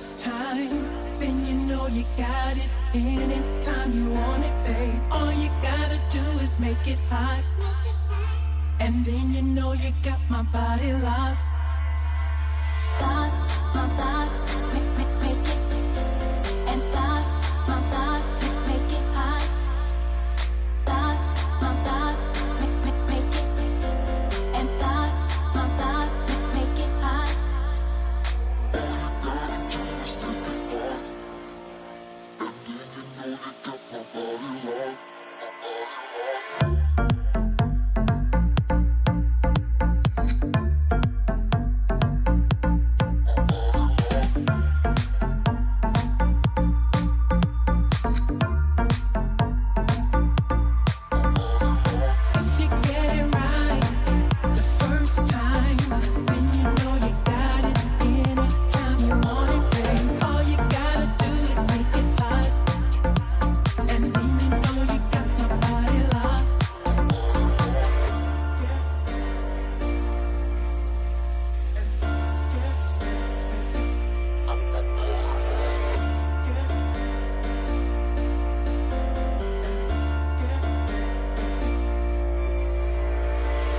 first time, then you know you got it. Anytime you want it, babe, all you gotta do is make it hot. And then you know you got my body locked. My thought, make it. And my thought, make it hot. My thought, make it. And my thought, make it hot.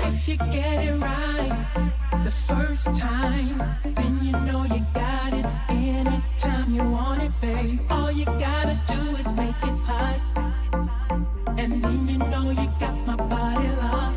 If you get it right the first time, then you know you got it. Anytime you want it, babe, all you gotta do is make it hot. And then you know you got my body locked.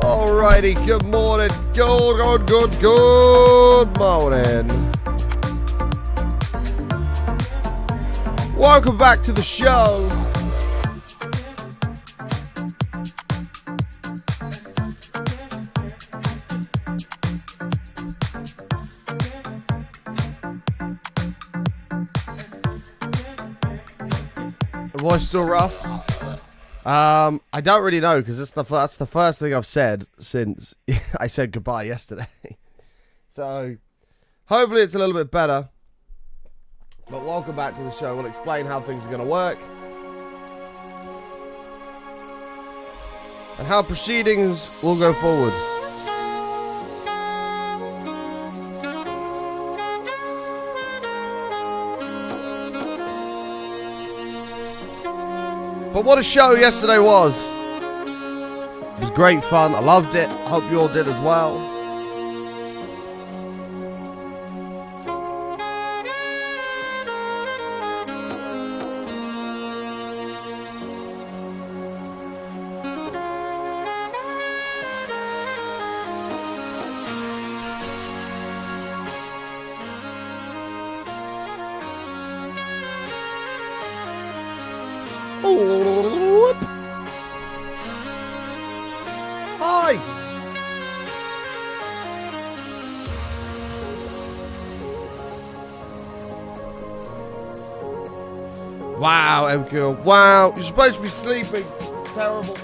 Alrighty, good morning, good morning. Welcome back to the show. The voice still rough? I don't really know, because that's the first thing I've said since I said goodbye yesterday. So, hopefully it's a little bit better. But welcome back to the show. We'll explain how things are going to work. And how proceedings will go forward. But what a show yesterday was. It was great fun. I loved it. I hope you all did as well. Hi! Wow, MQ. Wow, you're supposed to be sleeping. Terrible.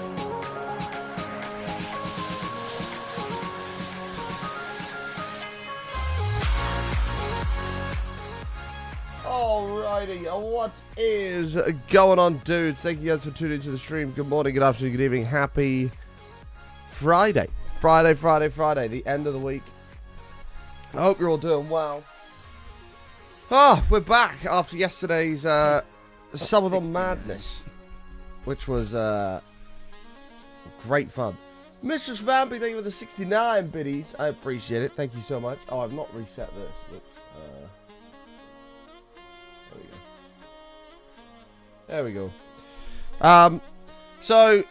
Alrighty, what is going on, dudes? Thank you guys for tuning into the stream. Good morning, good afternoon, good evening. Happy Friday. Friday, the end of the week. I hope you're all doing well. We're back after yesterday's Subathon Madness, which was Great fun. Mistress Vampy, thank you for the 69 biddies. I appreciate it. Thank you so much. Oh, I've not reset this. Oops. There we go. So,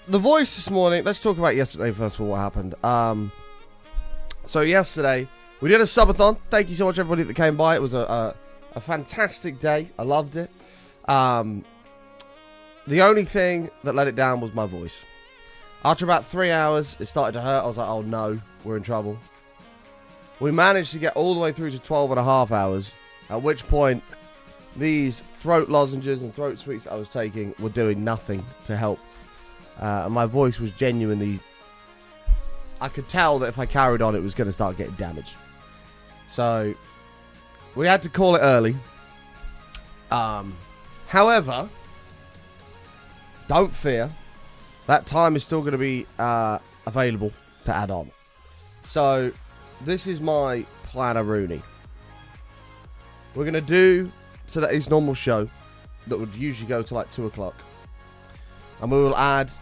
the voice this morning. Let's talk about yesterday first of all, what happened. So, yesterday, we did a subathon. Thank you so much, everybody that came by. It was a fantastic day. I loved it. The only thing that let it down was my voice. After about 3 hours, it started to hurt. I was like, oh no, we're in trouble. We managed to get all the way through to 12.5 hours, at which point these throat lozenges and throat sweets I was taking were doing nothing to help. And my voice was genuinely... I could tell that if I carried on, it was going to start getting damaged. So, we had to call it early. However, don't fear. That time is still going to be available to add on. So, this is my planner Rooney. We're going to do today's normal show that would usually go to like 2 o'clock. And we will add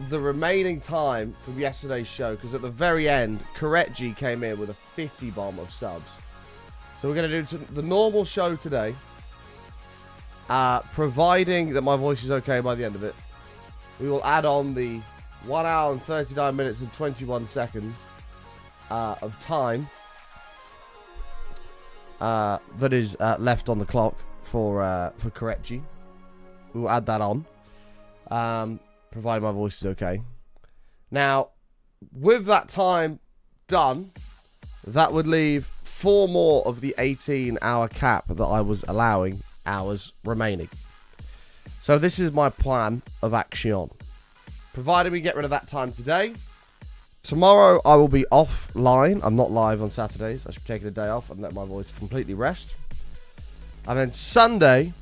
the remaining time from yesterday's show, because at the very end, Corretti came in with a 50 bomb of subs. So we're going to do the normal show today, providing that my voice is okay by the end of it. We will add on the 1 hour and 39 minutes and 21 seconds of time that is left on the clock for Corretti. We will add that on, provided my voice is okay. Now, with that time done, that would leave 4 more of the 18-hour cap that I was allowing hours remaining. So this is my plan of action. Provided we get rid of that time today, tomorrow I will be offline. I'm not live on Saturdays. I should be taking a day off and let my voice completely rest. And then Sunday,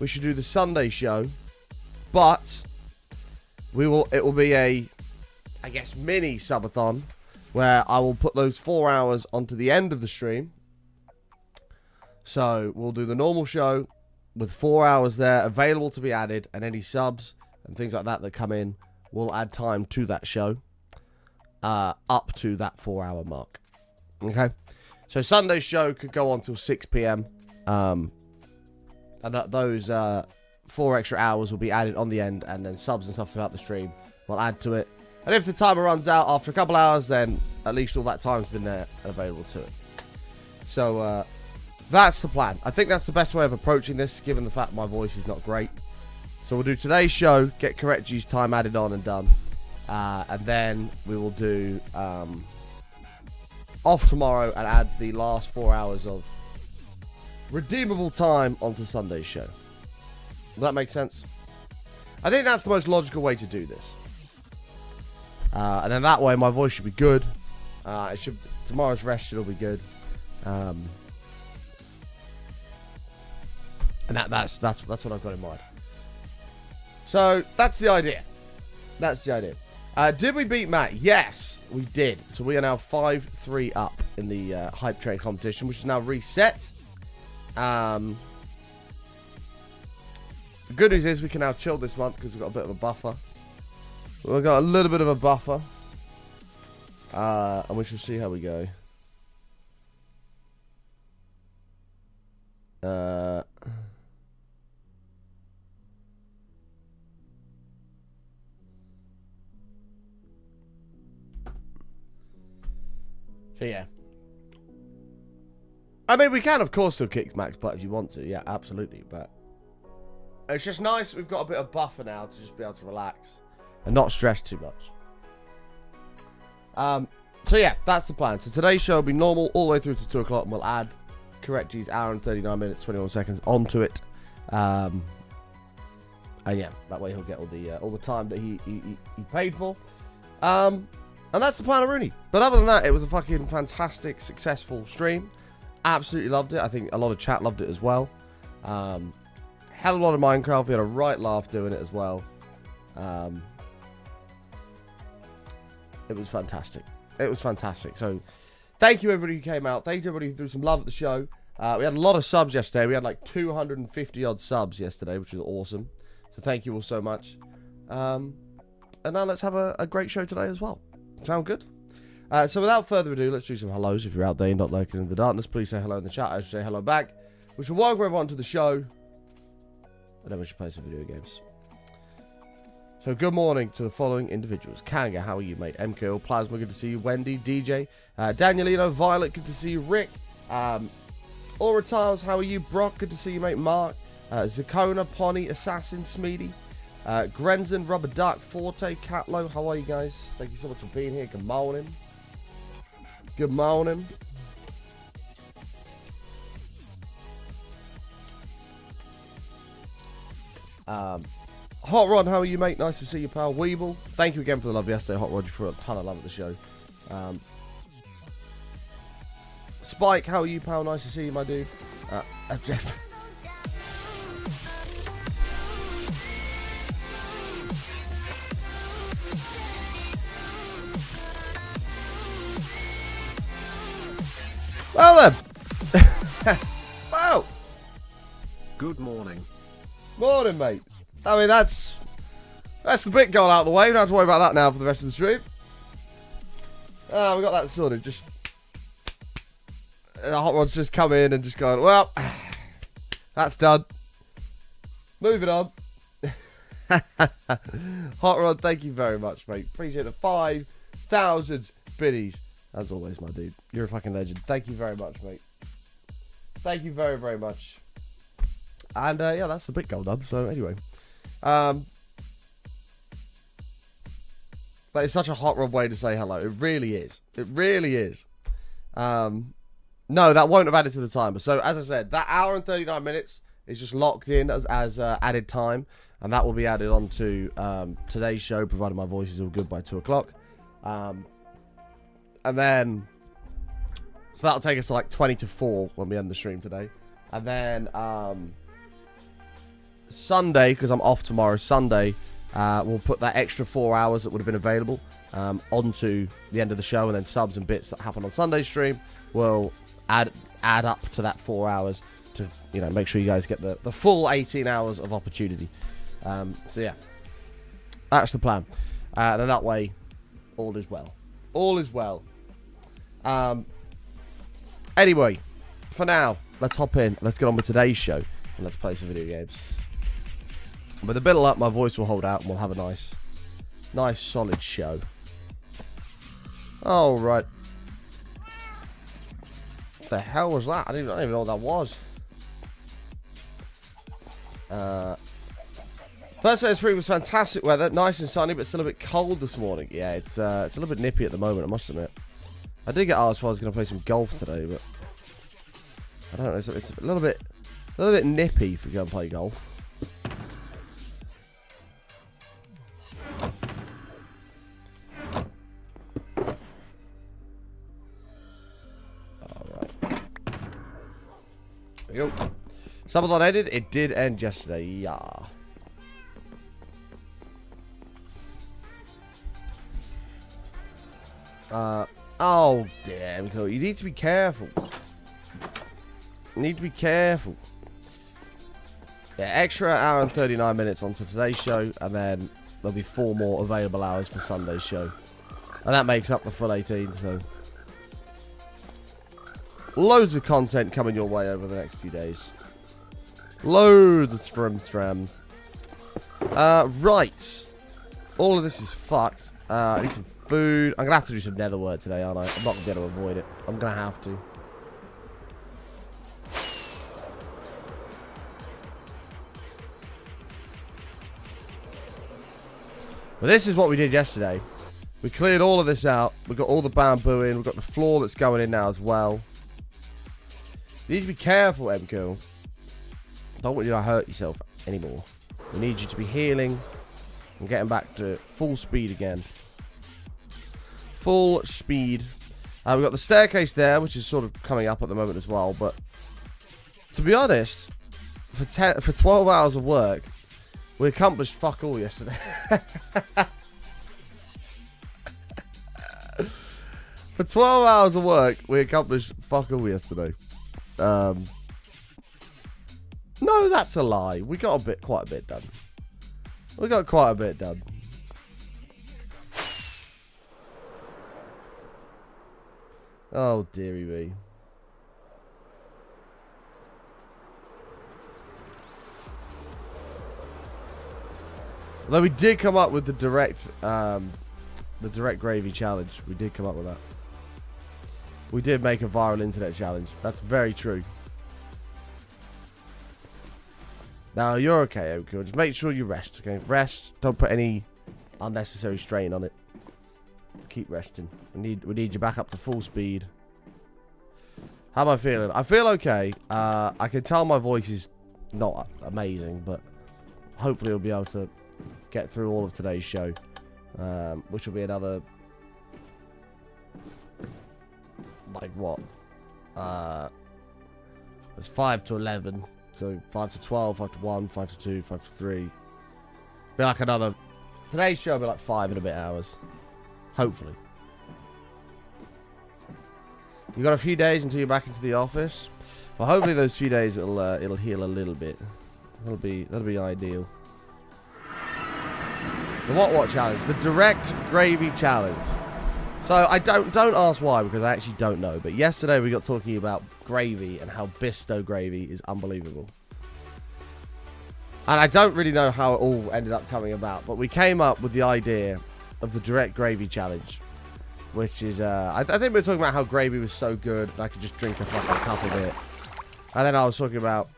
we should do the Sunday show. But it will be a, I guess, mini subathon where I will put those 4 hours onto the end of the stream. So we'll do the normal show with 4 hours there available to be added, and any subs and things like that that come in will add time to that show up to that 4 hour mark. Okay, so Sunday's show could go on till 6 p.m. And those 4 extra hours will be added on the end, and then subs and stuff throughout the stream will add to it. And if the timer runs out after a couple hours, then at least all that time's been there and available to it. So that's the plan. I think that's the best way of approaching this, given the fact my voice is not great. So we'll do today's show, get Corretti's time added on and done. And then we will do off tomorrow and add the last 4 hours of redeemable time onto Sunday's show. Does that make sense? I think that's the most logical way to do this. And then that way my voice should be good. Tomorrow's rest should all be good. And that's what I've got in mind. So that's the idea. That's the idea. Did we beat Matt? Yes, we did. So we are now 5-3 up in the hype train competition, which is now reset. The good news is we can now chill this month because we've got a bit of a buffer. We've got a little bit of a buffer. And we shall see how we go. So yeah. I mean, we can of course still kick Max butt if you want to. Yeah, absolutely. But it's just nice we've got a bit of buffer now to just be able to relax and not stress too much. So yeah, that's the plan. So today's show will be normal all the way through to 2 o'clock, and we'll add Corretti's hour and 39 minutes 21 seconds onto it. And yeah, that way he'll get all the time that he paid for. And that's the plan of Rooney. But other than that, it was a fucking fantastic, successful stream. Absolutely loved it. I think a lot of chat loved it as well. Had a lot of Minecraft. We had a right laugh doing it as well. It was fantastic. It was fantastic. So, thank you everybody who came out. Thank you everybody who threw some love at the show. We had a lot of subs yesterday. We had like 250 odd subs yesterday, which was awesome. So, thank you all so much. And now let's have a great show today as well. Sound good? So without further ado, let's do some hellos. If you're out there, you're not lurking in the darkness, please say hello in the chat. I should say hello back. We should welcome everyone to the show. And then we should play some video games. So good morning to the following individuals. Kanga, how are you, mate? MKO, Plasma, good to see you. Wendy, DJ, Danielino, Violet, good to see you. Rick, Aura Tiles, how are you? Brock, good to see you, mate. Mark, Zakona, Pony, Assassin, Smeedy, Grenzen, Rubber Duck, Forte, Catlo, how are you guys? Thank you so much for being here. Good morning. Good morning. Hot Rod, how are you, mate? Nice to see you, pal. Weeble, thank you again for the love yesterday, Hot Rod. You threw a ton of love at the show. Spike, how are you, pal? Nice to see you, my dude. Jeff. Well then. Wow. Good morning. Morning, mate. I mean, that's the bit going out of the way. We don't have to worry about that now for the rest of the stream. We got that sorted. Just the Hot Rod's just come in and just going, well, that's done. Moving on. Hot Rod, thank you very much, mate. Appreciate the 5,000 biddies. As always, my dude. You're a fucking legend. Thank you very much, mate. Thank you very, very much. And, yeah, that's the bit goal done. So, anyway. That is such a Hot Rod way to say hello. It really is. It really is. No, that won't have added to the timer. So, as I said, that hour and 39 minutes is just locked in as added time. And that will be added on to today's show, provided my voice is all good by 2 o'clock. And then, so that'll take us to like 20 to 4 when we end the stream today. And then, Sunday, because I'm off tomorrow, Sunday, we'll put that extra 4 hours that would have been available onto the end of the show. And then subs and bits that happen on Sunday stream will add up to that 4 hours to, you know, make sure you guys get the full 18 hours of opportunity. So, yeah, that's the plan. And that way, all is well. All is well. Anyway, for now, let's hop in. Let's get on with today's show. And let's play some video games. With a bit of luck, my voice will hold out and we'll have a nice solid show. All right. What the hell was that? I don't even know what that was. First day of spring was fantastic weather. Nice and sunny, but still a bit cold this morning. Yeah, it's a little bit nippy at the moment, I must admit. I did get asked if I was going to play some golf today, but I don't know. It's a little bit nippy if we go and play golf. All right. There we go. Subathon ended. It did end yesterday. Yeah. Oh, damn, cool. You need to be careful. You need to be careful. Yeah, extra hour and 39 minutes onto today's show, and then there'll be 4 more available hours for Sunday's show. And that makes up the full 18, so loads of content coming your way over the next few days. Loads of strams. Right. All of this is fucked. I need some food. I'm going to have to do some nether work today, aren't I? I'm not going to be able to avoid it. I'm going to have to. But this is what we did yesterday. We cleared all of this out. We got all the bamboo in. We've got the floor that's going in now as well. You need to be careful, MQ. Don't want you to hurt yourself anymore. We need you to be healing and getting back to full speed again. Full speed. We've got the staircase there, which is sort of coming up at the moment as well. But to be honest, for 12 hours of work, we accomplished fuck all yesterday. For 12 hours of work, we accomplished fuck all yesterday. No, that's a lie. We got quite a bit done. We got quite a bit done. Oh, dearie me. Although we did come up with the direct gravy challenge. We did come up with that. We did make a viral internet challenge. That's very true. Now, you're okay, Oku. Just make sure you rest, okay? Rest. Don't put any unnecessary strain on it. Keep resting. We need you back up to full speed. How am I feeling? I feel okay. I can tell my voice is not amazing, but hopefully we'll be able to get through all of today's show, which will be another, like what? It's 5 to 11, so 5 to 12, 5 to 1, 5 to 2, 5 to 3. Be like another. Today's show will be like 5 and a bit hours, hopefully. You got a few days until you're back into the office. Well, hopefully those few days it'll heal a little bit. That'll be ideal. The what challenge? The direct gravy challenge. So I don't ask why, because I actually don't know. But yesterday we got talking about gravy and how Bisto gravy is unbelievable. And I don't really know how it all ended up coming about, but we came up with the idea of the direct gravy challenge, which is I think we were talking about how gravy was so good and I could just drink a fucking cup of it. And then I was talking about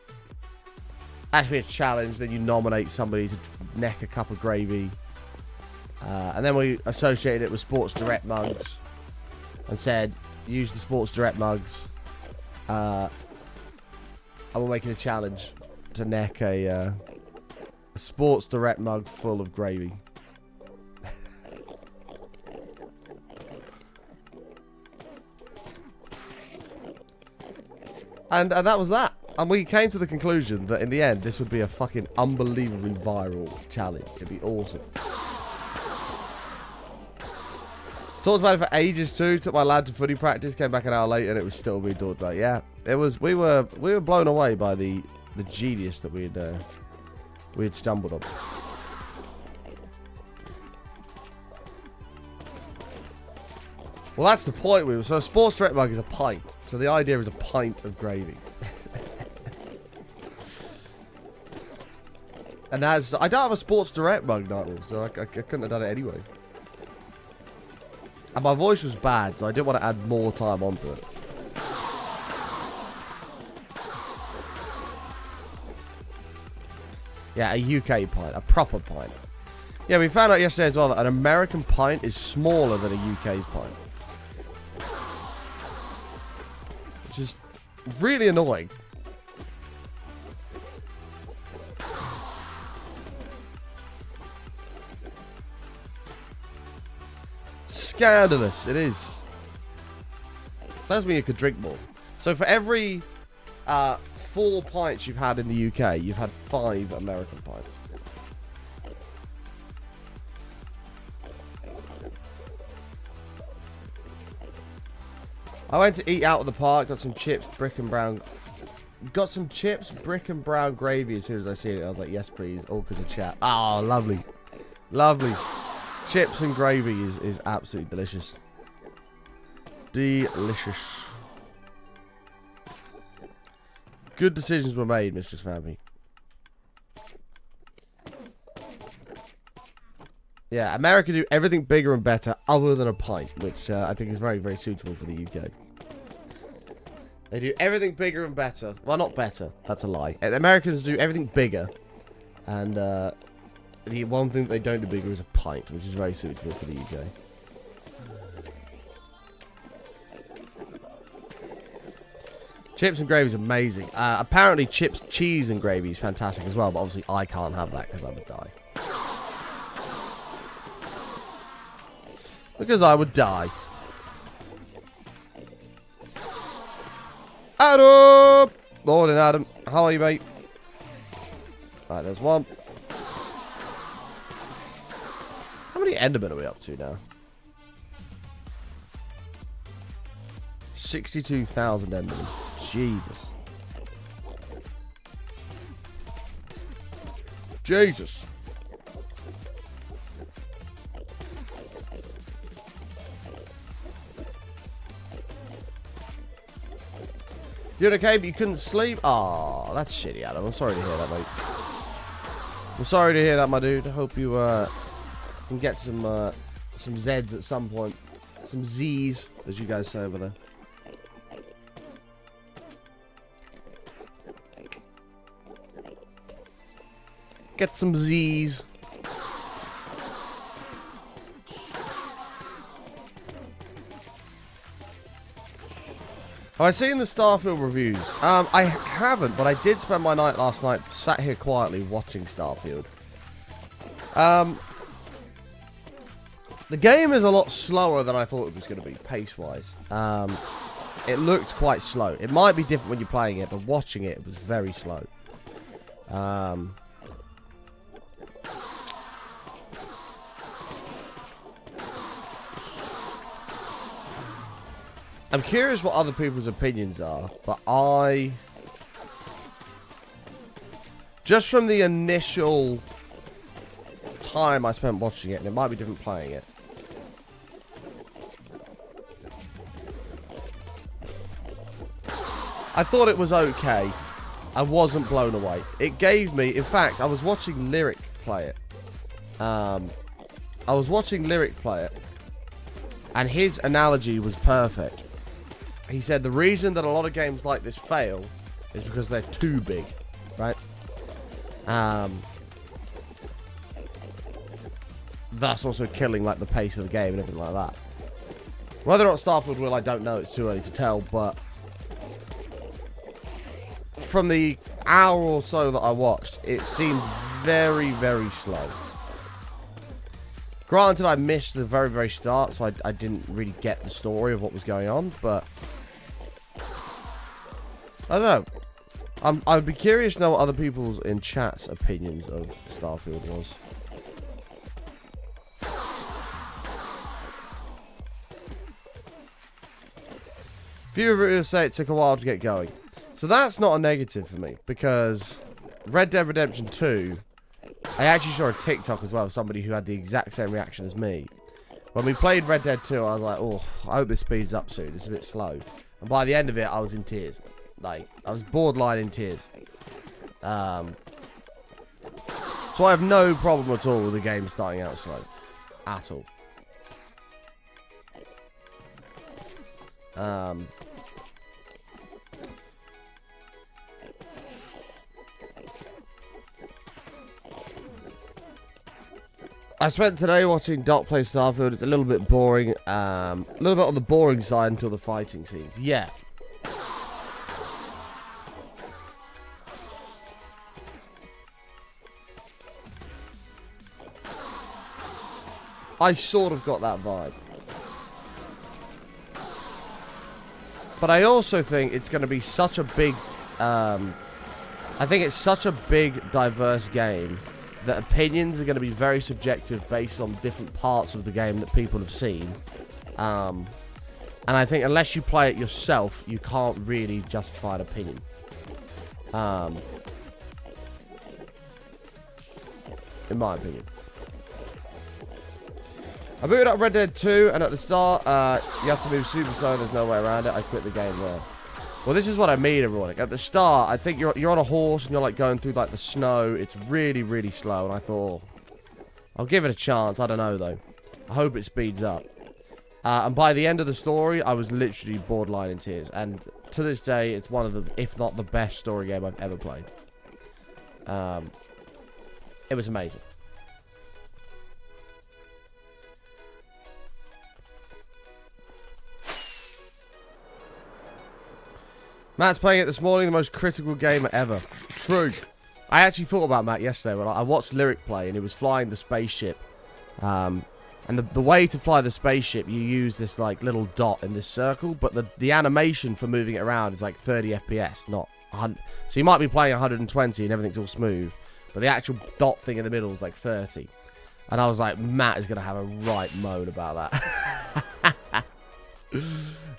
actually a challenge. Then you nominate somebody to neck a cup of gravy. And then we associated it with Sports Direct mugs and said, use the Sports Direct mugs. And we're making a challenge to neck a Sports Direct mug full of gravy. And that was that. And we came to the conclusion that in the end, this would be a fucking unbelievably viral challenge. It'd be awesome. Talked about it for ages too. Took my lad to footy practice. Came back an hour later, and it was still being talked about. Yeah, it was. We were blown away by the genius that we had stumbled on. Well, that's the point. So a Sports Direct mug is a pint. So the idea is a pint of gravy. And I don't have a Sports Direct mug, Nigel, so I couldn't have done it anyway. And my voice was bad, so I didn't want to add more time onto it. Yeah, a UK pint. A proper pint. Yeah, we found out yesterday as well that an American pint is smaller than a UK's pint. Which is really annoying. Scandalous, it is. That means you could drink more. So for every 4 pints you've had in the UK, you've had 5 American pints. I went to eat out at the park, got some chips, brick and brown. Got some chips, brick and brown gravy as soon as I seen it. I was like, yes, please, all because of chat. Oh, lovely. Lovely. Chips and gravy is absolutely delicious. Delicious. Good decisions were made, Mistress Family. Yeah, America do everything bigger and better other than a pint, which I think is very, very suitable for the UK. They do everything bigger and better. Well, not better. That's a lie. Americans do everything bigger. And the one thing they don't do bigger is a pint, which is very suitable for the UK. Chips and gravy is amazing. Apparently chips, cheese and gravy is fantastic as well, but obviously I can't have that because I would die. Because I would die. Adam! Morning, Adam. How are you, mate? Right, there's one. How many Endermen are we up to now? 62,000 Endermen. Jesus. Jesus. You're okay, but you couldn't sleep? Oh, that's shitty, Adam. I'm sorry to hear that, mate. I'm sorry to hear that, my dude. I hope you can get some Zeds at some point. Some Zs, as you guys say over there. Get some Zs. Have I seen the Starfield reviews? I haven't, but I did spend my night last night sat here quietly watching Starfield. The game is a lot slower than I thought it was going to be, pace-wise. It looked quite slow. It might be different when you're playing it, but watching it, it was very slow. I'm curious what other people's opinions are, but just from the initial time I spent watching it, and it might be different playing it, I thought it was okay. I wasn't blown away. It gave me, in fact, I was watching Lyric play it. And his analogy was perfect. He said the reason that a lot of games like this fail is because they're too big, right? Thus also killing like the pace of the game and everything like that. Whether or not Starfield will, I don't know. It's too early to tell, but from the hour or so that I watched, it seemed very, very slow. Granted, I missed the very, very start, so I didn't really get the story of what was going on, but I don't know. I'd be curious to know what other people's in chat's opinions of Starfield was. Few reviewers say it took a while to get going. So that's not a negative for me, because Red Dead Redemption 2, I actually saw a TikTok as well of somebody who had the exact same reaction as me. When we played Red Dead 2, I was like, oh, I hope this speeds up soon. It's a bit slow. And by the end of it, I was in tears. Like, I was borderline in tears. So I have no problem at all with the game starting out slow. At all. I spent today watching Doc play Starfield. It's a little bit boring. A little bit on the boring side until the fighting scenes. Yeah. I sort of got that vibe. But I also think it's going to be such a big... I think it's such a big, diverse game that opinions are going to be very subjective based on different parts of the game that people have seen. And I think unless you play it yourself, you can't really justify an opinion. In my opinion. I booted up Red Dead 2, and at the start, you have to move super slow, there's no way around it. I quit the game there. Well, this is what I mean, everyone. At the start, I think you're on a horse, and you're, like, going through, like, the snow. It's really, really slow, and I thought, I'll give it a chance. I don't know, though. I hope it speeds up. And by the end of the story, I was literally borderline in tears. And to this day, it's one of the, if not the best story game I've ever played. It was amazing. Matt's playing it this morning, the most critical game ever. True. I actually thought about Matt yesterday when I watched Lyric play and he was flying the spaceship. And the way to fly the spaceship, you use this like little dot in this circle, but the animation for moving it around is like 30 FPS, not 100. So you might be playing 120 and everything's all smooth, but the actual dot thing in the middle is like 30. And I was like, Matt is going to have a right moan about that.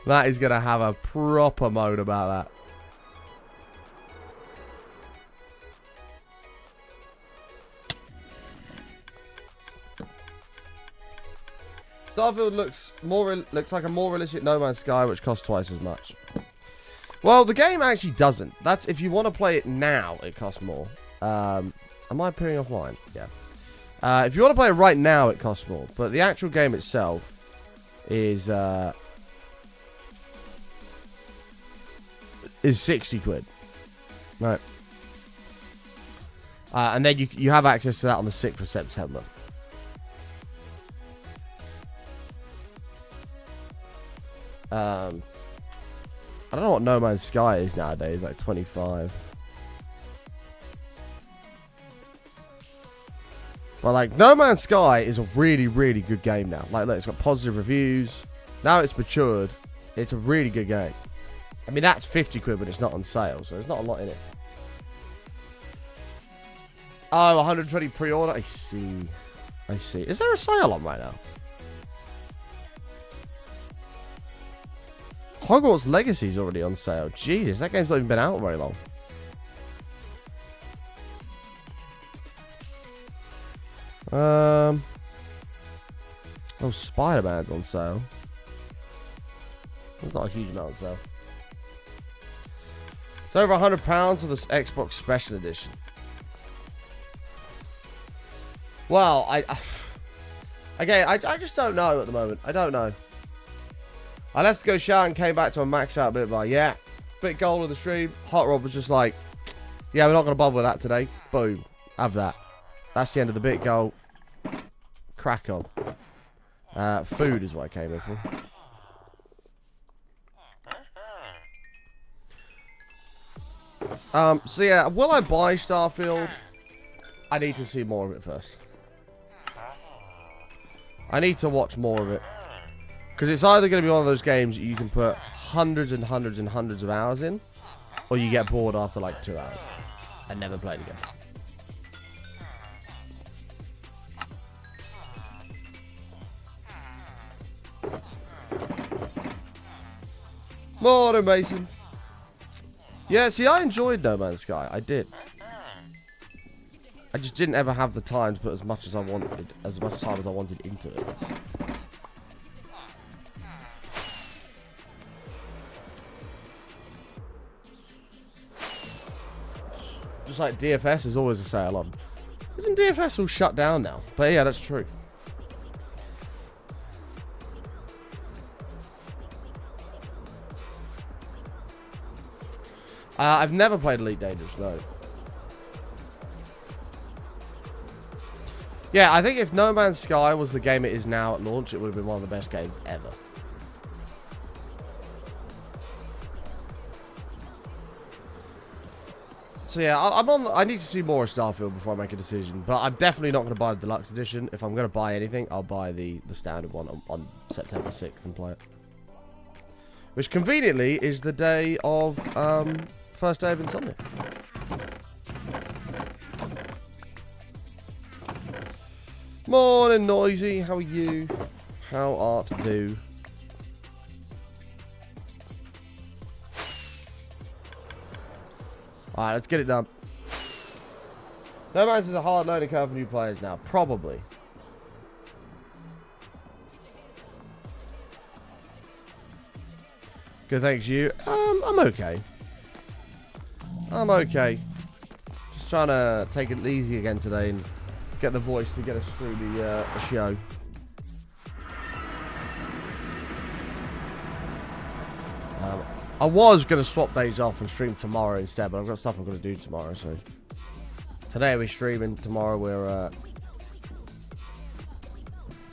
Matt is going to have a proper moan about that. Starfield looks like a more realistic No Man's Sky, which costs twice as much. Well, the game actually doesn't. That's if you want to play it now, it costs more. Am I appearing offline? Yeah. If you want to play it right now, it costs more. But the actual game itself is 60 quid. Right. And then you have access to that on the 6th of September. I don't know what No Man's Sky is nowadays, like 25. But like No Man's Sky is a really, really good game now. Like look, it's got positive reviews. Now it's matured. It's a really good game. I mean that's 50 quid, but it's not on sale, so there's not a lot in it. Oh, 120 pre-order. I see. I see. Is there a sale on right now? Hogwarts Legacy is already on sale. Jesus, that game's not even been out very long. Oh, Spider-Man's on sale. There's not a huge amount on sale. It's over £100 for this Xbox Special Edition. Well, I just don't know at the moment. I don't know. I left to go shower and came back to a max out bit by bit goal of the stream. Hot Rod was just like, yeah, we're not going to bother with that today. Boom. Have that. That's the end of the bit goal. Crack on. Food is what I came in for. So yeah, will I buy Starfield? I need to see more of it first. I need to watch more of it. Because it's either going to be one of those games that you can put hundreds and hundreds and hundreds of hours in, or you get bored after like 2 hours and never play it again. Morning, Mason. Yeah, see, I enjoyed No Man's Sky. I did. I just didn't ever have the time to put as much time as I wanted into it. Just like DFS is always a sale on. Isn't DFS all shut down now? But yeah, that's true. I've never played Elite Dangerous, no. Yeah, I think if No Man's Sky was the game it is now at launch, it would have been one of the best games ever. So yeah, I need to see more of Starfield before I make a decision. But I'm definitely not going to buy the deluxe edition. If I'm going to buy anything, I'll buy the standard one on September 6th and play it. Which conveniently is the day of first day of Insomnia. Morning, Noisy. How are you? How art thou? Alright, let's get it done. No Man's is a hard learning curve for new players now. Probably. Good, thanks you. I'm okay. I'm okay. Just trying to take it easy again today and get the voice to get us through the show. I was going to swap days off and stream tomorrow instead, but I've got stuff I'm going to do tomorrow, so... Today we're streaming, tomorrow we're...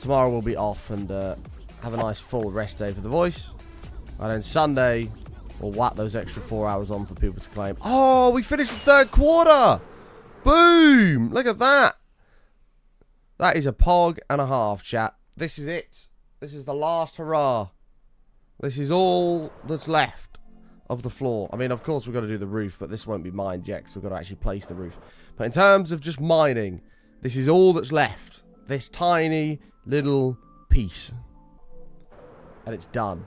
Tomorrow we'll be off and have a nice full rest day for the voice. And then Sunday, we'll whack those extra 4 hours on for people to claim. Oh, we finished the third quarter! Boom! Look at that! That is a pog and a half, chat. This is it. This is the last hurrah. This is all that's left of the floor. I mean, of course, we've got to do the roof, but this won't be mined yet because we've got to actually place the roof. But in terms of just mining, this is all that's left. This tiny little piece. And it's done.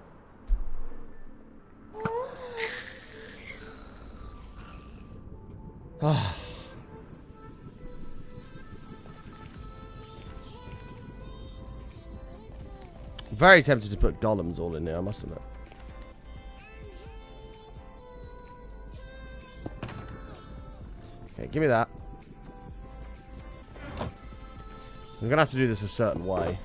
Very tempted to put golems all in there, I must admit. Okay, give me that. I'm gonna have to do this a certain way.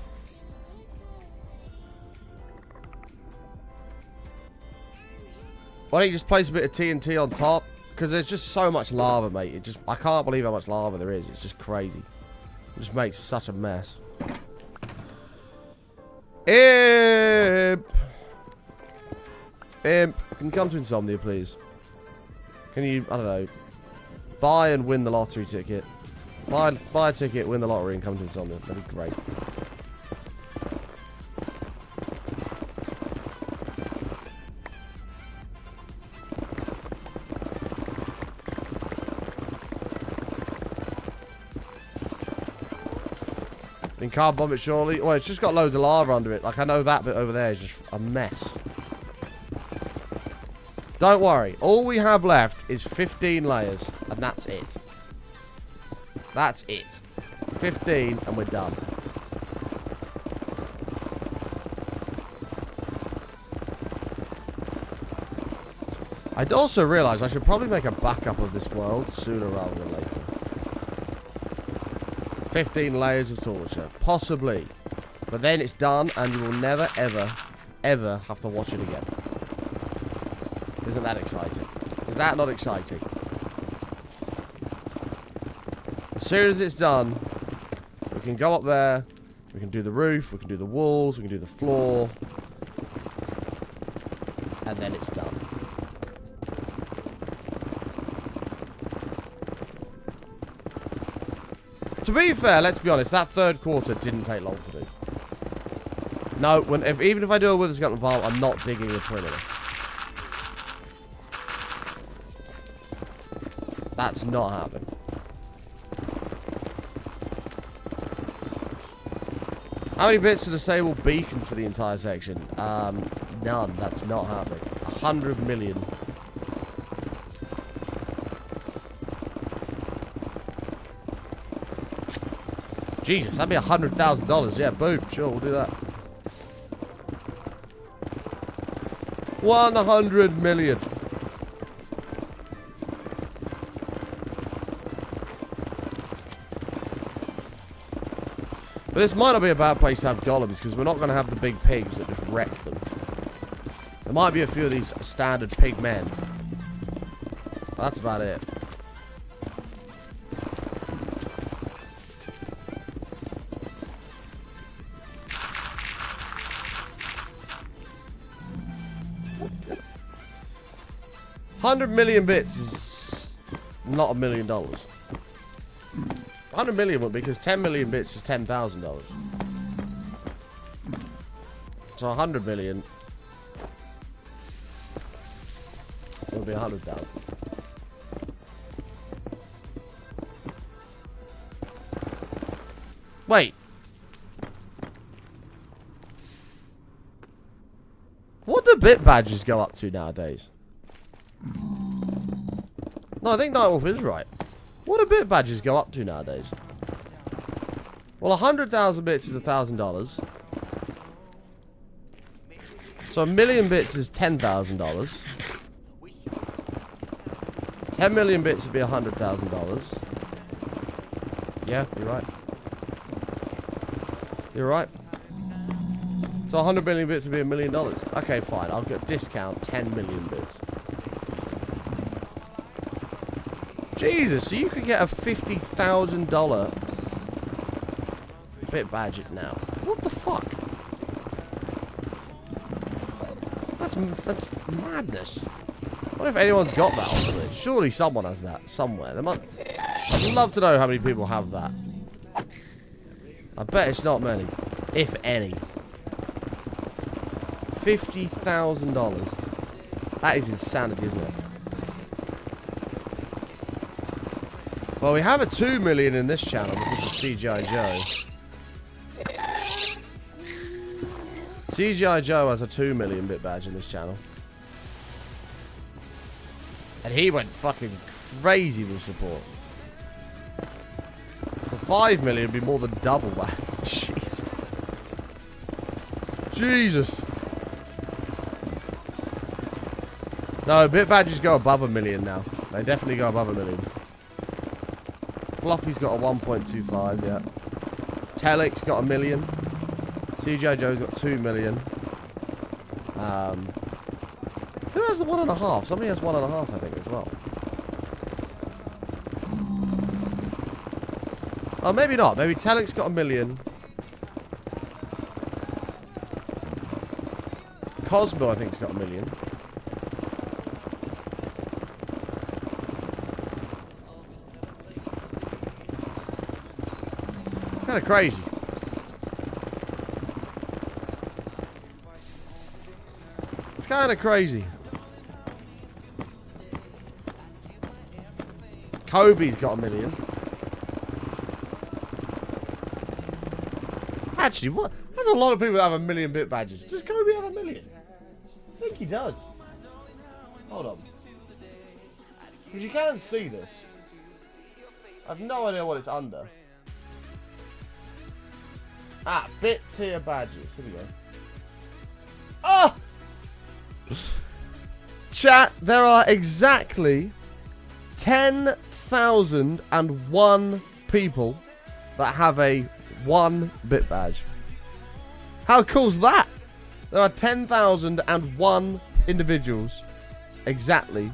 Why don't you just place a bit of TNT on top? Because there's just so much lava, mate. I can't believe how much lava there is. It's just crazy. It just makes such a mess. Imp! Imp, can you come to Insomnia, please? Can you, I don't know, buy and win the lottery ticket? Buy a ticket, win the lottery, and come to Insomnia. That'd be great. You can't bomb it, surely. Well, it's just got loads of lava under it. Like, I know that bit over there is just a mess. Don't worry. All we have left is 15 layers, and that's it. That's it. 15, and we're done. I'd also realised I should probably make a backup of this world sooner rather than later. 15 layers of torture. Possibly. But then it's done, and you will never, ever, ever have to watch it again. Isn't that exciting? Is that not exciting? As soon as it's done, we can go up there, we can do the roof, we can do the walls, we can do the floor, and then it's done. To be fair, let's be honest, that third quarter didn't take long to do. No, even if I do a wither skeleton farm, I'm not digging the perimeter. That's not happening. How many bits to disable beacons for the entire section? None. That's not happening. 100 million. Jesus, that'd be $100,000. Yeah, boom. Sure, we'll do that. 100 million. But this might not be a bad place to have golems, because we're not going to have the big pigs that just wreck them. There might be a few of these standard pig men. But that's about it. $100 million bits is not $1 million. 100 million would be, because 10 million bits is $10,000. So 100 million will be 100,000. Wait. What do bit badges go up to nowadays? No, I think Nightwolf is right. What do bit badges go up to nowadays? Well, 100,000 bits is $1,000. So 1 million bits is $10,000. 10 million bits would be $100,000. Yeah, you're right. You're right. So 100 million bits would be $1 million. Okay, fine. I'll get discount 10 million bits. Jesus, so you could get a $50,000 bit badge now. What the fuck? That's madness. What if anyone's got that on it? Surely someone has that somewhere. I'd love to know how many people have that. I bet it's not many, if any. $50,000. That is insanity, isn't it? Well, we have a 2 million in this channel because of CGI Joe. CGI Joe has a 2 million bit badge in this channel. And he went fucking crazy with support. So 5 million would be more than double that. Jeez. Jesus. No, bit badges go above 1 million now. They definitely go above 1 million. Fluffy's got a 1.25, yeah. Telik's got 1 million. CJ Joe's got 2 million. Who has the 1.5? Somebody has 1.5, I think, as well. Oh, maybe not. Maybe Telik's got 1 million. Cosmo, I think, has got 1 million. Kind of crazy. It's kind of crazy. Kobe's got 1 million. Actually, what? There's a lot of people that have 1 million bit badges. Does Kobe have 1 million? I think he does. Hold on. Because you can't see this. I've no idea what it's under. Ah, bit tier badges. Here we go. Oh! Chat, there are exactly 10,001 people that have a 1 bit badge. How cool's that? There are 10,001 individuals exactly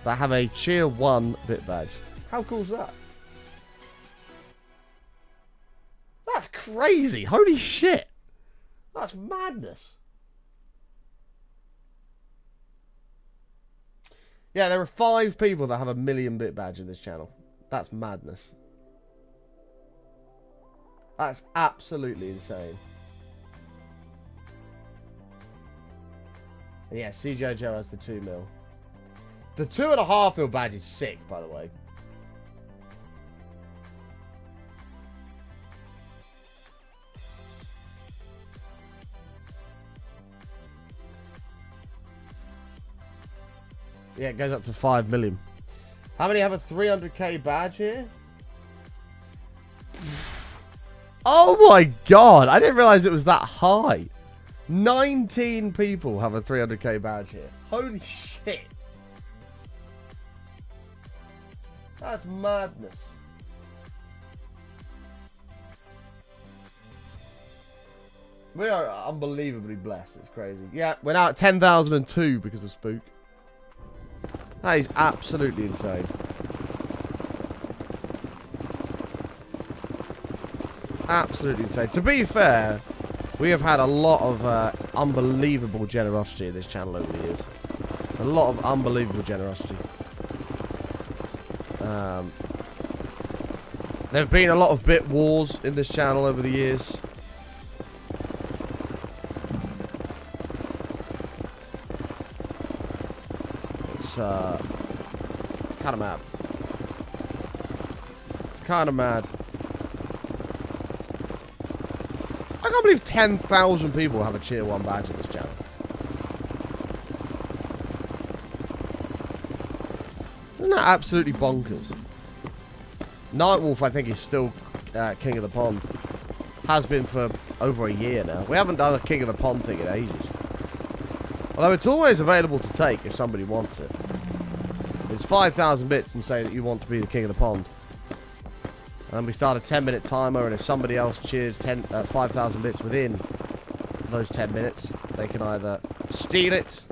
that have a tier 1 bit badge. How cool's that? That's crazy. Holy shit. That's madness. Yeah, there are 5 people that have a 1 million bit badge in this channel. That's madness. That's absolutely insane. And yeah, CJ Joe has the 2 mil. The 2.5 mil badge is sick, by the way. Yeah, it goes up to 5 million. How many have a 300k badge here? Oh my god, I didn't realize it was that high. 19 people have a 300k badge here. Holy shit. That's madness. We are unbelievably blessed. It's crazy. Yeah, we're now at 10,002 because of Spook. That is absolutely insane. Absolutely insane. To be fair, we have had a lot of unbelievable generosity in this channel over the years. A lot of unbelievable generosity. There have been a lot of bit wars in this channel over the years. It's kind of mad. It's kind of mad. I can't believe 10,000 people have a tier 1 badge in this channel. Isn't that absolutely bonkers? Nightwolf, I think, is still King of the Pond. Has been for over a year now. We haven't done a King of the Pond thing in ages. Although it's always available to take if somebody wants it. It's 5,000 bits and say that you want to be the King of the Pond. And we start a 10-minute timer, and if somebody else cheers 5,000 bits within those 10 minutes, they can either steal it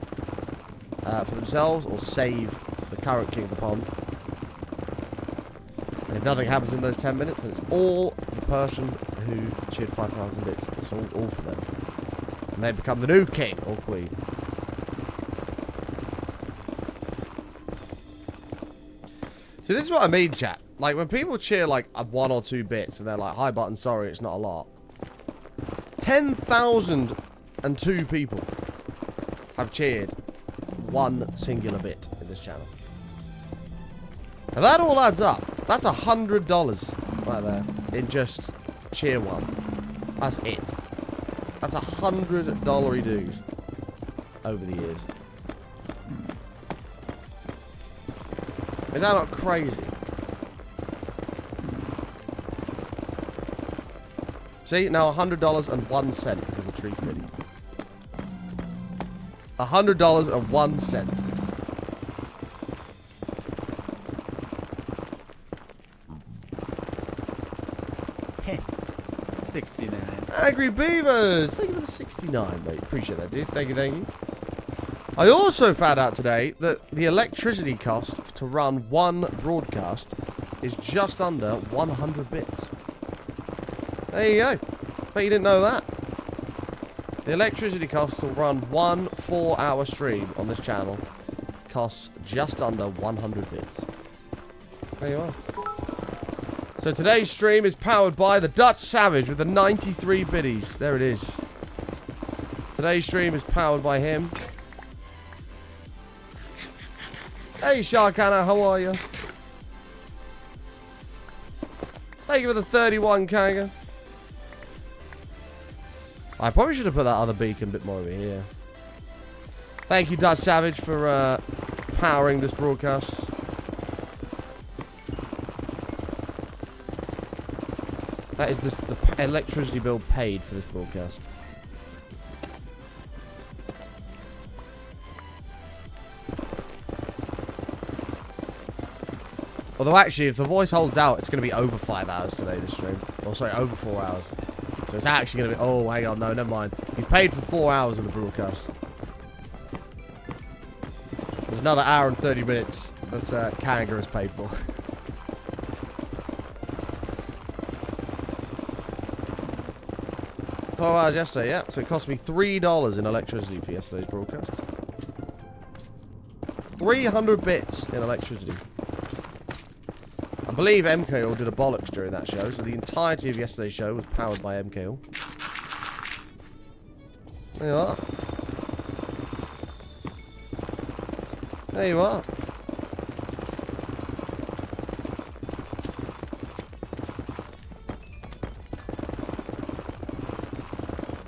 for themselves or save the current King of the Pond. And if nothing happens in those 10 minutes, then it's all the person who cheered 5,000 bits. It's all for them. And they become the new king or queen. So this is what I mean, chat. Like, when people cheer, like, 1 or 2 bits, and they're like, hi, button, sorry, it's not a lot. 10,002 people have cheered 1 singular bit in this channel. And that all adds up. That's $100 right there in just cheer 1. That's it. That's $100 dues over the years. Is that not crazy? See, now $100.01 because of Tree Fitty. $100.01. Angry Beavers, thank you for the 69, mate. Appreciate that, dude. Thank you, thank you. I also found out today that the electricity cost to run one broadcast is just under 100 bits. There you go. Bet you didn't know that. The electricity cost to run one 4-hour stream on this channel costs just under 100 bits. There you are. So today's stream is powered by the Dutch Savage with the 93 biddies. There it is. Today's stream is powered by him. Hey Sharkana, how are you? Thank you for the 31 Kanga. I probably should have put that other beacon a bit more over here. Thank you, Dutch Savage, for powering this broadcast. That is the electricity bill paid for this broadcast. Although actually, if the voice holds out, it's going to be over 5 hours today, this stream. Oh, sorry, over 4 hours. So it's actually going to be... Oh, hang on, no, never mind. He's paid for 4 hours of the broadcast. There's another hour and 30 minutes that Kanga has paid for. $12 yesterday, yeah. So it cost me $3 in electricity for yesterday's broadcast. 300 bits in electricity. I believe MKO did a bollocks during that show, so the entirety of yesterday's show was powered by MKO. There you are. There you are.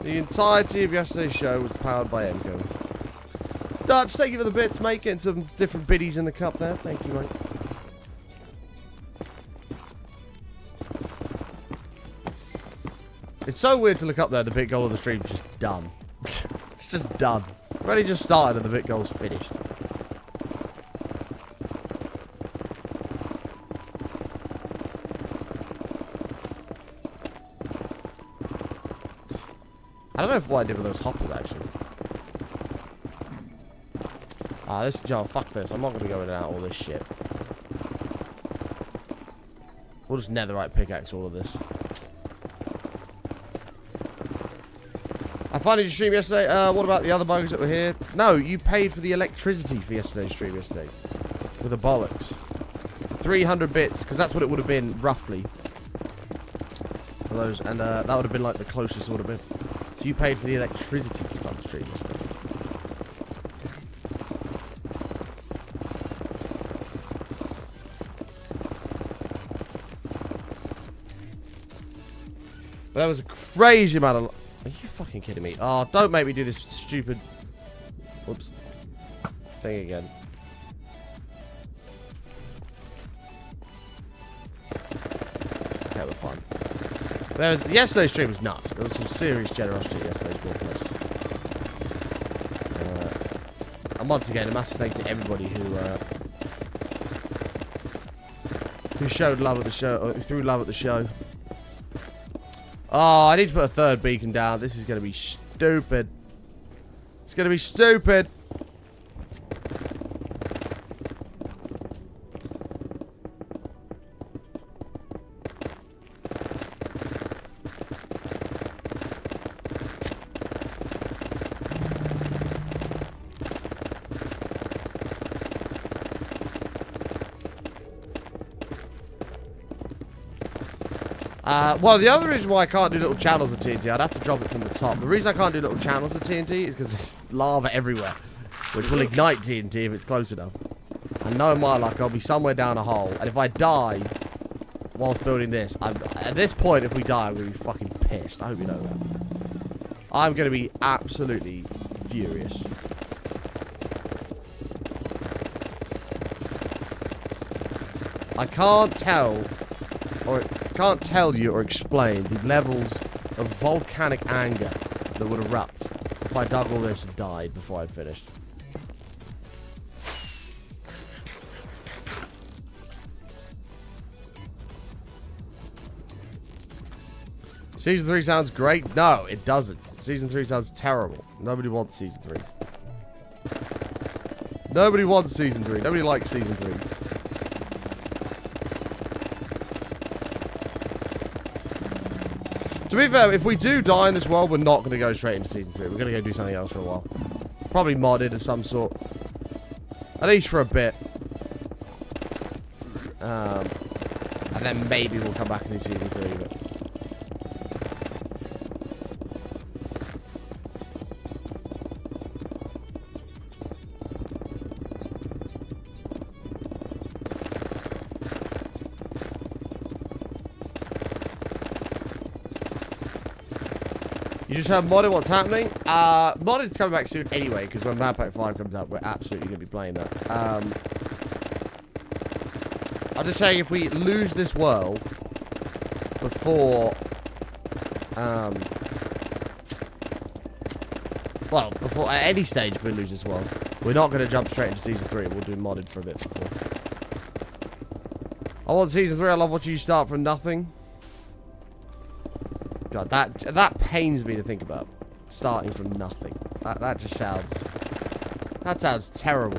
The entirety of yesterday's show was powered by MKO. Dutch, thank you for the bits, mate. Getting some different biddies in the cup there. Thank you, mate. It's so weird to look up there, the bit goal of the stream's just done. It's just done. Already just started and the bit goal's finished. I don't know what I did with those hoppers, actually. Ah, this... Oh, fuck this. I'm not going to go in and out all this shit. We'll just netherite pickaxe all of this. I finally streamed yesterday. What about the other buggers that were here? No, you paid for the electricity for yesterday's stream yesterday. With the bollocks. 300 bits, because that's what it would have been, roughly. For those, and that would have been like the closest it would have been. So you paid for the electricity to run the stream yesterday. But that was a crazy amount of... Are you fucking kidding me? Oh, don't make me do this stupid... Whoops. Thing again. Okay, we're fine. Yesterday's stream was nuts. There was some serious generosity at yesterday's broadcast. And once again, a massive thank you to everybody who showed love at the show, or who threw love at the show. Oh, I need to put a third beacon down. This is going to be stupid. It's going to be stupid. Well, the other reason why I can't do little channels of TNT, I'd have to drop it from the top. The reason I can't do little channels of TNT is because there's lava everywhere, which will ignite TNT if it's close enough. And knowing my luck, I'll be somewhere down a hole. And if I die whilst building this, at this point, if we die, I'm going to be fucking pissed. I hope you know that. I'm going to be absolutely furious. I can't tell... Or can't tell you or explain the levels of volcanic anger that would erupt if I dug all this and died before I'd finished. Season 3 sounds great. No, it doesn't. Season 3 sounds terrible. Nobody wants Season 3. Nobody wants Season 3. Nobody likes Season 3. To be fair, if we do die in this world, we're not going to go straight into Season 3. We're going to go do something else for a while. Probably modded of some sort. At least for a bit. And then maybe we'll come back and do Season 3. But you just heard modded, what's happening? Modded's coming back soon anyway, because when Mad Pack 5 comes out, we're absolutely going to be playing that. I'm just saying, if we lose this world before, well, before, at any stage if we lose this world, we're not going to jump straight into Season 3. We'll do modded for a bit before. I want Season 3. I love watching you start from nothing. God, that pains me to think about. Starting from nothing. That just sounds... That sounds terrible.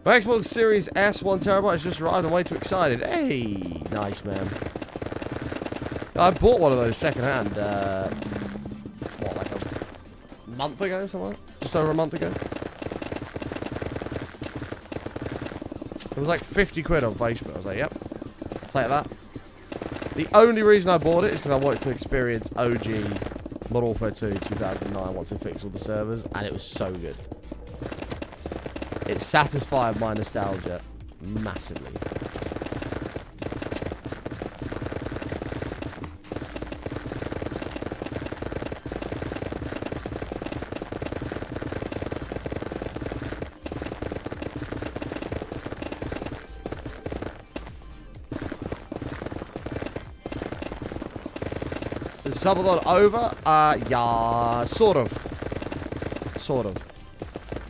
My Xbox Series S 1 TB has just arrived. I'm way too excited. Hey, nice, man. I bought one of those secondhand, what, like a month ago, something like that? Just over a month ago. It was like 50 quid on Facebook. I was like, yep, take that. The only reason I bought it is because I wanted to experience OG Modern Warfare 2 2009 once they fixed all the servers, and it was so good. It satisfied my nostalgia massively. Is the subathon over? Yeah, sort of. Sort of.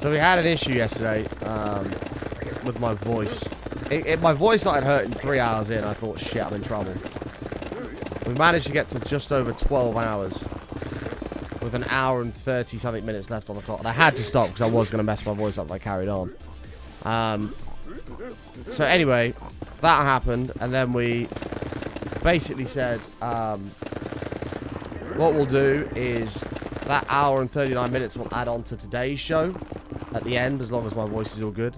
So we had an issue yesterday with my voice. My voice started hurting 3 hours in. I thought, shit, I'm in trouble. We managed to get to just over 12 hours with an hour and 30-something minutes left on the clock. And I had to stop because I was going to mess my voice up if I carried on. So anyway, that happened. And then we basically said, what we'll do is that hour and 39 minutes will add on to today's show at the end, as long as my voice is all good.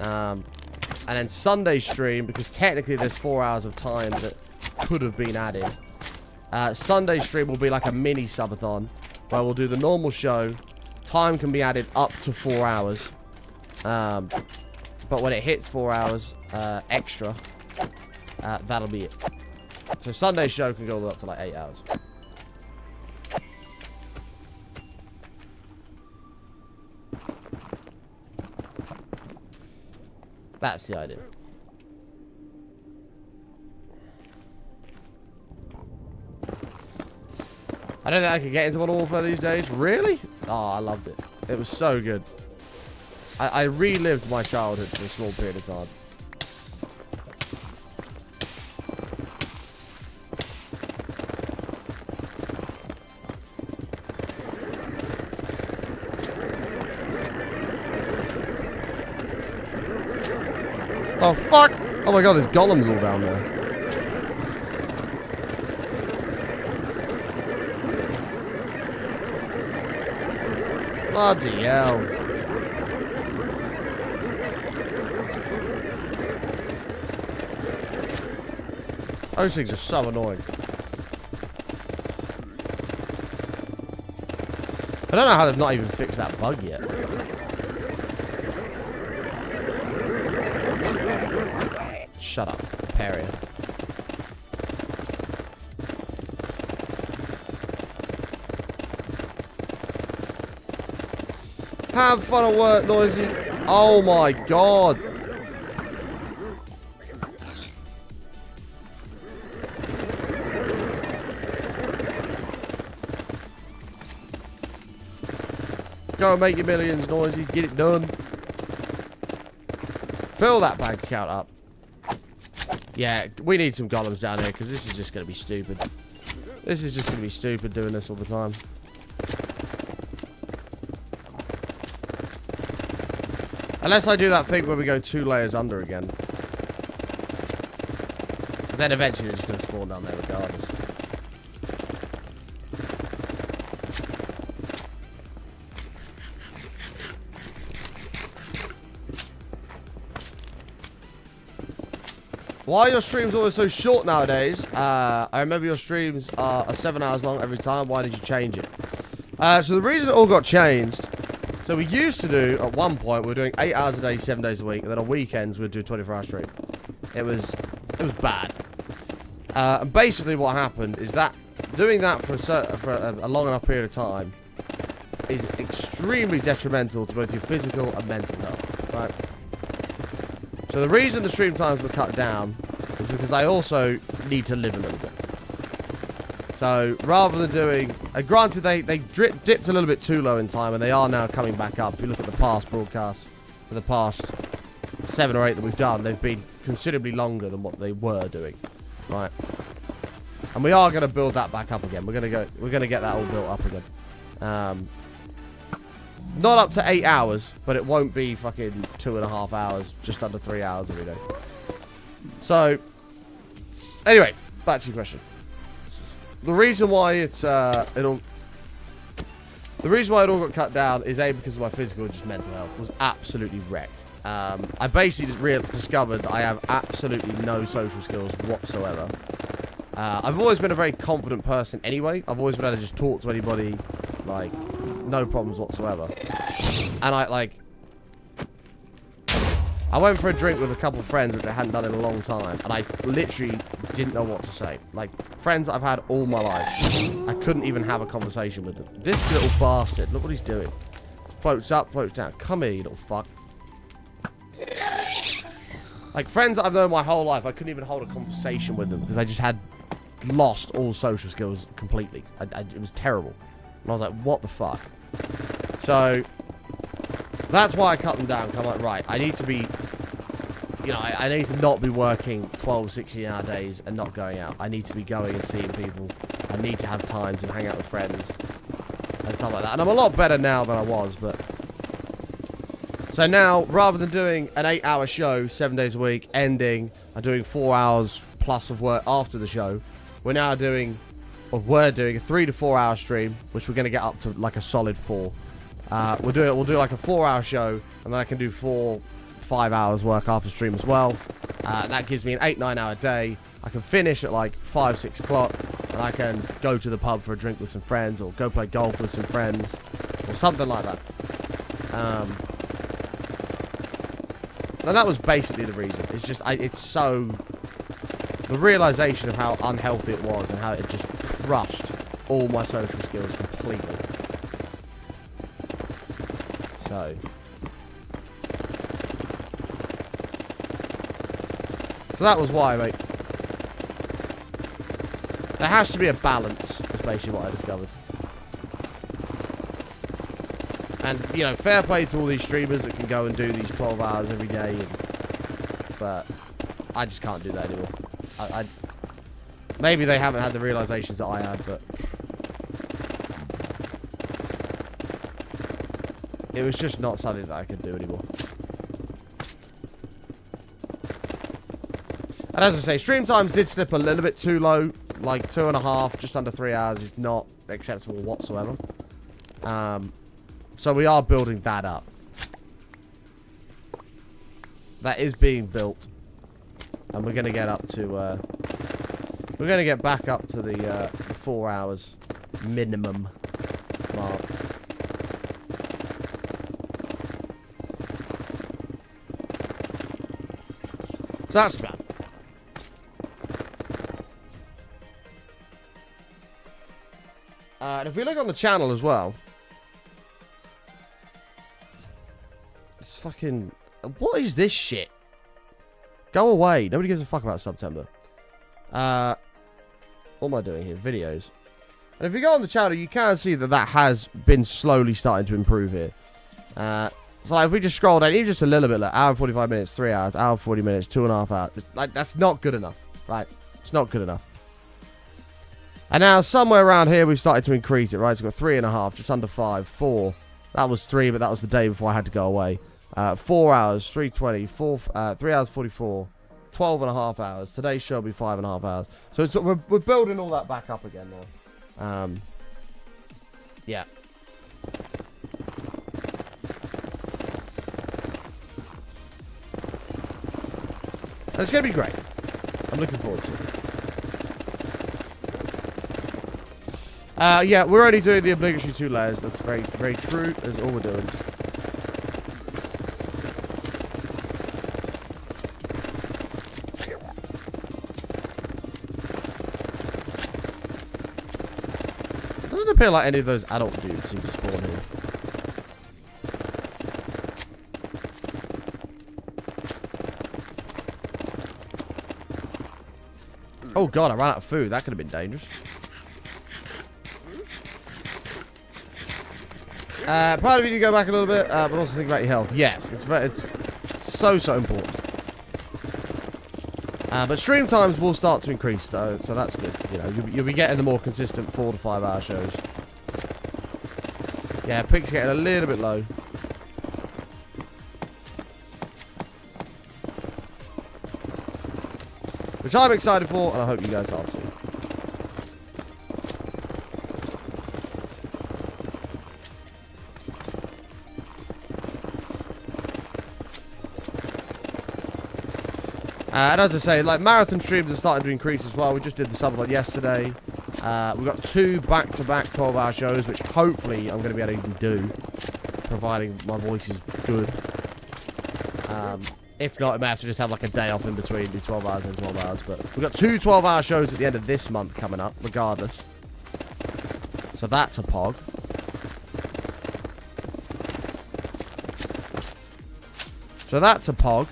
And then Sunday's stream, because technically there's 4 hours of time that could have been added. Sunday's stream will be like a mini subathon, where we'll do the normal show. Time can be added up to 4 hours. But when it hits 4 hours extra, that'll be it. So Sunday's show can go up to like 8 hours. That's the idea. I don't think I could get into Modern Warfare these days. Really? Oh, I loved it. It was so good. I relived my childhood for a small period of time. Oh, fuck! Oh my god, there's golems all down there. Bloody hell. Those things are so annoying. I don't know how they've not even fixed that bug yet. Shut up, Perry. Have fun at work, Noisy. Oh my god. go and make your millions, Noisy. Get it done. Fill that bank account up. Yeah, we need some golems down here because this is just going to be stupid. This is just going to be stupid doing this all the time. Unless I do that thing where we go 2 layers under again. Then eventually they're just going to spawn down there regardless. Why are your streams always so short nowadays? I remember your streams are 7 hours long every time. Why did you change it? So the reason it all got changed... So we used to do, at one point, we were doing 8 hours a day, 7 days a week. And then on weekends, we'd do 24-hour stream. It was bad. And basically what happened is that doing that for a long enough period of time is extremely detrimental to both your physical and mental health. Right? So the reason the stream times were cut down is because I also need to live a little bit. So rather than doing, granted they dipped a little bit too low in time, and they are now coming back up. If you look at the past broadcasts for the past 7 or 8 that we've done, they've been considerably longer than what they were doing, right? And we are going to build that back up again. We're going to get that all built up again. Not up to 8 hours, but it won't be fucking 2.5 hours, just under 3 hours every day. So, anyway, back to your question. The reason why the reason why it all got cut down is A, because of my physical and just mental health was absolutely wrecked. I basically just discovered that I have absolutely no social skills whatsoever. I've always been a very confident person anyway. I've always been able to just talk to anybody, like, no problems whatsoever. And I went for a drink with a couple of friends, which I hadn't done in a long time, and I literally didn't know what to say. Like, friends I've had all my life, I couldn't even have a conversation with them. This little bastard, look what he's doing. Floats up, floats down. Come here, you little fuck. Like, friends that I've known my whole life, I couldn't even hold a conversation with them because I just had lost all social skills completely. It was terrible. And I was like, what the fuck? So... that's why I cut them down. I'm like, right, I need to be, you know, I need to not be working 12, 16-hour days and not going out. I need to be going and seeing people. I need to have time to hang out with friends and stuff like that. And I'm a lot better now than I was, but... So now, rather than doing an 8-hour show 7 days a week, ending, and doing 4 hours plus of work after the show, we're now doing, or we're doing a 3 to 4 hour stream, which we're going to get up to like a solid 4. We'll do like a 4-hour show, and then I can do 4-5 hours work after stream as well. That gives me an 8-9 hour day. I can finish at like 5-6 o'clock, and I can go to the pub for a drink with some friends, or go play golf with some friends, or something like that. And that was basically the reason. It's just it's so, the realization of how unhealthy it was and how it just crushed all my social skills completely. So that was why, mate. There has to be a balance, is basically what I discovered. And, you know, fair play to all these streamers that can go and do these 12 hours every day. But I just can't do that anymore. Maybe they haven't had the realizations that I had, but... it was just not something that I could do anymore. And as I say, stream times did slip a little bit too low. Like 2.5, just under 3 hours is not acceptable whatsoever. So we are building that up. That is being built. And we're going to get up to... we're going to get back up to the 4 hours minimum mark. So that's bad. And if we look on the channel as well, it's fucking... what is this shit? Go away. Nobody gives a fuck about September. What am I doing here? Videos. And if you go on the channel, you can see that has been slowly starting to improve here. So like, if we just scroll down, even just a little bit, like hour and 45 minutes, 3 hours, hour and 40 minutes, 2.5 hours. Like, that's not good enough, right? It's not good enough. And now, somewhere around here, we've started to increase it, right? So we've got 3.5, just under 5, 4. That was 3, but that was the day before I had to go away. 4 hours, 3:20, 3 hours 44, 12.5 hours. Today's show will be 5.5 hours. So it's, we're building all that back up again now. Yeah. And it's going to be great. I'm looking forward to it. Yeah, we're only doing the obligatory 2 layers. That's very, very true. That's all we're doing. Doesn't appear like any of those adult dudes seem to spawn here. Oh god, I ran out of food. That could have been dangerous. Part of you to go back a little bit, but also think about your health. Yes, it's so important. But stream times will start to increase though, so that's good. You know, you'll be getting the more consistent 4 to 5 hour shows. Yeah, pick's getting a little bit low. Which I'm excited for, and I hope you guys are too. And as I say, like, marathon streams are starting to increase as well. We just did the subathon yesterday. We've got 2 back-to-back 12-hour shows, which hopefully I'm going to be able to even do, providing my voice is good. If not, I may have to just have like a day off in between, do 12 hours and 12 hours. But we've got 2 12-hour shows at the end of this month coming up, regardless. So that's a pog. So that's a pog.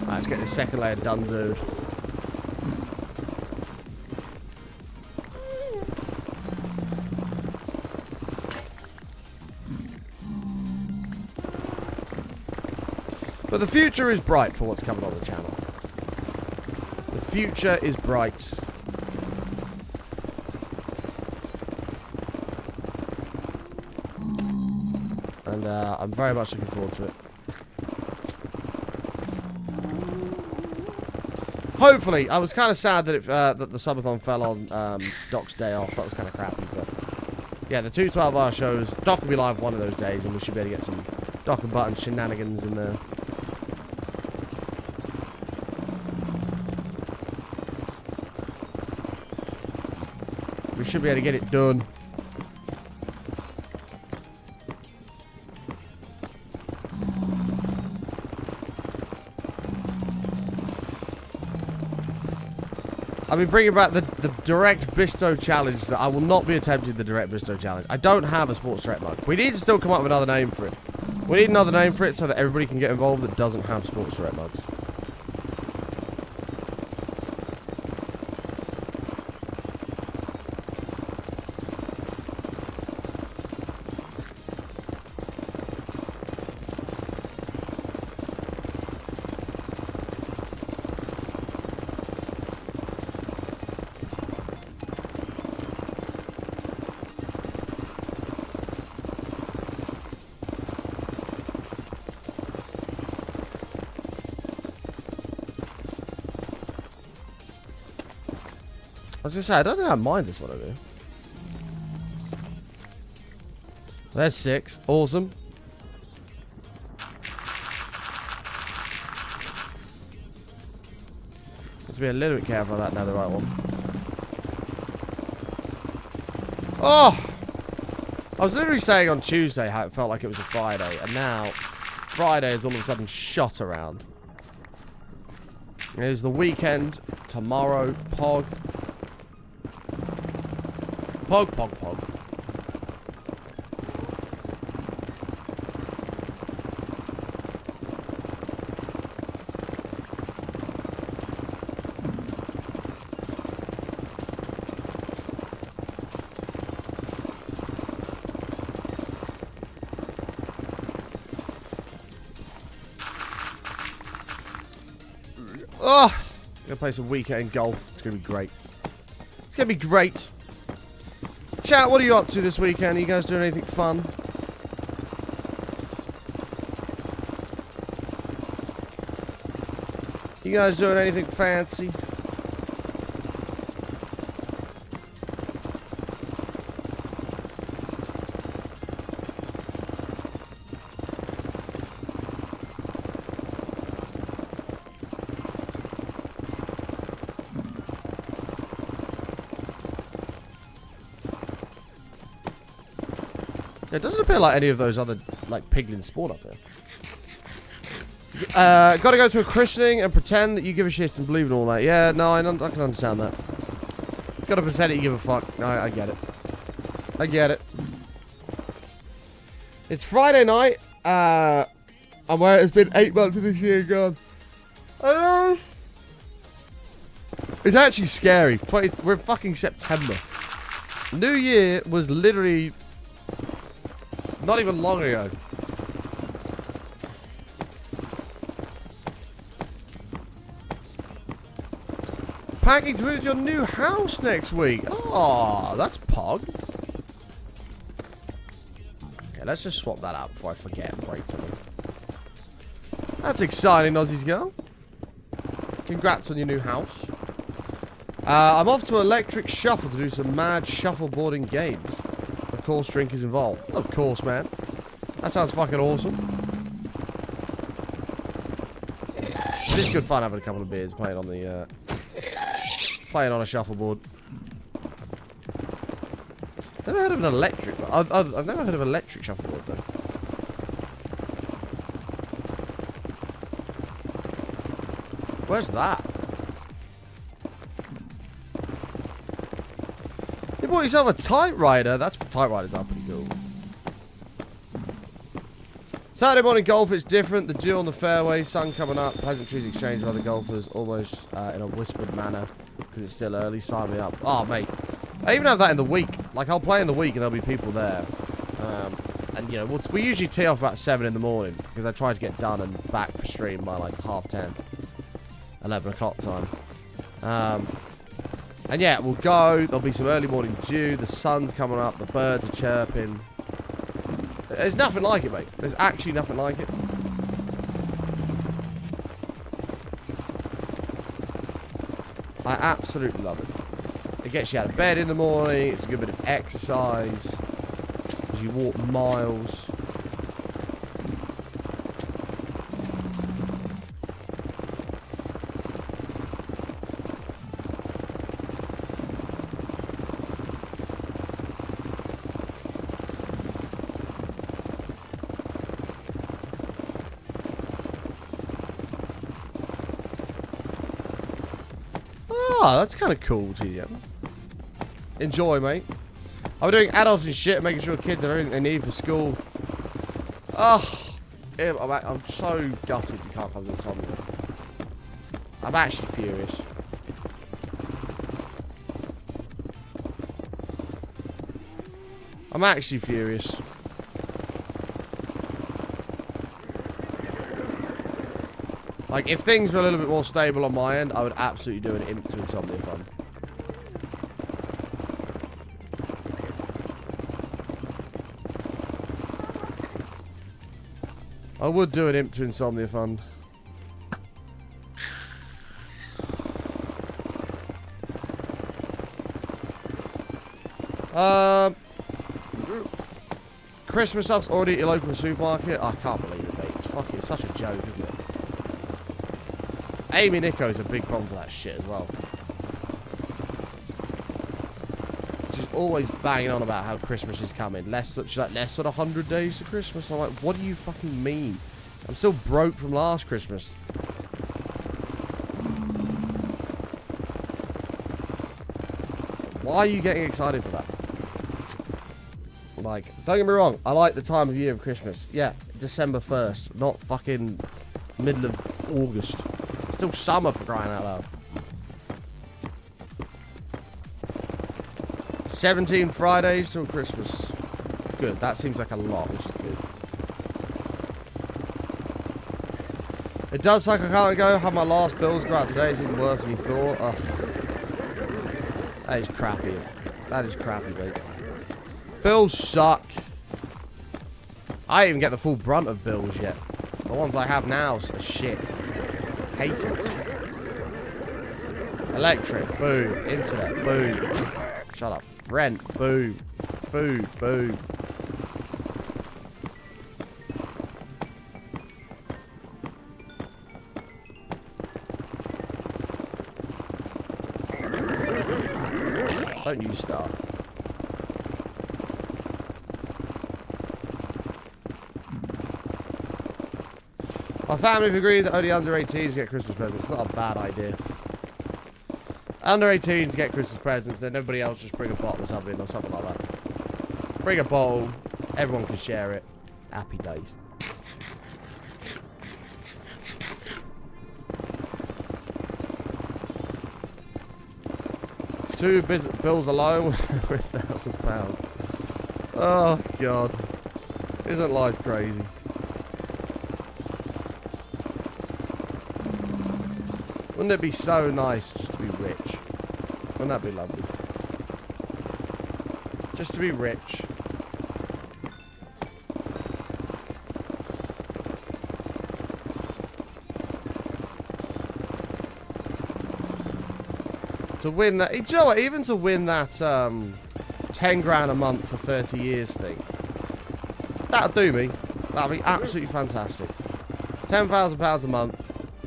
Right, let's get this second layer done, dude. But the future is bright for what's coming on the channel. The future is bright. And I'm very much looking forward to it. Hopefully, I was kind of sad that that the subathon fell on Doc's day off. That was kind of crappy, but yeah, the 2 12-hour shows. Doc will be live one of those days, and we should be able to get some Doc and Button shenanigans in there. We should be able to get it done. I've been bringing back the direct Bristow challenge. That I will not be attempting the direct Bristow challenge. I don't have a sports threat mug. We need to still come up with another name for it. We need another name for it so that everybody can get involved that doesn't have sports threat mugs. I was going to say, I don't think I mind this one over here. There's 6. Awesome. Have to be a little bit careful of that now, the right one. Oh! I was literally saying on Tuesday how it felt like it was a Friday, and now Friday is all of a sudden shot around. It is the weekend. Tomorrow, Pog. Pog, pog, pog. Oh, I'm gonna play some weekend golf. It's gonna be great. It's gonna be great. Chat, what are you up to this weekend? Are you guys doing anything fun? You guys doing anything fancy? It doesn't appear like any of those other, like, piglins spawn up there. Gotta go to a christening and pretend that you give a shit and believe in all that. Yeah, no, I can understand that. Gotta pretend that you give a fuck. I get it. I get it. It's Friday night. And where it's been 8 months of this year gone. I know. It's actually scary. We're in fucking September. New Year was literally not even long ago. Packing to move to your new house next week. Oh, that's pog. Okay, let's just swap that out before I forget and break something. That's exciting, Aussie's girl. Congrats on your new house. I'm off to Electric Shuffle to do some mad shuffleboarding games. Of course, drink is involved. Of course, man. That sounds fucking awesome. It is good fun having a couple of beers playing on the playing on a shuffleboard. Never heard of an electric. I've never heard of an electric shuffleboard though. Where's that? You bought yourself a typewriter. Typewriters are pretty cool. Saturday morning golf, it's different. The dew on the fairway, sun coming up, pleasantries exchanged by the golfers, almost in a whispered manner, because it's still early. Sign me up. Oh, mate. I even have that in the week. Like, I'll play in the week and there'll be people there. And, you know, we usually tee off about 7 in the morning, because I try to get done and back for stream by, like, 10:30. 11 o'clock time. And yeah, we'll go. There'll be some early morning dew. The sun's coming up. The birds are chirping. There's nothing like it, mate. There's actually nothing like it. I absolutely love it. It gets you out of bed in the morning. It's a good bit of exercise. As you walk miles. Oh, that's kind of cool, TDM. Enjoy, mate. I'm doing adults and shit, making sure kids have everything they need for school. Oh, I'm so gutted you can't come to the time. I'm actually furious. I'm actually furious. Like, if things were a little bit more stable on my end, I would absolutely do an imp to Insomnia Fund. I would do an imp to Insomnia Fund. Christmas stuff's already at your local supermarket. I can't believe it, mate. It's such a joke, isn't it? Amy Nico's a big problem for that shit as well. She's always banging on about how Christmas is coming. She's like, less than 100 days to Christmas. I'm like, what do you fucking mean? I'm still broke from last Christmas. Why are you getting excited for that? Like, don't get me wrong, I like the time of year of Christmas. Yeah, December 1st, not fucking middle of August. It's still summer, for crying out loud. 17 Fridays till Christmas. Good, that seems like a lot, which is good. It does suck. I can't go. Have my last bills go out today. It's even worse than you thought. Ugh. That is crappy. That is crappy, mate. Bills suck. I didn't even get the full brunt of bills yet. The ones I have now are shit. Hate it. Electric, boom. Internet, boom. Shut up. Rent, boom. Food, boom. Don't you start. My family have agreed that only under 18s get Christmas presents. It's not a bad idea. Under 18s get Christmas presents, then everybody else just bring a bottle of something or something like that. Bring a bottle, everyone can share it. Happy days. Two bills alone with £1,000. Oh God, isn't life crazy? Wouldn't it be so nice just to be rich? Wouldn't that be lovely? Just to be rich. To win that, do you know what? Even to win that 10 grand a month for 30 years thing, that'll do me. That'll be absolutely fantastic. £10,000 a month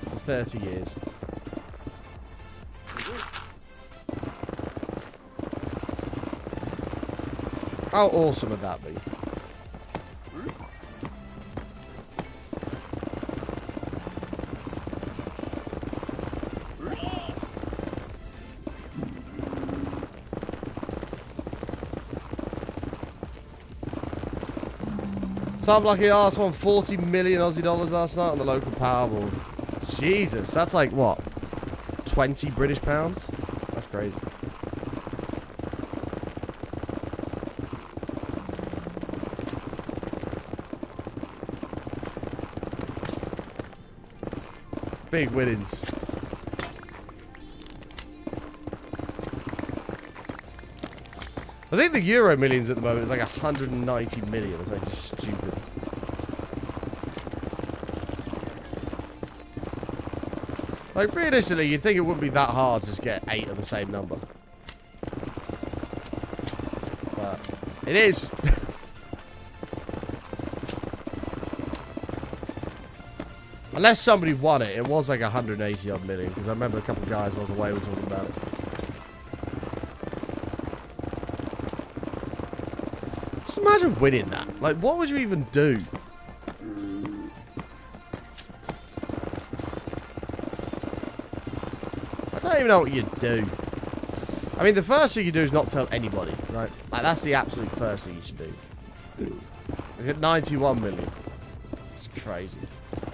for 30 years. How awesome would that be? Some lucky ass won 40 million Aussie dollars last night on the local Powerball. Jesus, that's like what? 20 British pounds? That's crazy. Big winnings. I think the Euro Millions at the moment is like 190 million. It's like just stupid. Like realistically, you'd think it wouldn't be that hard to just get 8 of the same number. But it is. Unless somebody won it. It was like 180 odd million. Because I remember a couple of guys was away were talking about it. Just imagine winning that. Like, what would you even do? I don't even know what you'd do. I mean, the first thing you do is not tell anybody, right? Like, that's the absolute first thing you should do. Is it 91 million? It's crazy.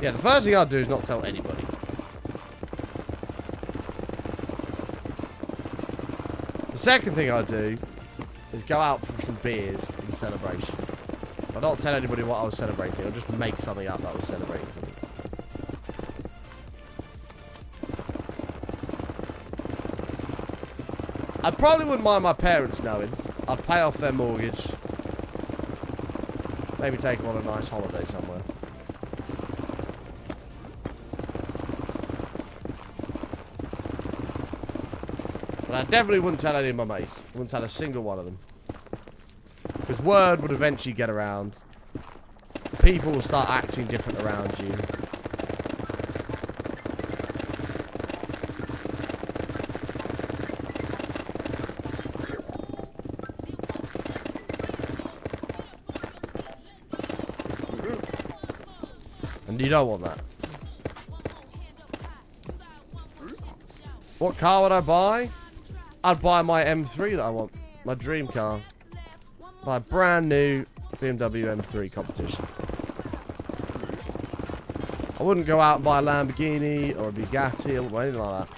Yeah, the first thing I'd do is not tell anybody. The second thing I'd do is go out for some beers in celebration. I'd not tell anybody what I was celebrating. I'd just make something up that I was celebrating something. I probably wouldn't mind my parents knowing. I'd pay off their mortgage. Maybe take them on a nice holiday somewhere. But I definitely wouldn't tell any of my mates. I wouldn't tell a single one of them. Because word would eventually get around. People will start acting different around you. And you don't want that. What car would I buy? I'd buy my M3 that I want. My dream car. Buy a brand new BMW M3 competition. I wouldn't go out and buy a Lamborghini or a Bugatti or anything like that.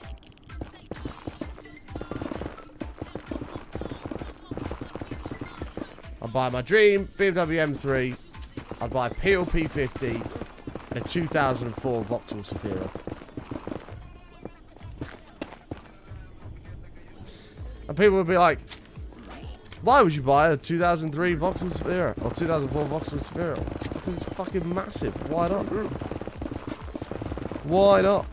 I'd buy my dream BMW M3. I'd buy a PLP 50. and a 2004 Vauxhall Zafira. And people would be like, why would you buy a 2003 Vauxhall Zafira? Or 2004 Vauxhall Zafira? Because it's fucking massive. Why not? Why not?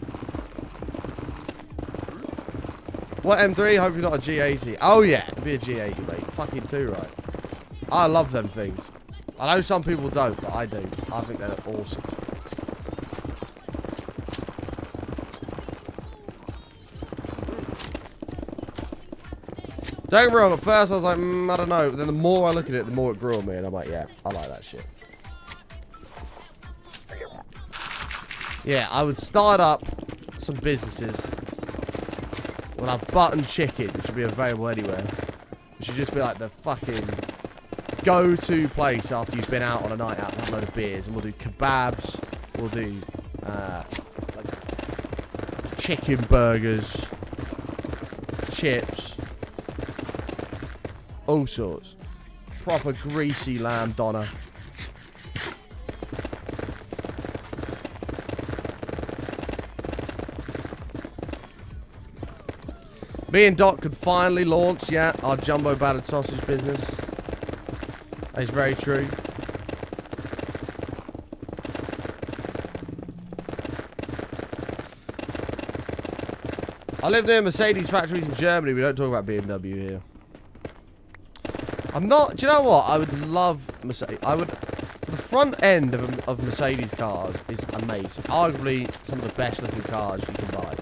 What M3? Hopefully not a G80. Oh yeah, it'd be a G80, mate. Fucking too right. I love them things. I know some people don't, but I do. I think they're awesome. Don't get me wrong, at first I was like, I don't know. But then the more I look at it, the more it grew on me. And I'm like, yeah, I like that shit. Yeah, I would start up some businesses. We'll have button chicken, which will be available anywhere. Which should just be like the fucking go-to place after you've been out on a night out and had a load of beers. And we'll do kebabs. We'll do like chicken burgers, chips, all sorts. Proper greasy lamb doner. Me and Doc could finally launch, yeah, our jumbo battered sausage business. That is very true. I live near Mercedes factories in Germany. We don't talk about BMW here. I'm not... Do you know what? I would love Mercedes. The front end of Mercedes cars is amazing. Arguably some of the best looking cars you can buy.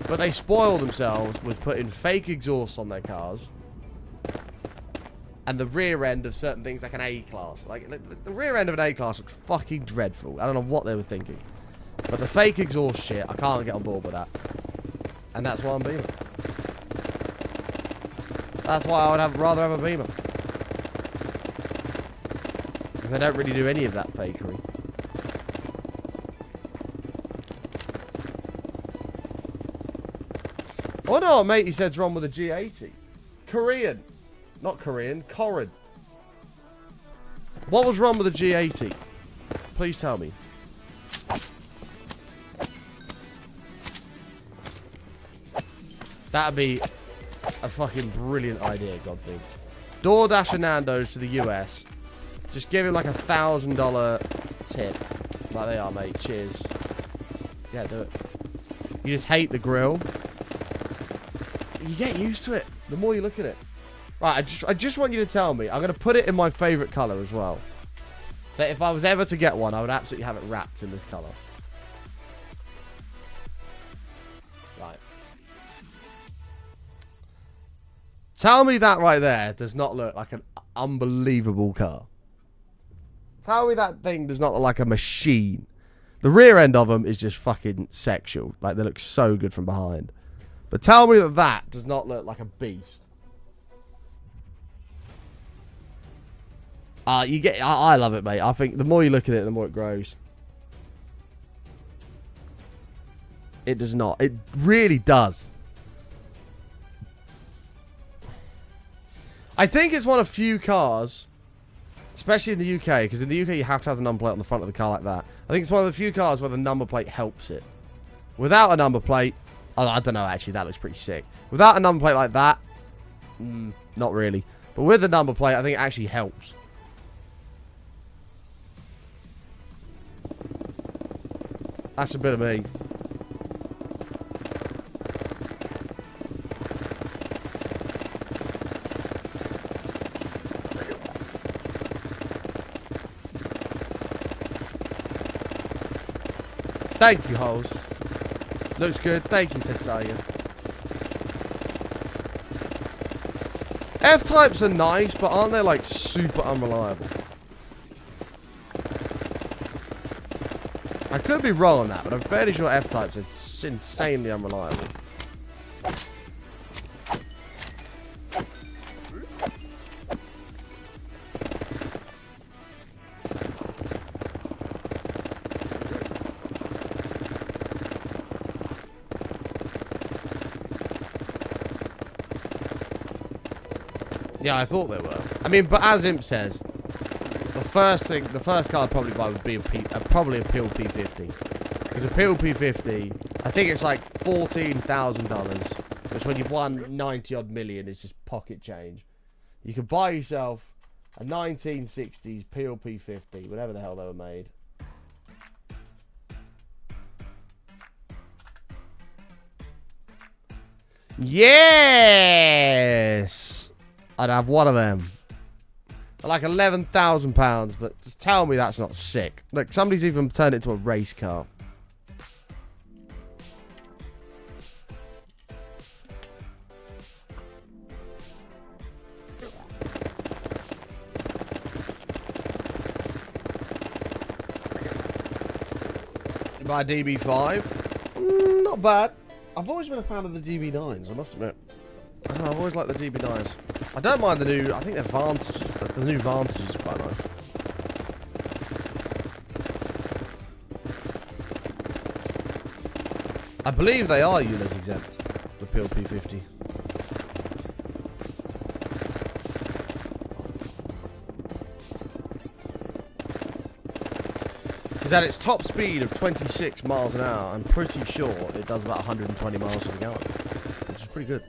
But they spoil themselves with putting fake exhausts on their cars. And the rear end of certain things like an A-Class. Like, the rear end of an A-Class looks fucking dreadful. I don't know what they were thinking. But the fake exhaust shit, I can't get on board with that. And that's why I'm Beamer. That's why I would rather have a Beamer. Because they don't really do any of that fakery. I wonder what mate he said's wrong with a G80. Korean. Not Korean. Korean. What was wrong with a G80? Please tell me. That'd be a fucking brilliant idea, Godfrey. DoorDash and Nando's to the US. Just give him like $1,000 tip. Like they are, mate. Cheers. Yeah, do it. You just hate the grill. You get used to it the more you look at it. Right, I just want you to tell me. I'm going to put it in my favourite colour as well. That if I was ever to get one, I would absolutely have it wrapped in this colour. Right. Tell me that right there does not look like an unbelievable car. Tell me that thing does not look like a machine. The rear end of them is just fucking sexual. Like, they look so good from behind. But tell me that that does not look like a beast. I love it, mate. I think the more you look at it, the more it grows. It does not. It really does. I think it's one of few cars, especially in the UK, because in the UK you have to have the number plate on the front of the car like that. I think it's one of the few cars where the number plate helps it. Without a number plate, I don't know, actually, that looks pretty sick. Without a number plate like that, not really. But with the number plate, I think it actually helps. That's a bit of me. Thank you, hoes. Looks good. Thank you, Tessaya. F-types are nice, but aren't they, like, super unreliable? I could be wrong on that, but I'm fairly sure F-types are insanely unreliable. Yeah, I thought they were. I mean, but as Imp says, The first car I'd probably buy would be probably a Peel P50. Because a Peel P50, I think it's like $14,000, which when you've won 90 odd million is just pocket change. You could buy yourself a 1960s Peel P50, whatever the hell they were made. Yes! I'd have one of them. Like £11,000, but just tell me that's not sick. Look, somebody's even turned it into a race car. You buy a DB5? Not bad. I've always been a fan of the DB9s, I must admit. I don't know, I've always liked the DB9s. I don't mind the new, I think the Vantages, the new Vantages are quite nice. I believe they are ULEZ exempt, the Peel P50. Because at its top speed of 26 miles an hour, I'm pretty sure it does about 120 miles per gallon, which is pretty good.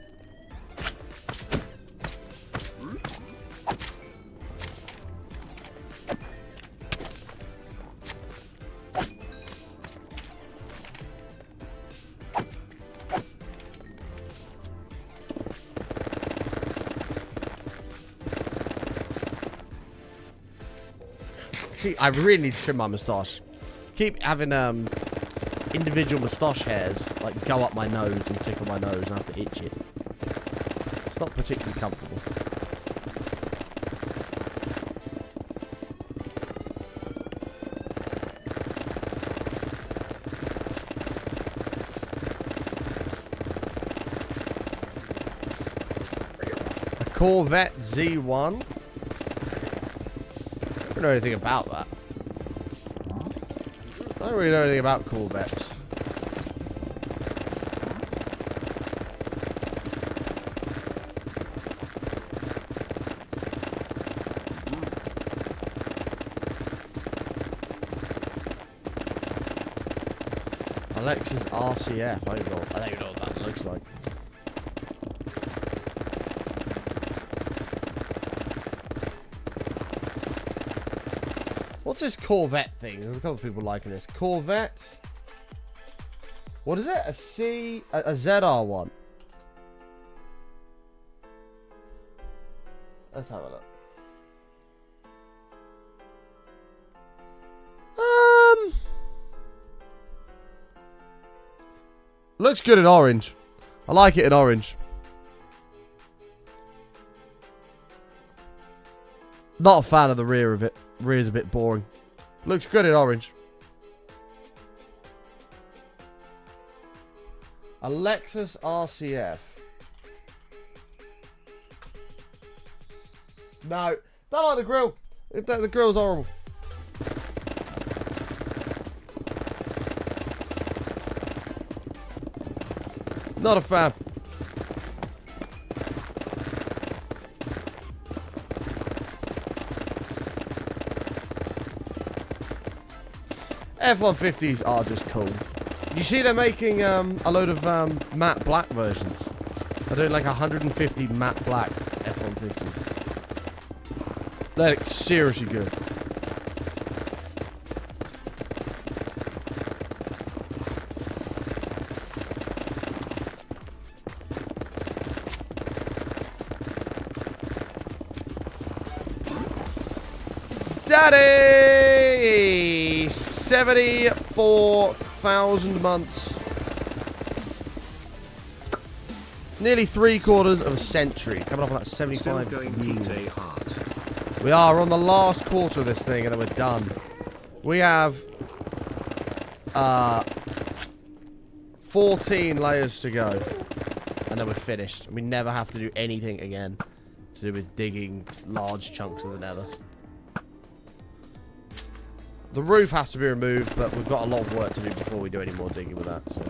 I really need to trim my moustache. Keep having individual moustache hairs like go up my nose and tickle my nose and I have to itch it. It's not particularly comfortable. A Corvette Z1. I don't know anything about that. I don't really know anything about Corvettes. Alexa's RCF. I don't even know what that looks like. What's this Corvette thing? There's a couple of people liking this. Corvette. What is it? A ZR1. Let's have a look. Looks good in orange. I like it in orange. Not a fan of the rear of it. Rear's a bit boring. Looks good in orange. A Lexus RCF. No, don't like the grill. The grill's horrible. Not a fan. F-150s are just cool. You see they're making a load of matte black versions. They're doing like 150 matte black F-150s. They look seriously good. Daddy! 74,000 months. Nearly 3/4 of a century. Coming up on that 75 years. We are on the last quarter of this thing and then we're done. We have 14 layers to go. And then we're finished. We never have to do anything again to do with digging large chunks of the nether. The roof has to be removed, but we've got a lot of work to do before we do any more digging with that, so.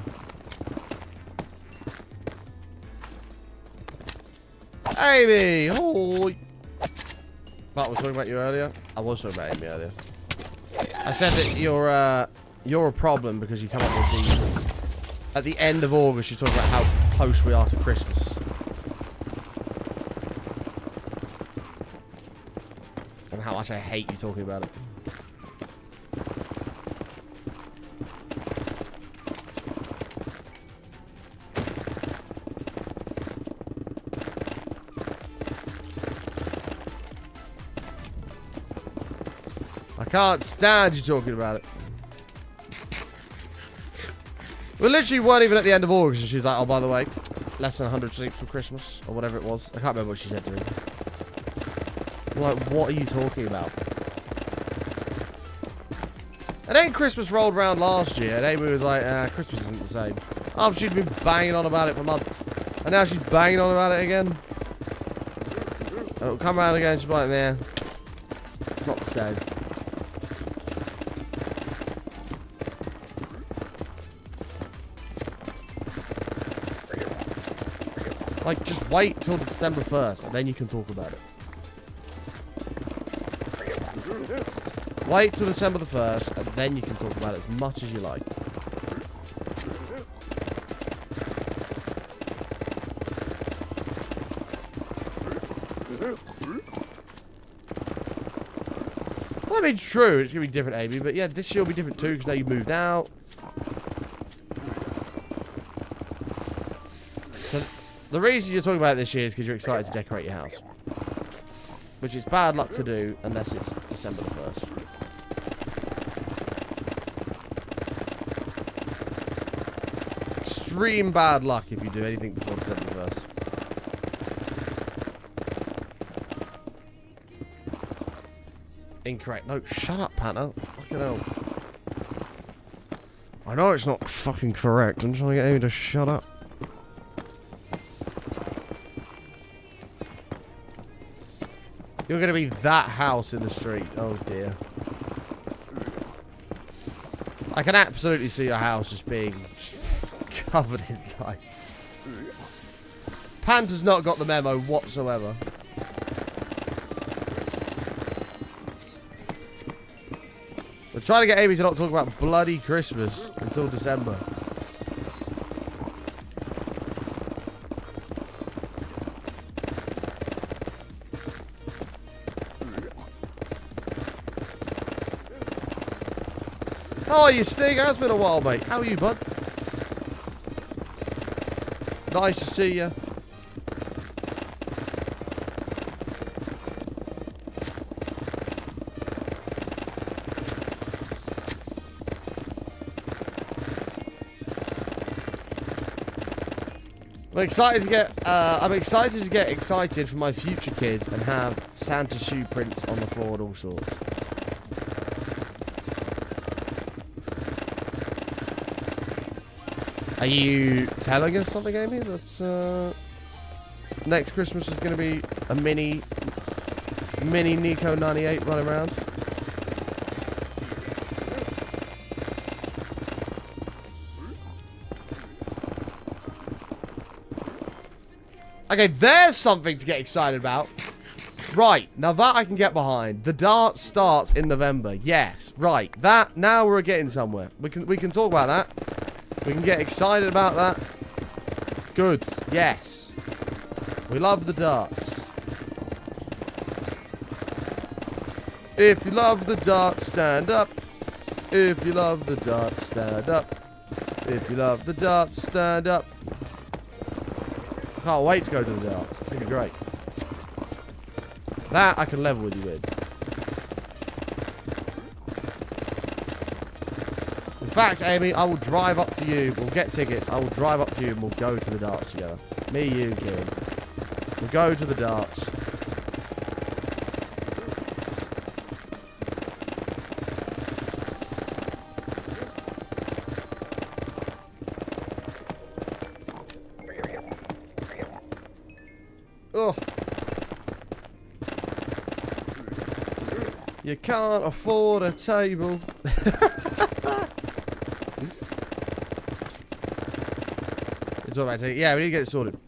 Amy! Oh. But I was talking about you earlier. I was talking about Amy earlier. I said that you're a problem because you come up with these. At the end of August, you talk about how close we are to Christmas. And how much I hate you talking about it. I can't stand you talking about it. We literally weren't even at the end of August, and she's like, oh, by the way, less than 100 sleeps for Christmas, or whatever it was. I can't remember what she said to me. I'm like, what are you talking about? And then Christmas rolled around last year, and Amy was like, Christmas isn't the same. After she'd been banging on about it for months. And now she's banging on about it again. And it'll come around again, and she'll be like, nah, it's not the same. Like, just wait till December 1st, and then you can talk about it. Wait till December the 1st, and then you can talk about it as much as you like. Well, I mean, true, it's going to be different, Amy, but yeah, this year will be different too, because now you've moved out. So, the reason you're talking about it this year is because you're excited to decorate your house. Which is bad luck to do unless it's December the 1st. It's extreme bad luck if you do anything before December the 1st. Incorrect. No, shut up, Panther. Fucking hell. I know it's not fucking correct. I'm trying to get Amy to shut up. You're going to be that house in the street. Oh, dear. I can absolutely see your house just being covered in lights. Panther's not got the memo whatsoever. We're trying to get Amy to not talk about bloody Christmas until December. How are you, Stig? It's been a while, mate. How are you, bud? Nice to see you. I'm excited to get excited for my future kids and have Santa shoe prints on the floor and all sorts. Are you telling us something, Amy? That next Christmas is going to be a mini Nico 98 running around? Okay, there's something to get excited about. Right, now that I can get behind. The dart starts in November. Yes, right. That, now we're getting somewhere. We can talk about that. We can get excited about that. Good. Yes. We love the darts. If you love the darts, stand up. If you love the darts, stand up. If you love the darts, stand up. Can't wait to go to the darts. It's going to be great. That I can level with you with. In fact, Amy, I will drive up to you. We'll get tickets. I will drive up to you and we'll go to the darts together. Me, you, Kieran. We'll go to the darts. Oh. You can't afford a table. It's all about taking. Yeah, we need to get it sorted.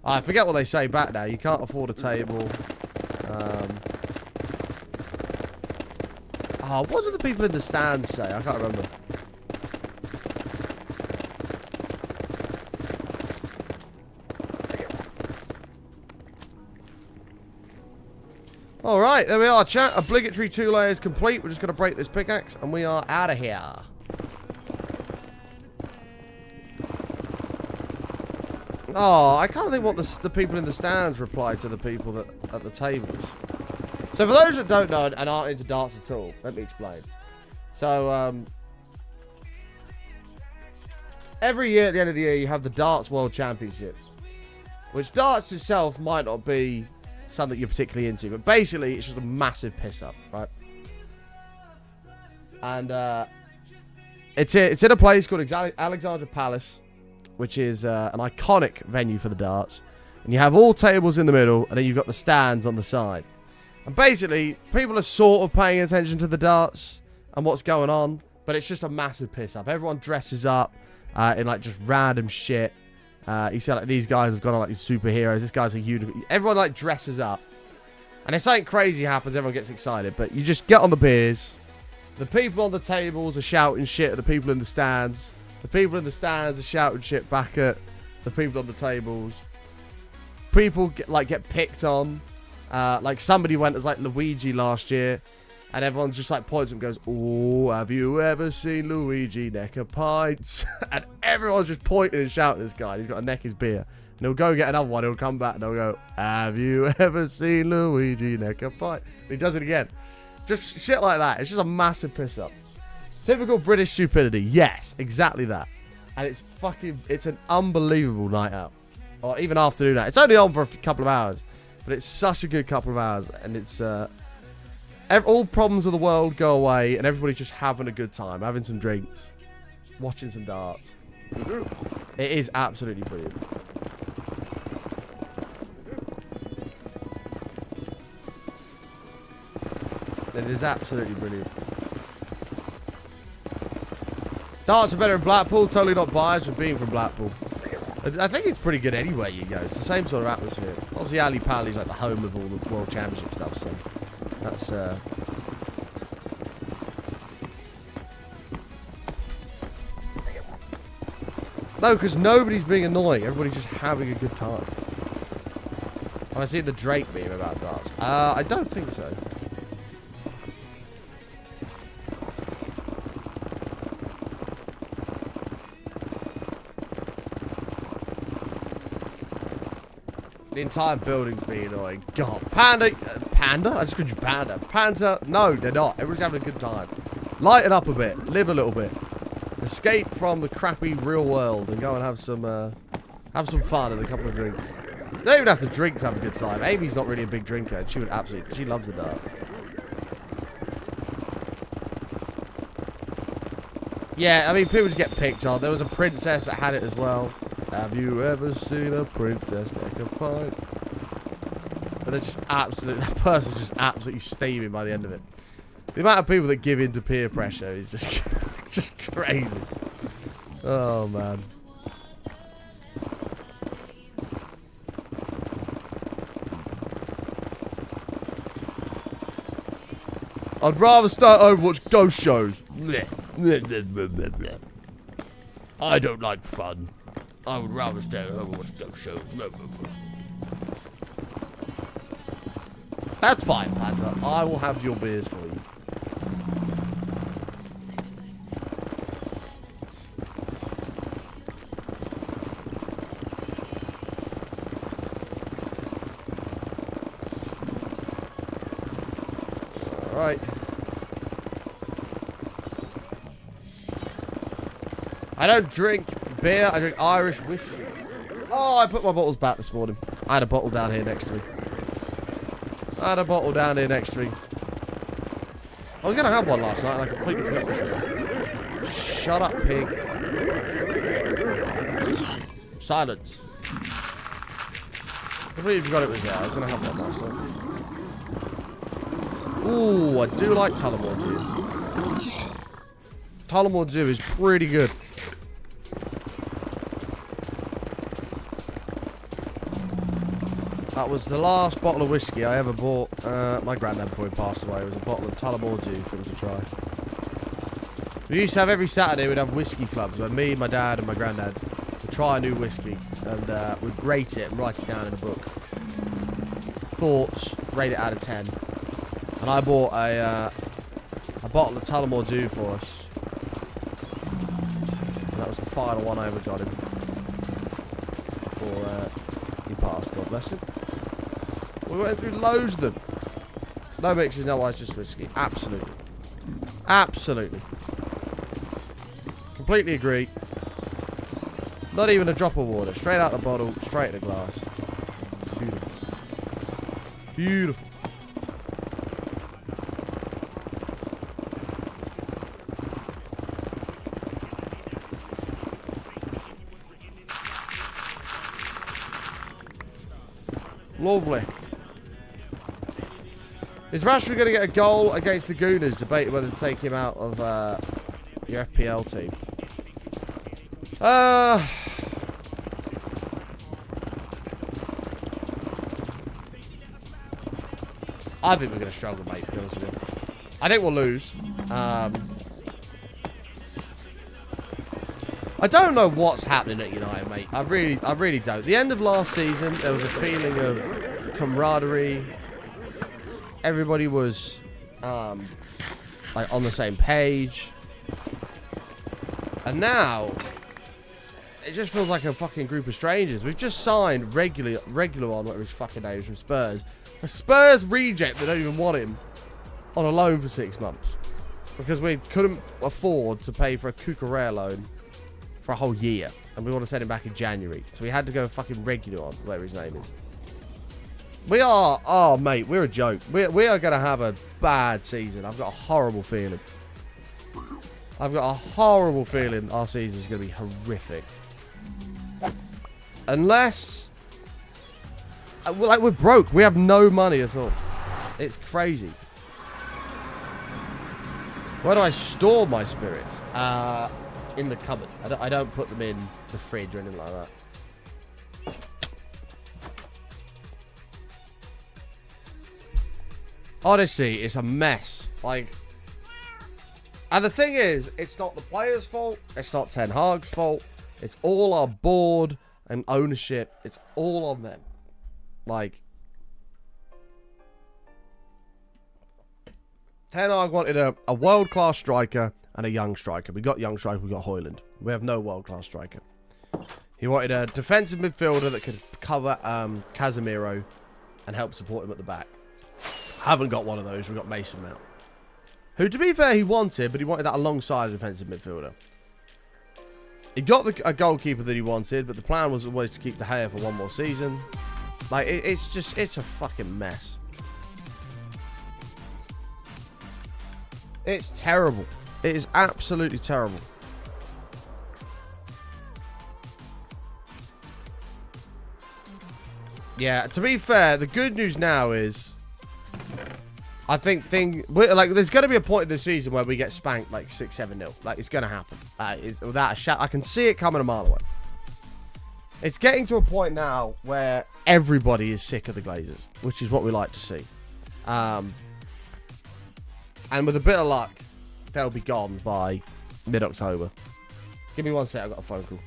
I forget what they say back now. You can't afford a table. What do the people in the stands say? I can't remember. Alright, there we are, chat. Obligatory 2 layers complete. We're just going to break this pickaxe, and we are out of here. Oh, I can't think what the people in the stands reply to the people that at the tables. So for those that don't know and aren't into darts at all, let me explain. So, every year at the end of the year, you have the Darts World Championships. Which darts itself might not be something you're particularly into. But basically, it's just a massive piss-up, right? And, it's in a place called Alexandra Palace, which is an iconic venue for the darts. And you have all tables in the middle, and then you've got the stands on the side. And basically, people are sort of paying attention to the darts and what's going on, but it's just a massive piss-up. Everyone dresses up in, like, just random shit. You see, like, these guys have gone on, like, these superheroes. This guy's a unicorn. Everyone, like, dresses up. And if something crazy happens, everyone gets excited. But you just get on the beers. The people on the tables are shouting shit at the people in the stands. The people in the stands are shouting shit back at the people on the tables. People get picked on. Like somebody went as like Luigi last year, and everyone just like points and goes, "Oh, have you ever seen Luigi neck a pint?" And everyone's just pointing and shouting at this guy. He's got to neck his beer, and he'll go get another one. He'll come back and he'll go, "Have you ever seen Luigi neck a pint?" And he does it again. Just shit like that. It's just a massive piss up. Typical British stupidity. Yes, exactly that. And it's an unbelievable night out, or even afternoon night. It's only on for a couple of hours. But it's such a good couple of hours, and it's all problems of the world go away, and everybody's just having a good time, having some drinks, watching some darts. It is absolutely brilliant. It is absolutely brilliant. Darts are better in Blackpool. Totally not biased for being from Blackpool. I think it's pretty good anywhere you go. It's the same sort of atmosphere. Obviously, Ali Pali's like the home of all the World Championship stuff, so that's no, because nobody's being annoying. Everybody's just having a good time. Have I seen the Drake meme about darts? I don't think so. The entire building's being annoying. God. Panda? Panda? I just called you Panda. Panda? No, they're not. Everyone's having a good time. Lighten up a bit. Live a little bit. Escape from the crappy real world and go and have some fun and a couple of drinks. You don't even have to drink to have a good time. Amy's not really a big drinker, and she loves the darts. Yeah, I mean, people just get picked on. There was a princess that had it as well. Have you ever seen a princess neck a pint? But they're just absolutely, that person's just absolutely steaming by the end of it. The amount of people that give in to peer pressure is just, just crazy. Oh, man. I'd rather start Overwatch ghost shows. I don't like fun. I would rather stay at home and watch ghost shows. That's fine, Panda. I will have your beers for you. Alright. I don't drink beer, I drink Irish whiskey. Oh, I put my bottles back this morning. I had a bottle down here next to me. I was going to have one last night and I completely forgot to. Shut up, pig. Silence. I completely forgot it was there. I was going to have one last night. Ooh, I do like Tullamore Dew. Tullamore Dew is pretty good. That was the last bottle of whiskey I ever bought my granddad before he passed away. It was a bottle of Tullamore Dew for him to try. We used to have every Saturday, we'd have whiskey clubs where me, my dad, and my granddad would try a new whiskey. And we'd rate it and write it down in a book. Thoughts, rate it out of 10. And I bought a bottle of Tullamore Dew for us. And that was the final one I ever got him. Before he passed, God bless him. We went through loads of them. No mixes, no ice, just whiskey. Absolutely. Absolutely. Completely agree. Not even a drop of water. Straight out the bottle, straight in the glass. Beautiful. Beautiful. Lovely. Is Rashford going to get a goal against the Gooners? Debating whether to take him out of your FPL team. I think we're going to struggle, mate, to be honest with you. I think we'll lose. I don't know what's happening at United, mate. I really don't. The end of last season, there was a feeling of camaraderie. Everybody was like on the same page. And now it just feels like a fucking group of strangers. We've just signed regular on whatever his fucking name is from Spurs. A Spurs reject that don't even want him on a loan for 6 months. Because we couldn't afford to pay for a Cucurella loan for a whole year. And we want to send him back in January. So we had to go fucking regular on, whatever his name is. We are, oh mate, we're a joke. We are going to have a bad season. I've got a horrible feeling. I've got a horrible feeling our season is going to be horrific. Unless, like, we're broke. We have no money at all. It's crazy. Where do I store my spirits? In the cupboard. I don't put them in the fridge or anything like that. Honestly, it's a mess. Like, and the thing is, it's not the players' fault. It's not Ten Hag's fault. It's all our board and ownership. It's all on them. Like, Ten Hag wanted a world-class striker and a young striker. We got young striker, we got Højlund. We have no world-class striker. He wanted a defensive midfielder that could cover Casemiro and help support him at the back. Haven't got one of those. We've got Mason Mount. Who, to be fair, he wanted, but he wanted that alongside a defensive midfielder. He got a goalkeeper that he wanted, but the plan was always to keep De Gea for one more season. Like, it's a fucking mess. It's terrible. It is absolutely terrible. Yeah, to be fair, the good news now is, I think there's going to be a point in the season where we get spanked like 6-7-0. Like, it's going to happen. Without a shot, I can see it coming a mile away. It's getting to a point now where everybody is sick of the Glazers, which is what we like to see. And with a bit of luck, they'll be gone by mid-October. Give me one sec, I've got a phone call.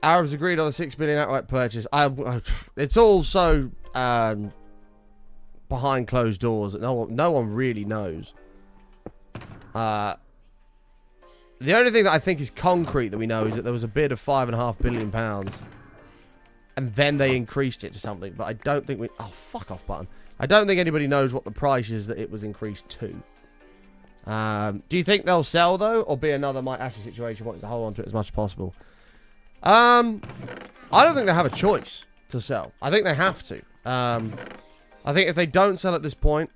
Arabs agreed on a $6 billion outright purchase. It's all so behind closed doors that no one really knows. The only thing that I think is concrete that we know is that there was a bid of £5.5 billion, and then they increased it to something. But I don't think we. Oh, fuck off button. I don't think anybody knows what the price is that it was increased to. Do you think they'll sell though, or be another Mike Ashley situation, wanting to hold on to it as much as possible? I don't think they have a choice to sell. I think they have to. I think if they don't sell at this point,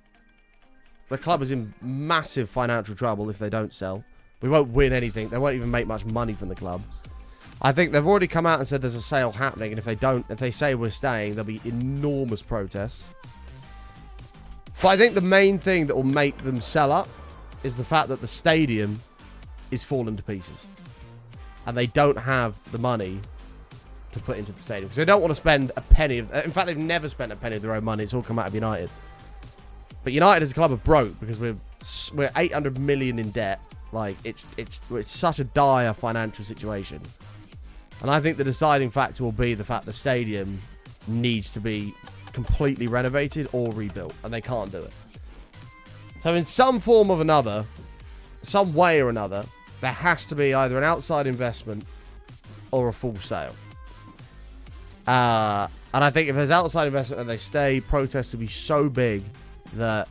the club is in massive financial trouble if they don't sell. We won't win anything. They won't even make much money from the club. I think they've already come out and said there's a sale happening, and if they say we're staying, there'll be enormous protests. But I think the main thing that will make them sell up is the fact that the stadium is falling to pieces. And they don't have the money to put into the stadium. Because they don't want to spend a penny of... In fact, they've never spent a penny of their own money. It's all come out of United. But United as a club are broke because we're 800 million in debt. Like, it's such a dire financial situation. And I think the deciding factor will be the fact the stadium needs to be completely renovated or rebuilt. And they can't do it. So in some form or another, some way or another, there has to be either an outside investment or a full sale. And I think if there's outside investment and they stay, protests will be so big that...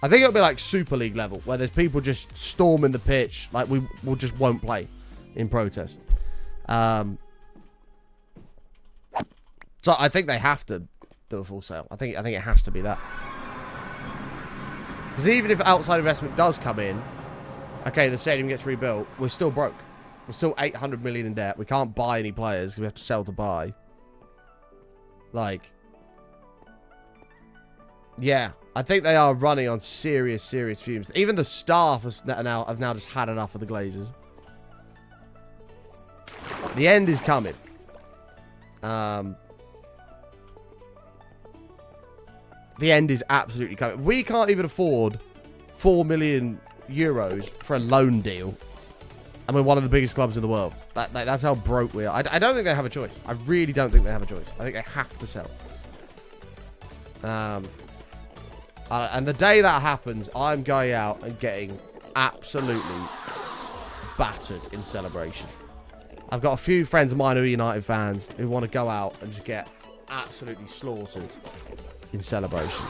I think it'll be like Super League level, where there's people just storming the pitch. Like, we'll just won't play in protest. So I think they have to do a full sale. I think it has to be that. Because even if outside investment does come in, okay, the stadium gets rebuilt, we're still broke. We're still 800 million in debt. We can't buy any players because we have to sell to buy. Like, yeah, I think they are running on serious fumes. Even the staff have now just had enough of the Glazers. The end is coming. The end is absolutely coming. We can't even afford 4 million euros for a loan deal. And we're one of the biggest clubs in the world. That's how broke we are. I don't think they have a choice. I really don't think they have a choice. I think they have to sell. And the day that happens, I'm going out and getting absolutely battered in celebration. I've got a few friends of mine who are United fans who want to go out and just get absolutely slaughtered in celebration.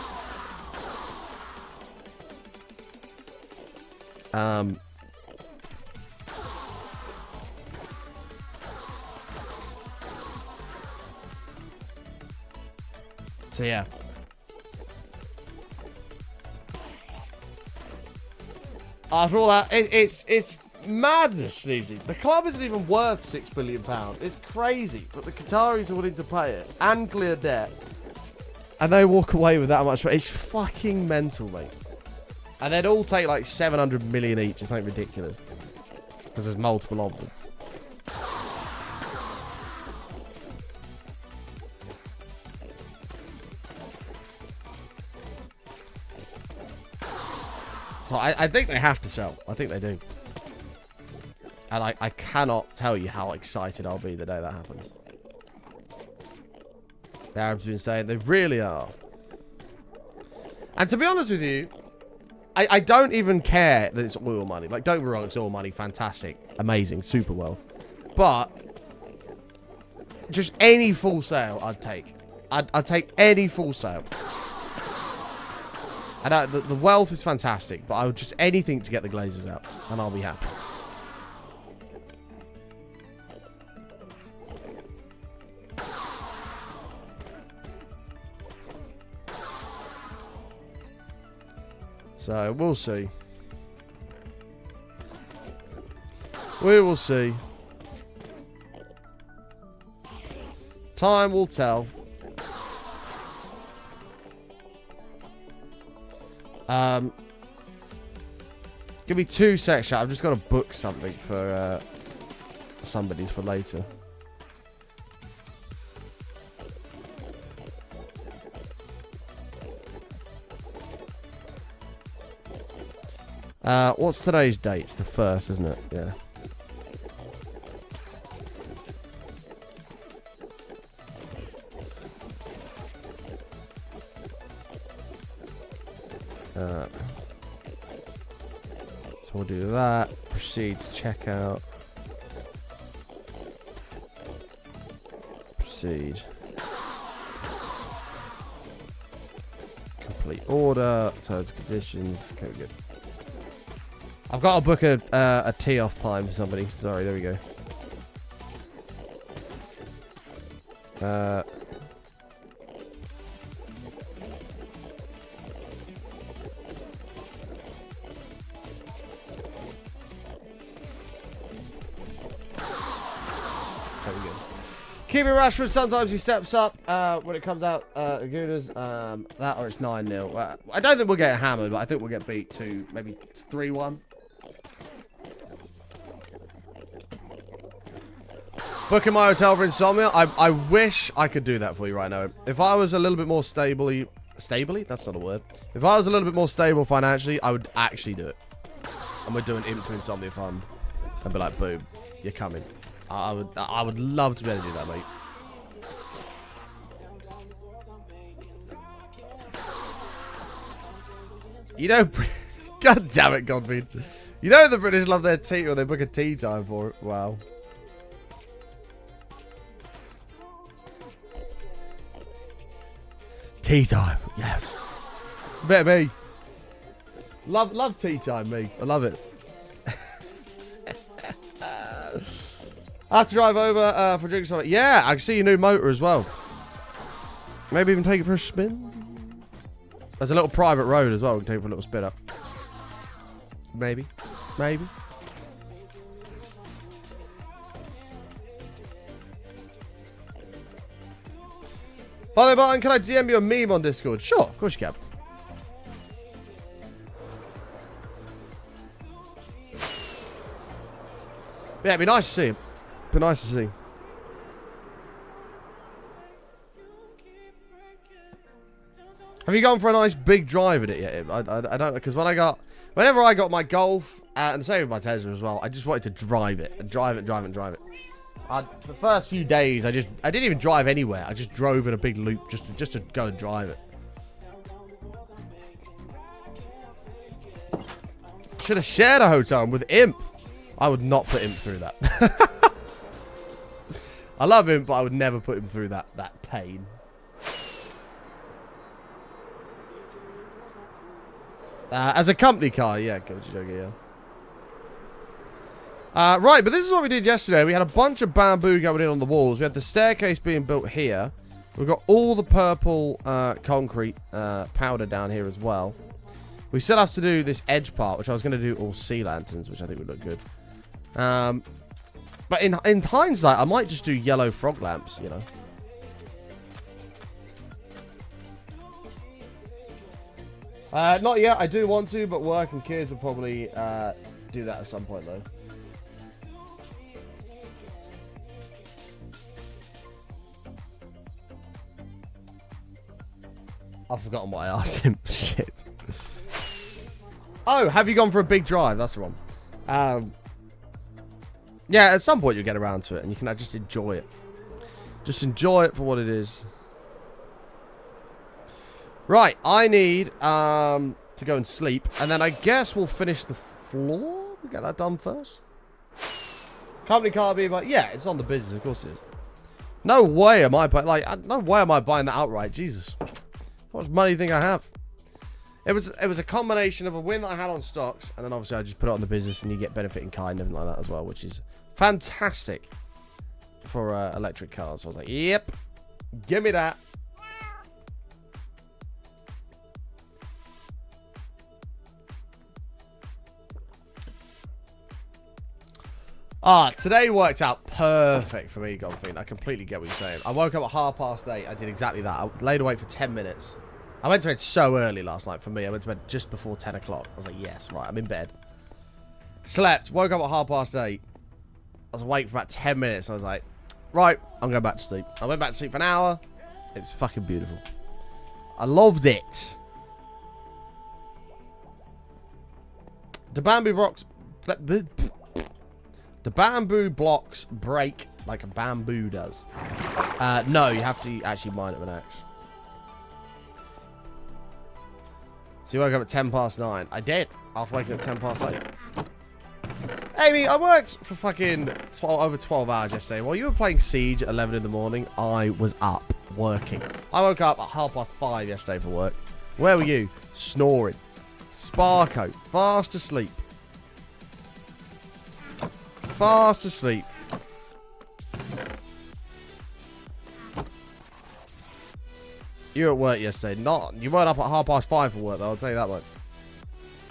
So yeah. After all that, it's madness, Sneezy. The club isn't even worth £6 billion. It's crazy, but the Qataris are willing to pay it and clear debt, and they walk away with that much. It's fucking mental, mate. And they'd all take like 700 million each. It's something ridiculous because there's multiple of them. So I think they have to sell. I think they do. And I cannot tell you how excited I'll be the day that happens. The Arabs have been saying they really are. And to be honest with you, I don't even care that it's oil money. Like, don't get me wrong, it's oil money. Fantastic. Amazing. Super wealth. But just any full sale I'd take. I'd take any full sale. And the wealth is fantastic, but I would just anything to get the Glazers out, and I'll be happy. So we'll see. We will see. Time will tell. Give me 2 secs, chat. I've just got to book something for somebody's for later. What's today's date? It's the 1st, isn't it? Yeah. So we'll do that. Proceed to checkout. Proceed. Complete order. Terms and conditions. Okay, good. I've got to book a tee off time for somebody. Sorry, there we go. Keep it Rashford, sometimes he steps up when it comes out Agunas, that or it's 9-0. I don't think we'll get hammered, but I think we'll get beat to maybe 3-1. Booking my hotel for Insomnia. I wish I could do that for you right now. If I was a little bit more stably? That's not a word. If I was a little bit more stable financially, I would actually do it. And we're doing Imp to Insomnia Fund. And be like, boom, you're coming. I would love to be able to do that, mate. You know, God damn it, Godfrey. You know the British love their tea when they book a tea time for it. Wow. Tea time, yes. It's a bit of me. Love tea time, me. I love it. I have to drive over for drinks. Yeah, I can see your new motor as well. Maybe even take it for a spin. There's a little private road as well. We can take it for a little spin up. Maybe. Maybe. By the way, Martin, can I DM you a meme on Discord? Sure, of course you can. Yeah, it'd be nice to see him. Be nice to see. Have you gone for a nice big drive in it yet? I don't know, because whenever I got my Golf, and the same with my Tesla as well, I just wanted to drive it. And drive it. The first few days, I didn't even drive anywhere. I just drove in a big loop just to go and drive it. Should have shared a hotel room with Imp. I would not put Imp through that. I love him, but I would never put him through that pain. As a company car, yeah, yeah. Right, but this is what we did yesterday. We had a bunch of bamboo going in on the walls. We had the staircase being built here. We've got all the purple concrete powder down here as well. We still have to do this edge part, which I was going to do all sea lanterns, which I think would look good. But in hindsight, I might just do yellow frog lamps, you know. Not yet. I do want to, but work and kids will probably do that at some point, though. I've forgotten what I asked him. Shit. Oh, have you gone for a big drive? That's the one. Yeah, at some point you'll get around to it, and you can just enjoy it. Just enjoy it for what it is. Right, I need to go and sleep, and then I guess we'll finish the floor. We'll get that done first. Company car being like, yeah, it's on the business, of course it is. No way am I buying that outright. Jesus, how much money do you think I have? It was a combination of a win that I had on stocks, and then obviously I just put it on the business, and you get benefit in kind and everything like that as well, which is fantastic for electric cars. So I was like, yep, give me that. Today worked out perfect for me, Godfrey. I completely get what you're saying. I woke up at 8:30. I did exactly that. I laid awake for 10 minutes. I went to bed so early last night for me. I went to bed just before 10 o'clock. I was like, yes, right, I'm in bed. Slept, woke up at 8:30. I was awake for about 10 minutes. I was like, right, I'm going back to sleep. I went back to sleep for an hour. It was fucking beautiful. I loved it. The bamboo blocks break like a bamboo does. No, you have to actually mine it with an axe. So you woke up at 10 past 9. I did. After waking up at 10 past 8. Amy, I worked for fucking over 12 hours yesterday. While you were playing Siege at 11 in the morning, I was up working. I woke up at 5:30 yesterday for work. Where were you? Snoring. Sparko. Fast asleep. Fast asleep. You were at work yesterday. You weren't up at 5:30 for work, though. I'll tell you that much.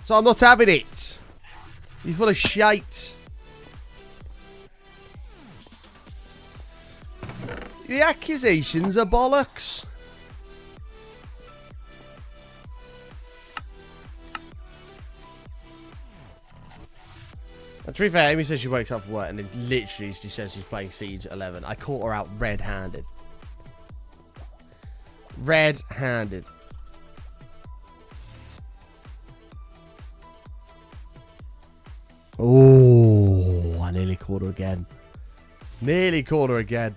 So I'm not having it. You're full of shite. The accusations are bollocks. And to be fair, Amy says she wakes up for work and then literally she says she's playing Siege at 11. I caught her out red-handed. Red-handed. Oh, I nearly caught her again. Nearly caught her again.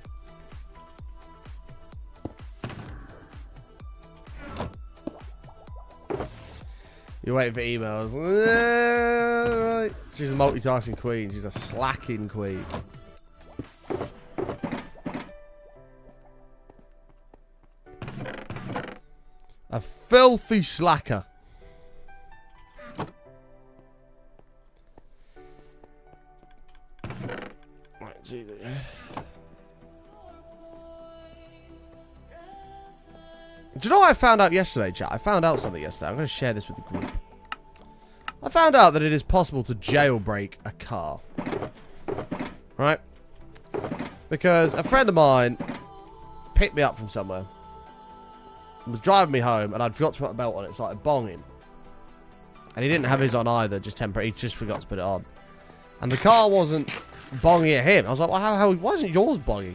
You're waiting for emails. Right. She's a multitasking queen. She's a slacking queen. A filthy slacker. Right, do you know what I found out yesterday, chat? I found out something yesterday. I'm going to share this with the group. I found out that it is possible to jailbreak a car. Right? Because a friend of mine picked me up from somewhere. Was driving me home, and I'd forgot to put a belt on it. Started bonging. And he didn't have his on either, just temporary. He just forgot to put it on. And the car wasn't bonging at him. I was like, well, why isn't yours bonging?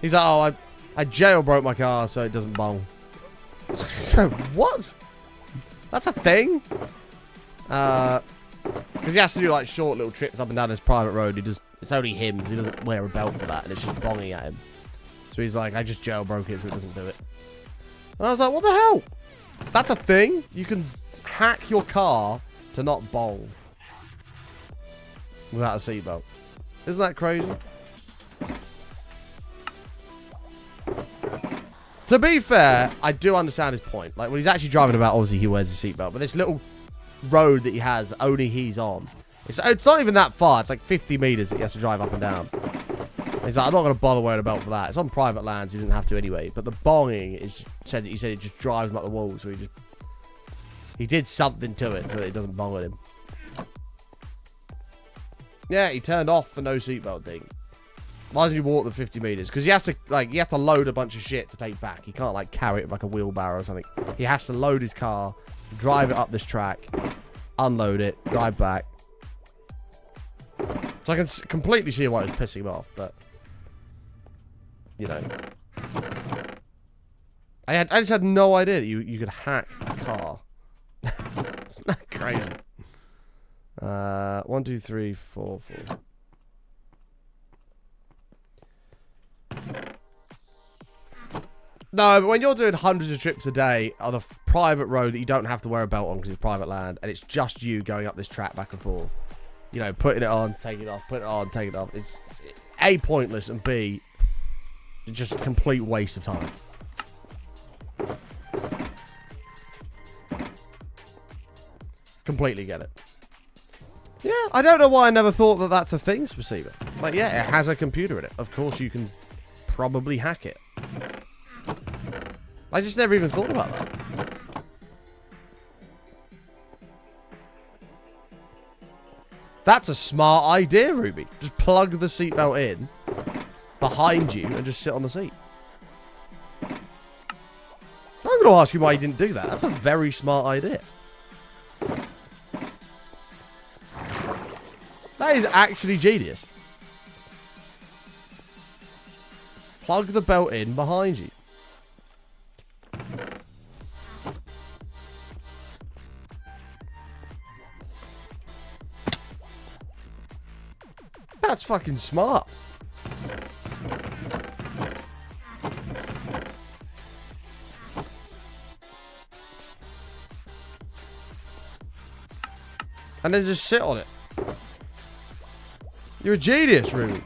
He's like, oh, I jailbroke my car so it doesn't bong. So, what? That's a thing? Because he has to do like short little trips up and down this private road. It's only him, so he doesn't wear a belt for that, and it's just bonging at him. So he's like, I just jailbroke it so it doesn't do it. And I was like, what the hell? That's a thing? You can hack your car to not bong without a seatbelt. Isn't that crazy? To be fair, I do understand his point. Like, when he's actually driving about, obviously he wears a seatbelt. But this little road that he has, only he's on. It's not even that far. It's like 50 meters that he has to drive up and down. He's like, I'm not going to bother wearing a belt for that. It's on private land, so he doesn't have to anyway. But the bonging is said. He said it just drives him up the wall, so he did something to it so that it doesn't bong at him. Yeah, he turned off the no seatbelt thing. Why doesn't he walk the 50 meters? Because he has to load a bunch of shit to take back. He can't like carry it with like a wheelbarrow or something. He has to load his car, drive it up this track, unload it, drive back. So I can completely see why it was pissing him off, but you know, I just had no idea that you could hack a car. Isn't that crazy? 1, 2, 3, 4, 4. No, but when you're doing hundreds of trips a day on a private road that you don't have to wear a belt on because it's private land, and it's just you going up this track back and forth, you know, putting it on, taking it off, putting it on, taking it off. It's A, pointless, and B, just a complete waste of time. Completely get it. Yeah, I don't know why I never thought that that's a thing, Spasiba. Like, yeah, it has a computer in it. Of course, you can probably hack it. I just never even thought about that. That's a smart idea, Ruby. Just plug the seatbelt in behind you and just sit on the seat. I'm going to ask you why you didn't do that. That's a very smart idea. That is actually genius. Plug the belt in behind you. That's fucking smart. And then just sit on it. You're a genius, Ruby.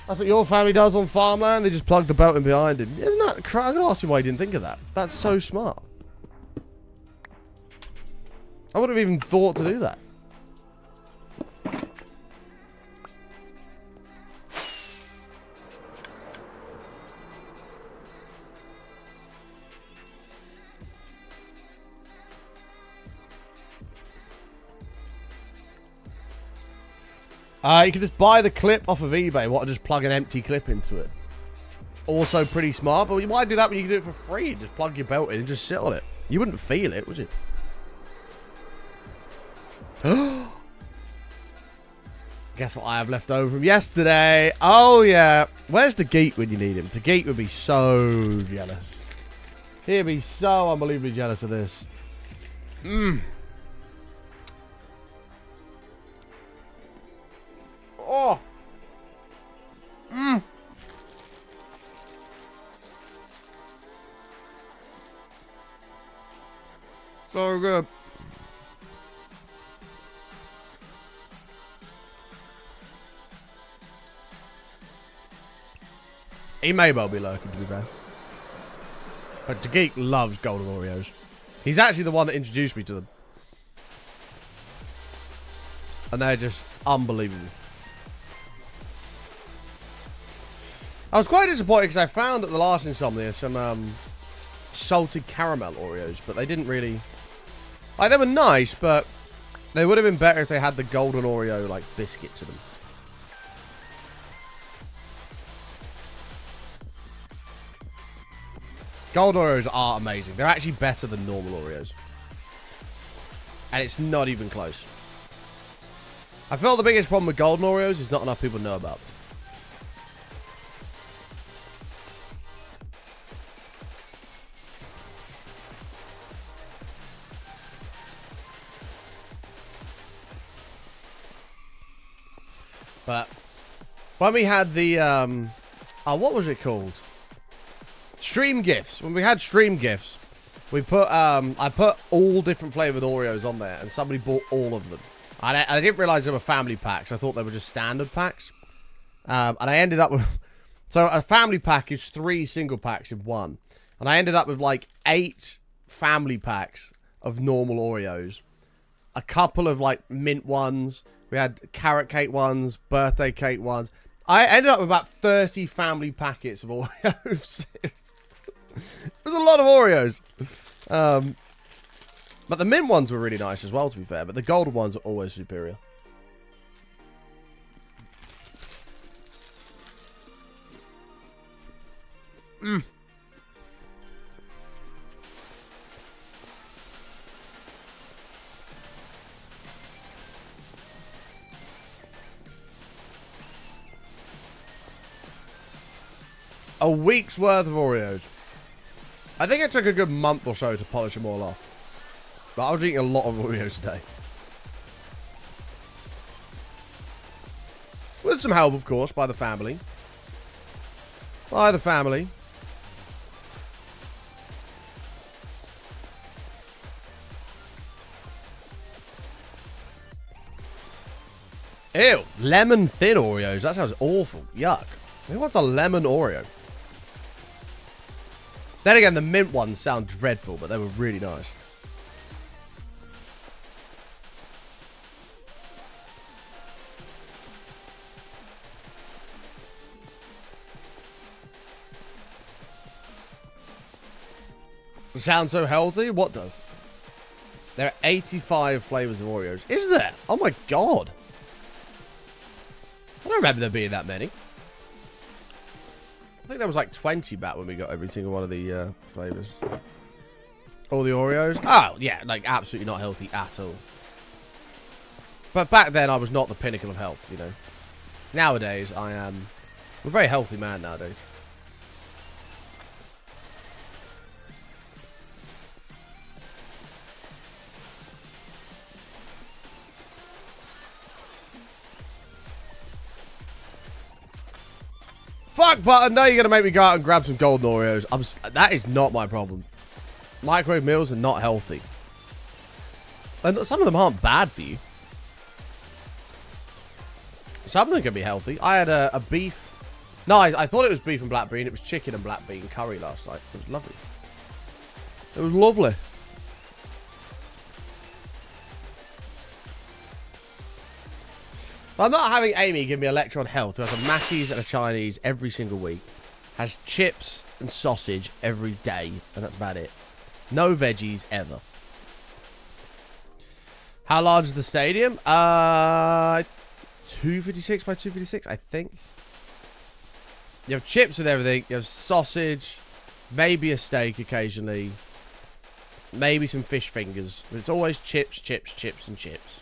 That's what your family does on farmland. They just plug the belt in behind it. Isn't that crap? I'm going to ask you why you didn't think of that. That's so smart. I wouldn't have even thought to do that. You can just buy the clip off of eBay. What? Just plug an empty clip into it. Also pretty smart, but why do that when you can do it for free? Just plug your belt in and just sit on it. You wouldn't feel it, would you? Guess what I have left over from yesterday? Oh, yeah. Where's the geek when you need him? The geek would be so jealous. He'd be so unbelievably jealous of this. Oh. So good. He may well be lurking, to be fair. But the geek loves golden Oreos. He's actually the one that introduced me to them. And they're just unbelievable. I was quite disappointed because I found at the last Insomnia some salted caramel Oreos, but they didn't really... Like, they were nice, but they would have been better if they had the golden Oreo, like, biscuit to them. Golden Oreos are amazing. They're actually better than normal Oreos. And it's not even close. I feel the biggest problem with golden Oreos is not enough people know about them. But when we had the, what was it called? Stream gifts. When we had stream gifts, we put, I put all different flavored Oreos on there, and somebody bought all of them. I didn't realize they were family packs. I thought they were just standard packs. And I ended up with, so a family pack is 3 single packs in one. And I ended up with like 8 family packs of normal Oreos. A couple of like mint ones. We had carrot cake ones, birthday cake ones. I ended up with about 30 family packets of Oreos. It was a lot of Oreos. But the mint ones were really nice as well, to be fair. But the golden ones are always superior. A week's worth of Oreos. I think it took a good month or so to polish them all off. But I was eating a lot of Oreos today. With some help, of course, by the family. By the family. Ew. Lemon thin Oreos. That sounds awful. Yuck. Who wants a lemon Oreo? Then again, the mint ones sound dreadful, but they were really nice. Sound so healthy? What does? There are 85 flavors of Oreos. Is there? Oh my god. I don't remember there being that many. I think there was like 20 back when we got every single one of the flavors. All the Oreos. Oh, yeah, like absolutely not healthy at all. But back then I was not the pinnacle of health, you know. Nowadays I am a very healthy man nowadays. Fuck, Button, now you're going to make me go out and grab some golden Oreos. That is not my problem. Microwave meals are not healthy. And some of them aren't bad for you. Some of them can be healthy. I had a beef. No, I thought it was beef and black bean. It was chicken and black bean curry last night. It was lovely. It was lovely. I'm not having Amy give me a lecture on health, who has a Mackey's and a Chinese every single week. Has chips and sausage every day. And that's about it. No veggies ever. How large is the stadium? 256 by 256, I think. You have chips with everything. You have sausage. Maybe a steak occasionally. Maybe some fish fingers. But it's always chips, chips, chips, and chips.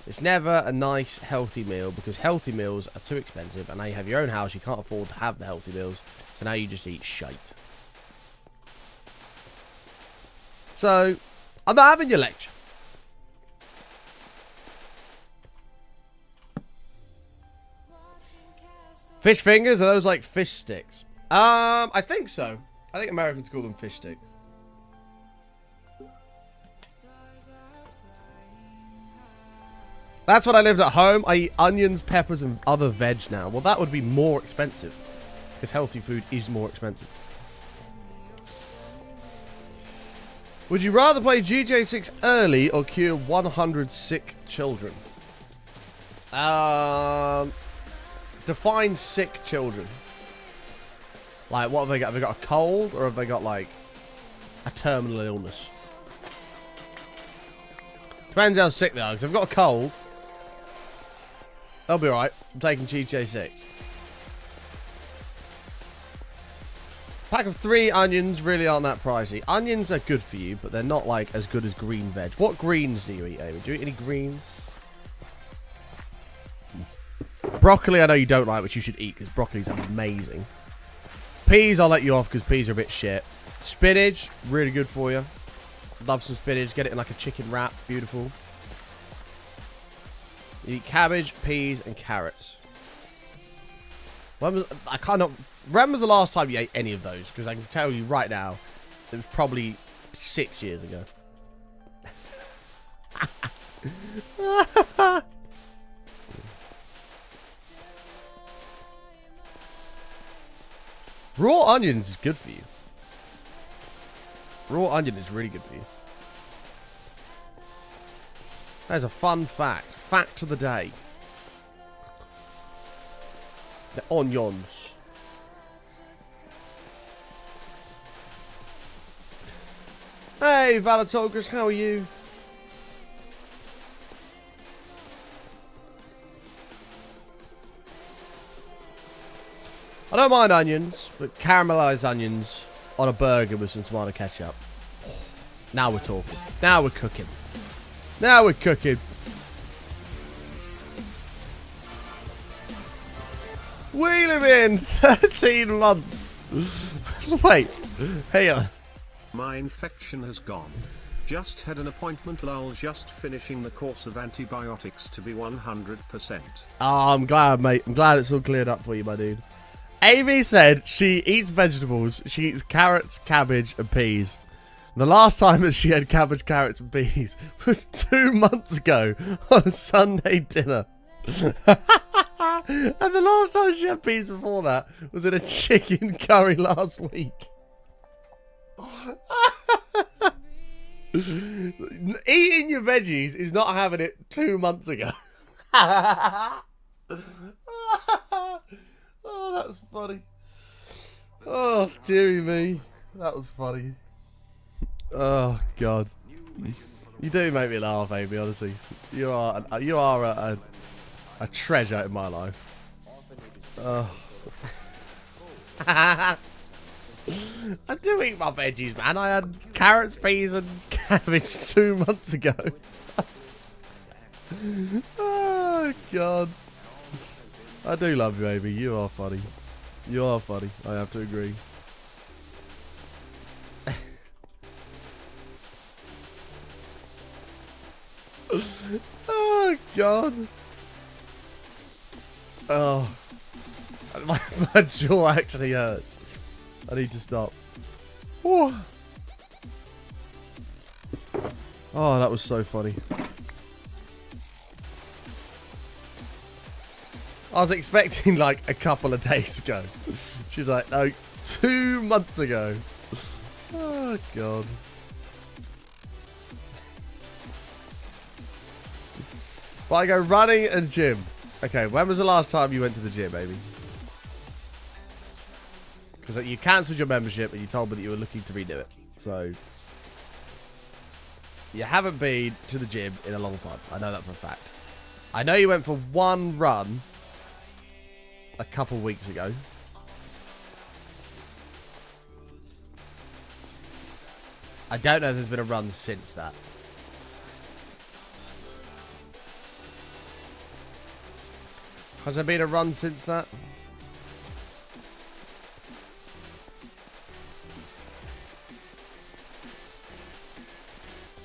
It's never a nice, healthy meal because healthy meals are too expensive. And now you have your own house. You can't afford to have the healthy meals. So now you just eat shite. So, I'm not having your lecture. Fish fingers? Are those like fish sticks? I think so. I think Americans call them fish sticks. That's when I lived at home. I eat onions, peppers, and other veg now. Well, that would be more expensive. Because healthy food is more expensive. Would you rather play GTA 6 early or cure 100 sick children? Define sick children. Like, what have they got? Have they got a cold? Or have they got, like, a terminal illness? Depends how sick they are. Because if they've got a cold, they'll be alright. I'm taking GTA 6. Pack of 3 onions really aren't that pricey. Onions are good for you, but they're not, like, as good as green veg. What greens do you eat, Amy? Do you eat any greens? Broccoli, I know you don't like, which you should eat, because broccoli's amazing. Peas, I'll let you off, because peas are a bit shit. Spinach, really good for you. Love some spinach. Get it in, like, a chicken wrap. Beautiful. You eat cabbage, peas, and carrots. When was the last time you ate any of those? Because I can tell you right now, it was probably 6 years ago. Raw onions is good for you. Raw onion is really good for you. There's a fun fact. Fact of the day. The onions. Hey, Valatogris, how are you? I don't mind onions, but caramelized onions on a burger with some tomato ketchup. Now we're talking. Now we're cooking. Now we're cooking. We live in 13 months. Wait. Hang on. My infection has gone. Just had an appointment, lol, just finishing the course of antibiotics to be 100%. Oh, I'm glad, mate. I'm glad it's all cleared up for you, my dude. Amy said she eats vegetables. She eats carrots, cabbage, and peas. The last time that she had cabbage, carrots, and peas was 2 months ago on a Sunday dinner. And the last time she had peas before that was in a chicken curry last week. Eating your veggies is not having it 2 months ago. Oh, that's funny. Oh, dearie me. That was funny. Oh, God. You do make me laugh, Amy, honestly. You are a treasure in my life. Oh. I do eat my veggies, man. I had carrots, peas, and cabbage 2 months ago. Oh, God. I do love you, Amy. You are funny. You are funny. I have to agree. Oh, God. Oh. My jaw actually hurts. I need to stop. Whew. Oh, that was so funny. I was expecting like a couple of days ago. She's like, no, 2 months ago. Oh, God. But I go running and gym. Okay, when was the last time you went to the gym, baby? Because you cancelled your membership and you told me that you were looking to renew it. So, you haven't been to the gym in a long time. I know that for a fact. I know you went for one run a couple weeks ago. I don't know if there's been a run since that. Has there been a run since that?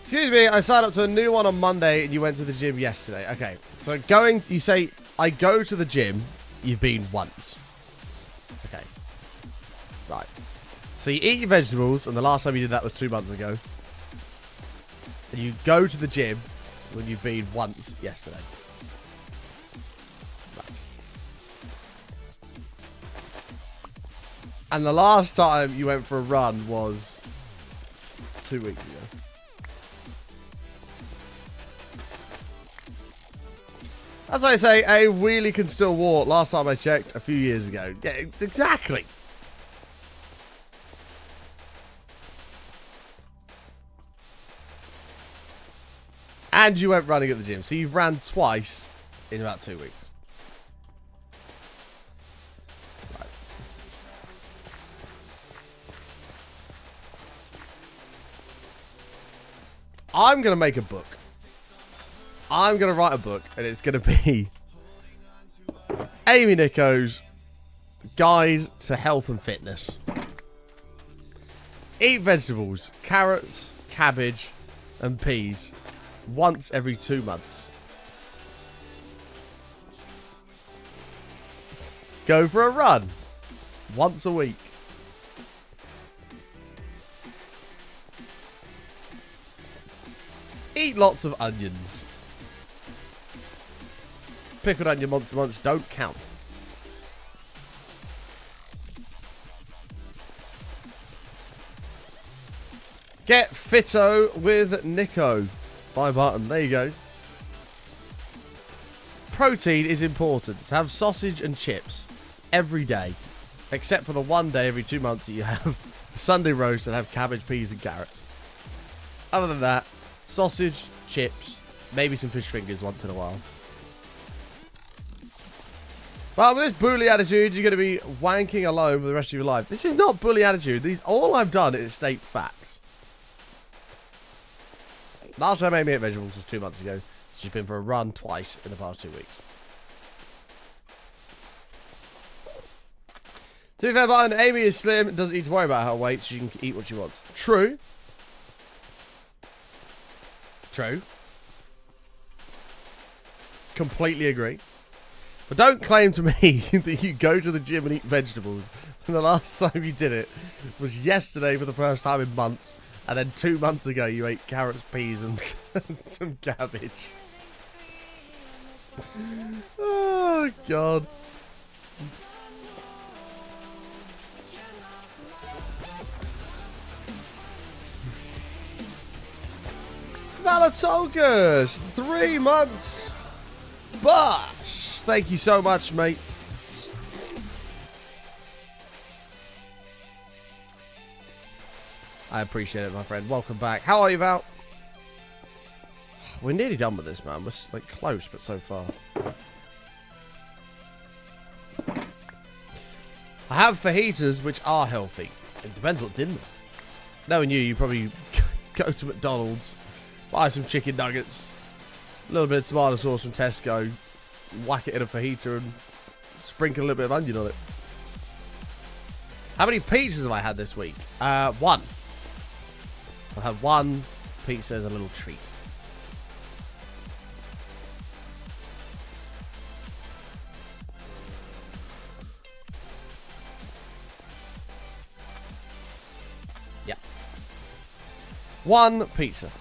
Excuse me, I signed up to a new one on Monday and you went to the gym yesterday. Okay, so you say, I go to the gym, you've been once. Okay. Right. So you eat your vegetables, and the last time you did that was 2 months ago. And you go to the gym when you've been once yesterday. Right. And the last time you went for a run was 2 weeks ago. As I say, a wheelie can still walk. Last time I checked, a few years ago. Yeah, exactly. And you went running at the gym. So you've ran twice in about 2 weeks. Right. I'm going to make a book. I'm going to write a book, and it's going to be Amy Nico's Guide to Health and Fitness. Eat vegetables, carrots, cabbage, and peas once every 2 months. Go for a run once a week. Eat lots of onions. Pickled onion monster months don't count. Get Fitto with Nico. Buy button. There you go. Protein is important. So have sausage and chips every day. Except for the one day every 2 months that you have a Sunday roast and have cabbage, peas and carrots. Other than that, sausage, chips, maybe some fish fingers once in a while. Well, with this bully attitude, you're going to be wanking alone for the rest of your life. This is not bully attitude. All I've done is state facts. Last time I made vegetables was 2 months ago. She's been for a run twice in the past 2 weeks. To be fair, Button, Amy is slim and doesn't need to worry about her weight, so she can eat what she wants. True. True. Completely agree. But don't claim to me that you go to the gym and eat vegetables. And the last time you did it was yesterday for the first time in months. And then 2 months ago you ate carrots, peas and some cabbage. Oh, God. Valatokas, 3 months. Bosh. Thank you so much, mate. I appreciate it, my friend. Welcome back. How are you, Val? We're nearly done with this, man. We're like close, but so far. I have fajitas, which are healthy. It depends what's in them. Knowing you probably go to McDonald's, buy some chicken nuggets, a little bit of tomato sauce from Tesco, whack it in a fajita and sprinkle a little bit of onion on it. How many pizzas have I had this week? One. I've had one pizza as a little treat. Yeah. One pizza.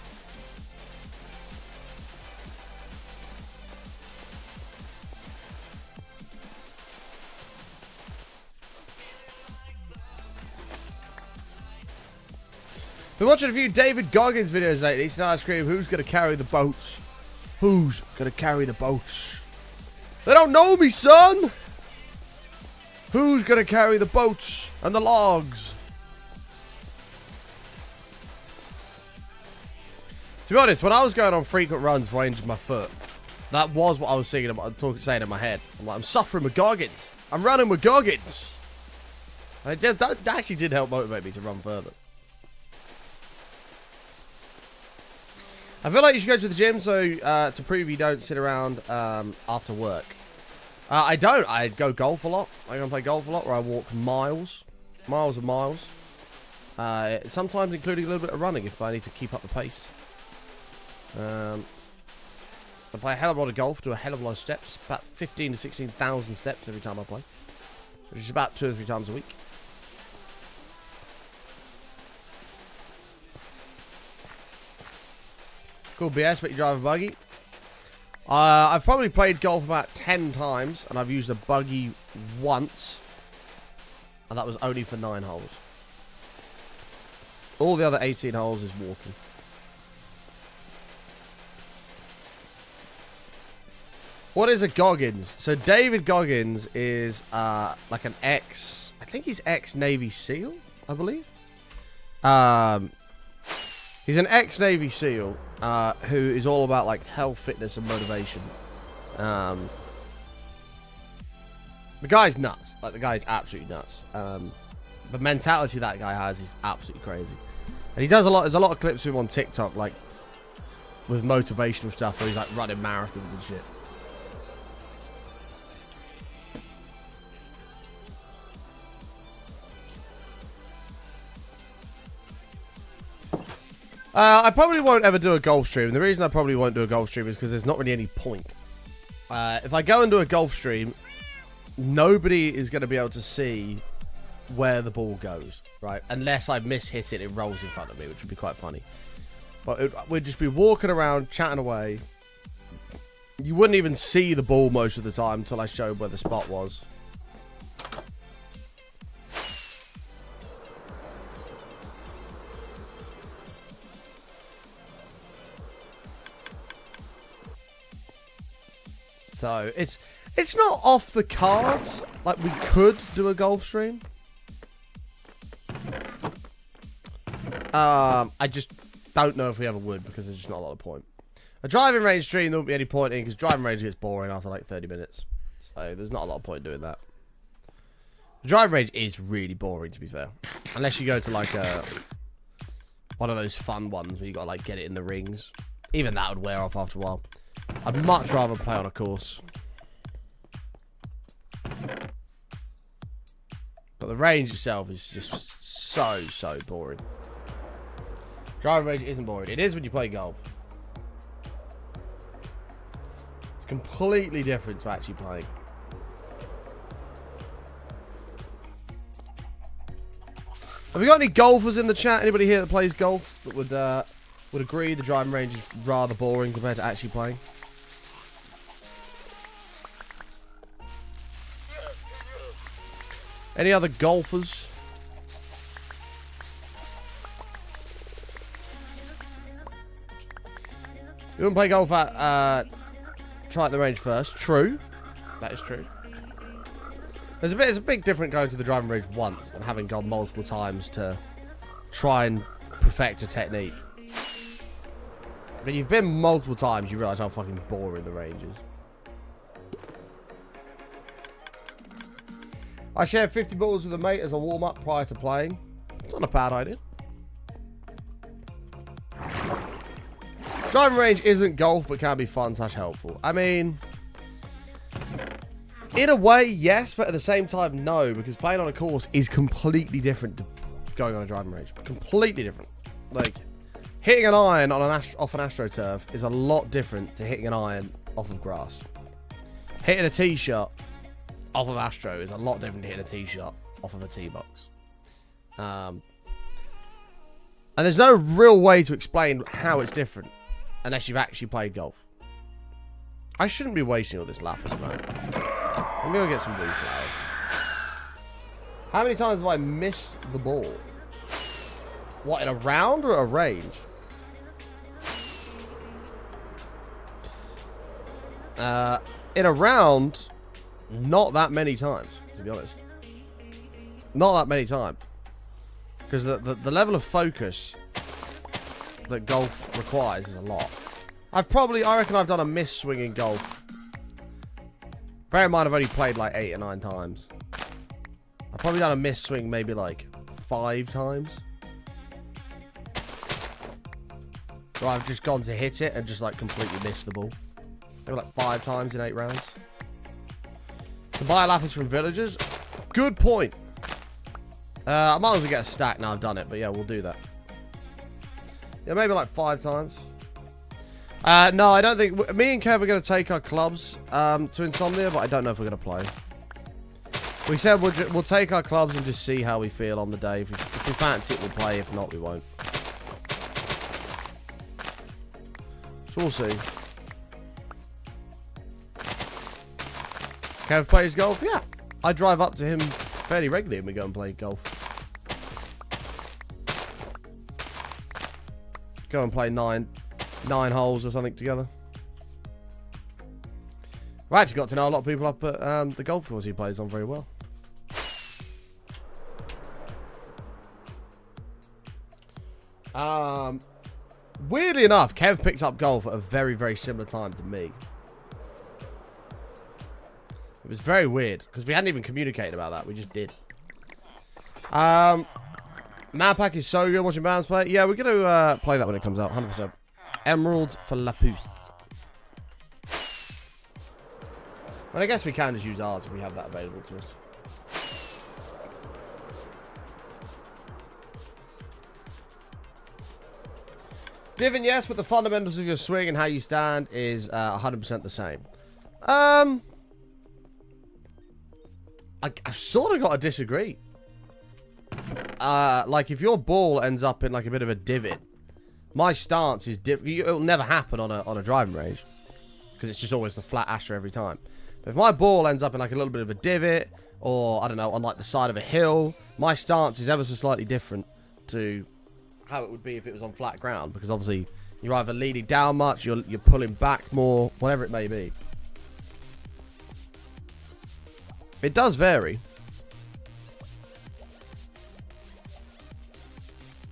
Been watching a few David Goggins videos lately, so now I scream, who's going to carry the boats? Who's going to carry the boats? They don't know me, son! Who's going to carry the boats and the logs? To be honest, when I was going on frequent runs before I injured my foot, that was what I was saying in my head. I'm like, I'm suffering with Goggins. I'm running with Goggins. And that actually did help motivate me to run further. I feel like you should go to the gym so to prove you don't sit around after work. I don't. I go golf a lot. I go and play golf a lot where I walk miles and miles. Sometimes including a little bit of running if I need to keep up the pace. I play a hell of a lot of golf, do a hell of a lot of steps. About 15 to 16,000 steps every time I play. Which is about 2 or 3 times a week. Cool BS, but you drive a buggy. I've probably played golf about 10 times, and I've used a buggy once. And that was only for 9 holes. All the other 18 holes is walking. What is a Goggins? So David Goggins is like an ex... I think he's ex-Navy SEAL, I believe. He's an ex-Navy SEAL who is all about like health, fitness, and motivation. The guy's nuts. Like the guy's absolutely nuts. The mentality that guy has is absolutely crazy. And he does a lot. There's a lot of clips of him on TikTok, like with motivational stuff, where he's like running marathons and shit. I probably won't ever do a golf stream. And the reason I probably won't do a golf stream is because there's not really any point. If I go and do a golf stream, nobody is going to be able to see where the ball goes, right? Unless I miss-hit it, it rolls in front of me, which would be quite funny. But we'd just be walking around, chatting away. You wouldn't even see the ball most of the time until I showed where the spot was. So, it's not off the cards. Like, we could do a golf stream. I just don't know if we ever would, because there's just not a lot of point. A driving range stream, there wouldn't be any point in, because driving range gets boring after like 30 minutes. So, there's not a lot of point doing that. The driving range is really boring, to be fair. Unless you go to like one of those fun ones where you got to like get it in the rings. Even that would wear off after a while. I'd much rather play on a course. But the range itself is just so boring. Driving range isn't boring. It is when you play golf. It's completely different to actually playing. Have we got any golfers in the chat? Anybody here that plays golf that would agree the driving range is rather boring compared to actually playing? Any other golfers? You wouldn't play golf at try at the range first. True. That is true. There's a big difference going to the driving range once and having gone multiple times to try and perfect a technique. But you've been multiple times, you realise how fucking boring the range is. I share 50 balls with a mate as a warm-up prior to playing. It's not a bad idea. Driving range isn't golf, but can be fun / helpful. I mean, in a way, yes, but at the same time, no, because playing on a course is completely different to going on a driving range. Completely different. Like, hitting an iron on off an AstroTurf is a lot different to hitting an iron off of grass. Hitting a tee shot off of Astro is a lot different to hitting a tee shot off of a tee box. And there's no real way to explain how it's different unless you've actually played golf. I shouldn't be wasting all this lapis, man. I'm gonna get some blue flowers. How many times have I missed the ball? What, in a round or a range? In a round, not that many times, to be honest. Not that many times. Because the level of focus that golf requires is a lot. I reckon I've done a miss swing in golf. Bear in mind, I've only played like 8 or 9 times. I've probably done a miss swing maybe like 5 times. Where I've just gone to hit it and just like completely missed the ball. Maybe like 5 times in 8 rounds. To buy lapis from villagers? Good point. I might as well get a stack now I've done it, but yeah, we'll do that. Yeah, maybe like 5 times. No, I don't think... Me and Kev are going to take our clubs to Insomnia, but I don't know if we're going to play. We said we'll take our clubs and just see how we feel on the day. If we fancy it, we'll play. If not, we won't. So we'll see. Kev plays golf? Yeah. I drive up to him fairly regularly and we go and play golf. Go and play nine holes or something together. I actually got to know a lot of people up at the golf course he plays on very well. Weirdly enough, Kev picked up golf at a very, very similar time to me. It was very weird because we hadn't even communicated about that. We just did. Manpack is so good watching bands play. Yeah, we're going to play that when it comes out, 100%. Emerald for Lapus. Well, I guess we can just use ours if we have that available to us. Divin, yes, but the fundamentals of your swing and how you stand is 100% the same. I've sort of got to disagree. Like, if your ball ends up in, like, a bit of a divot, my stance is different. It'll never happen on a driving range. Because it's just always the flat asher every time. But if my ball ends up in, like, a little bit of a divot, or, I don't know, on, like, the side of a hill, my stance is ever so slightly different to how it would be if it was on flat ground. Because, obviously, you're either leaning down much, you're pulling back more, whatever it may be. It does vary.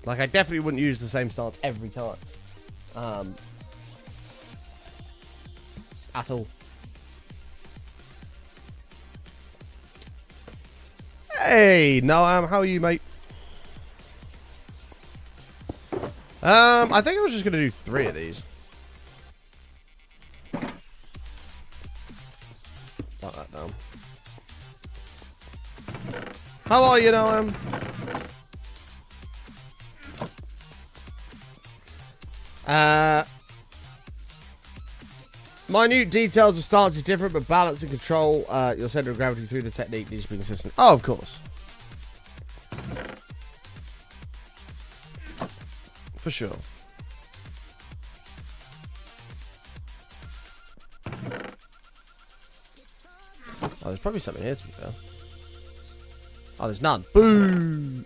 Like, I definitely wouldn't use the same stance every time. At all. Hey, Noam, how are you, mate? I think I was just going to do 3 of these. Write that down. How are you, Noam? Minute details of stance is different, but balance and control your center of gravity through the technique needs to be consistent. Oh, of course. For sure. Oh, there's probably something here, to be fair. Oh, there's none. Boo!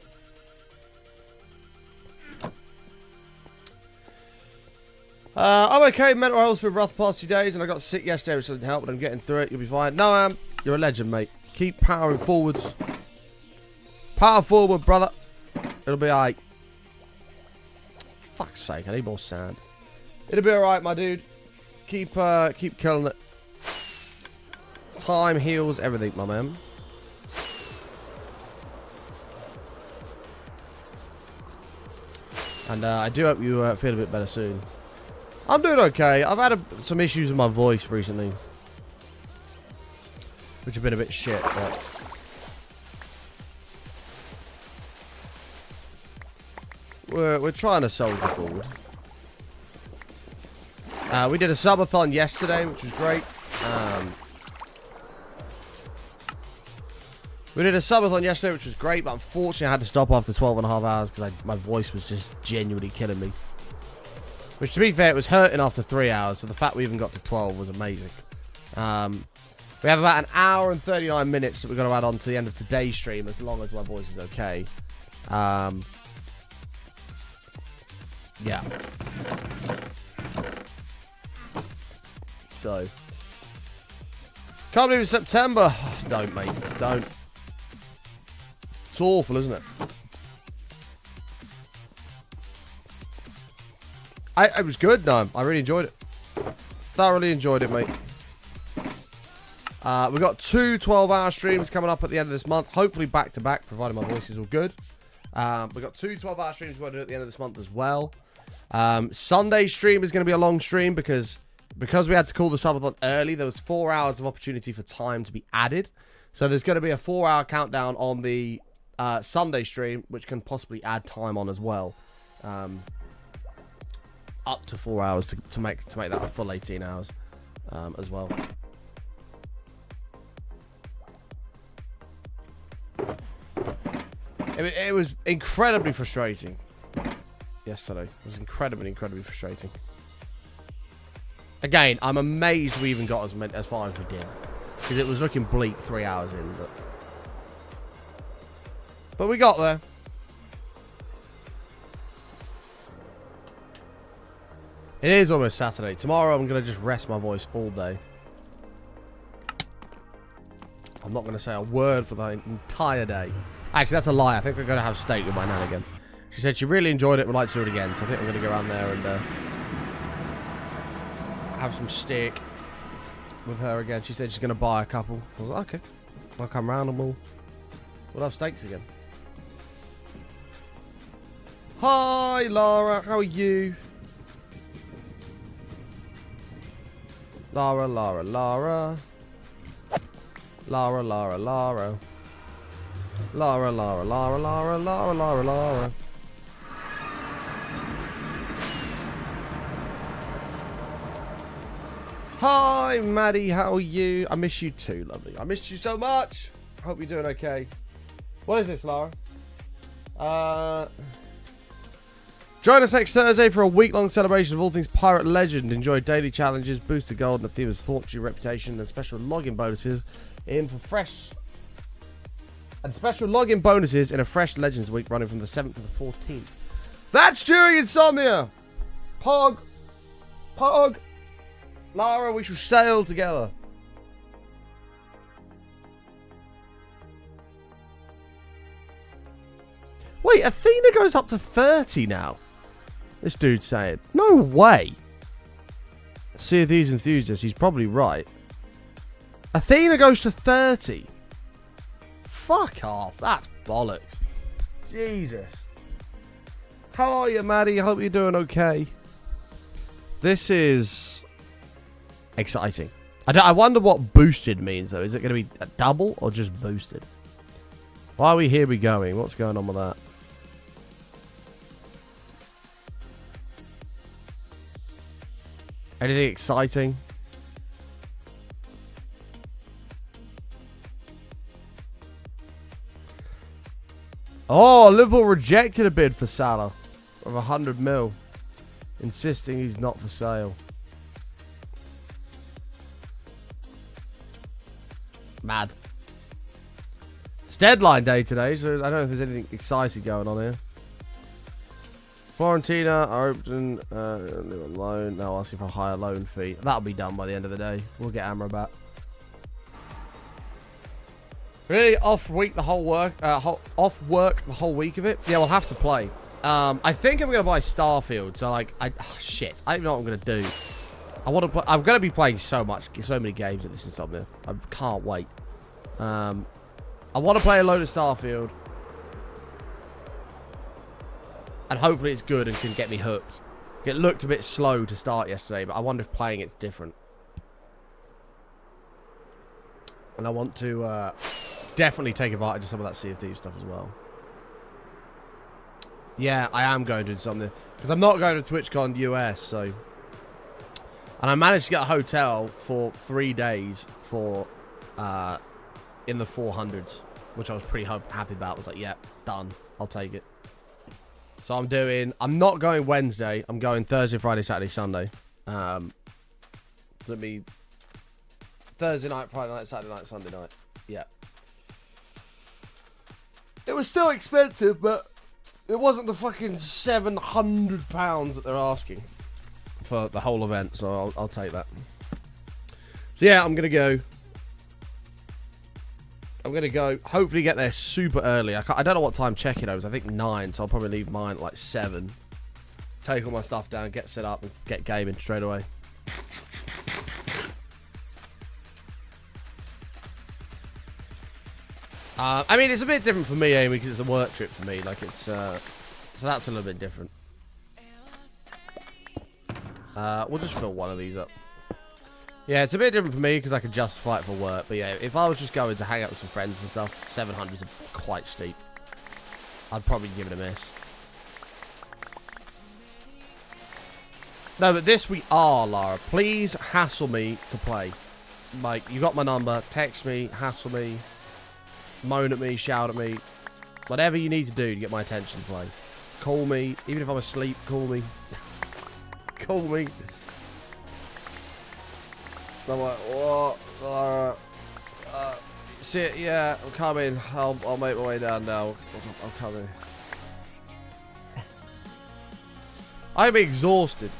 I'm okay. Mental health's been rough the past few days, and I got sick yesterday, which doesn't help, but I'm getting through it. You'll be fine. No, you're a legend, mate. Keep powering forwards. Power forward, brother. It'll be alright. Fuck's sake, I need more sand. It'll be alright, my dude. Keep killing it. Time heals everything, my man. And I do hope you feel a bit better soon. I'm doing okay. I've had some issues with my voice recently, which have been a bit shit. But we're trying to soldier forward. We did a subathon yesterday, which was great. We did a subathon yesterday, which was great, but unfortunately I had to stop after 12.5 hours because my voice was just genuinely killing me. Which, to be fair, it was hurting after 3 hours, so the fact we even got to 12 was amazing. We have about 1 hour and 39 minutes that we're going to add on to the end of today's stream, as long as my voice is okay. Yeah. So. Can't believe it's September. Oh, don't, mate. Don't. It's awful, isn't it? It was good, no. I really enjoyed it. Thoroughly enjoyed it, mate. We've got 2 12-hour streams coming up at the end of this month. Hopefully back-to-back, provided my voice is all good. We've got 2 12-hour streams we're going to do at the end of this month as well. Sunday stream is going to be a long stream because we had to call the subathon early. There was 4 hours of opportunity for time to be added. So there's going to be a 4-hour countdown on the Sunday stream, which can possibly add time on as well. Up to 4 hours to make that a full 18 hours as well. It was incredibly frustrating yesterday. It was incredibly frustrating. Again, I'm amazed we even got as far as we did, because it was looking bleak 3 hours in, but we got there. It is almost Saturday. Tomorrow I'm going to just rest my voice all day. I'm not going to say a word for the entire day. Actually, that's a lie. I think we're going to have steak with my nan again. She said she really enjoyed it and would like to do it again. So I think I'm going to go around there and have some steak with her again. She said she's going to buy a couple. I was like, okay. I'll come round and we'll have steaks again. Hi, Lara. How are you? Lara. Lara. Lara, Lara, Lara. Hi, Maddie. How are you? I miss you too, lovely. I missed you so much. Hope you're doing okay. What is this, Lara? Join us next Thursday for a week-long celebration of all things Pirate Legend. Enjoy daily challenges, boost the gold and the theme of fortune, reputation, and special login bonuses in a fresh Legends week running from the 7th to the 14th. That's during Insomnia. Pog. Lara, we shall sail together. Wait, Athena goes up to 30 now. This dude's saying. No way. See these enthusiasts. He's probably right. Athena goes to 30. Fuck off. That's bollocks. Jesus. How are you, Maddie? I hope you're doing okay. This is exciting. I wonder what boosted means, though. Is it going to be a double or just boosted? Why are we here? We going? What's going on with that? Anything exciting? Oh, Liverpool rejected a bid for Salah of 100 mil, insisting he's not for sale. Mad. It's deadline day today, so I don't know if there's anything exciting going on here. Fiorentina are open on loan. Now asking for a higher loan fee. That'll be done by the end of the day. We'll get Amrabat. Really off work the whole week of it. Yeah, we'll have to play. I think I'm gonna buy Starfield. So like, shit. I don't know what I'm gonna do. I want to play. I'm gonna be playing so many games at this Insomnia. I can't wait. I want to play a load of Starfield. And hopefully it's good and can get me hooked. It looked a bit slow to start yesterday, but I wonder if playing it's different. And I want to definitely take advantage of some of that Sea of Thieves stuff as well. Yeah, I am going to do something. Because I'm not going to TwitchCon US, so... And I managed to get a hotel for 3 days for... in the 400s. Which I was pretty happy about. I was like, yeah, done. I'll take it. So I'm not going Wednesday. I'm going Thursday, Friday, Saturday, Sunday. Let me... Thursday night, Friday night, Saturday night, Sunday night. Yeah. It was still expensive, but It wasn't the fucking £700 that they're asking for the whole event, so I'll take that. So yeah, I'm gonna go. Hopefully get there super early. I don't know what time check-in is. I think 9, so I'll probably leave mine at like 7. Take all my stuff down, get set up, and get gaming straight away. I mean, it's a bit different for me, Amy, because it's a work trip for me. Like, it's, so that's a little bit different. We'll just fill one of these up. Yeah, it's a bit different for me because I can justify it for work. But yeah, if I was just going to hang out with some friends and stuff, 700 is quite steep. I'd probably give it a miss. No, but this we are, Lara. Please hassle me to play. Like, you got my number. Text me, hassle me. Moan at me, shout at me, whatever you need to do to get my attention to play. Call me, even if I'm asleep, call me. Call me. I'm like, what? Sit, yeah, I'm coming. I'll make my way down now. I'm coming. I'm exhausted,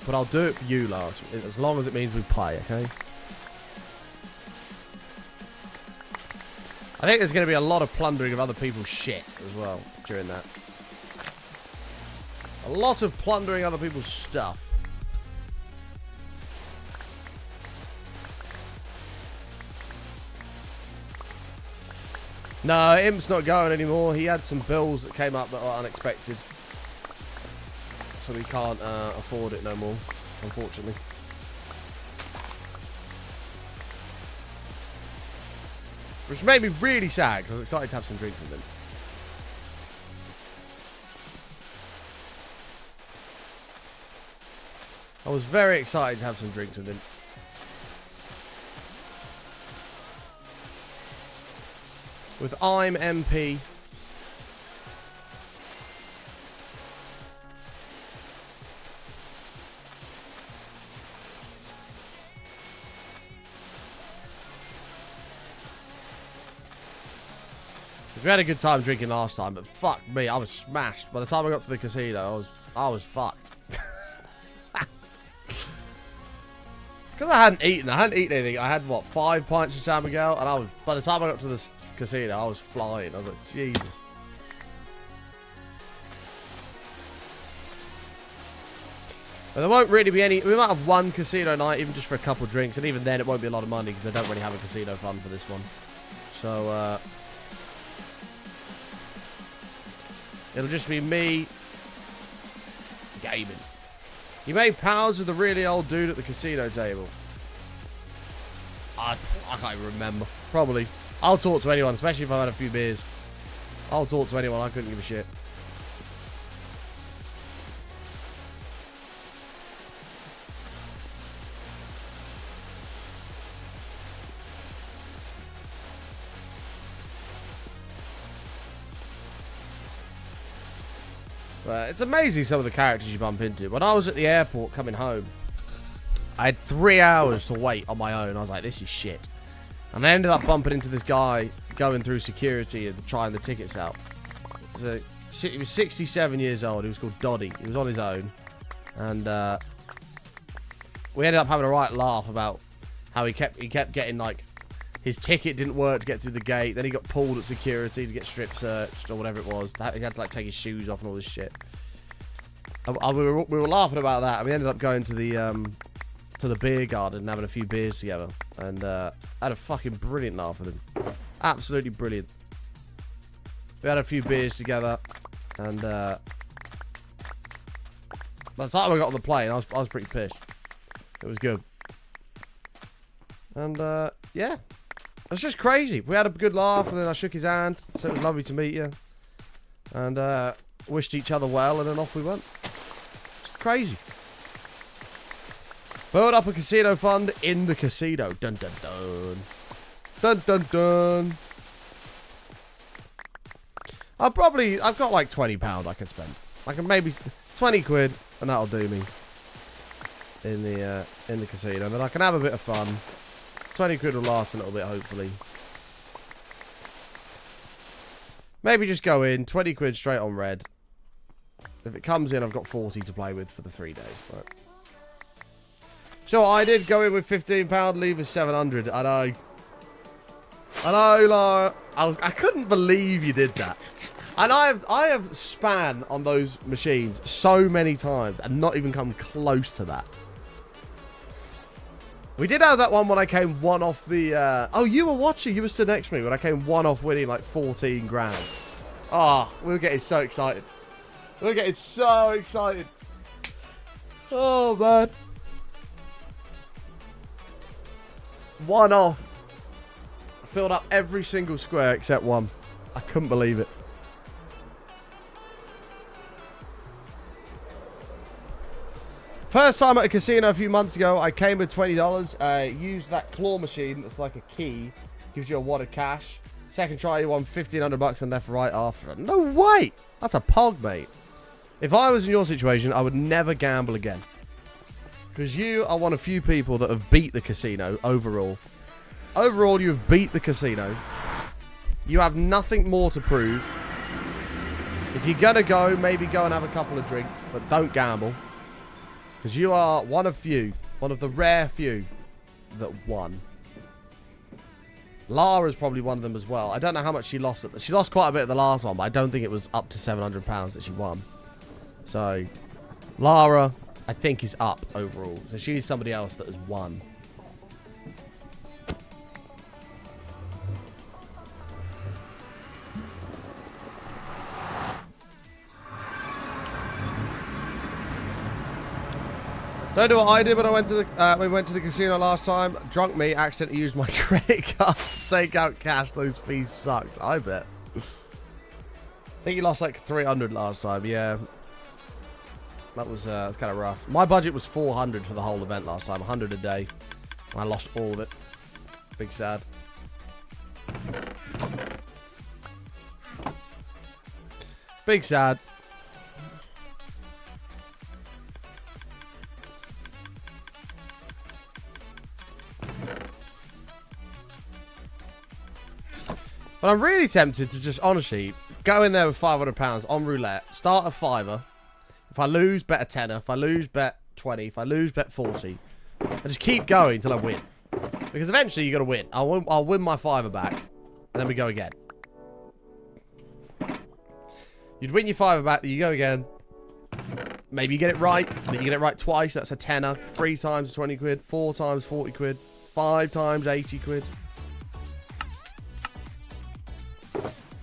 but I'll do it for you, Lars, as long as it means we play, okay? I think there's going to be a lot of plundering of other people's shit as well during that. A lot of plundering other people's stuff. No, Imp's not going anymore. He had some bills that came up that are unexpected. So he can't afford it no more, unfortunately. Which made me really sad, because I was excited to have some drinks with him. I was very excited to have some drinks with him. With I'm MP. We had a good time drinking last time, but fuck me, I was smashed. By the time I got to the casino, I was fucked. Because I hadn't eaten anything. I had, what, 5 pints of San Miguel, and by the time I got to the casino, I was flying. I was like, Jesus. But there won't really be any, we might have one casino night, even just for a couple of drinks, and even then it won't be a lot of money, because I don't really have a casino fund for this one. So, it'll just be me gaming. You made pals with the really old dude at the casino table. I can't even remember. Probably. I'll talk to anyone, especially if I've had a few beers. I'll talk to anyone. I couldn't give a shit. It's amazing some of the characters you bump into. When I was at the airport coming home, I had 3 hours to wait on my own. I was like, this is shit. And I ended up bumping into this guy going through security and trying the tickets out. So he was 67 years old. He was called Doddy. He was on his own. And we ended up having a right laugh about how he kept getting, like, his ticket didn't work to get through the gate. Then he got pulled at security to get strip searched or whatever it was. He had to, like, take his shoes off and all this shit. We were laughing about that, and we ended up going to the beer garden and having a few beers together, and had a fucking brilliant laugh with him. Absolutely brilliant. We had a few beers together, and by the time I got on the plane, I was pretty pissed. It was good, and yeah, it was just crazy. We had a good laugh, and then I shook his hand, said it was lovely to meet you, and wished each other well, and then off we went. Crazy. Build up a casino fund in the casino. Dun dun dun. Dun dun dun. I've got like £20 I can spend. I can maybe 20 quid, and that'll do me in the casino. And then I can have a bit of fun. 20 quid will last a little bit, hopefully. Maybe just go in, 20 quid straight on red. If it comes in, I've got 40 to play with for the 3 days. Right. So I did go in with £15, leave with 700. I know. I know, Lara. I couldn't believe you did that. And I have span on those machines so many times and not even come close to that. We did have that one when I came one off the... oh, you were watching. You were stood next to me when I came one off winning like 14 grand. Ah, we were getting so excited. We were getting so excited. Oh, man. One off. I filled up every single square except one. I couldn't believe it. First time at a casino a few months ago, I came with $20. Used that claw machine that's like a key. Gives you a wad of cash. Second try, you won $1,500 and left right after. No way! That's a pog, mate. If I was in your situation, I would never gamble again. Because you are one of few people that have beat the casino overall. Overall, you have beat the casino. You have nothing more to prove. If you're going to go, maybe go and have a couple of drinks. But don't gamble. Because you are one of the rare few that won. Lara's probably one of them as well. I don't know how much she lost. She lost quite a bit at the last one, but I don't think it was up to £700 that she won. So, Lara, I think, is up overall. So she's somebody else that has won. Don't do what I did when I went to the we went to the casino last time. Drunk me accidentally used my credit card to take out cash. Those fees sucked. I bet. I think you lost like 300 last time. Yeah, that was kind of rough. My budget was 400 for the whole event last time. 100 a day. I lost all of it. Big sad. Big sad. But I'm really tempted to just, honestly, go in there with £500 on roulette, start a fiver. If I lose, bet a tenner. If I lose, bet 20. If I lose, bet 40. And just keep going until I win. Because eventually you got to win. I'll win my fiver back. And then we go again. You'd win your fiver back, then you go again. Maybe you get it right. Then you get it right twice. That's a tenner. 3 times 20 quid. 4 times 40 quid. 5 times 80 quid.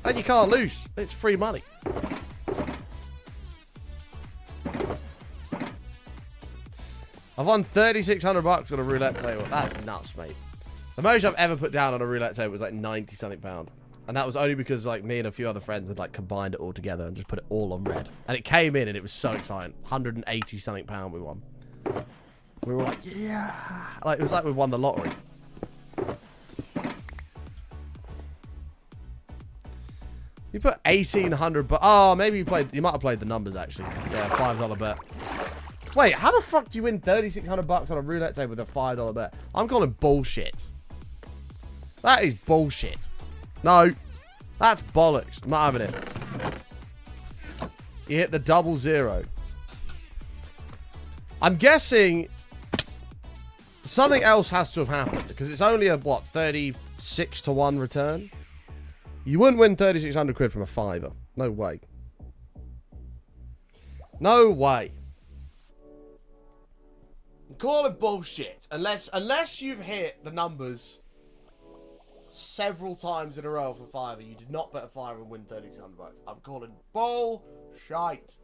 And you can't lose. It's free money. I've won £3,600 on a roulette table. That's nuts, mate. The most I've ever put down on a roulette table was like 90 something pound. And that was only because like me and a few other friends had like combined it all together and just put it all on red. And it came in and it was so exciting. 180 something pound we won. We were like, yeah. Like it was like we won the lottery. You put 1,800, but oh, maybe you might have played the numbers actually. Yeah, $5 bet. Wait, how the fuck do you win $3,600 on a roulette table with a $5 bet? I'm calling bullshit. That is bullshit. No, that's bollocks. I'm not having it. You hit the 0-0. I'm guessing something else has to have happened because it's only a what 36 to 1 return. You wouldn't win 3,600 quid from a fiver. No way. No way. I'm calling bullshit. Unless you've hit the numbers several times in a row for fiver, you did not bet a fiver and win 3,600 bucks. I'm calling bullshit.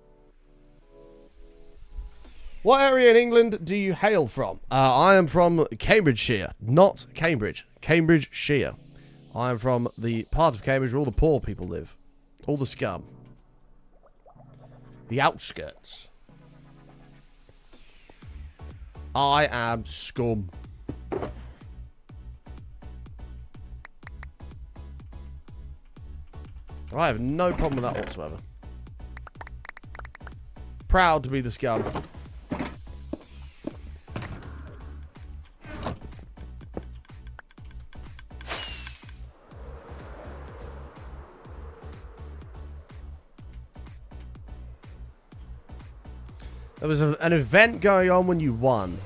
What area in England do you hail from? I am from Cambridgeshire, not Cambridge. Cambridgeshire. I am from the part of Cambridge where all the poor people live. All the scum. The outskirts. I am scum. I have no problem with that whatsoever. Proud to be the scum. was an event going on when you won.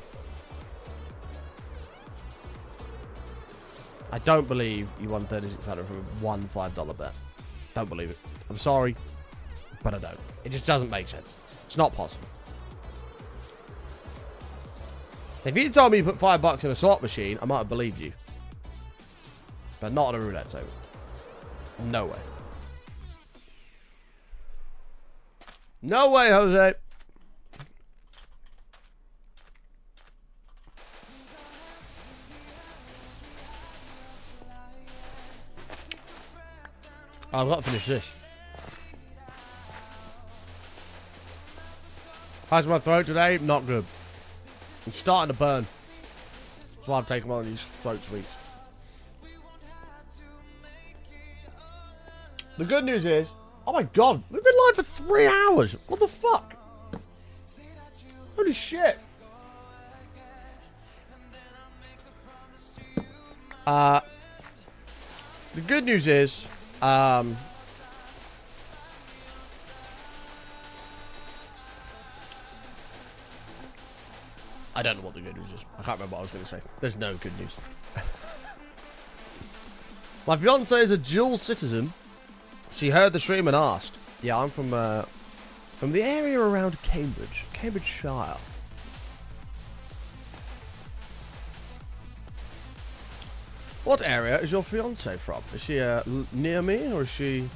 I don't believe you won $3,600 from one $5 bet. Don't believe it. I'm sorry, but I don't. It just doesn't make sense. It's not possible. If you told me you put $5 in a slot machine, I might have believed you. But not on a roulette table. No way. No way, Jose. I've got to finish this. How's my throat today? Not good. It's starting to burn. That's why I've taken one of these throat sweets. The good news is, oh my god, we've been live for 3 hours. What the fuck? Holy shit. The good news is, I don't know what the good news is. I can't remember what I was going to say. There's no good news. My fiance is a dual citizen. She heard the stream and asked. Yeah, I'm from the area around Cambridge. Cambridgeshire. What area is your fiance from? Is she near me, or is she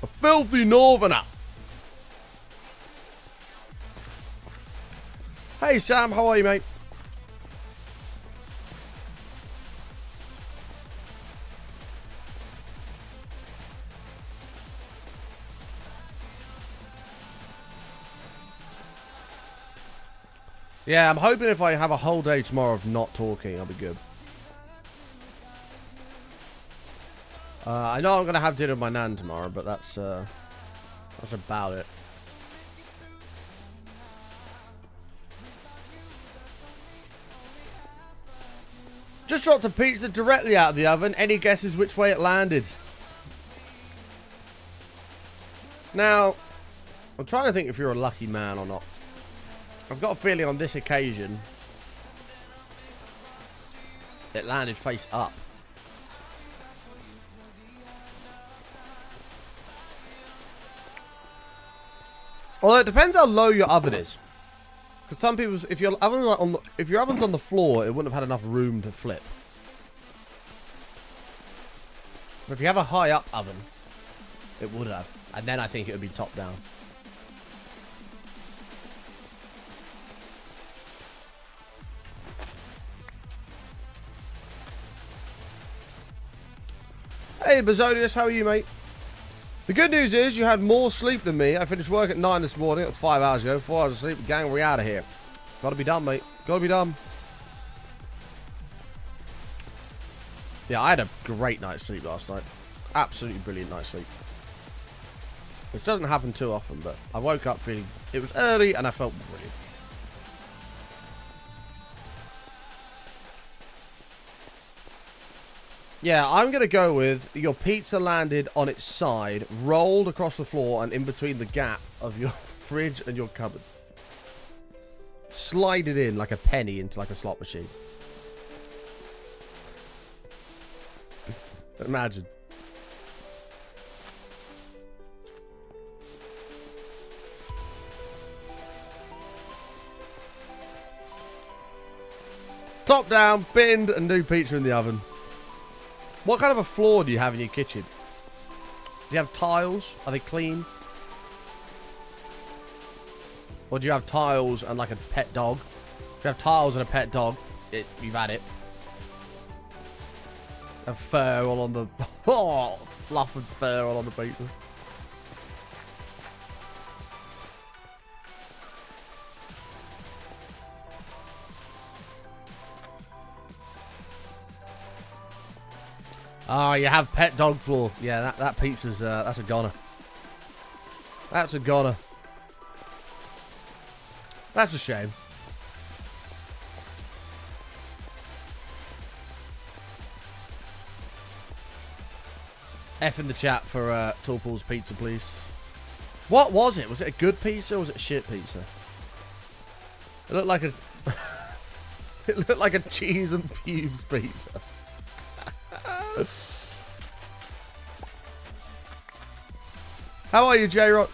a filthy northerner? Hey Sam, how are you, mate? Yeah, I'm hoping if I have a whole day tomorrow of not talking, I'll be good. I know I'm going to have dinner with my nan tomorrow, but that's about it. Just dropped a pizza directly out of the oven. Any guesses which way it landed? Now, I'm trying to think if you're a lucky man or not. I've got a feeling on this occasion, it landed face up. Although it depends how low your oven is. Because some people, if your oven's on the floor, it wouldn't have had enough room to flip. But if you have a high up oven, it would have. And then I think it would be top down. Hey Bezodius, how are you, mate? The good news is you had more sleep than me. I finished work at 9 this morning. It was 5 hours ago. 4 hours of sleep. Gang, we're out of here. Gotta be done, mate. Gotta be done. Yeah, I had a great night's sleep last night. Absolutely brilliant night's sleep. Which doesn't happen too often, but I woke up feeling... It was early and I felt brilliant. Yeah, I'm going to go with your pizza landed on its side, rolled across the floor, and in between the gap of your fridge and your cupboard. Slide it in like a penny into like a slot machine. Imagine. Top down, binned, and new pizza in the oven. What kind of a floor do you have in your kitchen? Do you have tiles? Are they clean? Or do you have tiles and like a pet dog? If you have tiles and a pet dog, you've had it. A fur all on the... Oh, fluff and fur all on the pizza. Oh, you have pet dog floor. Yeah, that pizza's, that's a goner. That's a goner. That's a shame. F in the chat for Torpal's pizza, please. What was it? Was it a good pizza or was it a shit pizza? It looked like a... it looked like a cheese and pubes pizza. How are you, J-Rock?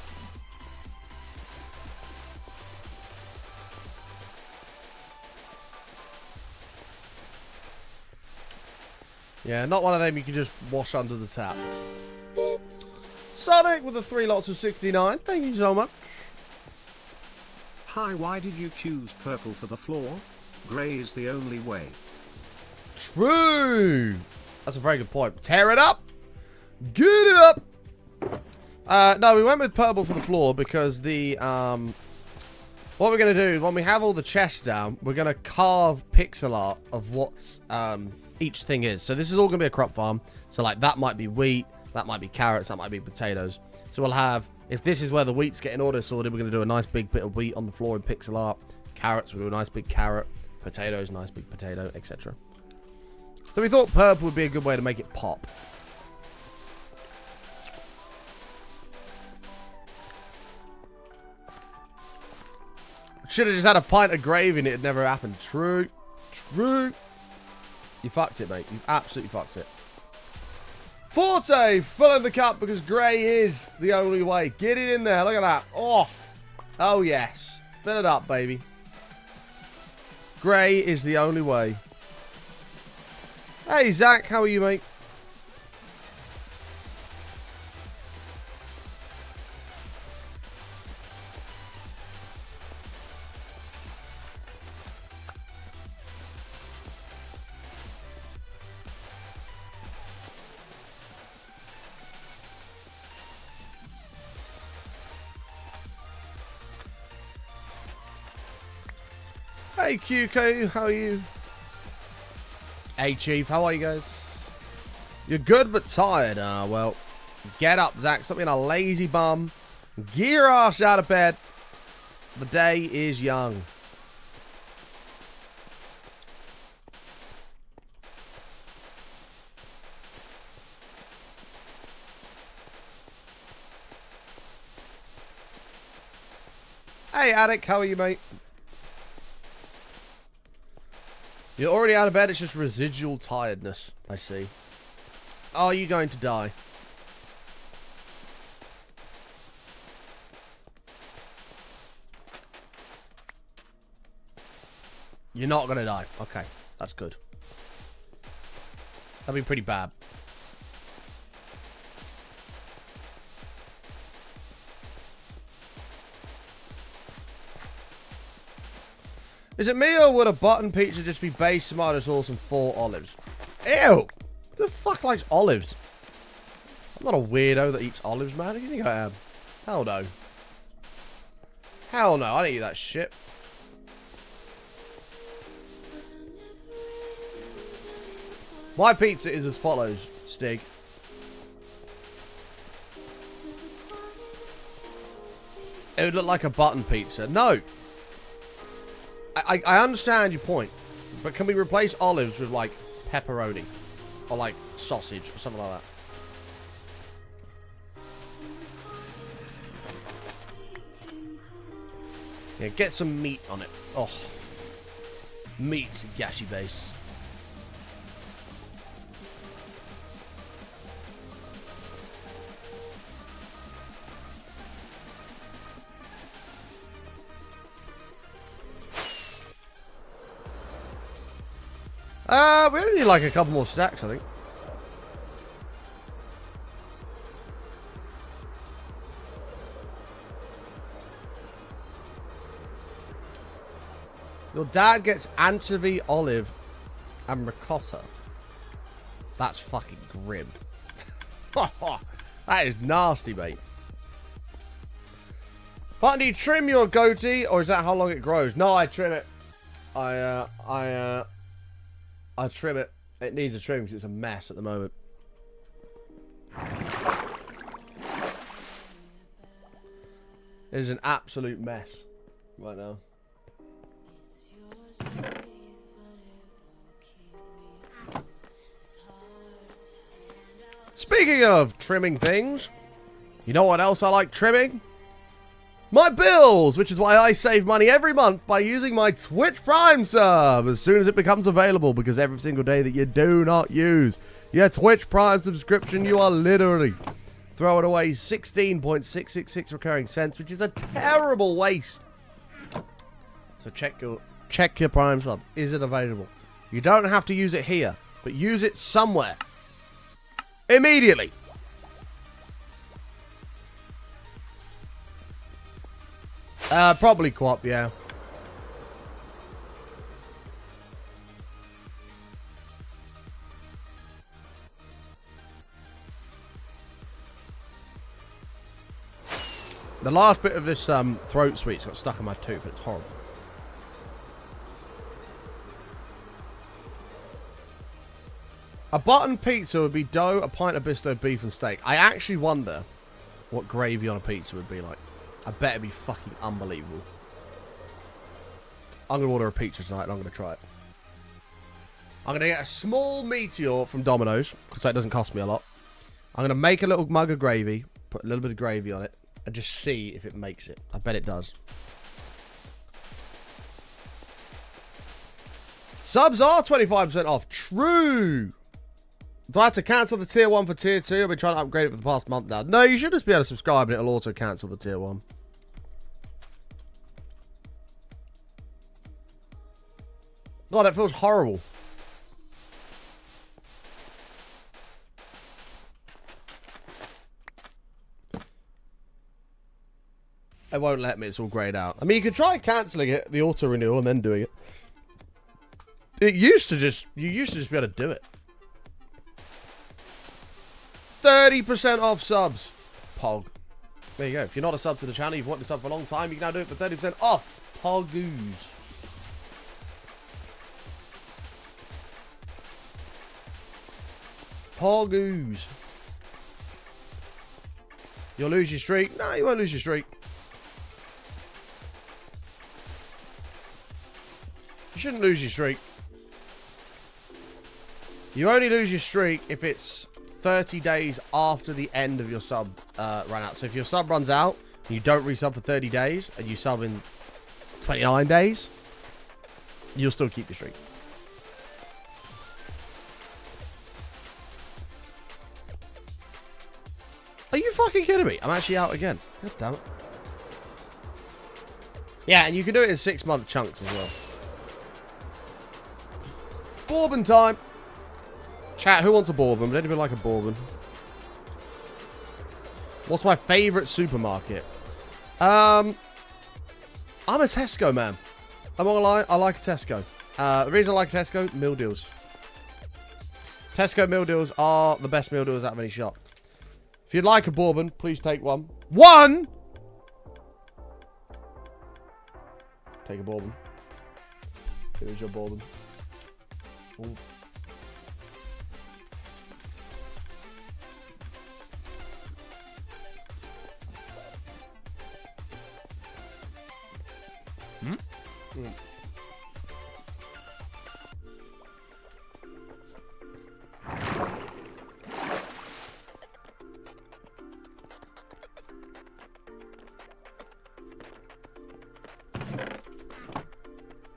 Yeah, not one of them you can just wash under the tap. Sonic with the 3 lots of 69. Thank you so much. Hi, why did you choose purple for the floor? Grey is the only way. True. That's a very good point. Tear it up. Get it up. No, we went with purple for the floor because the what we're going to do is when we have all the chests down, we're going to carve pixel art of what's each thing is. So this is all going to be a crop farm. So like that might be wheat, that might be carrots, that might be potatoes. So we'll have, if this is where the wheat's getting auto sorted, we're going to do a nice big bit of wheat on the floor in pixel art. Carrots, we'll do a nice big carrot. Potatoes, nice big potato, etc. So we thought purple would be a good way to make it pop. Should have just had a pint of gravy and it had never happened. True. True. You fucked it, mate. You've absolutely fucked it. Forte, filling the cup because grey is the only way. Get it in there. Look at that. Oh. Oh, yes. Fill it up, baby. Grey is the only way. Hey, Zach. How are you, mate? Hey QK, how are you? Hey Chief, how are you guys? You're good but tired. Well, get up, Zach. Stop being a lazy bum. Get your ass out of bed. The day is young. Hey Attic, how are you, mate? You're already out of bed, it's just residual tiredness, I see. Are you going to die? You're not going to die. Okay, that's good. That'd be pretty bad. Is it me or would a button pizza just be base tomato sauce and 4 olives? Ew! Who the fuck likes olives? I'm not a weirdo that eats olives, man. Who do you think I am? Hell no. Hell no, I don't eat that shit. My pizza is as follows, Stig. It would look like a button pizza. No! I understand your point, but can we replace olives with, like, pepperoni? Or, like, sausage or something like that? Yeah, get some meat on it. Oh. Meat, gashi base. We only need like a couple more stacks, I think. Your dad gets anchovy, olive, and ricotta. That's fucking grim. That is nasty, mate. But do you trim your goatee, or is that how long it grows? No, I trim it. I trim it. It needs a trim because it's a mess at the moment. It is an absolute mess right now. Speaking of trimming things, you know what else I like trimming? My bills, which is why I save money every month by using my Twitch Prime sub as soon as it becomes available, because every single day that you do not use your Twitch Prime subscription, you are literally throwing away 16.666 recurring cents, which is a terrible waste. So check your Prime sub. Is it available? You don't have to use it here, but use it somewhere. Immediately. Probably Co-op, yeah. The last bit of this throat sweet's got stuck in my tooth. It's horrible. A button pizza would be dough, a pint of Bisto beef and steak. I actually wonder what gravy on a pizza would be like. I bet it'd be fucking unbelievable. I'm going to order a pizza tonight and I'm going to try it. I'm going to get a small Meteor from Domino's, because that doesn't cost me a lot. I'm going to make a little mug of gravy, put a little bit of gravy on it, and just see if it makes it. I bet it does. Subs are 25% off. True. Do I have to cancel the tier 1 for tier 2? I've been trying to upgrade it for the past month now. No, you should just be able to subscribe and it'll auto cancel the tier 1. God, that feels horrible. It won't let me, it's all grayed out. I mean, you could try cancelling it, the auto renewal, and then doing it. You used to just be able to do it. 30% off subs. Pog. There you go. If you're not a sub to the channel, you've wanted to sub for a long time, you can now do it for 30% off. Pogoos. Pogoos. You'll lose your streak. No, you won't lose your streak. You shouldn't lose your streak. You only lose your streak if it's 30 days after the end of your sub run out. So if your sub runs out and you don't resub for 30 days and you sub in 29 days, you'll still keep your streak. Are you fucking kidding me? I'm actually out again. God damn it. Yeah, and you can do it in 6-month chunks as well. Bourbon time. Chat, who wants a bourbon? Would anybody like a bourbon? What's my favourite supermarket? I'm a Tesco man. I'm not gonna lie, I like a Tesco. The reason I like a Tesco, meal deals. Tesco meal deals are the best meal deals out of any shop. If you'd like a bourbon, please take one. One! Take a bourbon. Here's your bourbon. Ooh. Mm.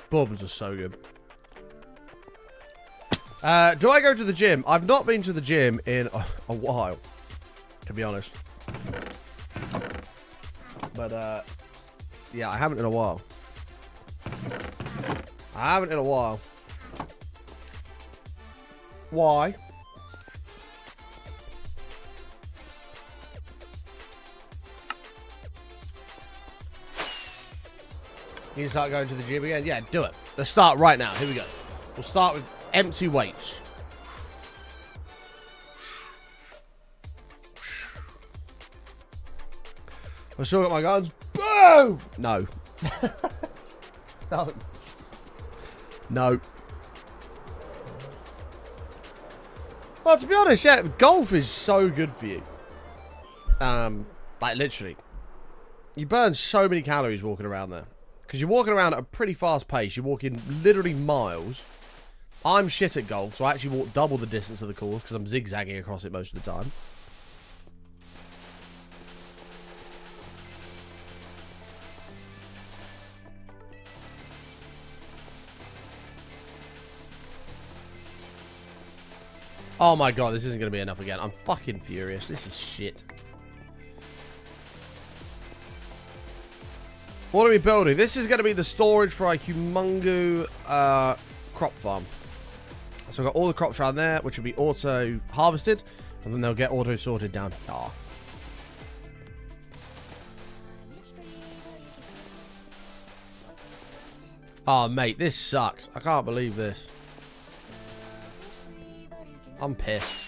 Bourbons are so good. Do I go to the gym? I've not been to the gym in a while, to be honest. But, yeah, I haven't in a while. I haven't in a while. Why? You can start going to the gym again? Yeah, do it. Let's start right now. Here we go. We'll start with empty weights. I still got my guns. Boom! No. No. No. Well, to be honest, yeah, golf is so good for you. Like, literally. You burn so many calories walking around there. Because you're walking around at a pretty fast pace. You're walking literally miles. I'm shit at golf, so I actually walk double the distance of the course because I'm zigzagging across it most of the time. Oh my god, this isn't going to be enough again. I'm fucking furious. This is shit. What are we building? This is going to be the storage for our humongous crop farm. So we've got all the crops around there, which will be auto harvested, and then they'll get auto sorted down. Oh. Oh, mate, this sucks. I can't believe this. I'm pissed.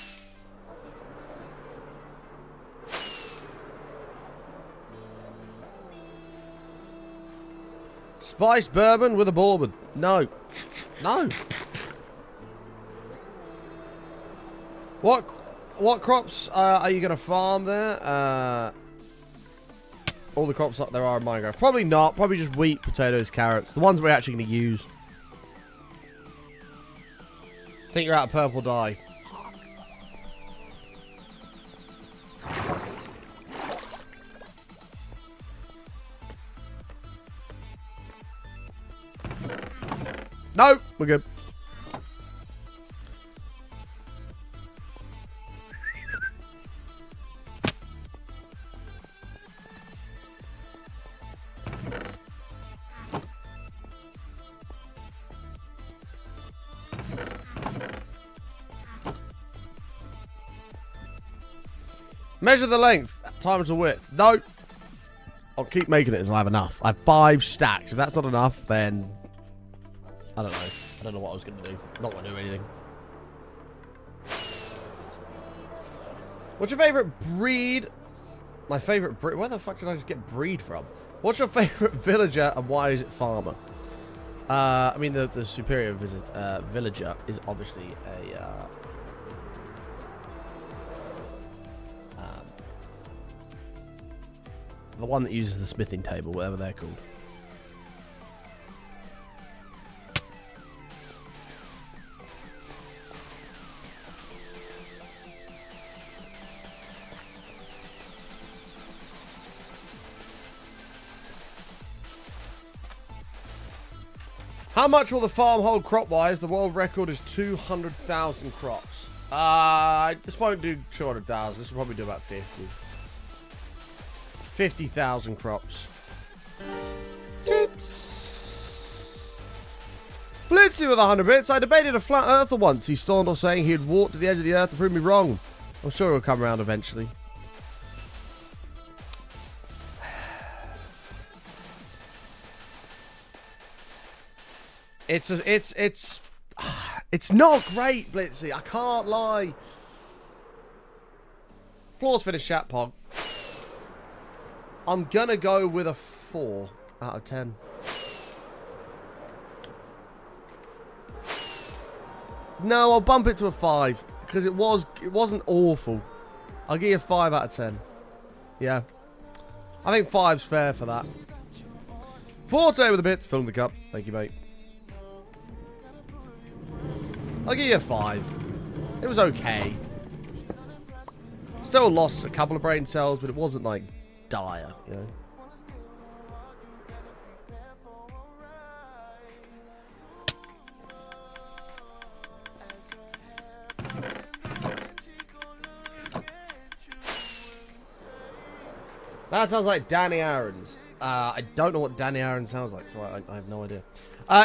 Spiced bourbon with a bourbon. No. No. What crops are you going to farm there? All the crops up there are in Minecraft. Probably not. Probably just wheat, potatoes, carrots. The ones we're actually going to use. I think you're out of purple dye. No, we're good. Measure the length times the width. No. I'll keep making it until I have enough. I have 5 stacks. If that's not enough, then I don't know. I don't know what I was going to do. I'm not going to do anything. What's your favorite breed? My favorite breed? Where the fuck did I just get breed from? What's your favorite villager and why is it farmer? I mean, the superior villager is obviously a... the one that uses the smithing table, whatever they're called. How much will the farm hold crop-wise? The world record is 200,000 crops. This won't do 200,000. This will probably do about 50. 50,000 crops. Blitzy with 100 bits. I debated a flat earther once. He stormed off saying he'd walk to the edge of the earth to prove me wrong. I'm sure he'll come around eventually. It's not great, Blitzy. I can't lie. Floors finished, chat pog. I'm gonna go with a 4 out of 10. No, I'll bump it to a 5 because it wasn't awful. I'll give you a 5 out of 10. Yeah, I think 5's fair for that. Forte with a bit. Film the cup. Thank you, mate. I'll give you a 5. It was okay. Still lost a couple of brain cells, but it wasn't like dire, you know. That sounds like Danny Aaron's. I don't know what Danny Aaron sounds like, so I have no idea.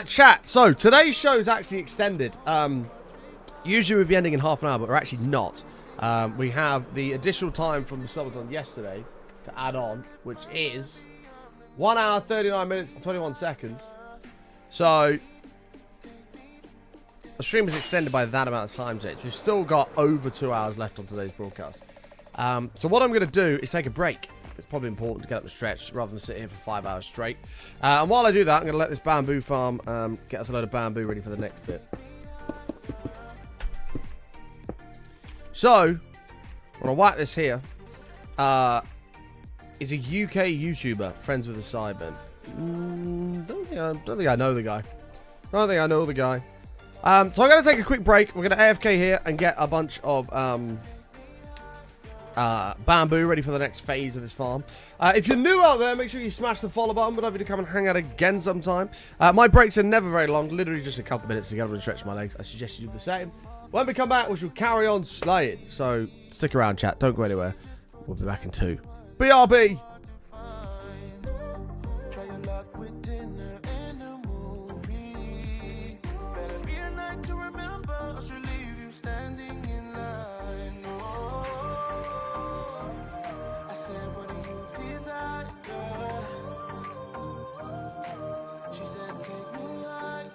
Chat, so today's show is actually extended. Usually we'd be ending in half an hour, but we're actually not. We have the additional time from the subathon yesterday to add on, which is 1 hour, 39 minutes and 21 seconds. So the stream is extended by that amount of time, so we've still got over 2 hours left on today's broadcast. So what I'm going to do is take a break. It's probably important to get up and stretch rather than sit here for 5 hours straight. And while I do that, I'm going to let this bamboo farm get us a load of bamboo ready for the next bit. So, I'm going to whack this here. Is a UK YouTuber, friends with a Cyber. Don't think I know the guy. Don't think I know the guy. So I'm going to take a quick break. We're going to AFK here and get a bunch of bamboo ready for the next phase of this farm. If you're new out there, make sure you smash the follow button. We'd love you to come and hang out again sometime. My breaks are never very long, literally just a couple of minutes to get up and stretch my legs. I suggest you do the same. When we come back, we shall carry on slaying. So stick around, chat. Don't go anywhere. We'll be back in 2. BRB. Try your luck with dinner and a movie. Better be a night to remember, or she'll leave you standing in line. Oh, I said, what do you desire? She said, take me higher.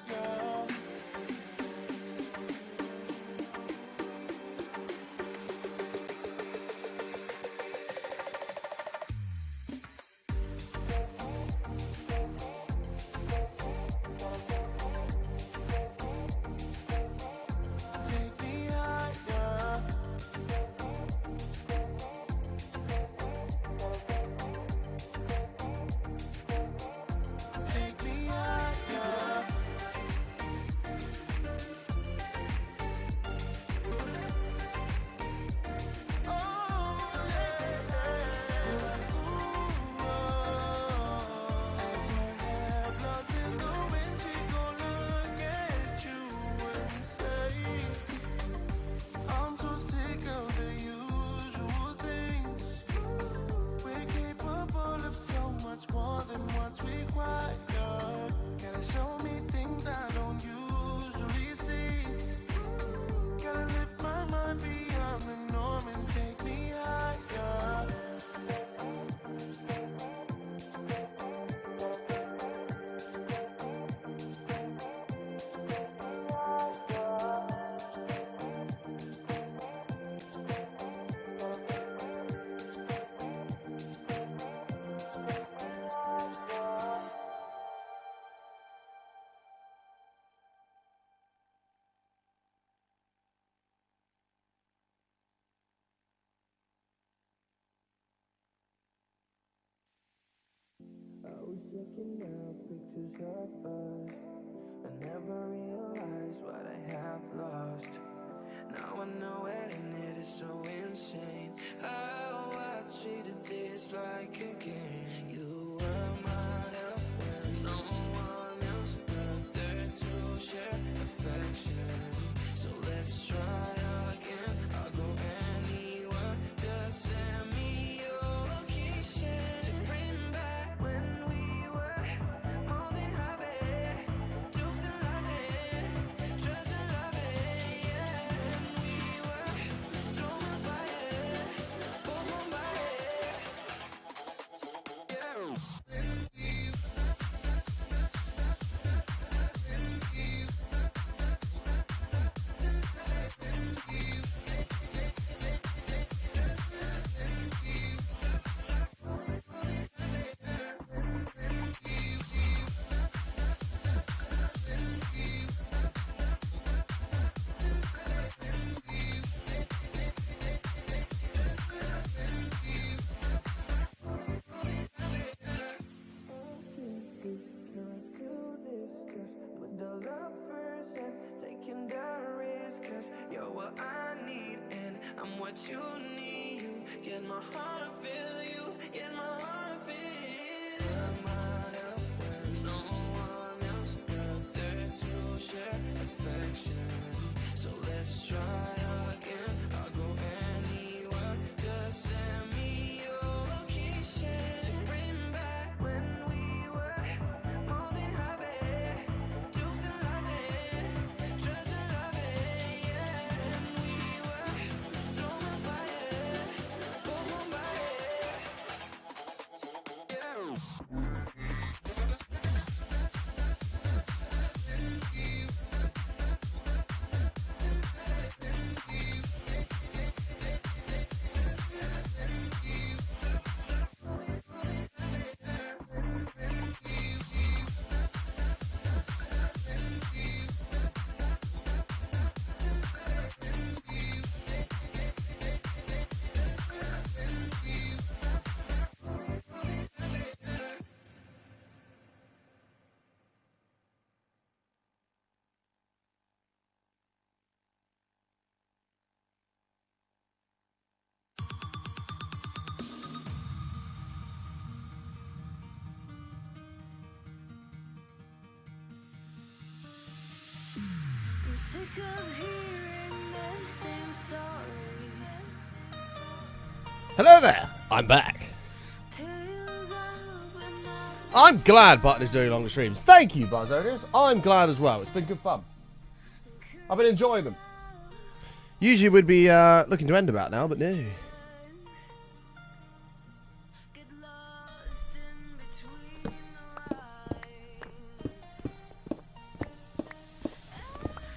I was looking at pictures of us. I never realized what I have lost. Now I know it and it is so insane how I treated this like a game. You were my help when no one else was there to share affection. So let's try again. I'll go anywhere. Just send me your location to bring back when we were more than happy. Jokes and laughing, trust and loving, yeah. And we were strong and fire, both on fire, yeah. What you need, you get my heart feel, you get my heart feel. You're my help when no one else was there to share affection. So let's try again. I'll go anywhere. Just send me your location to bring back when we were more than happy. Jokes and laughing, trust and loving, yeah. And we were strong and fire, both on fire, yeah. I'm sick of hearing Hello there. I'm back. I'm glad Button is doing longer streams. Thank you, Buzz Owners. I'm glad as well. It's been good fun. I've been enjoying them. Usually we'd be looking to end about now, but no.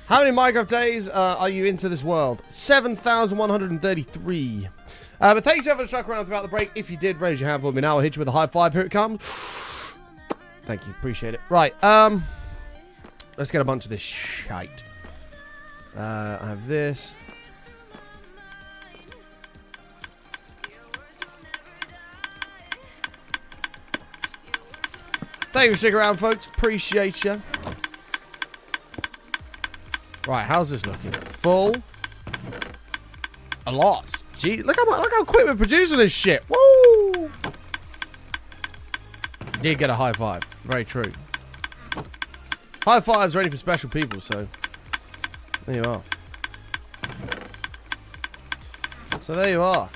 How many Minecraft days are you into this world? 7,133. But thank you for stuck around throughout the break. If you did, raise your hand for me now. I'll hit you with a high five. Here it comes. Thank you. Appreciate it. Right. Let's get a bunch of this shite. I have this. Thank you for sticking around, folks. Appreciate you. Right, how's this looking? Full. A lot. Gee, look how quick we're producing this shit. Woo! Did get a high five. Very true. High fives are only for special people, so there you are. So there you are.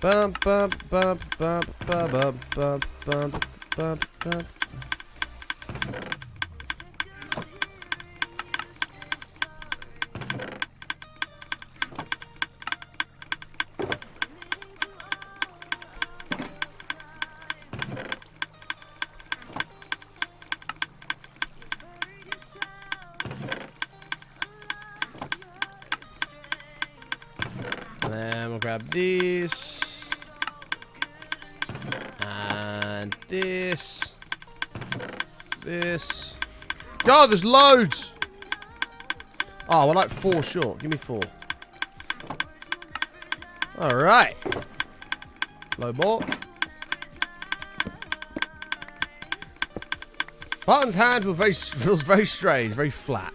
Bum bum bum bum bum bum bum bum bum bum. Then we'll grab these. And this. This. God, there's loads! Oh, we're like 4 short. Give me 4. Alright. Load more. Button's hand feels very strange. Very flat.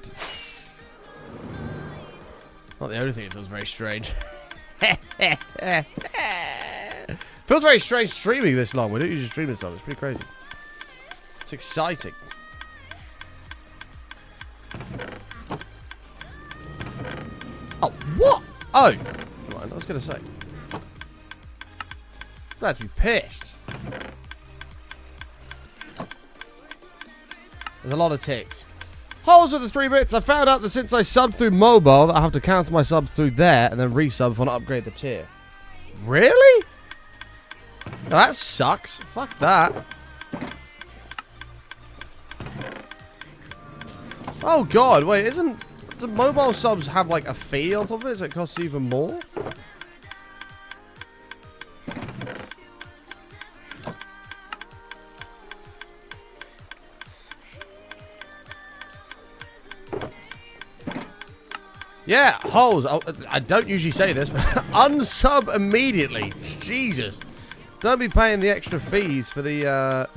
Not the only thing that feels very strange. Feels very strange streaming this long. We don't usually stream this long. It's pretty crazy. It's exciting. Oh, what? Oh. Right, I was going to say. Glad to be pissed. There's a lot of ticks. Holes with the 3 bits. I found out that since I subbed through mobile, that I have to cancel my subs through there and then resub if I want to upgrade the tier. Really? Oh, that sucks. Fuck that. Oh god, wait, isn't... Do mobile subs have like a fee on top of it so it costs even more? Yeah, holes. Oh, I don't usually say this, but unsub immediately. Jesus. Don't be paying the extra fees for the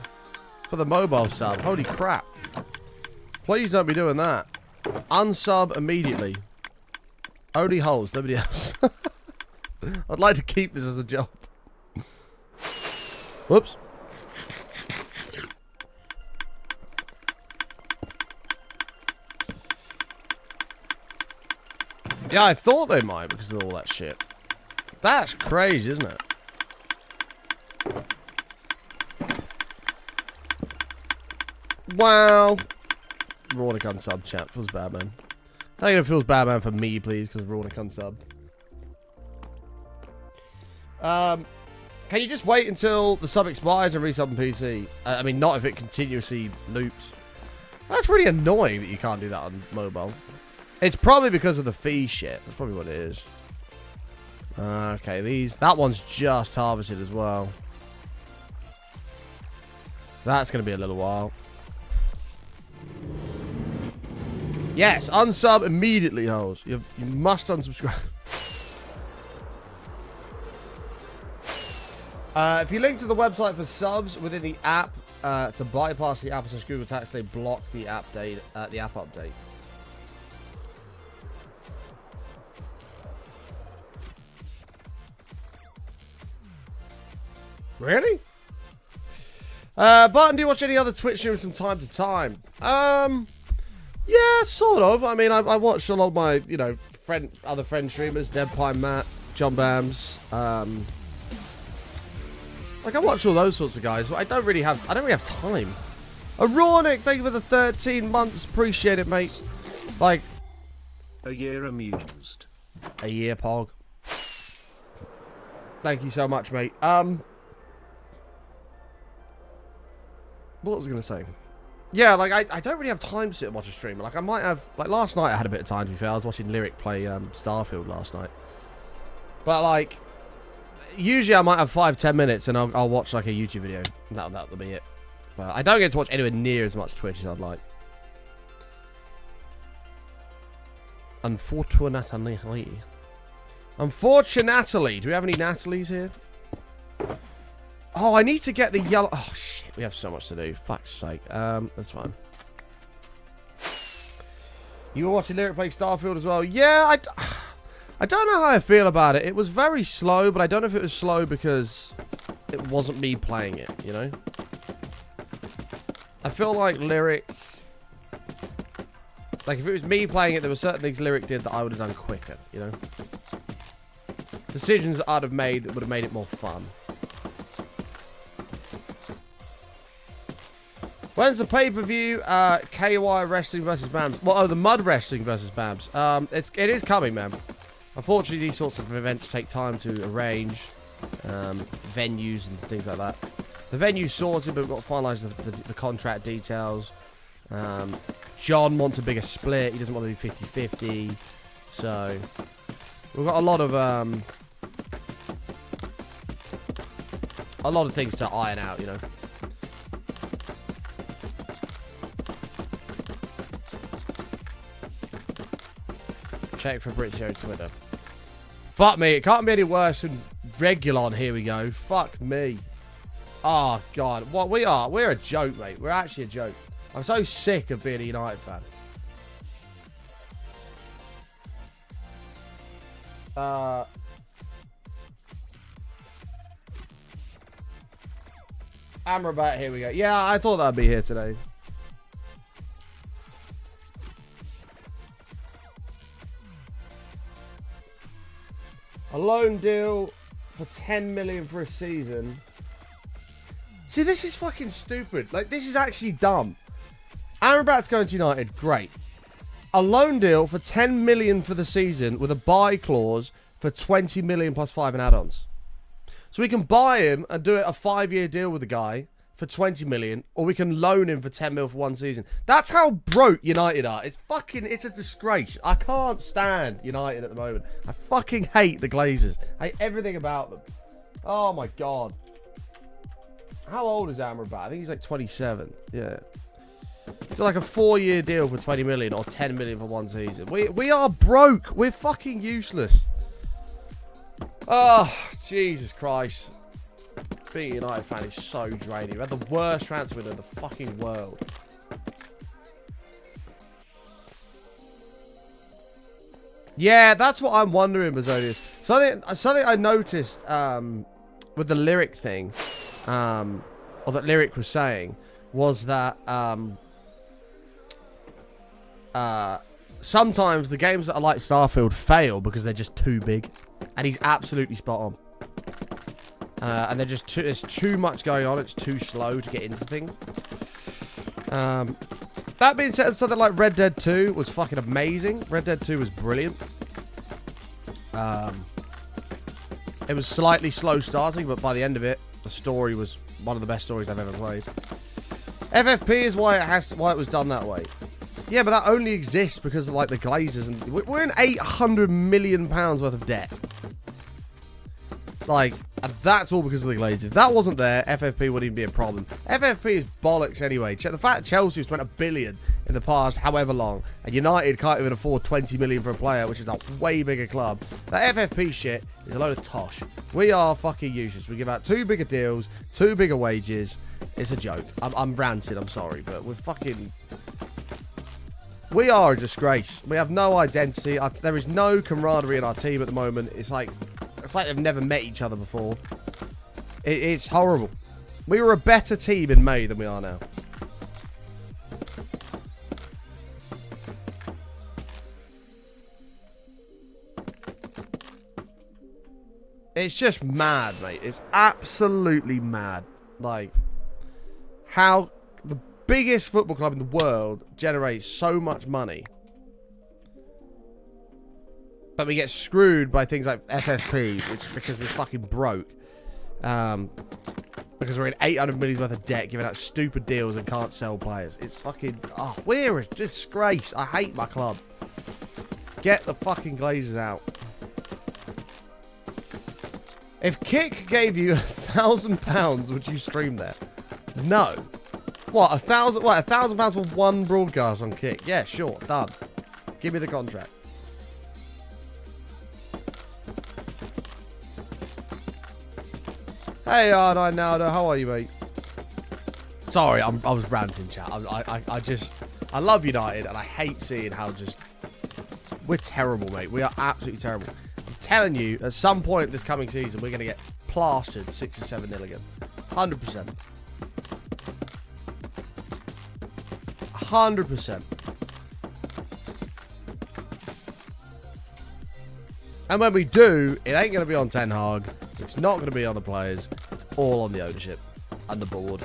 mobile sub. Holy crap. Please don't be doing that. Unsub immediately. Only holes, nobody else. I'd like to keep this as a job. Whoops. Yeah, I thought they might because of all that shit. That's crazy, isn't it? Wow. Rornick unsub, chat. Feels bad, man. I think it feels bad, man, for me, please, because Rornick unsub. Can you just wait until the sub expires and resub on PC? I mean, not if it continuously loops. That's really annoying that you can't do that on mobile. It's probably because of the fee shit. That's probably what it is. Okay, that one's just harvested as well. That's going to be a little while. Yes, unsub immediately, hoes. You must unsubscribe. If you link to the website for subs within the app to bypass the Apple/Google tax, they block the app update. Really? Barton, do you watch any other Twitch streams from time to time? Yeah, sort of. I mean, I watch a lot of my, you know, other friend streamers, Dead Pine Matt, John Bams. Like, I watch all those sorts of guys, but I don't really have time. Aronic, thank you for the 13 months. Appreciate it, mate. Like, A year amused. a year, Pog. Thank you so much, mate. What was I going to say? Yeah, like, I don't really have time to sit and watch a stream. Like, I might have... Like, last night I had a bit of time, to be fair. I was watching Lyric play Starfield last night. But, like, usually I might have 5-10 minutes and I'll watch, like, a YouTube video. That'll be it. But I don't get to watch anywhere near as much Twitch as I'd like. Unfortunately. Unfortunately. Do we have any Natalies here? Oh, I need to get the yellow... Oh, shit. We have so much to do. Fuck's sake. That's fine. You were watching Lyric play Starfield as well? Yeah, I don't know how I feel about it. It was very slow, but I don't know if it was slow because it wasn't me playing it, you know? I feel like Lyric... Like, if it was me playing it, there were certain things Lyric did that I would have done quicker, you know? Decisions that I'd have made that would have made it more fun. When's the pay-per-view? KY Wrestling versus Bams. Well, the Mud Wrestling versus Bams. It is coming, man. Unfortunately, these sorts of events take time to arrange. Venues and things like that. The venue's sorted, but we've got to finalise the contract details. John wants a bigger split. He doesn't want to do 50-50. So, we've got a lot of things to iron out, you know. Check for Britio Twitter. Fuck me, it can't be any worse than Regulon. Here we go. Fuck me. Oh, God. What we are, we're a joke, mate. We're actually a joke. I'm so sick of being a United fan. Amrabat, here we go. Yeah, I thought that'd be here today. A loan deal for 10 million for a season. See, this is fucking stupid. Like, this is actually dumb. Amrabat's going to United. Great. A loan deal for 10 million for the season with a buy clause for 20 million plus 5 in add-ons. So we can buy him and do it a 5-year deal with the guy for 20 million, or we can loan him for 10 mil for one season. That's how broke United are. It's a disgrace. I can't stand United at the moment. I fucking hate the Glazers. I hate everything about them. Oh my God. How old is Amrabat? I think he's like 27. Yeah. It's like a 4-year deal for 20 million or 10 million for one season. We are broke. We're fucking useless. Oh, Jesus Christ. Being a United fan is so draining. We had the worst transfer window in the fucking world. Yeah, that's what I'm wondering, Bezonius. Something I noticed with the Lyric thing, or that Lyric was saying, was that sometimes the games that are like Starfield fail because they're just too big. And he's absolutely spot on. And there's too much going on. It's too slow to get into things. That being said, something like Red Dead 2 was fucking amazing. Red Dead 2 was brilliant. It was slightly slow starting, but by the end of it, the story was one of the best stories I've ever played. FFP is why it was done that way. Yeah, but that only exists because of like the Glazers, and we're in £800 million worth of debt. Like, and that's all because of the Glazers. If that wasn't there, FFP wouldn't even be a problem. FFP is bollocks anyway. The fact that Chelsea spent $1 billion in the past however long, and United can't even afford 20 million for a player, which is a way bigger club. That FFP shit is a load of tosh. We are fucking useless. We give out 2 bigger deals, 2 bigger wages. It's a joke. I'm ranting, I'm sorry, but we're fucking... We are a disgrace. We have no identity. There is no camaraderie in our team at the moment. It's like they've never met each other before. It's horrible. We were a better team in May than we are now. It's just mad, mate. It's absolutely mad. Like, how the biggest football club in the world generates so much money, but we get screwed by things like FFP, because we're fucking broke. Because we're in 800 million worth of debt, giving out stupid deals and can't sell players. It's fucking... Oh, we're a disgrace. I hate my club. Get the fucking Glazers out. If Kick gave you £1,000, would you stream there? No. What, £1,000? What, £1,000 for one broadcast on Kick? Yeah, sure, done. Give me the contract. Hey, R9 Naldo, how are you, mate? Sorry, I was ranting, chat. I love United, and I hate seeing how just... We're terrible, mate. We are absolutely terrible. I'm telling you, at some point this coming season, we're going to get plastered 6 or 7-0 again. 100%. 100%. And when we do, it ain't going to be on Ten Hag. It's not going to be on the players. It's all on the ownership and the board.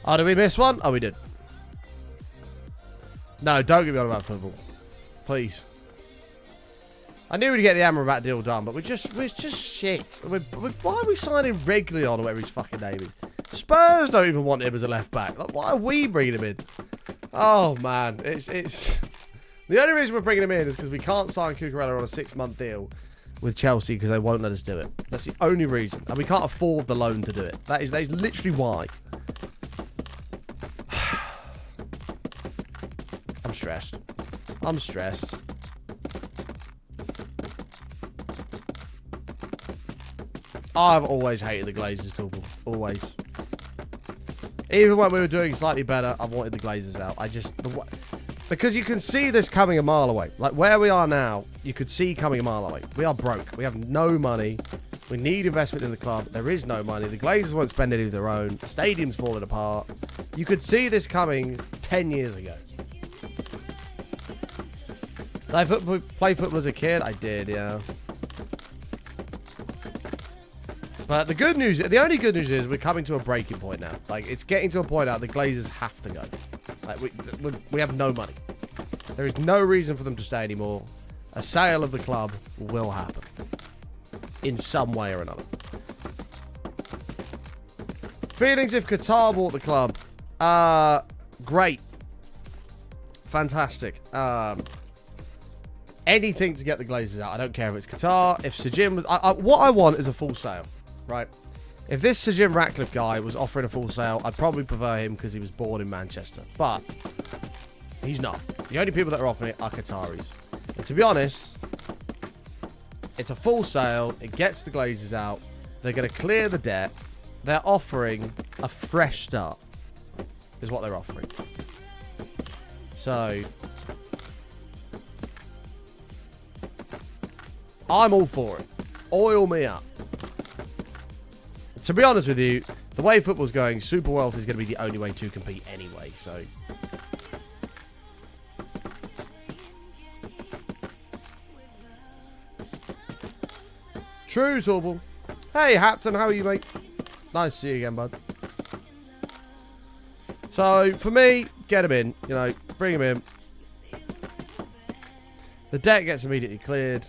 Oh, did we miss one? Oh, we did. No, don't get me on about football. Please. I knew we'd get the Amrabat deal done, but we're just shit. Why are we signing regularly on whatever his fucking name is? Spurs don't even want him as a left back. Like, why are we bringing him in? Oh man, it's the only reason we're bringing him in is because we can't sign Cucurella on a 6-month deal with Chelsea because they won't let us do it. That's the only reason, and we can't afford the loan to do it. That is literally why. I'm stressed. I'm stressed. I've always hated the Glazers, Torble. Always. Even when we were doing slightly better, I wanted the Glazers out. Because you can see this coming a mile away. Like, where we are now, you could see coming a mile away. We are broke. We have no money. We need investment in the club. There is no money. The Glazers won't spend any of their own. The stadium's falling apart. You could see this coming 10 years ago. Did I play football as a kid? I did, yeah. But the good news, the only good news is we're coming to a breaking point now. Like, it's getting to a point now the Glazers have to go. Like, we have no money. There is no reason for them to stay anymore. A sale of the club will happen. In some way or another. Feelings if Qatar bought the club. Great. Fantastic. Anything to get the Glazers out. I don't care if it's Qatar. If Sir Jim was... what I want is a full sale. Right? If this Sir Jim Ratcliffe guy was offering a full sale, I'd probably prefer him because he was born in Manchester. But he's not. The only people that are offering it are Qataris. And to be honest, it's a full sale. It gets the Glazers out. They're going to clear the debt. They're offering a fresh start. Is what they're offering. So I'm all for it. Oil me up. To be honest with you, the way football's going, Super Wealth is going to be the only way to compete anyway, so... True, Torble. Hey, Hapton, how are you, mate? Nice to see you again, bud. So, for me, get him in. You know, bring him in. The debt gets immediately cleared.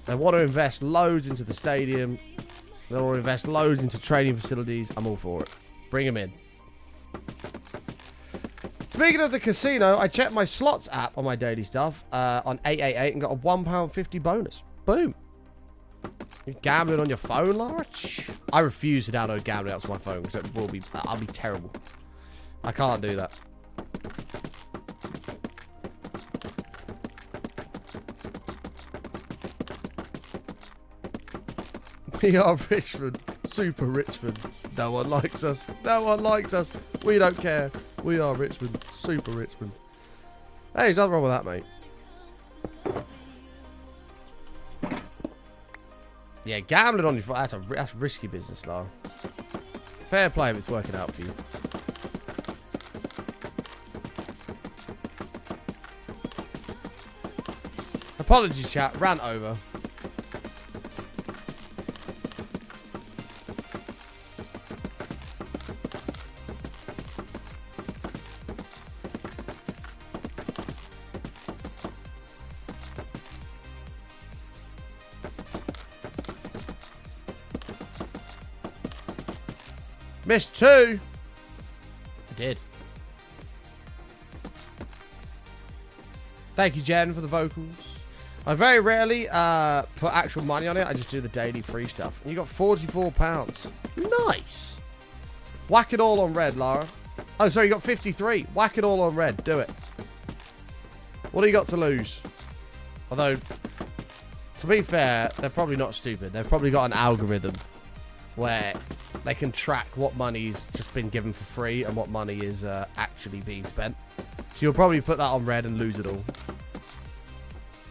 They want to invest loads into the stadium. They want to invest loads into training facilities. I'm all for it. Bring him in. Speaking of the casino, I checked my slots app on my daily stuff on 888 and got a £1.50 bonus. Boom. You're gambling on your phone, Laura? I refuse to download gambling apps on my phone because it will be... I'll be terrible. I can't do that. We are Richmond. Super Richmond. No one likes us. No one likes us. We don't care. We are Richmond. Super Richmond. Hey, there's nothing wrong with that, mate. Yeah, gambling on your phone. That's risky business, Lara. Fair play if it's working out for you. Apologies, chat. Rant over. Missed 2. I did. Thank you, Jen, for the vocals. I very rarely put actual money on it. I just do the daily free stuff. And you got £44. Nice. Whack it all on red, Lara. Oh, sorry, you got 53. Whack it all on red. Do it. What do you got to lose? Although, to be fair, they're probably not stupid. They've probably got an algorithm where they can track what money's just been given for free and what money is actually being spent. So you'll probably put that on red and lose it all.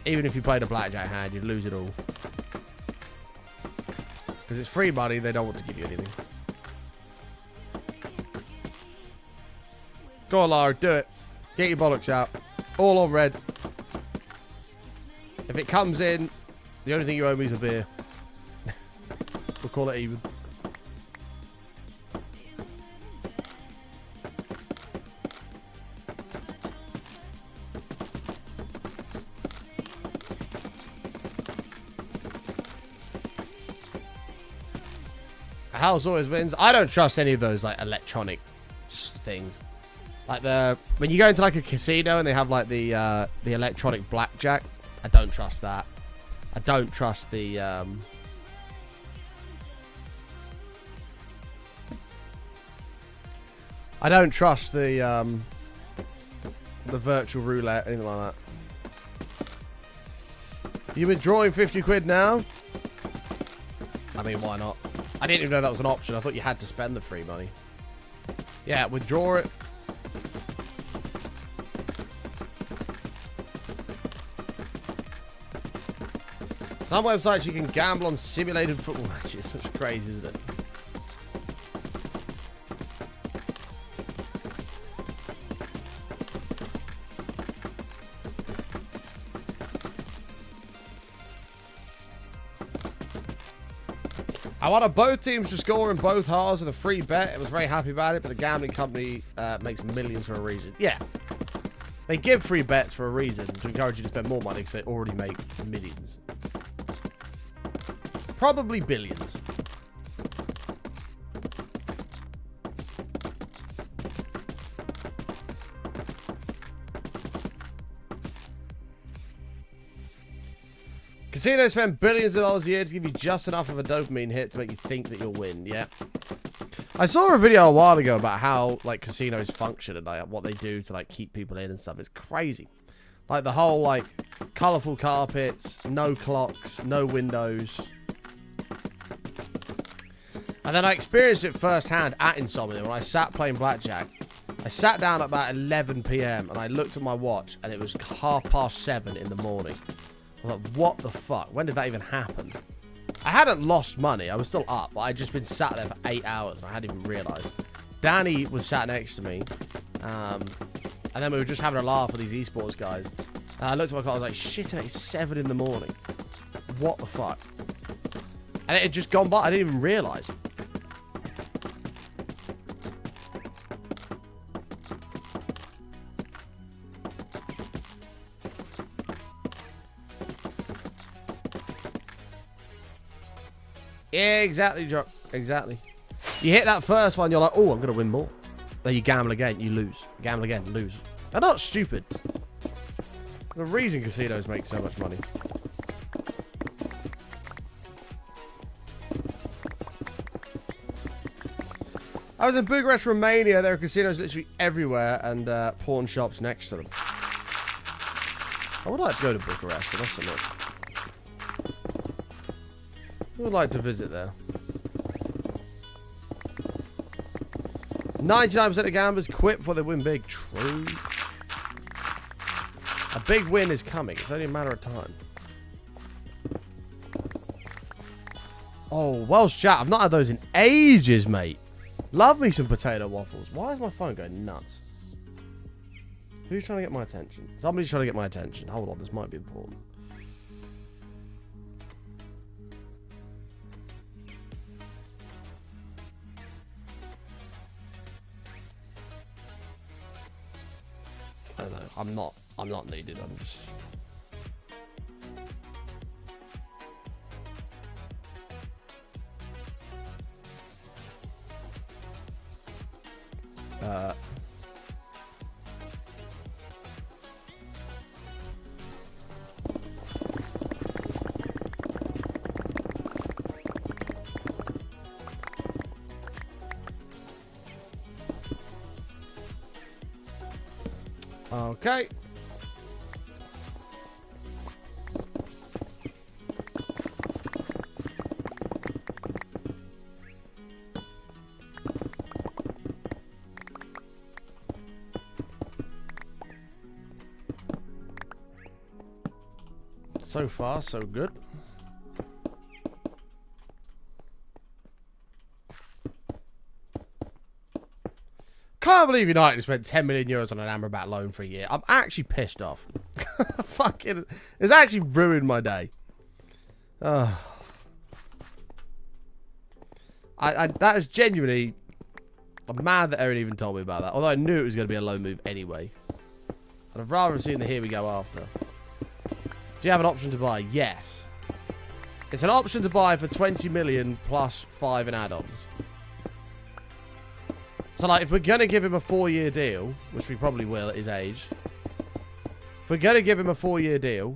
Even if you played a blackjack hand, you'd lose it all. Because it's free money, they don't want to give you anything. Go on, Lara, do it. Get your bollocks out. All on red. If it comes in, the only thing you owe me is a beer. We'll call it even. House always wins. I don't trust any of those like electronic things. Like when you go into like a casino and they have like the electronic blackjack. I don't trust that. I don't trust the I don't trust the virtual roulette, anything like that. You withdrawing 50 quid now? I mean, why not? I didn't even know that was an option. I thought you had to spend the free money. Yeah, withdraw it. Some websites you can gamble on simulated football matches. That's crazy, isn't it? I wanted both teams to score in both halves with a free bet. I was very happy about it, but the gambling company makes millions for a reason. Yeah. They give free bets for a reason, to encourage you to spend more money because they already make millions. Probably billions. Casinos spend billions of dollars a year to give you just enough of a dopamine hit to make you think that you'll win, yeah. I saw a video a while ago about how, like, casinos function and, like, what they do to, like, keep people in and stuff. It's crazy. Like, the whole, like, colourful carpets, no clocks, no windows. And then I experienced it firsthand at Insomnia when I sat playing blackjack. I sat down at about 11 PM and I looked at my watch and it was 7:30 in the morning. I was like, what the fuck? When did that even happen? I hadn't lost money. I was still up, but I'd just been sat there for 8 hours and I hadn't even realised. Danny was sat next to me. And then we were just having a laugh with these esports guys. And I looked at my clock, I was like, shit, it's 7 in the morning. What the fuck? And it had just gone by. I didn't even realise. Yeah, exactly, Jock. Exactly. You hit that first one, you're like, oh, I'm going to win more. Then you gamble again, you lose. Gamble again, lose. They're not stupid. The reason casinos make so much money. I was in Bucharest, Romania. There are casinos literally everywhere and pawn shops next to them. I would like to go to Bucharest, so that's a look. I would like to visit there. 99% of gamblers quit before they win big. True. A big win is coming. It's only a matter of time. Oh, Welsh chat. I've not had those in ages, mate. Love me some potato waffles. Why is my phone going nuts? Who's trying to get my attention? Somebody's trying to get my attention. Hold on, this might be important. I'm not needed. I'm just. Okay. So far, so good. Can't believe United spent 10 million euros on an Amrabat loan for a year. I'm actually pissed off. Fucking, it's actually ruined my day. That is genuinely. I'm mad that Erin even told me about that. Although I knew it was going to be a low move anyway. I'd have rather seen the here we go after. Do you have an option to buy? Yes. It's an option to buy for 20 million plus 5 in add-ons. So, like, if we're going to give him a 4-year deal, which we probably will at his age. If we're going to give him a 4-year deal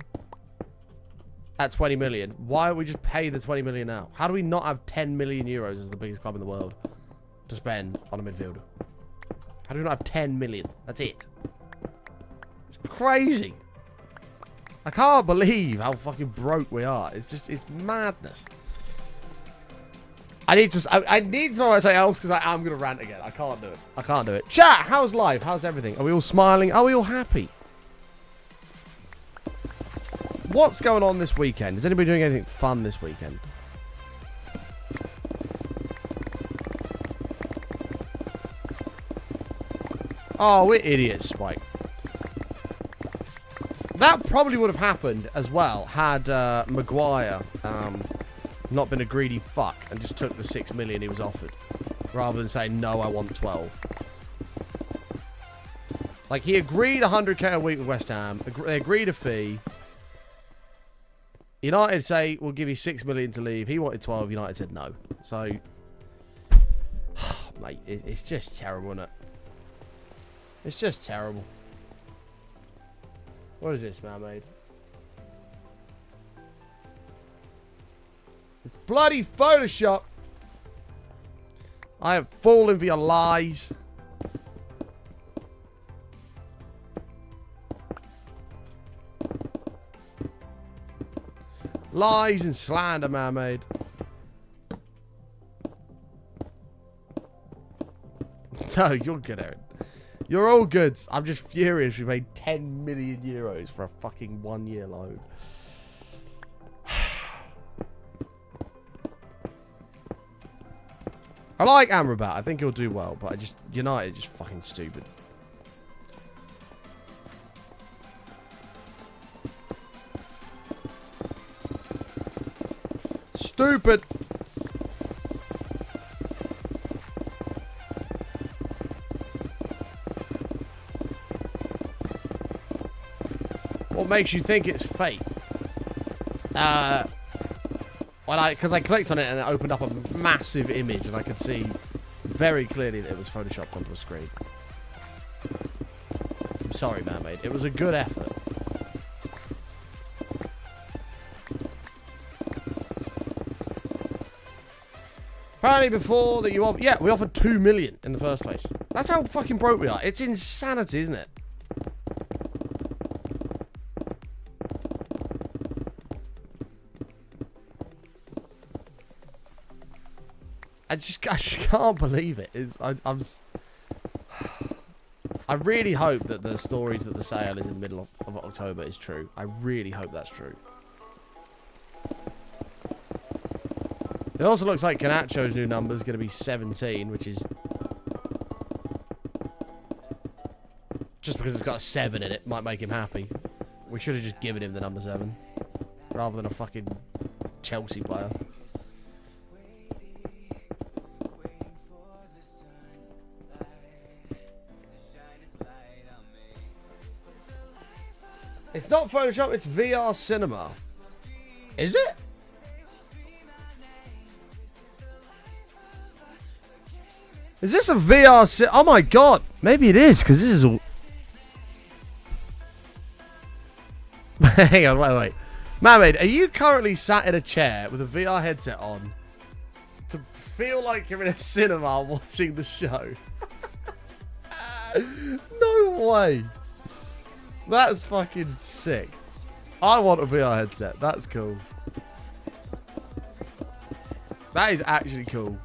at 20 million, why don't we just pay the 20 million now? How do we not have 10 million euros as the biggest club in the world to spend on a midfielder? How do we not have 10 million? That's it. It's crazy. I can't believe how fucking broke we are. It's just, it's madness. I need to know what I say else because I am going to rant again. I can't do it. I can't do it. Chat, how's life? How's everything? Are we all smiling? Are we all happy? What's going on this weekend? Is anybody doing anything fun this weekend? Oh, we're idiots, Spike. That probably would have happened as well had Maguire not been a greedy fuck and just took the 6 million he was offered rather than saying, no, I want 12. Like, he agreed 100k a week with West Ham. They agreed a fee. United say, we'll give you 6 million to leave. He wanted 12. United said no. So, mate, it's just terrible, isn't it? It's just terrible. What is this, man-made? It's bloody Photoshop. I have fallen for your lies. Lies and slander, man-made. No, you're good, Aaron. You're all good. I'm just furious we made 10 million euros for a fucking 1-year loan. I like Amrabat. I think he'll do well, but United just fucking stupid. Stupid. What makes you think it's fake? Because I clicked on it and it opened up a massive image and I could see very clearly that it was photoshopped onto a screen. I'm sorry, man-made. It was a good effort. Apparently before that you offered... Yeah, we offered 2 million in the first place. That's how fucking broke we are. It's insanity, isn't it? I just can't believe it. I really hope that the stories that the sale is in the middle of October is true. I really hope that's true. It also looks like Canacho's new number is going to be 17, which is... Just because it's got a 7 in it might make him happy. We should have just given him the number 7. Rather than a fucking Chelsea player. It's not Photoshop, it's VR cinema. Is it? Is this a VR Oh my god. Maybe it is, because this is all... Hang on, wait. Mermaid, are you currently sat in a chair with a VR headset on to feel like you're in a cinema watching the show? No way. That's fucking sick. I want a VR headset. That's cool. That is actually cool.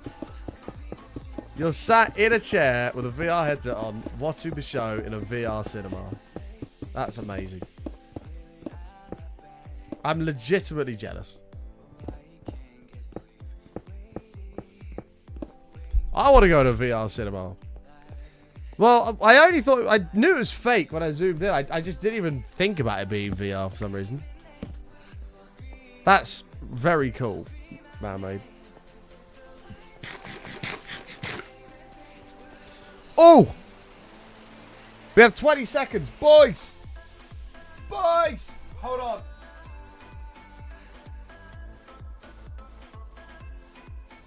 You're sat in a chair with a VR headset on, watching the show in a VR cinema. That's amazing. I'm legitimately jealous. I want to go to a VR cinema. Well, I only thought... I knew it was fake when I zoomed in. I just didn't even think about it being VR for some reason. That's very cool, man-made. Oh! We have 20 seconds. Boys! Boys! Hold on.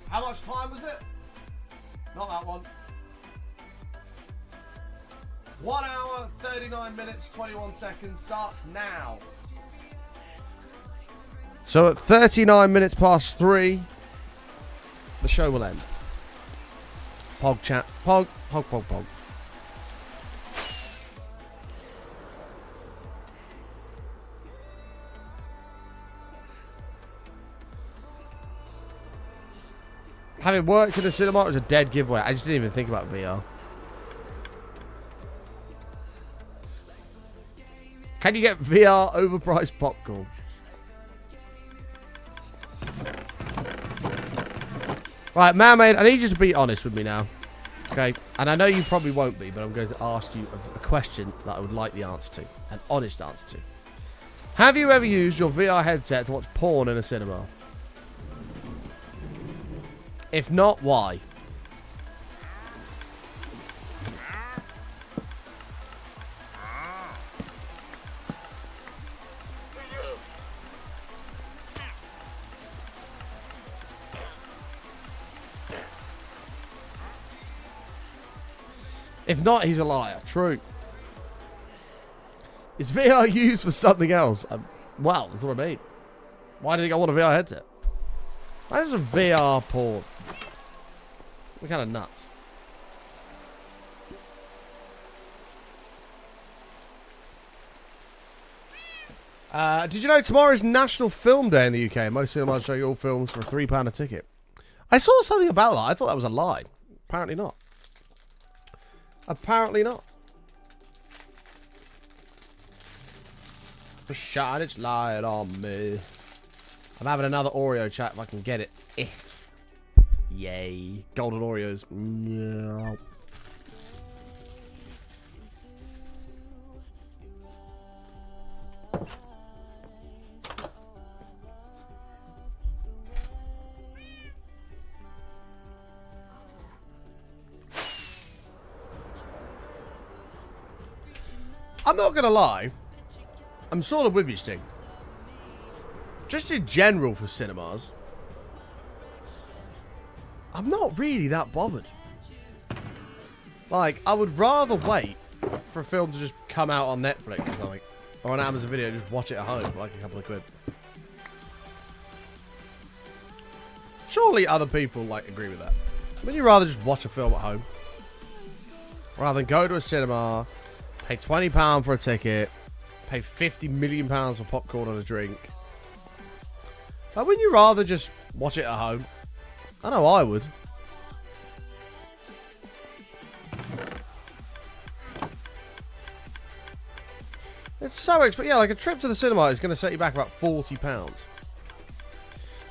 How much time was it? Not that one. 1 hour, 39 minutes, 21 seconds starts now. So at 39 minutes past 3, the show will end. Pog chat. Pog. Pog, pog, pog. Having worked in a cinema, it was a dead giveaway. I just didn't even think about VR. Can you get VR overpriced popcorn? Right, Mermaid, I need you to be honest with me now. Okay? And I know you probably won't be, but I'm going to ask you a question that I would like the answer to. An honest answer to. Have you ever used your VR headset to watch porn in a cinema? If not, why? If not, he's a liar. True. Is VR used for something else? Well, that's what I mean. Why do you think I want a VR headset? Why is a VR porn? We're kind of nuts. Did you know tomorrow's National Film Day in the UK? Most cinemas show you all films for £3 a ticket. I saw something about that. I thought that was a lie. Apparently not. Apparently not. Shine its light on me. I'm having another Oreo chat if I can get it. Yay. Golden Oreos. Yeah. I'm not going to lie. I'm sort of with you, Sting. Just in general for cinemas, I'm not really that bothered. Like, I would rather wait for a film to just come out on Netflix or something. Or on Amazon Video, just watch it at home for like a couple of quid. Surely other people, like, agree with that. Wouldn't you rather just watch a film at home? Rather than go to a cinema, pay £20 for a ticket, pay £50 million for popcorn and a drink. Like, wouldn't you rather just watch it at home? I know I would. It's so expensive. Yeah, like a trip to the cinema is going to set you back about £40.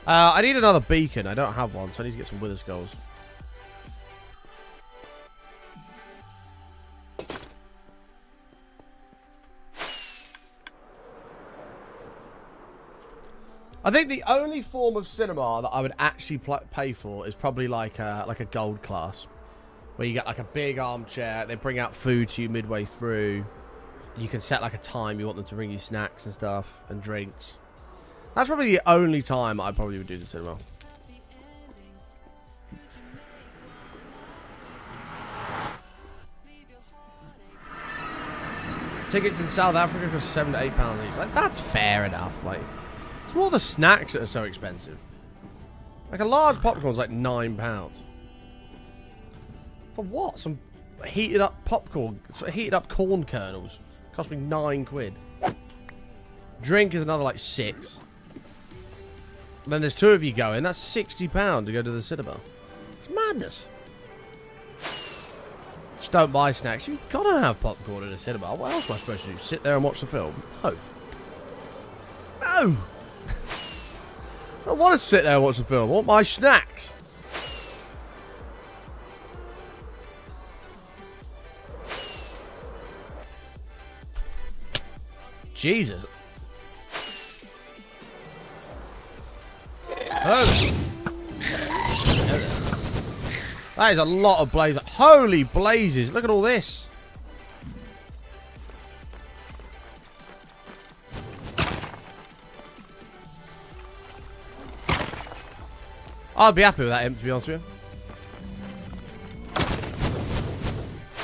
I need another beacon. I don't have one, so I need to get some wither skulls. I think the only form of cinema that I would actually pay for is probably like a gold class, where you get like a big armchair. They bring out food to you midway through. You can set like a time you want them to bring you snacks and stuff and drinks. That's probably the only time I probably would do the cinema. Tickets in South Africa cost £7 to £8 each. Like, that's fair enough. Like, it's more the snacks that are so expensive. Like a large popcorn's like £9. For what? Some heated up popcorn, heated up corn kernels. Cost me £9. Drink is another like 6. And then there's 2 of you going. That's £60 to go to the cinema. It's madness. Just don't buy snacks. You've got to have popcorn in a cinema. What else am I supposed to do? Sit there and watch the film? No. No. I don't want to sit there and watch the film. I want my snacks. Jesus. Oh. That is a lot of blazes. Holy blazes. Look at all this. I'd be happy with that imp, to be honest with you.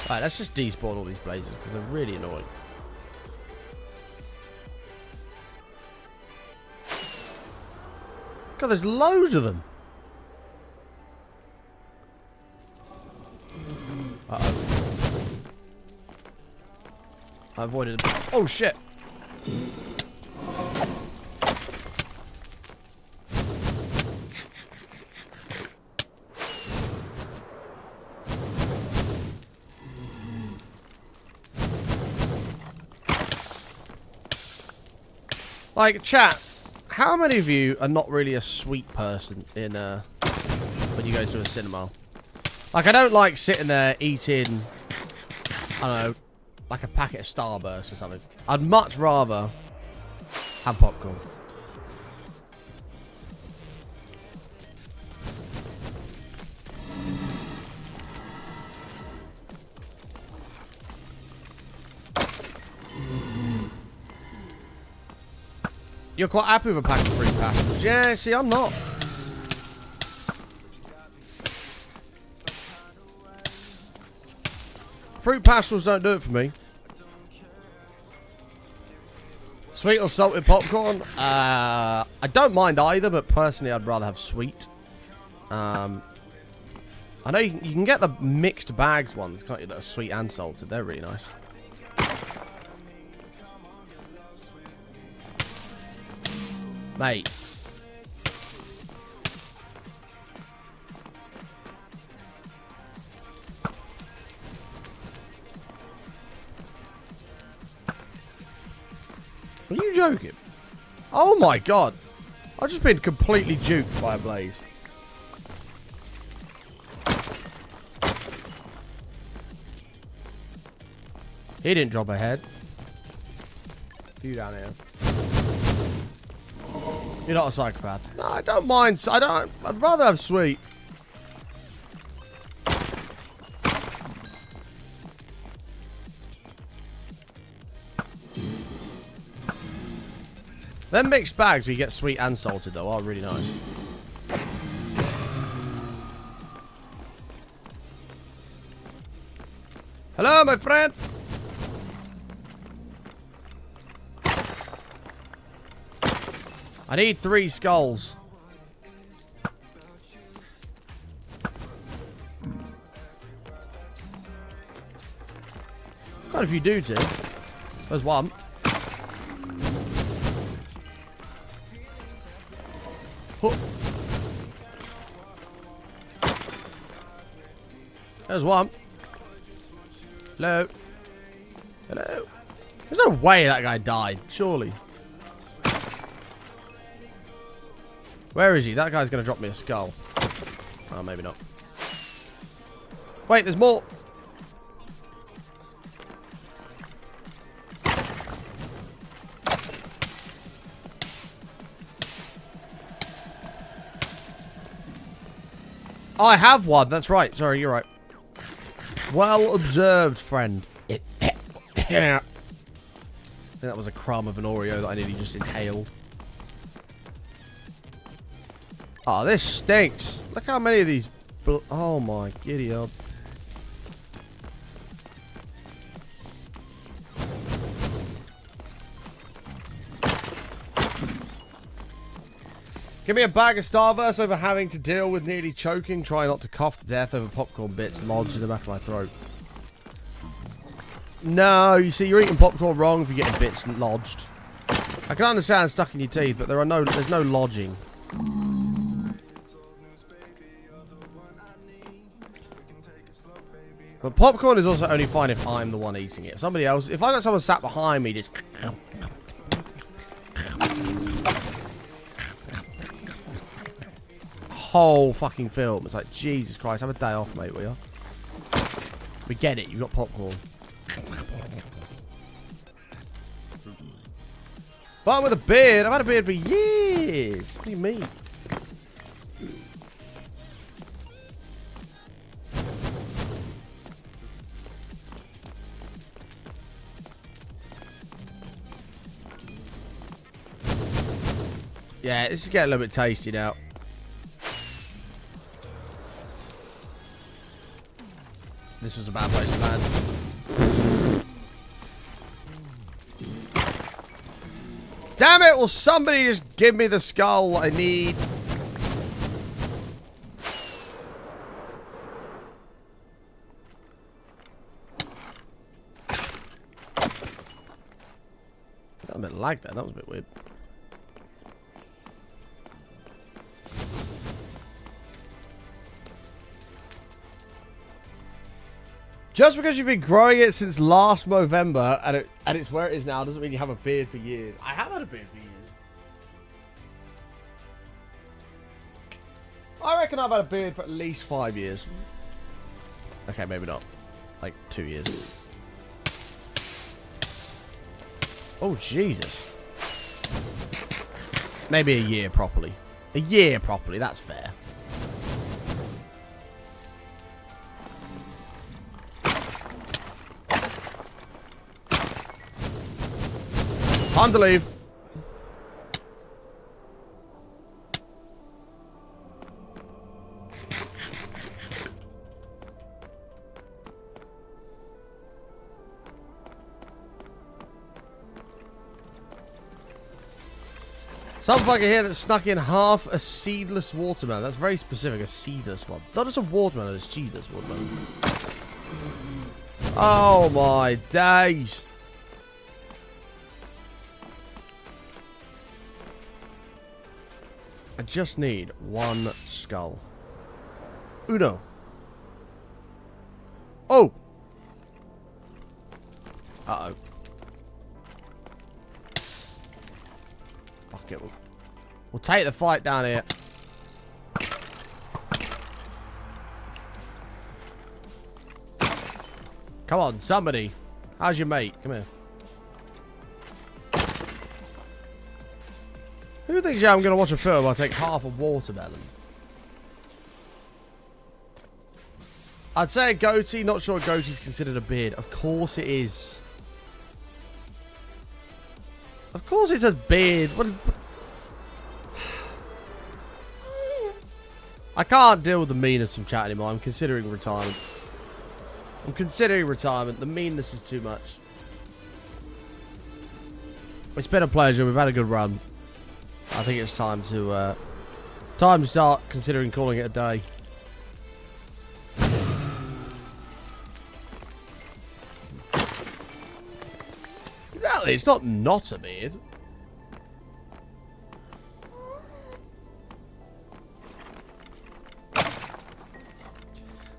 Alright, let's just despawn all these blazes because they're really annoying. God, there's loads of them. Uh-oh. I avoided it. Oh, shit. Like, chat, how many of you are not really a sweet person in when you go to a cinema? Like, I don't like sitting there eating, I don't know, like a packet of Starburst or something. I'd much rather have popcorn. You're quite happy with a pack of free passes? Yeah, see, I'm not. Fruit pastels don't do it for me. Sweet or salted popcorn? I don't mind either, but personally I'd rather have sweet. I know you can get the mixed bags ones, can't you, that are sweet and salted. They're really nice. Mate. Are you joking? Oh my god. I've just been completely juked by a blaze. He didn't drop a head. You down here. You're not a psychopath. No, I don't mind. I'd rather have sweet. Them mixed bags where you get sweet and salted though are really nice. Hello, my friend. I need 3 skulls. Quite a few dudes here. There's one. Oh. There's one. Hello. Hello. There's no way that guy died, surely. Where is he? That guy's going to drop me a skull. Oh, maybe not. Wait, there's more. Oh, I have one. That's right. Sorry, you're right. Well observed, friend. think that was a crumb of an Oreo that I nearly just inhaled. Oh, this stinks. Look how many of these... Oh my giddy up. Give me a bag of Starburst over having to deal with nearly choking. Try not to cough to death over popcorn bits lodged in the back of my throat. No, you see, you're eating popcorn wrong if you're getting bits lodged. I can understand stuck in your teeth, but there's no lodging. But popcorn is also only fine if I'm the one eating it. Somebody else, if I got someone sat behind me, just... whole fucking film. It's like, Jesus Christ, have a day off, mate, will you? We get it, you've got popcorn. But I'm with a beard. I've had a beard for years. What do you mean? Yeah, this is getting a little bit tasty now. This was a bad place to land. Damn it! Will somebody just give me the skull I need? Got a bit of lag there. That was a bit weird. Just because you've been growing it since last November and it's where it is now doesn't mean you have a beard for years. I have had a beard for years. I reckon I've had a beard for at least 5 years. Okay, maybe not. Like 2 years. Oh, Jesus. Maybe a year properly. A year properly, that's fair. Time to leave. Some fucker here that snuck in half a seedless watermelon. That's very specific, a seedless one. Not just a watermelon, a seedless watermelon. Oh my days. I just need one skull. Uno. Oh! Uh-oh. Fuck it. We'll take the fight down here. Come on, somebody. How's your mate? Come here. Who thinks, yeah, I'm going to watch a film I take half a watermelon? I'd say a goatee. Not sure a goatee is considered a beard. Of course it is. Of course it's a beard. What? I can't deal with the meanness from chat anymore. I'm considering retirement. The meanness is too much. It's been a pleasure. We've had a good run. I think it's time to start considering calling it a day. Exactly, it's not a beard.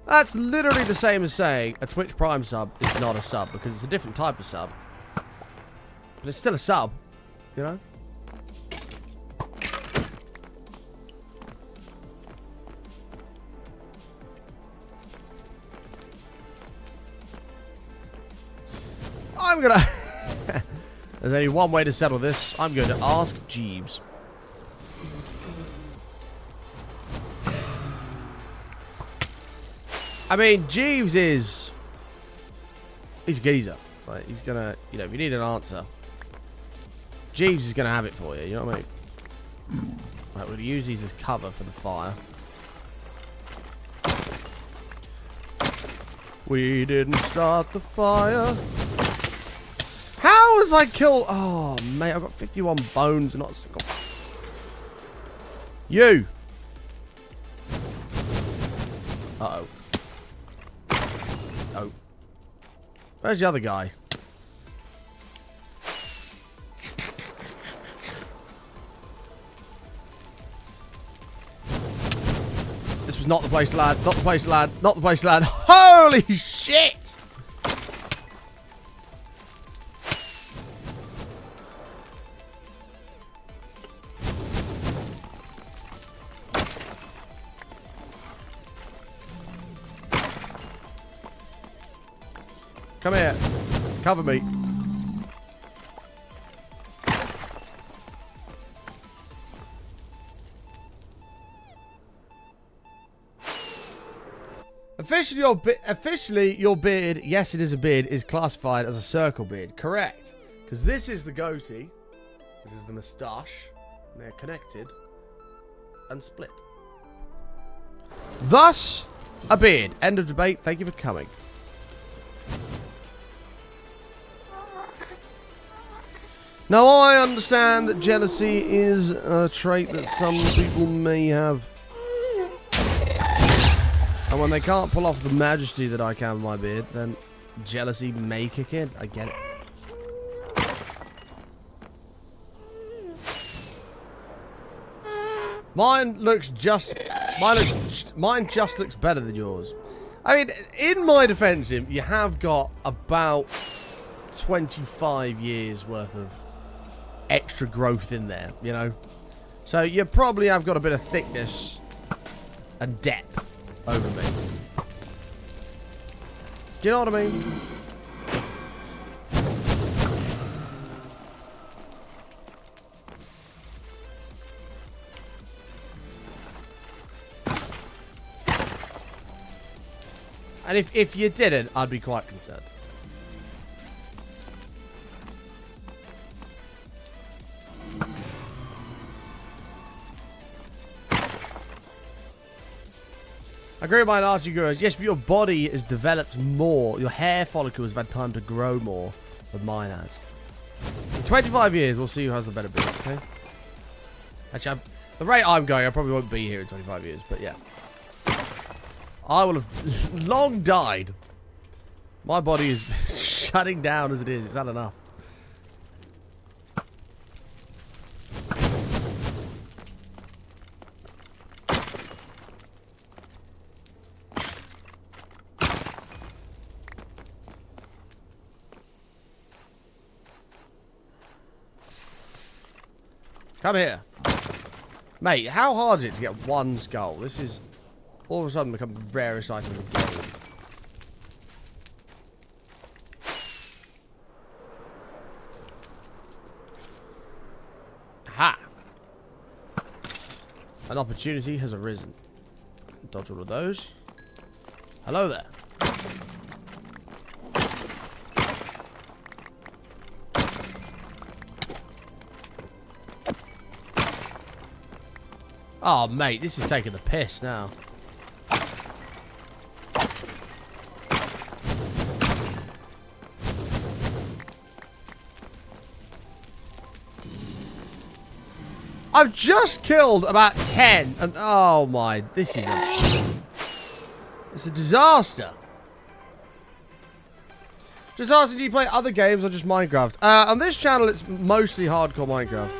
That's literally the same as saying a Twitch Prime sub is not a sub because it's a different type of sub. But it's still a sub, you know? I'm gonna... There's only one way to settle this. I'm going to ask Jeeves. I mean, Jeeves is... He's a geezer. Right? He's gonna... You know, if you need an answer... Jeeves is going to have it for you, you know what I mean? Right, we'll use these as cover for the fire. We didn't start the fire. How have I killed... Oh, mate, I've got 51 bones and not... You! Uh-oh. Oh. Where's the other guy? This was not the place to land. Not the place to land. Not the place to land. Holy shit! Come here. Cover me. Officially, your beard, yes, it is a beard, is classified as a circle beard. Correct. Because this is the goatee. This is the moustache. They're connected and split. Thus, a beard. End of debate. Thank you for coming. Now, I understand that jealousy is a trait that some people may have. And when they can't pull off the majesty that I can with my beard, then jealousy may kick in. I get it. Mine just looks better than yours. I mean, in my defense, you have got about 25 years worth of extra growth in there, you know? So you probably have got a bit of thickness and depth over me. Do you know what I mean? And if you didn't, I'd be quite concerned. I agree with my archery gurus. Yes, but your body has developed more. Your hair follicles have had time to grow more than mine has. In 25 years, we'll see who has a better beard, okay? Actually, the rate I'm going, I probably won't be here in 25 years, but yeah. I will have long died. My body is shutting down as it is. It's had enough. Come here. Mate, how hard is it to get one skull? This is all of a sudden become the rarest item in the game. Ha! An opportunity has arisen. Dodge all of those. Hello there. Oh, mate, this is taking the piss now. I've just killed about 10, and oh my, this is it's a disaster. Just asking, do you play other games or just Minecraft? On this channel, it's mostly hardcore Minecraft.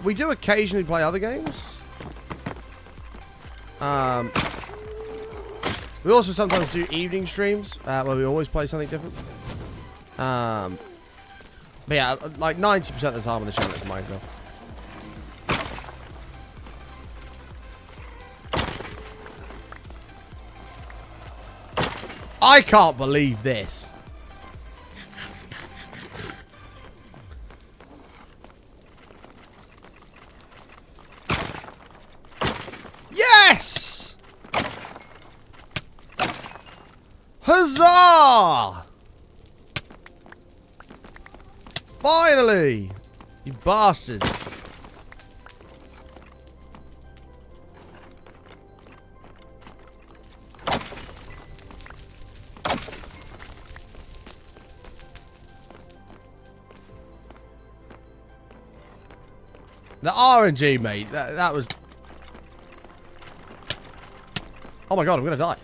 We do occasionally play other games. We also sometimes do evening streams where we always play something different. But yeah, like 90% of the time on the channel is Minecraft. I can't believe this. Yes! Huzzah! Finally! You bastards. The RNG, mate. That was... Oh my god, I'm gonna die.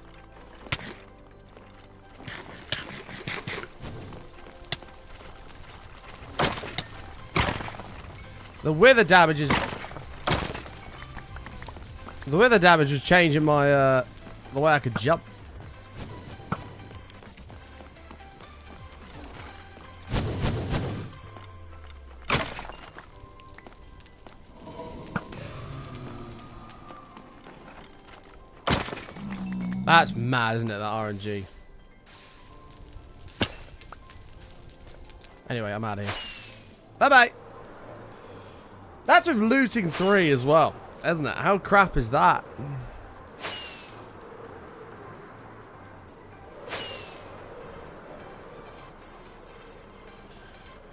The wither damage is... The wither damage was changing my, the way I could jump. That's mad, isn't it, that RNG? Anyway, I'm out of here. Bye-bye. That's with looting 3 as well, isn't it? How crap is that?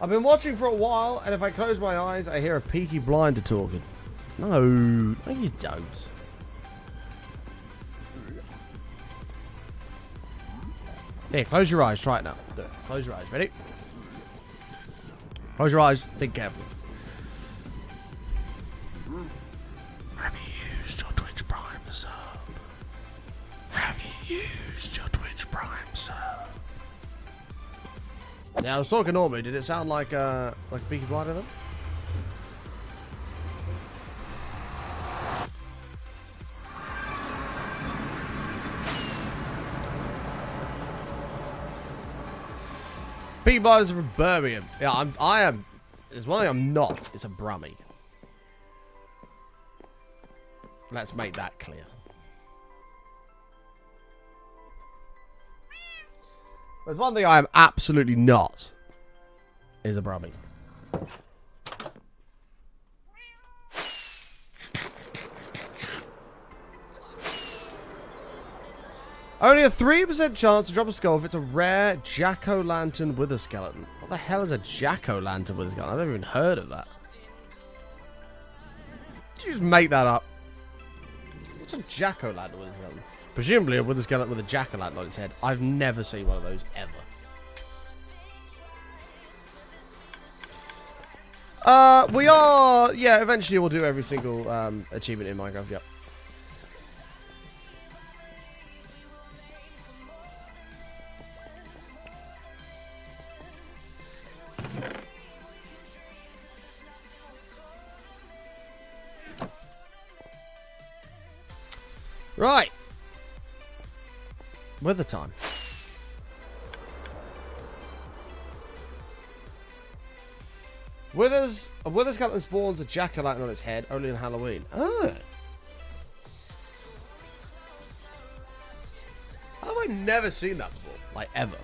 I've been watching for a while, and if I close my eyes, I hear a Peaky Blinder talking. No, you don't. Here, close your eyes. Try it now. Do it. Close your eyes. Ready? Close your eyes. Think carefully. Have you used your Twitch Prime sub? Have you used your Twitch Prime sub? Yeah, I was talking normally. Did it sound like Peaky Blinder then? Peaky Blinders are from Birmingham. Yeah, I am. There's one thing I'm not. It's a Brummie. Let's make that clear. There's one thing I am absolutely not. Is a Brummie. Only a 3% chance to drop a skull if it's a rare jack-o'-lantern wither skeleton. What the hell is a jack-o'-lantern wither skeleton? I've never even heard of that. Did you just make that up? What's a jack-o'-lantern wither skeleton? Presumably a wither skeleton with a jack-o'-lantern on its head. I've never seen one of those ever. We are... Yeah, eventually we'll do every single achievement in Minecraft, yep. Right. Weather time. A wither skeleton spawns a jack-o'-lantern on its head only on Halloween. Oh. How have I never seen that before? Like, ever.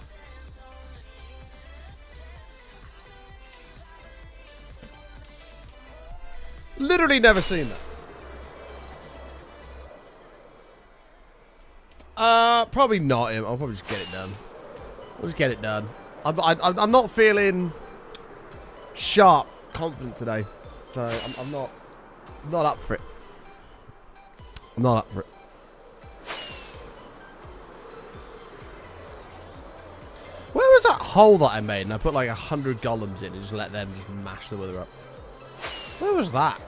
Literally never seen that. Probably not him. I'll probably just get it done. I'll just get it done. I'm not feeling sharp, confident today, so I'm not up for it. I'm not up for it. Where was that hole that I made? And I put like 100 golems in and just let them just mash the wither up. Where was that?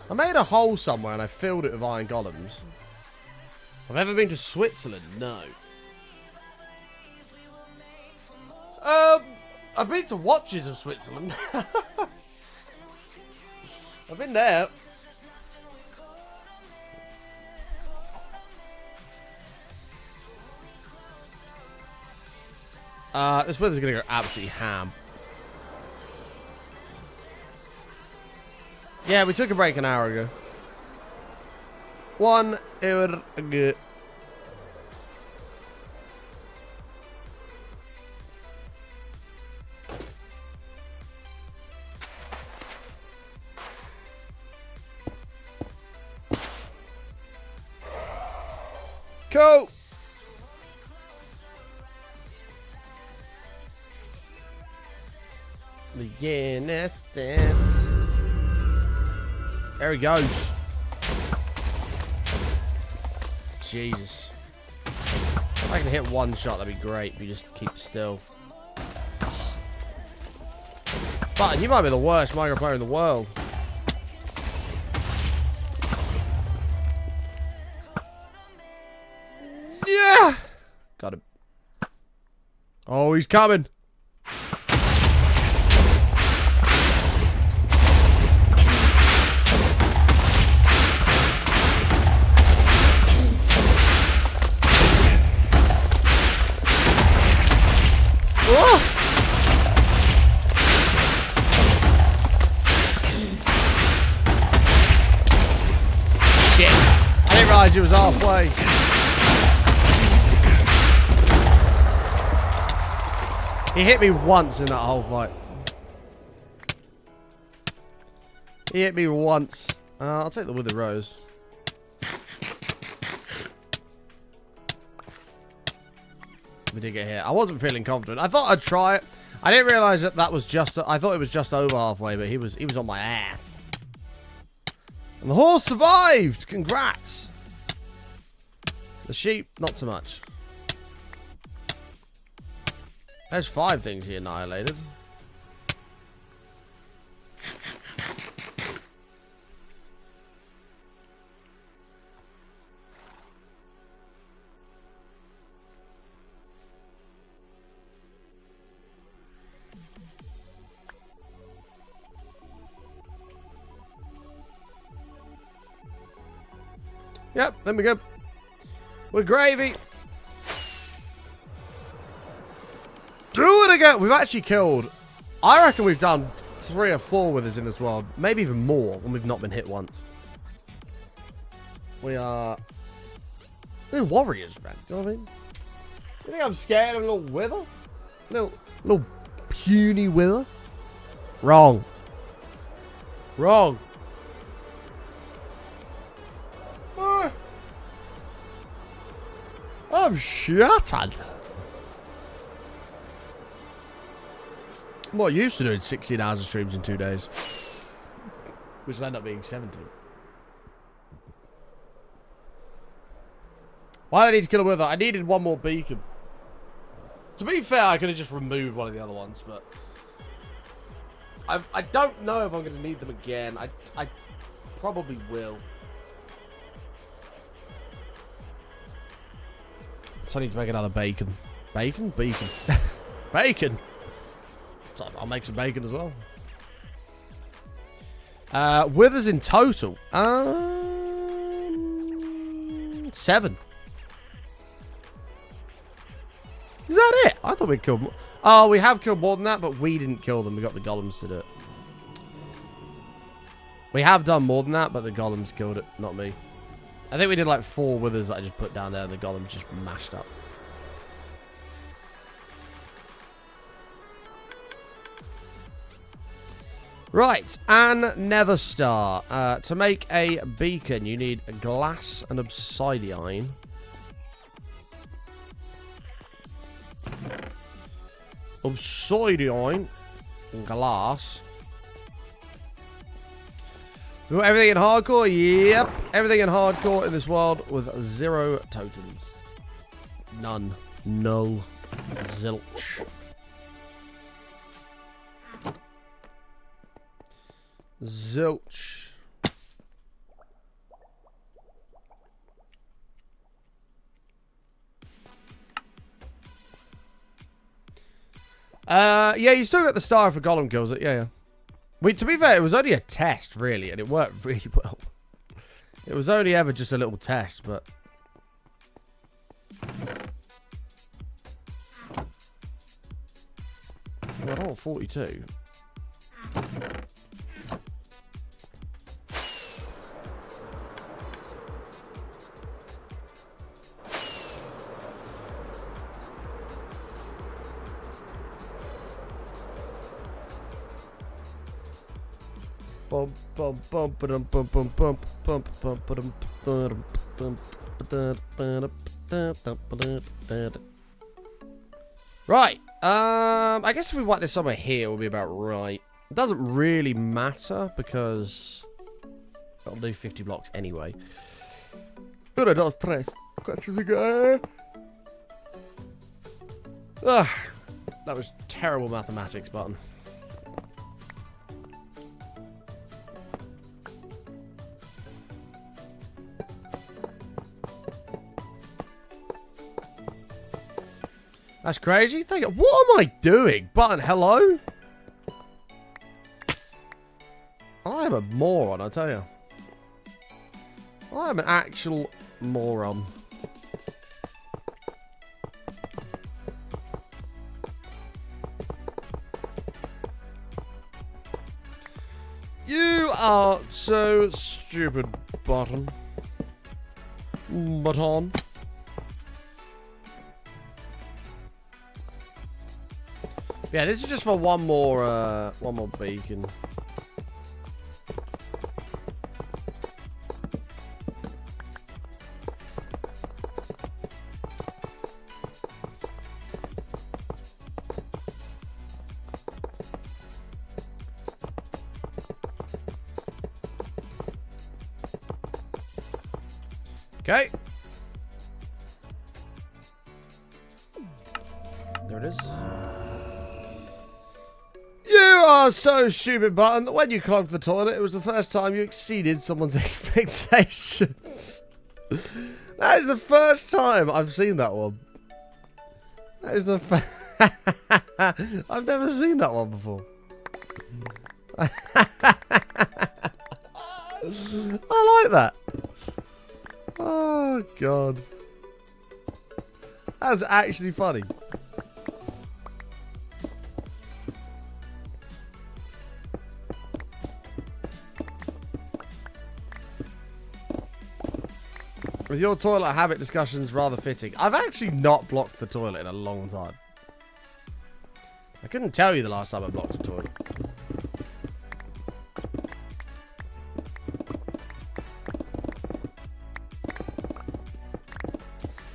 I made a hole somewhere and I filled it with iron golems. I've ever been to Switzerland? No. I've been to watches of Switzerland. I've been there. This weather's gonna go absolutely ham. Yeah, we took a break an hour ago. 1 hour ago. Cool. The innocence. There he goes. Jesus. If I can hit one shot, that'd be great. If you just keep still. Button, you might be the worst micro player in the world. Yeah! Got him. Oh, he's coming. Oh! Shit. I didn't realize he was halfway. He hit me once in that whole fight. He hit me once. I'll take the Withered Rose. We did get hit. I wasn't feeling confident. I thought I'd try it. I didn't realize that was just. I thought it was just over halfway, but he was on my ass. And the horse survived. Congrats. The sheep, not so much. There's 5 things he annihilated. Yep, there we go. We're gravy. Do it again. We've actually killed. I reckon we've done 3 or 4 with us in this world. Maybe even more when we've not been hit once. We are... We're warriors, man. Do you know what I mean? You think I'm scared of a little wither? Little puny wither? Wrong. Wrong. I'm shattered. I'm not used to doing 16 hours of streams in 2 days. Which will end up being 17. Why did I need to kill a wither? I needed one more beacon. To be fair, I could have just removed one of the other ones, but... I don't know if I'm going to need them again. I probably will. So I need to make another bacon. Bacon? Beacon. Bacon! I'll make some bacon as well. Withers in total. 7. Is that it? I thought we'd killed more. Oh, we have killed more than that, but we didn't kill them. We got the golems to do it. We have done more than that, but the golems killed it, not me. I think we did like 4 withers that I just put down there and the golems just mashed up. Right, and Nether Star. To make a beacon, you need a glass and obsidian. Obsidian and glass. We got everything in hardcore? Yep. Everything in hardcore in this world with 0 totems. None. Null. Zilch. Zilch. Yeah, you still got the star for golem kills it. Yeah. To be fair, it was only a test, really, and it worked really well. It was only ever just a little test, but... Well, I don't want 42. Bum bum bum bum bum bum bum bum bum bum. Right. I guess if we want this somewhere here, we'll be about right. It doesn't really matter because I'll do 50 blocks anyway. 1, 2, 3, 4, 5. Ah, that was terrible mathematics, button. That's crazy. What am I doing? Button, hello? I am a moron, I tell you. I am an actual moron. You are so stupid, button. Button. Yeah, this is just for one more beacon. Okay. There it is. You are so stupid, button, that when you clogged the toilet, it was the first time you exceeded someone's expectations. That is the first time I've seen that one. That is the I've never seen that one before. I like that. Oh, God. That's actually funny. With your toilet habit discussions rather fitting. I've actually not blocked the toilet in a long time. I couldn't tell you the last time I blocked a toilet.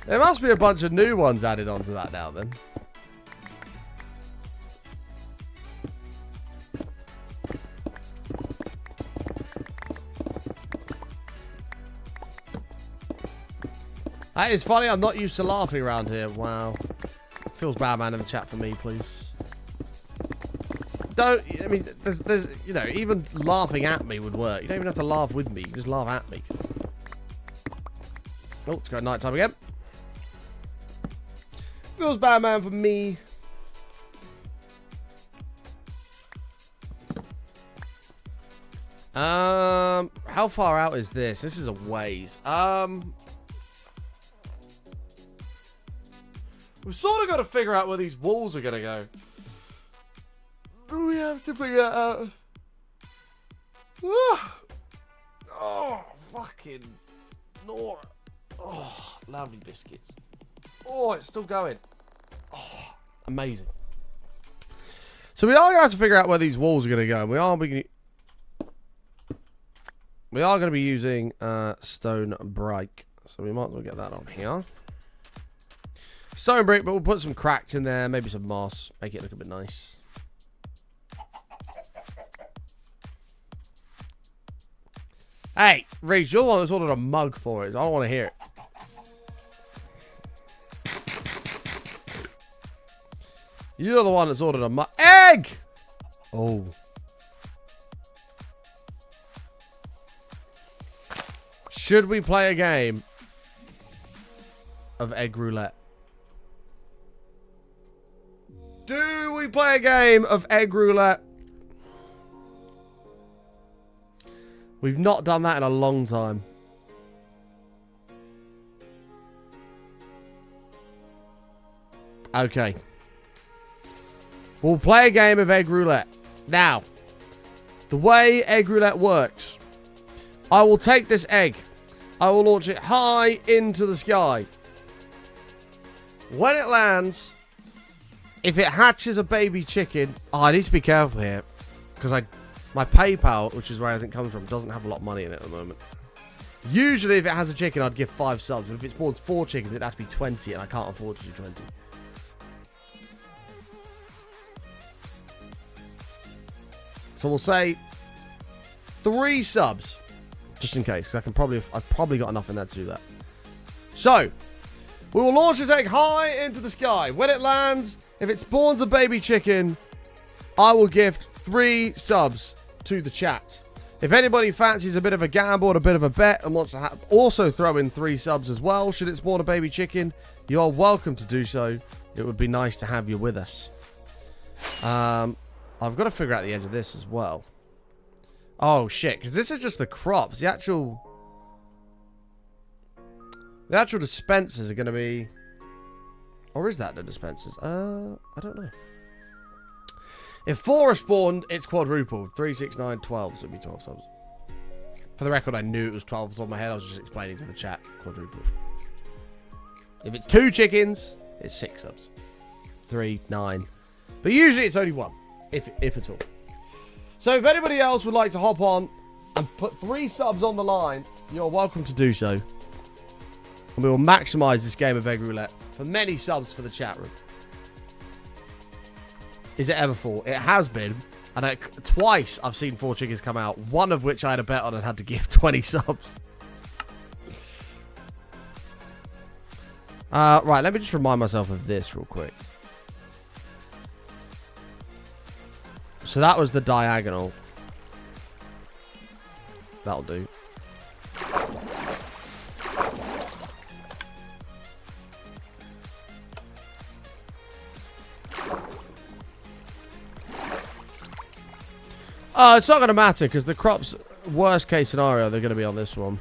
There must be a bunch of new ones added onto that now then. That is funny, I'm not used to laughing around here. Wow. Feels bad, man, in the chat for me, please. Don't, I mean, there's, you know, even laughing at me would work. You don't even have to laugh with me, you just laugh at me. Oh, it's going night time again. Feels bad, man, for me. How far out is this? This is a ways. We've sort of got to figure out where these walls are going to go. We have to figure that out. Oh, fucking Nora. Oh, lovely biscuits. Oh, it's still going. Oh, amazing. So we are going to have to figure out where these walls are going to go. And we are going to be using stone brick. So we might as well get that on here. Stone brick, but we'll put some cracks in there. Maybe some moss. Make it look a bit nice. Hey, Reese, you're the one that's ordered a mug for it. I don't want to hear it. You're the one that's ordered a mug. Egg! Oh. Should we play a game of egg roulette? Do we play a game of egg roulette? We've not done that in a long time. Okay. We'll play a game of egg roulette. Now, the way egg roulette works, I will take this egg. I will launch it high into the sky. When it lands, if it hatches a baby chicken... Oh, I need to be careful here. Because my PayPal, which is where everything comes from, doesn't have a lot of money in it at the moment. Usually, if it has a chicken, I'd give 5 subs. But if it spawns 4 chickens, it'd have to be 20, and I can't afford to do 20. So we'll say 3 subs. Just in case, because I've probably got enough in there to do that. So, we will launch this egg high into the sky. When it lands, if it spawns a baby chicken, I will gift 3 subs to the chat. If anybody fancies a bit of a gamble or a bit of a bet and wants to also throw in 3 subs as well, should it spawn a baby chicken, you are welcome to do so. It would be nice to have you with us. I've got to figure out the edge of this as well. Oh, shit, because this is just the crops. The actual dispensers are going to be... Or is that the dispensers? I don't know. If 4 are spawned, it's quadrupled. 3, 6, 9, 12. So it'd be 12 subs. For the record, I knew it was 12 off the top of my head. I was just explaining to the chat. Quadrupled. If it's 2 chickens, it's 6 subs. 3, 9. But usually it's only 1. If at all. So if anybody else would like to hop on and put 3 subs on the line, you're welcome to do so. And we will maximize this game of Egg Roulette for many subs for the chat room. Is it ever 4? It has been. And twice I've seen 4 chickens come out. One of which I had a bet on and had to give 20 subs. Right, let me just remind myself of this real quick. So that was the diagonal. That'll do. It's not going to matter because the crops, worst case scenario, they're going to be on this one.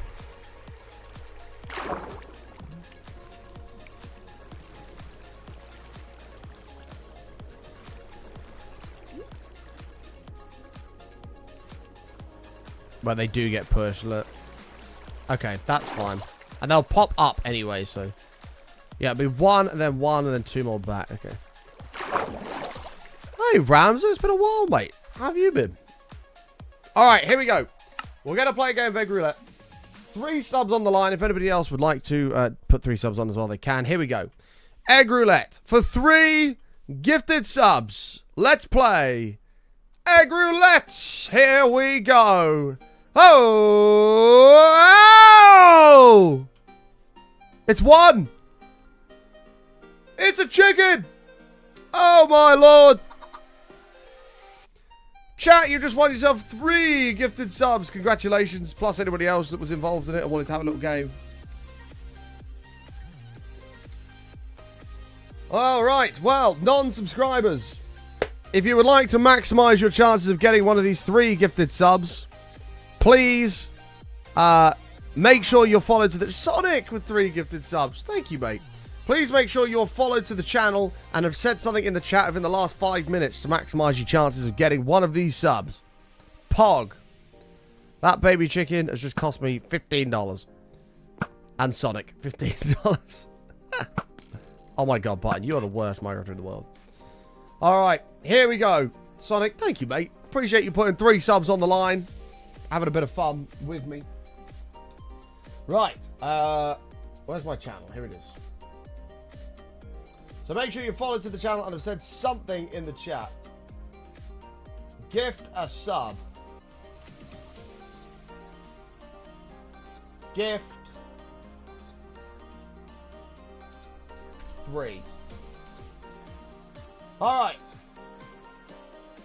But they do get pushed, look. Okay, that's fine. And they'll pop up anyway, so. Yeah, it'll be 1 and then 1 and then 2 more back. Okay. Hey, Ramsey, it's been a while, mate. How have you been? Alright, here we go. We're going to play a game of Egg Roulette. 3 subs on the line. If anybody else would like to put 3 subs on as well, they can. Here we go. Egg Roulette. For 3 gifted subs, let's play Egg Roulette. Here we go. Oh! It's 1. It's a chicken. Oh, my lord. Chat, you just won yourself 3 gifted subs. Congratulations. Plus anybody else that was involved in it and wanted to have a little game. All right. Well, non-subscribers. If you would like to maximize your chances of getting one of these 3 gifted subs, please make sure you're followed to the... Sonic with 3 gifted subs. Thank you, mate. Please make sure you're followed to the channel and have said something in the chat within the last 5 minutes to maximize your chances of getting one of these subs. Pog. That baby chicken has just cost me $15. And Sonic, $15. Oh my god, Button, you are the worst Minecrafter in the world. Alright, here we go. Sonic, thank you, mate. Appreciate you putting 3 subs on the line. Having a bit of fun with me. Right, where's my channel? Here it is. So make sure you follow to the channel and have said something in the chat. Gift a sub. Gift 3. Alright.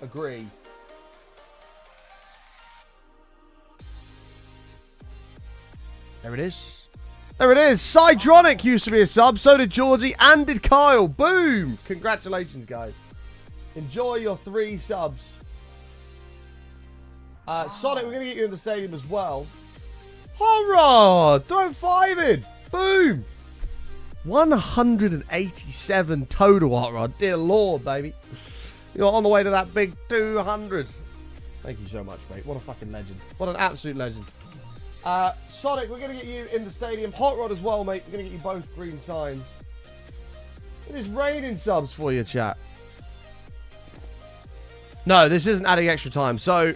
Agree. There it is. There it is. Sidronic used to be a sub. So did Georgie and did Kyle. Boom. Congratulations, guys. Enjoy your 3 subs. Sonic, we're going to get you in the stadium as well. Hurrah! Throw 5 in. Boom. 187 total, hot rod. Dear Lord, baby. You're on the way to that big 200. Thank you so much, mate. What a fucking legend. What an absolute legend. Sonic, we're going to get you in the stadium. Hot Rod as well, mate. We're going to get you both green signs. It is raining subs for you, chat. No, this isn't adding extra time. So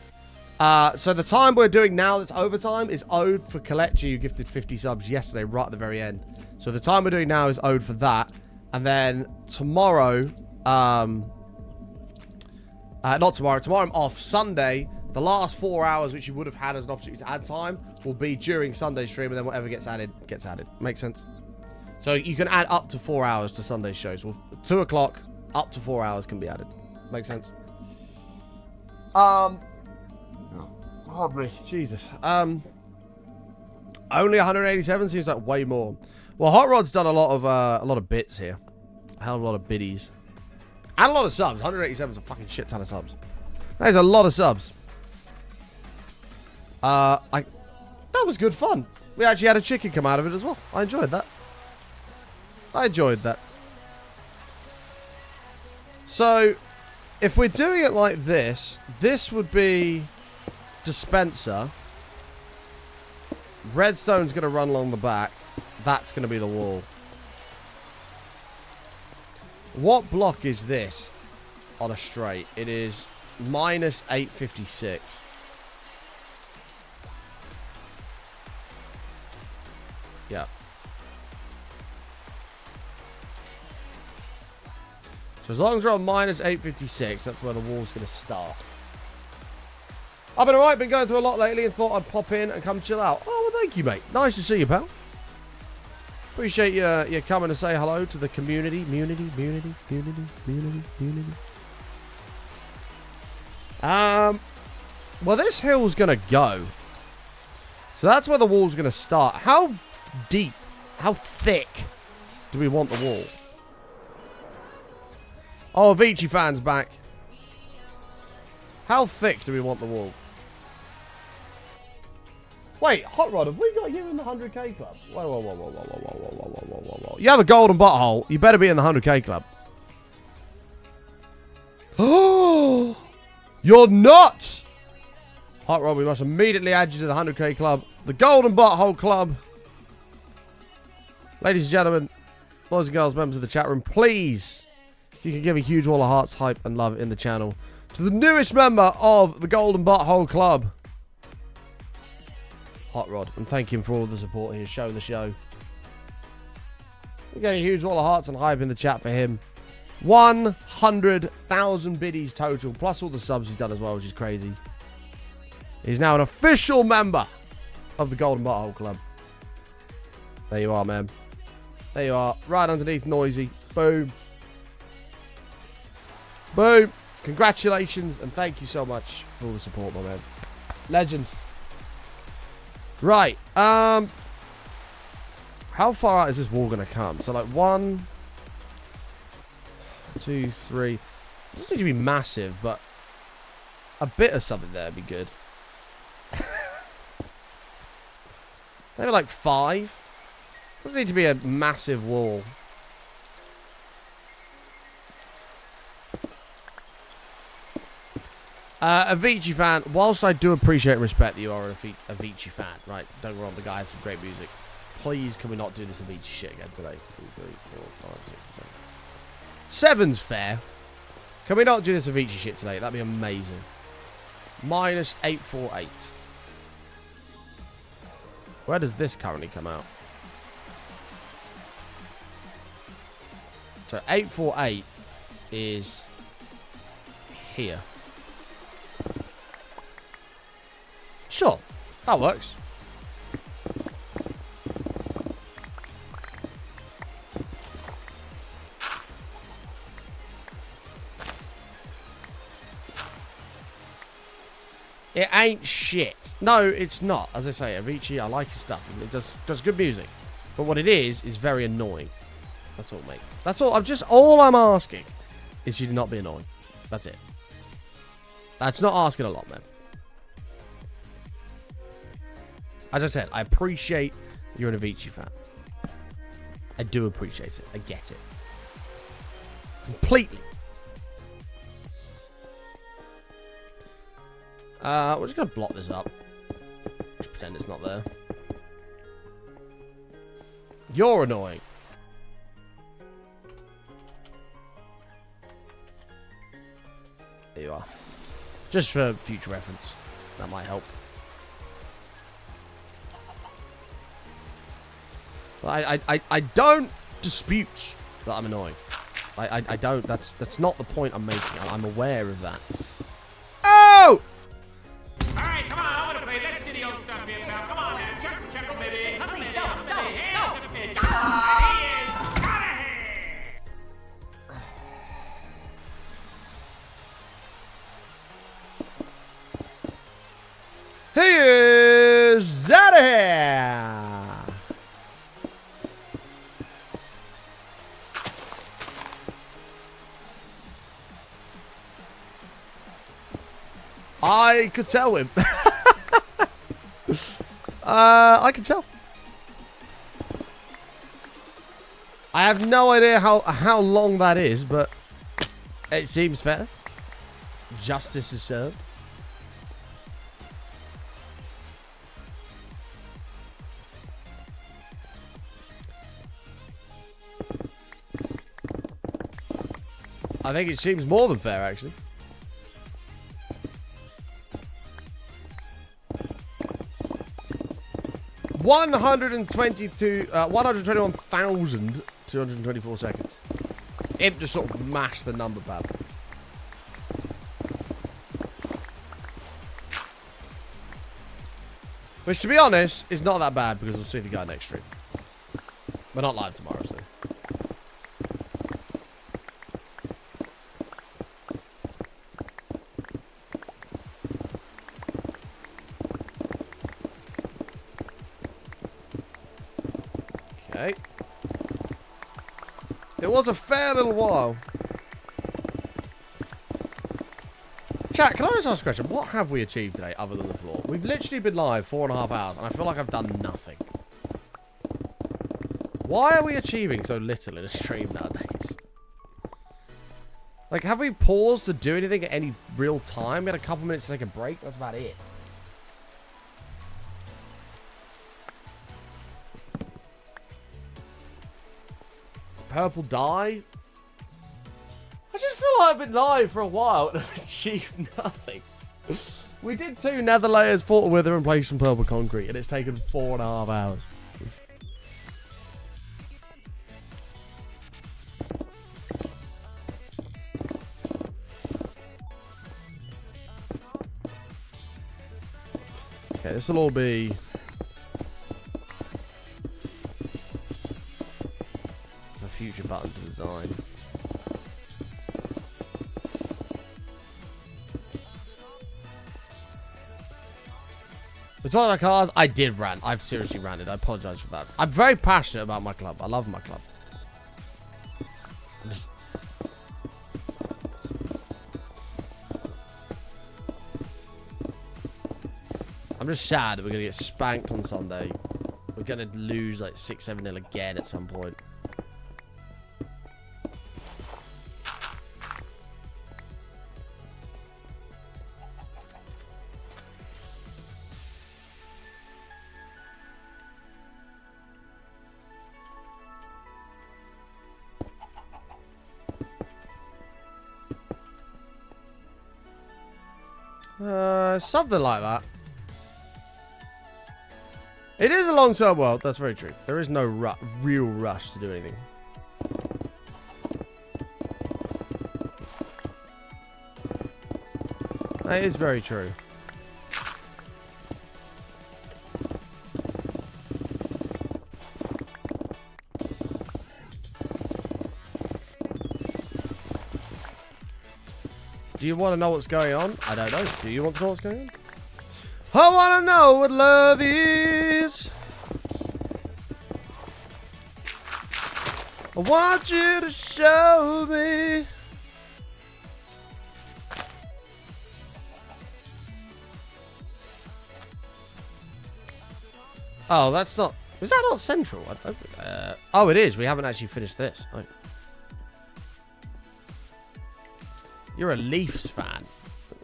the time we're doing now that's overtime is owed for Kalechi, who gifted 50 subs yesterday, right at the very end. So the time we're doing now is owed for that. And then tomorrow, Not tomorrow. Tomorrow I'm off. Sunday, the last 4 hours which you would have had as an opportunity to add time will be during Sunday stream, and then whatever gets added, gets added. Makes sense? So you can add up to 4 hours to Sunday's shows. Well, 2 o'clock, up to 4 hours can be added. Makes sense? Pardon me. Jesus. Only 187 seems like way more. Well, Hot Rod's done a lot of bits here. A hell of a lot of biddies. And a lot of subs. 187 is a fucking shit ton of subs. That is a lot of subs. That was good fun. We actually had a chicken come out of it as well. I enjoyed that. So, if we're doing it like this, this would be dispenser. Redstone's going to run along the back. That's going to be the wall. What block is this on a straight? It is minus 856. Yeah. So as long as we're on minus 856, that's where the wall's going to start. I've been alright, been going through a lot lately and thought I'd pop in and come chill out. Oh, well, thank you, mate. Nice to see you, pal. Appreciate you coming to say hello to the community. Community. Well, this hill's going to go. So that's where the wall's going to start. How deep, how thick do we want the wall? Oh, Avicii fan's back. How thick do we want the wall? Wait, Hot Rod, have we got you in the 100k club? Whoa. You have a golden butthole. You better be in the 100k club. Oh, you're not. Hot Rod, we must immediately add you to the 100k club. The golden butthole club. Ladies and gentlemen, boys and girls, members of the chat room, please, if you can give a huge wall of hearts, hype, and love in the channel to the newest member of the golden butthole club, Hot Rod, and thank him for all the support he has shown the show. We're getting a huge wall of hearts and hype in the chat for him. 100,000 biddies total, plus all the subs he's done as well, which is crazy. He's now an official member of the Golden Butthole Club. There you are, man. There you are, right underneath Noisy. Boom. Boom. Congratulations, and thank you so much for all the support, my man. Legend. Right. How far out is this wall going to come? So, like, 1, 2, 3. It doesn't need to be massive, but a bit of something there would be good. Maybe, like, 5. Doesn't need to be a massive wall. Avicii fan, whilst I do appreciate and respect that you are an Avicii fan, right? Don't get me wrong, the guy has some great music. Please, can we not do this Avicii shit again today? 2, 3, 4, 5, 6, 7. 7's fair. Can we not do this Avicii shit today? That'd be amazing. Minus 848. Where does this currently come out? So 848 is here. Sure, that works. It ain't shit. No, it's not. As I say, Avicii, I like his stuff. It does good music. But what it is very annoying. That's all, mate. That's all. All I'm asking is you to not be annoying. That's it. That's not asking a lot, man. As I said, I appreciate you're an Avicii fan. I do appreciate it. I get it. Completely. We're just going to block this up. Just pretend it's not there. You're annoying. There you are. Just for future reference. That might help. I don't dispute that I'm annoying. I don't. That's not the point I'm making. I'm aware of that. now. Come on now. Check him, baby. Please don't. He is out of here. He is out of here. I could tell him. I can tell. I have no idea how long that is, but it seems fair. Justice is served. I think it seems more than fair, actually. $121,224 seconds. Imp just sort of mashed the number pad. Which, to be honest, is not that bad because we'll see the guy next stream. We're not live tomorrow, so. Okay. It was a fair little while. Chat, can I just ask a question? What have we achieved today other than the floor? We've literally been live 4.5 hours, and I feel like I've done nothing. Why are we achieving so little in a stream nowadays? Like, have we paused to do anything at any real time? We had a couple minutes to take a break. That's about it. Purple dye? I just feel like I've been live for a while and I've achieved nothing. We did 2 nether layers, fought a wither, and placed some purple concrete, and it's taken 4.5 hours. Okay, this will all be a future button to design. The toilet cars, I did rant. I've seriously ranted. I apologize for that. I'm very passionate about my club. I love my club. I'm just sad that we're going to get spanked on Sunday. We're going to lose like 6-7-0 again at some point. Something like that. It is a long-term world. That's very true. There is no real rush to do anything. That is very true. Do you want to know what's going on? I don't know. Do you want to know what's going on? I want to know what love is. I want you to show me. Oh, that's not... Is that not central? I don't think, oh, it is. We haven't actually finished this. Oh. You're a Leafs fan.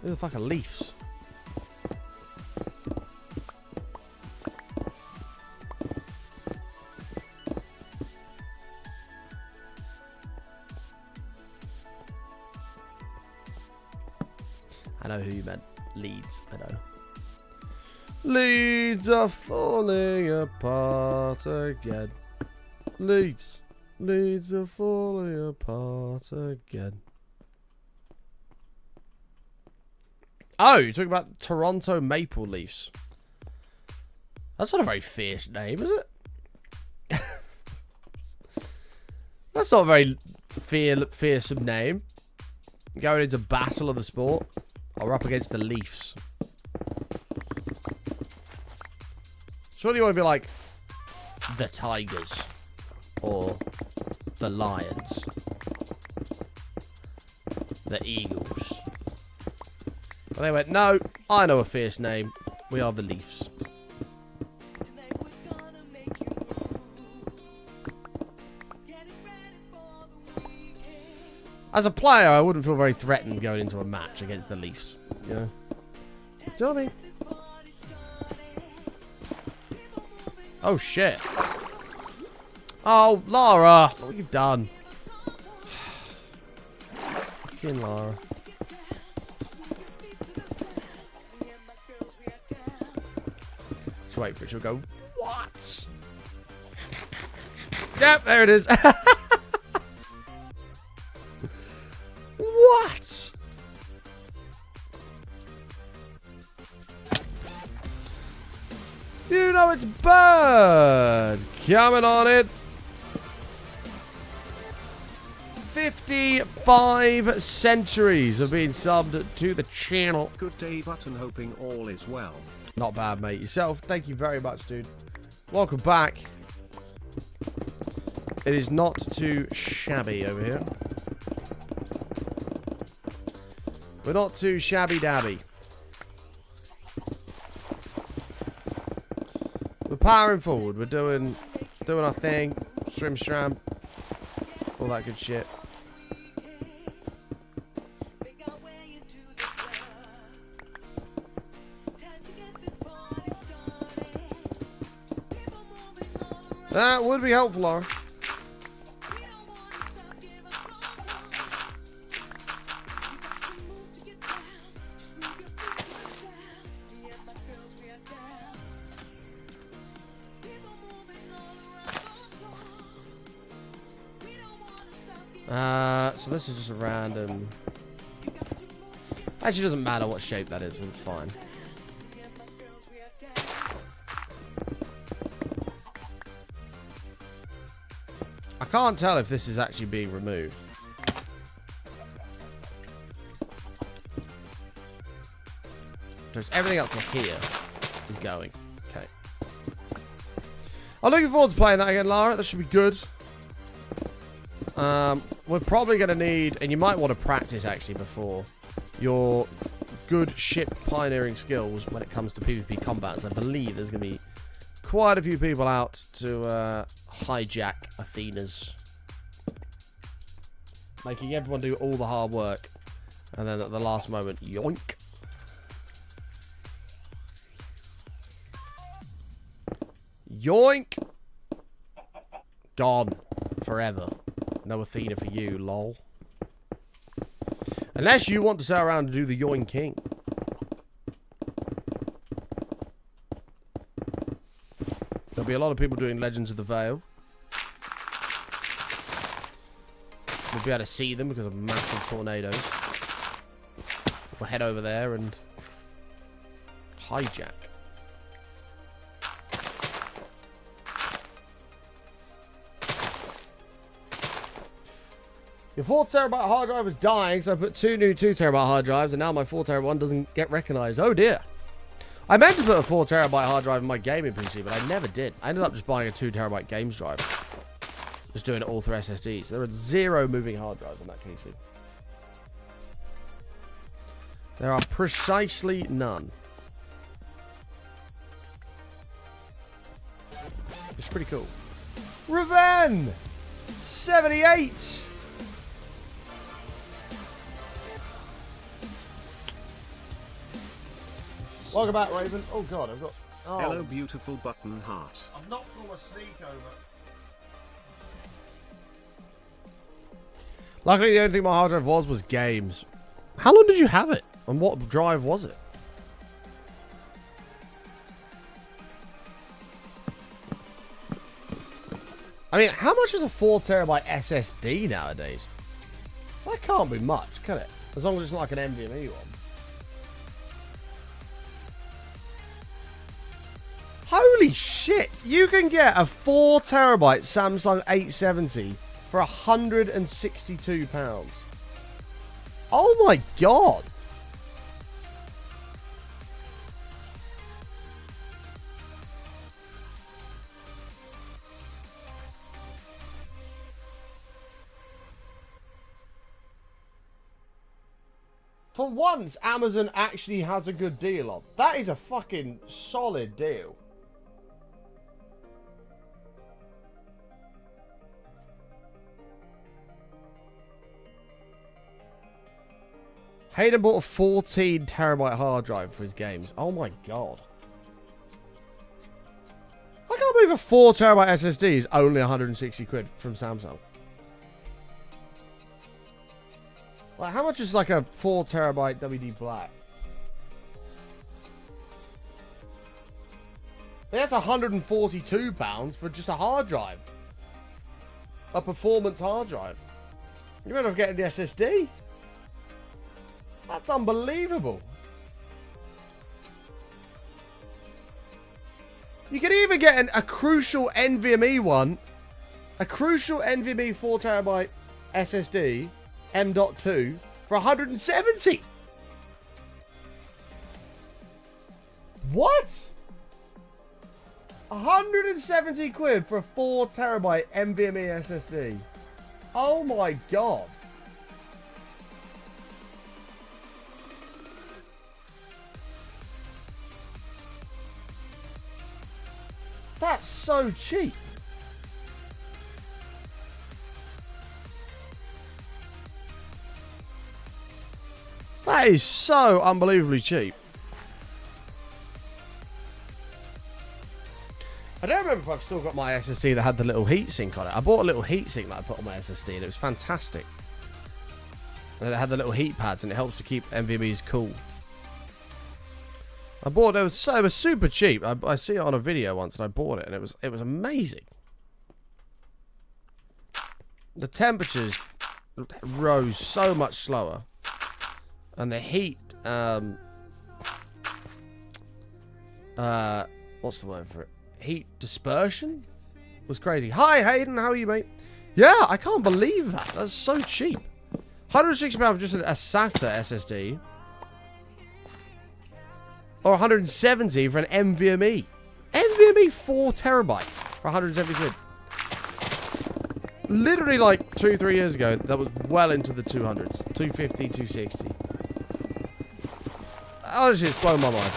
Who the fuck are Leafs? I know who you meant. Leeds, I know. Leeds are falling apart again. Leeds are falling apart again. Oh, you're talking about Toronto Maple Leafs. That's not a very fierce name, is it? That's not a very fearsome name. Going into battle of the sport. Or up against the Leafs. Surely you want to be like the Tigers. Or the Lions. The Eagles. And they went, no, I know a fierce name. We are the Leafs. As a player, I wouldn't feel very threatened going into a match against the Leafs. You know? Do you know what I mean? Oh, shit. Oh, Lara. What have you done? Fucking Lara. Just wait for it. She'll go, what? Yep, there it is. What? You know it's Bird. Coming on it. 55 centuries have been subbed to the channel. Good day, Button. Hoping all is well. Not bad, mate. Yourself. Thank you very much, dude. Welcome back. It is not too shabby over here. We're not too shabby-dabby. We're powering forward. We're doing our thing. Stram. All that good shit. That would be helpful, Laura. So this is just a random... Actually, it doesn't matter what shape that is, but it's fine. I can't tell if this is actually being removed. Just everything up to here is going. Okay. I'm looking forward to playing that again, Lara. That should be good. We're probably going to need, and you might want to practice actually before, your good ship pioneering skills when it comes to PvP combats. I believe there's going to be quite a few people out to hijack Athena's, making everyone do all the hard work, and then at the last moment, yoink. Yoink! Gone. Forever. No Athena for you, lol. Unless you want to sit around and do the yoinking. There'll be a lot of people doing Legends of the Veil. We'll be able to see them because of massive tornadoes. We'll head over there and hijack. Your 4 terabyte hard drive was dying, so I put 2 new 2 terabyte hard drives, and now my 4 terabyte one doesn't get recognized. Oh dear. I meant to put a 4 terabyte hard drive in my gaming PC, but I never did. I ended up just buying a 2 terabyte games drive. Just doing it all through SSDs. There are 0 moving hard drives in that PC. There are precisely none. It's pretty cool. Raven! 78! Welcome back, Raven. Oh god, I've got... Oh. Hello, beautiful Button Heart. I've knocked all my sneak over. Luckily, the only thing my hard drive was games. How long did you have it? And what drive was it? I mean, how much is a 4 terabyte SSD nowadays? That can't be much, can it? As long as it's not like an NVMe one. Holy Holy shit! You can get a 4 terabyte Samsung 870 for £162. Oh my god! For once, Amazon actually has a good deal on. That is a fucking solid deal. Hayden bought a 14 terabyte hard drive for his games. Oh my god. I can't believe a 4 terabyte SSD is only 160 quid from Samsung. Like, how much is like a 4 terabyte WD Black? That's £142 for just a hard drive. A performance hard drive. You better get the SSD. That's unbelievable. You can even get a crucial NVMe one. A crucial NVMe 4 terabyte SSD. M.2 for 170. What? 170 quid for a 4 terabyte NVMe SSD. Oh my god. That's so cheap. That is so unbelievably cheap. I don't remember if I've still got my SSD that had the little heatsink on it. I bought a little heatsink that I put on my SSD and it was fantastic. And it had the little heat pads and it helps to keep NVMe's cool. I bought it. It was super cheap. I see it on a video once and I bought it and it was amazing. The temperatures rose so much slower. And the heat, what's the word for it? Heat dispersion was crazy. Hi, Hayden. How are you, mate? Yeah, I can't believe that. That's so cheap. £160 for just a SATA SSD. Or 170 for an NVMe. NVMe 4 terabyte for 170 quid. Literally like 2-3 years ago, that was well into the 200s. 250, 260. Honestly, it's blown my mind.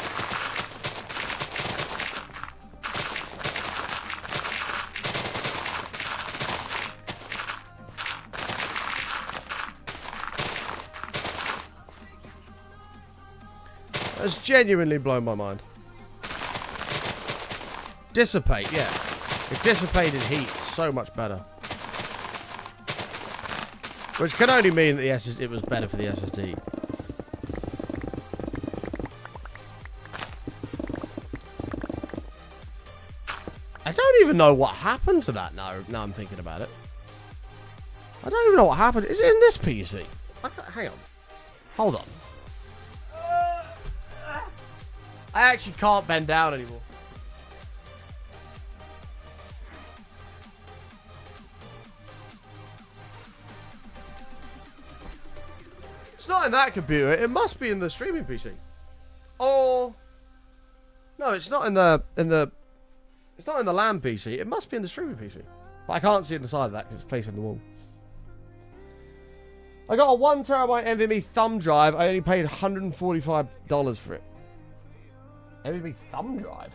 It's genuinely blown my mind. Dissipate, yeah. It dissipated heat so much better. Which can only mean that it was better for the SSD. I don't even know what happened to that now I'm thinking about it. I don't even know what happened. Is it in this PC? Hang on. Hold on. I actually can't bend down anymore. It's not in that computer. It must be in the streaming PC. Or no, it's not in the it's not in the LAN PC. It must be in the streaming PC. But I can't see it inside of that because it's facing the wall. I got a 1 terabyte NVMe thumb drive. I only paid $145 for it. NVMe thumb drive?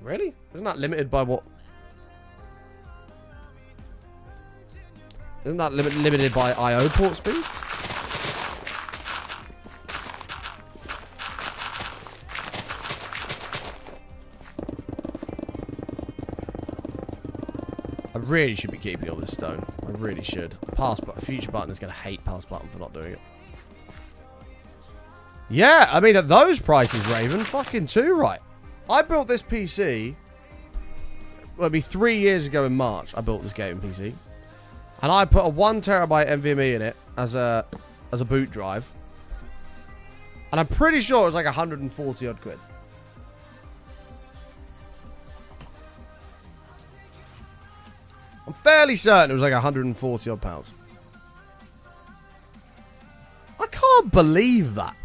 Really? Isn't that limited by what? Isn't that limited by I/O port speeds? I really should be keeping all this stone. I really should. Future button is going to hate pass button for not doing it. Yeah, I mean, at those prices, Raven, fucking too right. I built this PC, well, it'd be 3 years ago in March, I built this gaming PC. And I put a 1 terabyte NVMe in it as a boot drive. And I'm pretty sure it was like 140 odd quid. I'm fairly certain it was like 140 odd pounds. I can't believe that.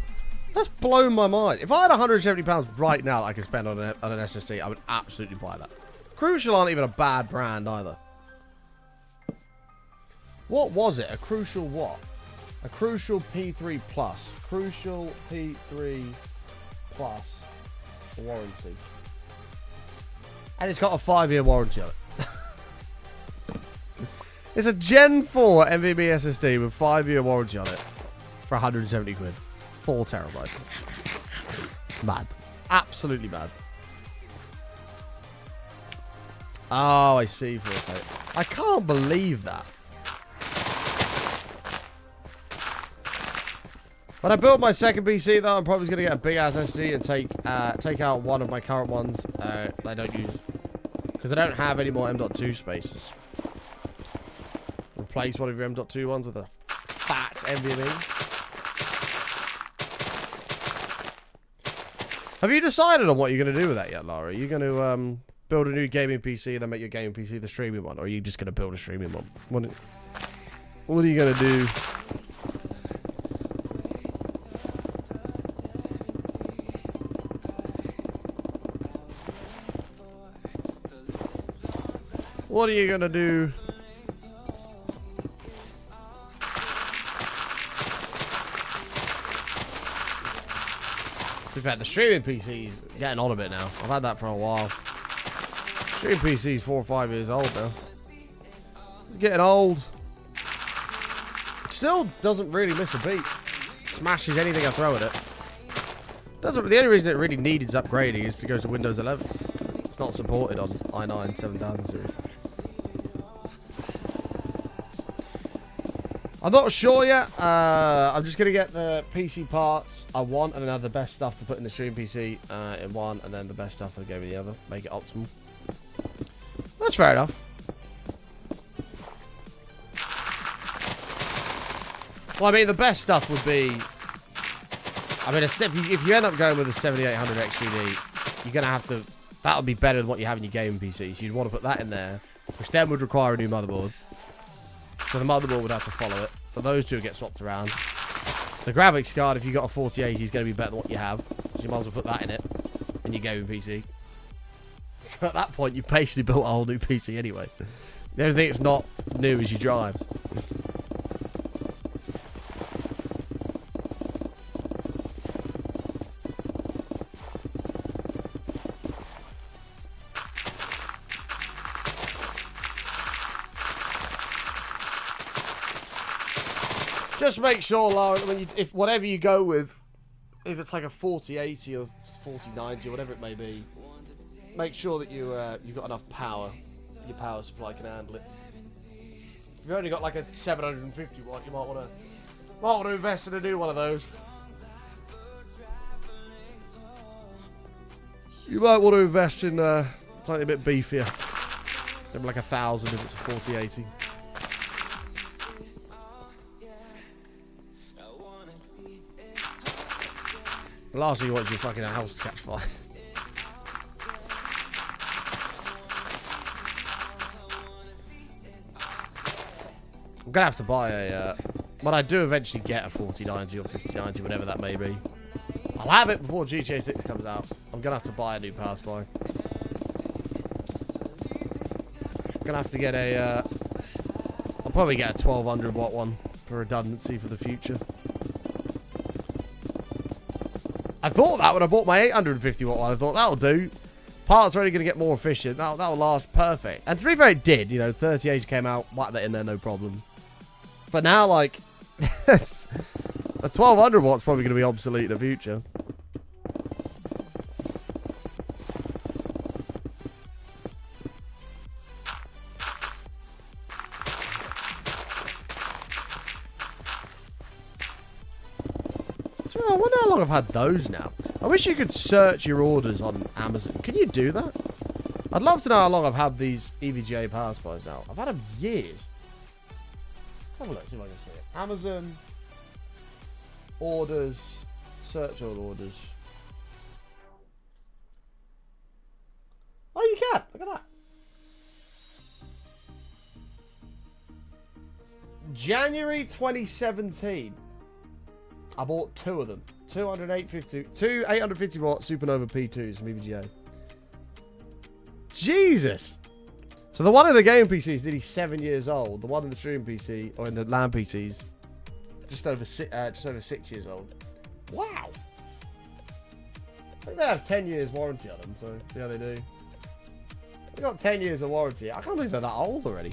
That's blown my mind. If I had 170 pounds right now that I could spend on an SSD, I would absolutely buy that. Crucial aren't even a bad brand either. What was it? A Crucial what? A Crucial P3 Plus. Crucial P3 Plus warranty. And it's got a 5-year warranty on it. It's a Gen 4 NVMe SSD with 5-year warranty on it for 170 quid. 4 terabytes. Mad. Absolutely mad. Oh, I see. I can't believe that. When I build my second PC, though, I'm probably going to get a big-ass SSD and take out one of my current ones. I don't use... Because I don't have any more M.2 spaces. Replace one of your M.2 ones with a fat NVMe. Have you decided on what you're going to do with that yet, Lara? Are you going to build a new gaming PC and then make your gaming PC the streaming one? Or are you just going to build a streaming one? What are you going to do? What are you going to do? In fact, the streaming PC's getting on a bit now. I've had that for a while. Streaming PC's 4 or 5 years old now. It's getting old. It still doesn't really miss a beat. Smashes anything I throw at it. The only reason it really needs upgrading is to go to Windows 11. It's not supported on i9 7000 series. I'm not sure yet. I'm just going to get the PC parts I want and then have the best stuff to put in the stream PC in one and then the best stuff for the game in the other. Make it optimal. That's fair enough. Well, I mean, the best stuff would be... I mean, if you end up going with a 7800 XGD, you're going to have to... That would be better than what you have in your gaming PC. So you'd want to put that in there, which then would require a new motherboard. So the motherboard would have to follow it. So those two get swapped around. The graphics card, if you got a 4080, is going to be better than what you have. So you might as well put that in it. In your gaming PC. So at that point, you've basically built a whole new PC anyway. The only thing that's not new is your drives. Just make sure, Laura, if whatever you go with, if it's like a 4080 or 4090 or whatever it may be, make sure that you've got enough power. Your power supply can handle it. If you've only got like a 750 watt, you might want to invest in a new one of those. You might want to invest in something a bit beefier. Maybe like 1,000 if it's a 4080. The last thing you want is your fucking house to catch fire. I'm gonna have to buy a... when I do eventually get a 4090 or 5090, whatever that may be. I'll have it before GTA 6 comes out. I'm gonna have to buy a new power supply. I'm gonna have to get a... I'll probably get a 1200 watt one for redundancy for the future. I thought that when I bought my 850 watt one, I thought that'll do. Parts are only going to get more efficient. That'll last perfect. And to be fair, it did. You know, 3080 came out, whacked that in there, no problem. But now, like, a 1200 watt's probably going to be obsolete in the future. I wonder how long I've had those now. I wish you could search your orders on Amazon. Can you do that? I'd love to know how long I've had these EVGA power supplies now. I've had them years. Let's have a look, see if I can see it. Amazon orders, search all orders. Oh, you can. Look at that. January 2017. I bought 2 of them. Two 850 watt Supernova P2s from EVGA. Jesus. So the one in the game PC is nearly 7 years old. The one in the stream PC or in the LAN PCs, just over 6 years old. Wow. I think they have 10 years warranty on them, so yeah, they do. They got 10 years of warranty. I can't believe they're that old already.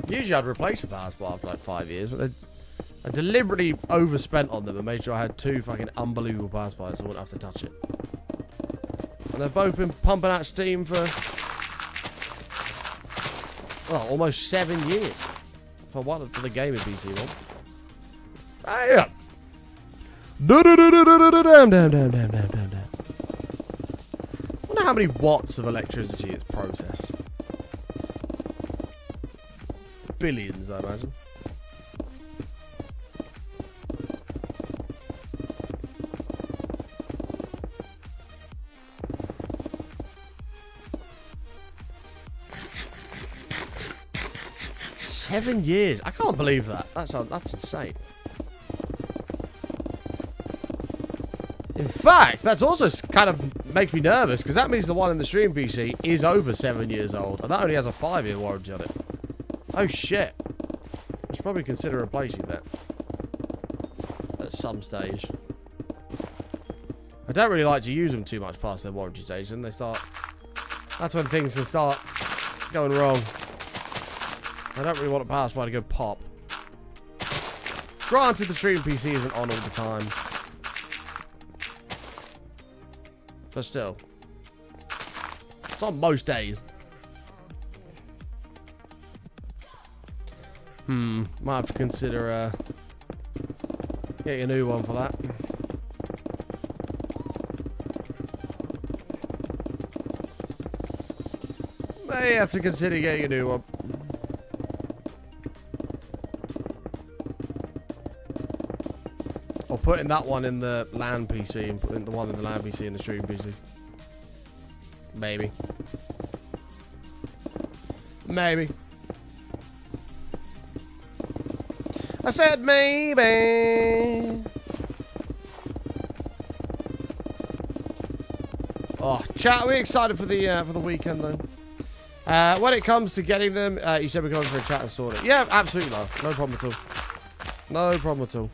Usually I'd replace a power supply after like 5 years, but I deliberately overspent on them and made sure I had 2 fucking unbelievable power supplies so I wouldn't have to touch it. And they've both been pumping out steam for, well, almost 7 years. For the gaming PC one. Damn. Damn. I wonder how many watts of electricity it's processed. Billions, I imagine. Seven years. I can't believe that. That's insane. In fact, that's also kind of makes me nervous because that means the one in the stream PC is over 7 years old and that only has a 5-year warranty on it. Oh shit. I should probably consider replacing that at some stage. I don't really like to use them too much past their warranty stage, and that's when things can start going wrong. I don't really want a power supply to go pop. Granted, the stream PC isn't on all the time. But still. It's on most days. Might have to consider getting a new one for that. May have to consider getting a new one. Or putting that one in the LAN PC and putting the one in the LAN PC in the stream PC. Maybe. Maybe. I said maybe. Oh, chat, are we excited for the weekend though? When it comes to getting them, you said we're going for a chat and sort it. Yeah, absolutely no. No problem at all. No problem at all.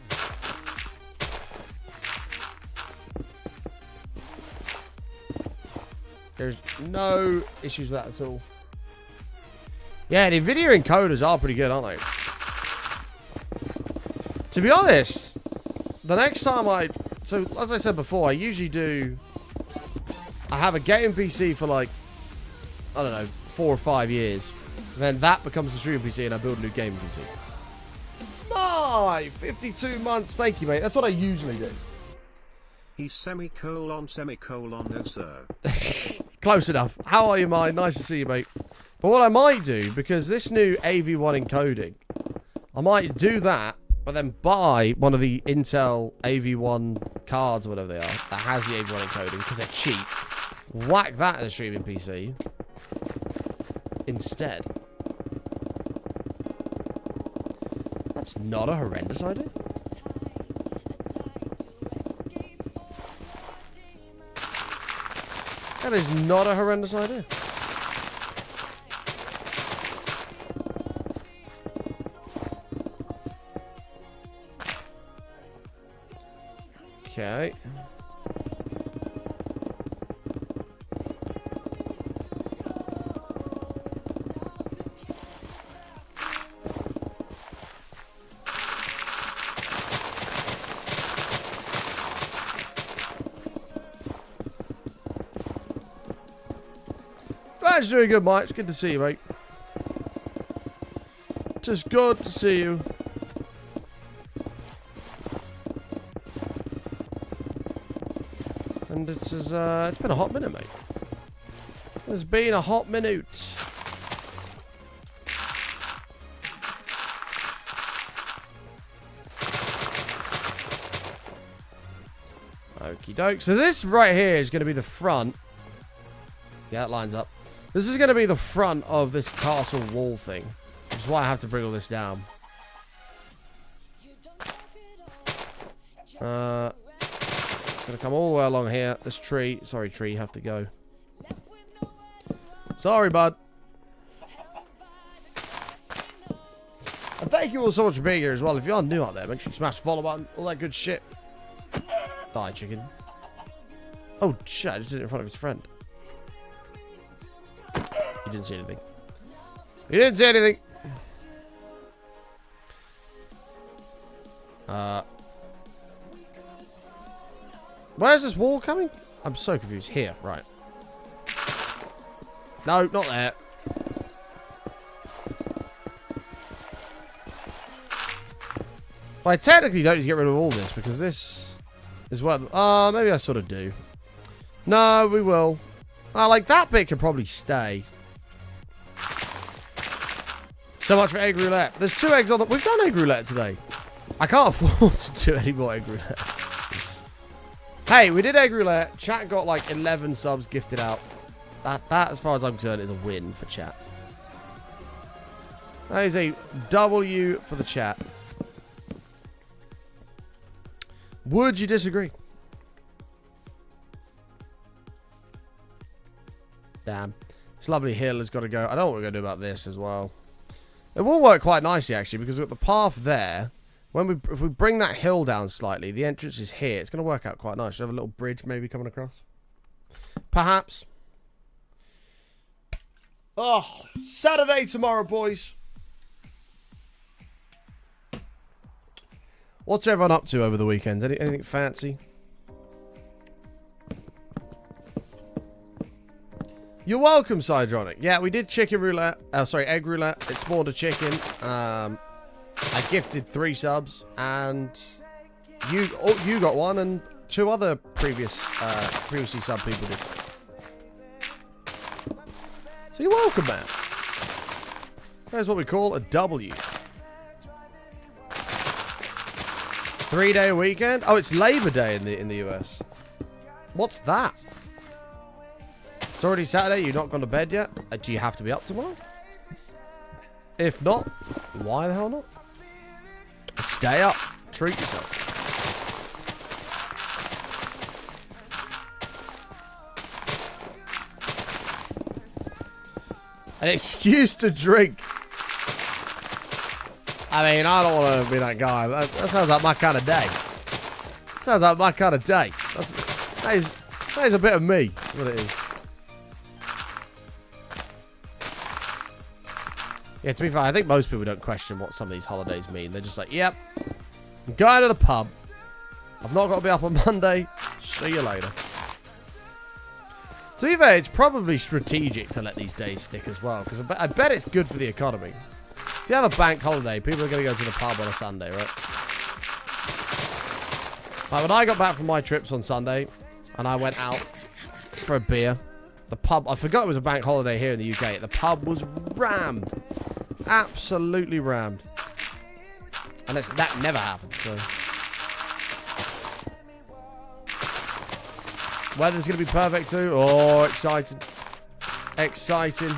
There's no issues with that at all. Yeah, the video encoders are pretty good, aren't they? To be honest, the next time so as I said before, I usually do, I have a game PC for like, I don't know, 4 or 5 years. Then that becomes a stream PC and I build a new game PC. No, 52 months, thank you mate, that's what I usually do. He's semicolon, no sir. Close enough. How are you, mate? Nice to see you, mate. But what I might do, because this new AV1 encoding, I might do that, but then buy one of the Intel AV1 cards, or whatever they are, that has the AV1 encoding, because they're cheap. Whack that in a streaming PC instead. That's not a horrendous idea. That is not a horrendous idea. Okay. Glad you're doing good, Mike. It's good to see you, mate. Just good to see you. And it's been a hot minute, mate. It's been a hot minute. Okie doke. So this right here is going to be the front. Yeah, that lines up. This is going to be the front of this castle wall thing. Which is why I have to bring all this down. Gonna come all the way along here. This tree. Sorry, tree, you have to go. Sorry, bud. And thank you all so much for being here as well. If you are new out there, make sure you smash the follow button. All that good shit. Die, chicken. Oh, shit. I just did it in front of his friend. He didn't see anything. He didn't see anything. Where's this wall coming? I'm so confused. Here, right. No, not there. Well, I technically don't need to get rid of all this because this is what... maybe I sort of do. No, we will. Like, that bit could probably stay. So much for egg roulette. There's 2 eggs on the... We've done egg roulette today. I can't afford to do any more egg roulette. Hey, we did egg roulette. Chat got like 11 subs gifted out. That, as far as I'm concerned, is a win for chat. That is a W for the chat. Would you disagree? Damn. This lovely hill has got to go. I don't know what we're going to do about this as well. It will work quite nicely, actually, because we've got the path there. If we bring that hill down slightly, the entrance is here. It's going to work out quite nice. We have a little bridge maybe coming across. Perhaps. Oh, Saturday tomorrow, boys. What's everyone up to over the weekend? Anything fancy? You're welcome, Sidronic. Yeah, we did chicken roulette. Sorry, egg roulette. It spawned a chicken. I gifted 3 subs, and you got 1, and 2 other previously sub people did. So you're welcome, man. That's what we call a W. 3-day weekend. Oh, it's Labor Day in the US. What's that? It's already Saturday. You've not gone to bed yet. Do you have to be up tomorrow? If not, why the hell not? Stay up. Treat yourself. An excuse to drink. I mean, I don't want to be that guy. That sounds like my kind of day. That sounds like my kind of day. That is a bit of me. What it is. Yeah, to be fair, I think most people don't question what some of these holidays mean. They're just like, yep, I'm going to the pub. I've not got to be up on Monday. See you later. To be fair, it's probably strategic to let these days stick as well, because I bet it's good for the economy. If you have a bank holiday, people are going to go to the pub on a Sunday, right? Like when I got back from my trips on Sunday, and I went out for a beer, the pub, I forgot it was a bank holiday here in the UK, the pub was rammed. Absolutely rammed. And that never happened, so... Weather's going to be perfect too. Oh, exciting. Exciting.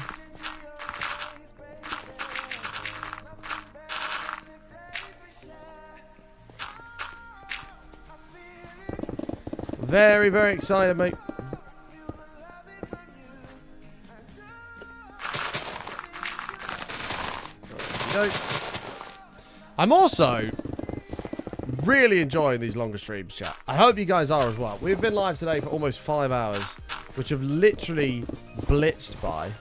Very, very excited, mate. I'm also really enjoying these longer streams, chat. I hope you guys are as well. We've been live today for almost 5 hours, which have literally blitzed by.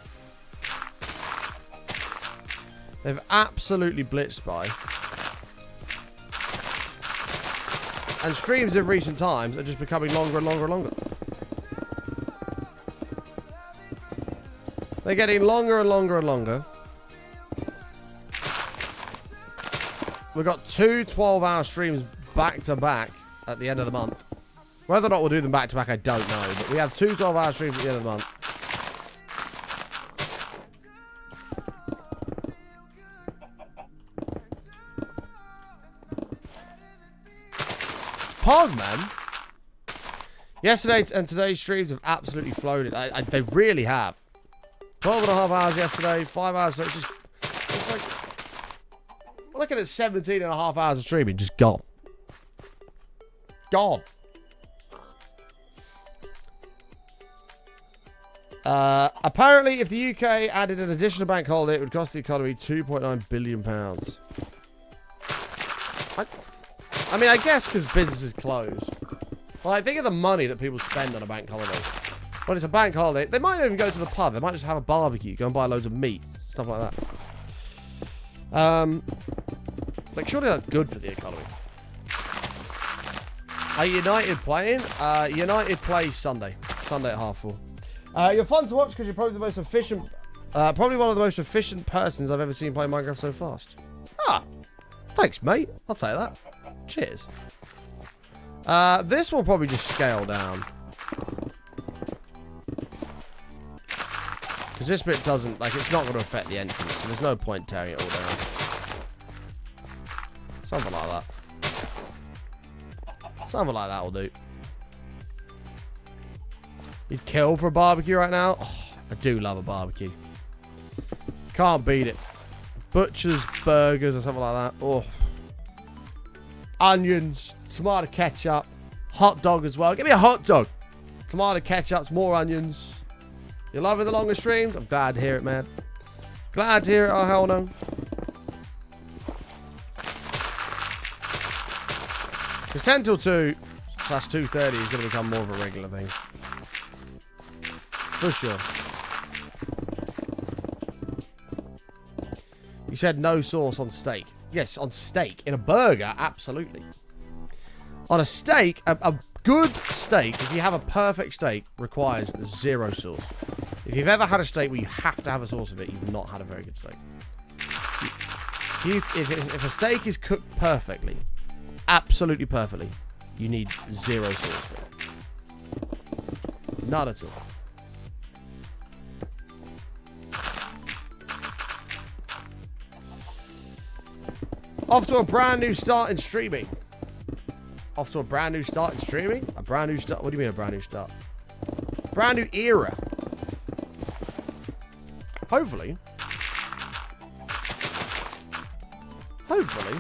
They've absolutely blitzed by. And streams in recent times are just becoming longer and longer and longer. They're getting longer and longer and longer. We've got 2 12-hour streams back to back at the end of the month. Whether or not we'll do them back to back, I don't know. But we have 2 12-hour streams at the end of the month. Pog, man. Yesterday and today's streams have absolutely flown. They really have. 12.5 hours yesterday, 5 hours. So it's like, we're looking at 17.5 hours of streaming, just gone. Gone. Apparently, if the UK added an additional bank holiday, it would cost the economy £2.9 billion. I mean, I guess because businesses close. Well, I think of the money that people spend on a bank holiday. When it's a bank holiday, they might not even go to the pub. They might just have a barbecue, go and buy loads of meat, stuff like that. Like, surely that's good for the economy. Are United playing? United plays Sunday at 4:30. You're fun to watch because you're probably the most efficient, probably one of the most efficient persons I've ever seen play Minecraft so fast. Ah, thanks, mate. I'll take that. Cheers. This will probably just scale down. Because this bit doesn't, like, it's not going to affect the entrance, so there's no point tearing it all down. Something like that. Something like that will do. You'd kill for a barbecue right now? Oh, I do love a barbecue. Can't beat it. Butcher's burgers or something like that. Oh. Onions, tomato ketchup, hot dog as well. Give me a hot dog. Tomato ketchup, more onions. You loving the longer streams? I'm glad to hear it, man. Glad to hear it. Oh, hell no. Because 10 till 2 / 2:30 is going to become more of a regular thing. For sure. You said no sauce on steak. Yes, on steak. In a burger, absolutely. On a steak, a good steak, if you have a perfect steak, requires 0 sauce. If you've ever had a steak where you have to have a sauce with it, you've not had a very good steak. If a steak is cooked perfectly, absolutely perfectly, you need 0 sauce for it. Not at all. Off to a brand new start in streaming. Off to a brand new start in streaming? A brand new start? What do you mean a brand new start? Brand new era. Hopefully. Hopefully.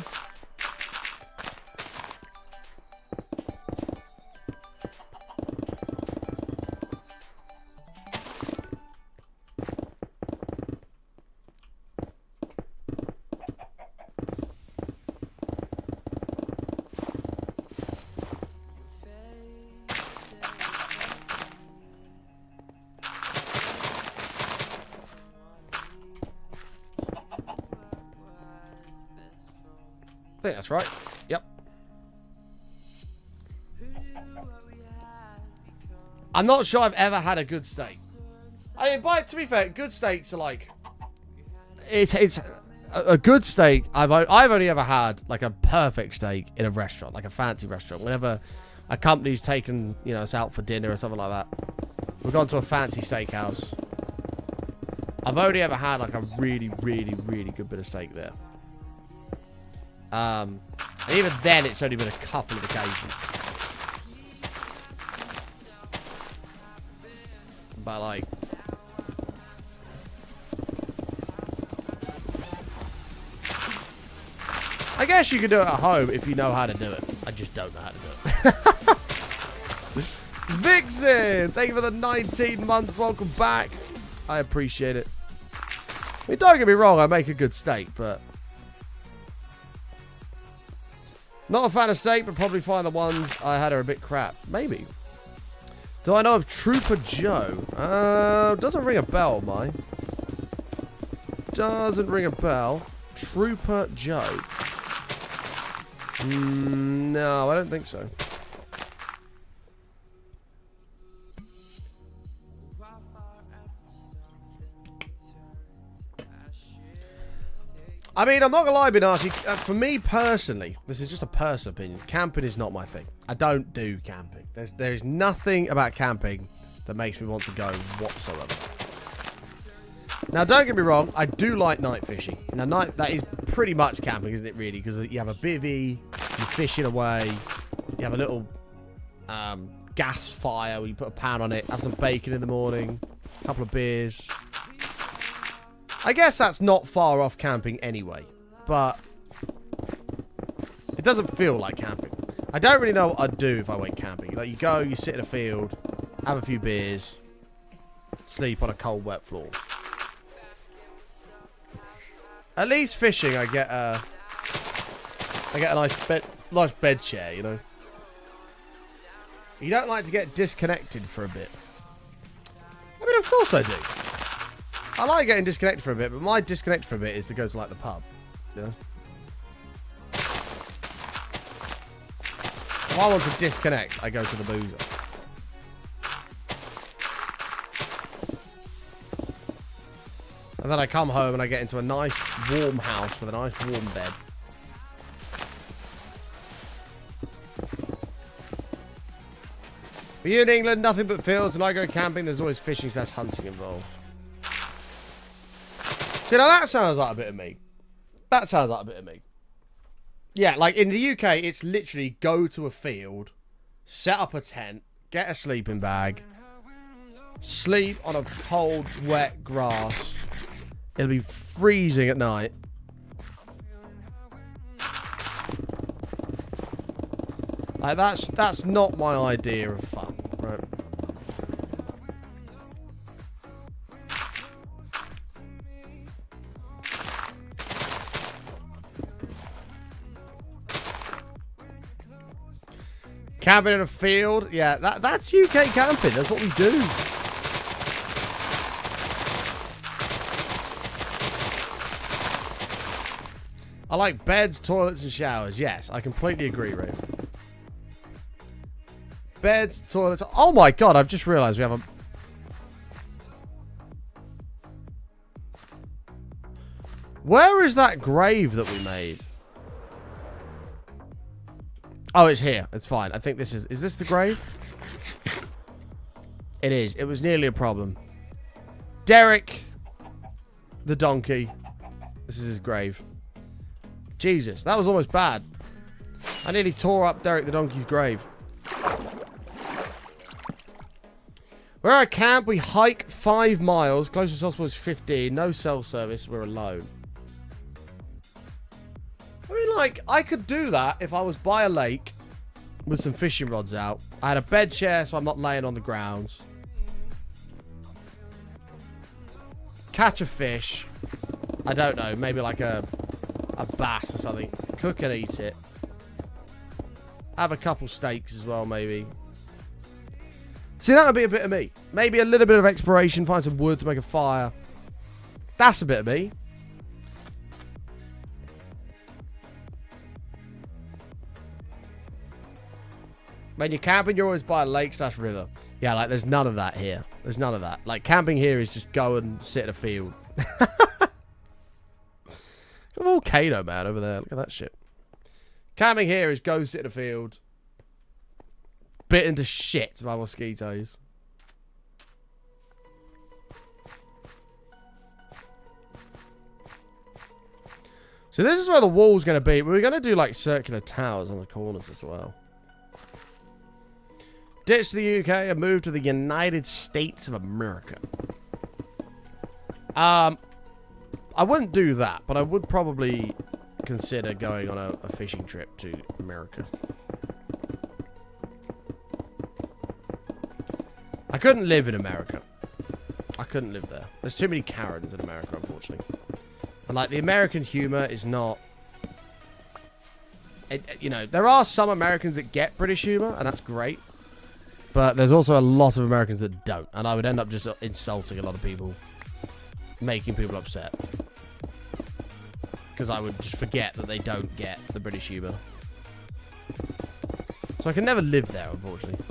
I think that's right. Yep. I'm not sure I've ever had a good steak. I mean, to be fair, good steaks are like... It's a good steak. I've only ever had like a perfect steak in a restaurant, like a fancy restaurant. Whenever a company's taken, you know, us out for dinner or something like that, we've gone to a fancy steakhouse. I've only ever had like a really, really, really good bit of steak there. And even then, it's only been a couple of occasions. But like, I guess you can do it at home if you know how to do it. I just don't know how to do it. Vixen, thank you for the 19 months. Welcome back. I appreciate it. I mean, don't get me wrong, I make a good steak, but not a fan of steak, but probably find the ones I had are a bit crap. Maybe. Do I know of Trooper Joe? Doesn't ring a bell, mine. Doesn't ring a bell. Trooper Joe. No, I don't think so. I mean, I'm not gonna lie, Benarty. For me personally, this is just a personal opinion. Camping is not my thing. I don't do camping. There is nothing about camping that makes me want to go whatsoever. Now, don't get me wrong. I do like night fishing. Now, that is pretty much camping, isn't it? Really, because you have a bivvy, you're fishing away, you have a little gas fire where you put a pan on it, have some bacon in the morning, a couple of beers. I guess that's not far off camping anyway, but it doesn't feel like camping. I don't really know what I'd do if I went camping. Like, you go, you sit in a field, have a few beers, sleep on a cold, wet floor. At least fishing, I get a nice bed chair, you know. You don't like to get disconnected for a bit. I mean, of course I do. I like getting disconnected for a bit, but my disconnect for a bit is to go to, like, the pub. You know? If I want to disconnect, I go to the boozer. And then I come home and I get into a nice warm house with a nice warm bed. For you in England, nothing but fields. When I go camping, there's always fishing / hunting involved. See, now that sounds like a bit of me. That sounds like a bit of me. Yeah, like in the UK, it's literally go to a field, set up a tent, get a sleeping bag, sleep on a cold, wet grass. It'll be freezing at night. Like, that's not my idea of fun, right? Camping in a field, yeah, that's UK camping. That's what we do. I like beds, toilets, and showers. Yes, I completely agree, Ray. Beds, toilets. Oh my god, I've just realised we have a... Where is that grave that we made? Oh, it's here. It's fine. I think this is... Is this the grave? It is. It was nearly a problem. Derek, the donkey. This is his grave. Jesus, that was almost bad. I nearly tore up Derek the donkey's grave. We're at camp. We hike 5 miles. Closest hospital is 15. No cell service. We're alone. I mean, like, I could do that if I was by a lake with some fishing rods out. I had a bed chair, so I'm not laying on the ground. Catch a fish. I don't know. Maybe like a bass or something. Cook and eat it. Have a couple steaks as well, maybe. See, that would be a bit of me. Maybe a little bit of exploration. Find some wood to make a fire. That's a bit of me. When you're camping, you're always by a lake / river. Yeah, like, there's none of that here. There's none of that. Like, camping here is just go and sit in a field. A volcano, man, over there. Look at that shit. Camping here is go sit in a field. Bitten to shit by mosquitoes. So this is where the wall's going to be. We're going to do, like, circular towers on the corners as well. Ditch the UK and move to the United States of America. I wouldn't do that, but I would probably consider going on a fishing trip to America. I couldn't live in America. I couldn't live there. There's too many Karens in America, unfortunately. And, like, the American humor is not... you know, there are some Americans that get British humor, and that's great. But there's also a lot of Americans that don't. And I would end up just insulting a lot of people. Making people upset. Because I would just forget that they don't get the British humour. So I can never live there, unfortunately.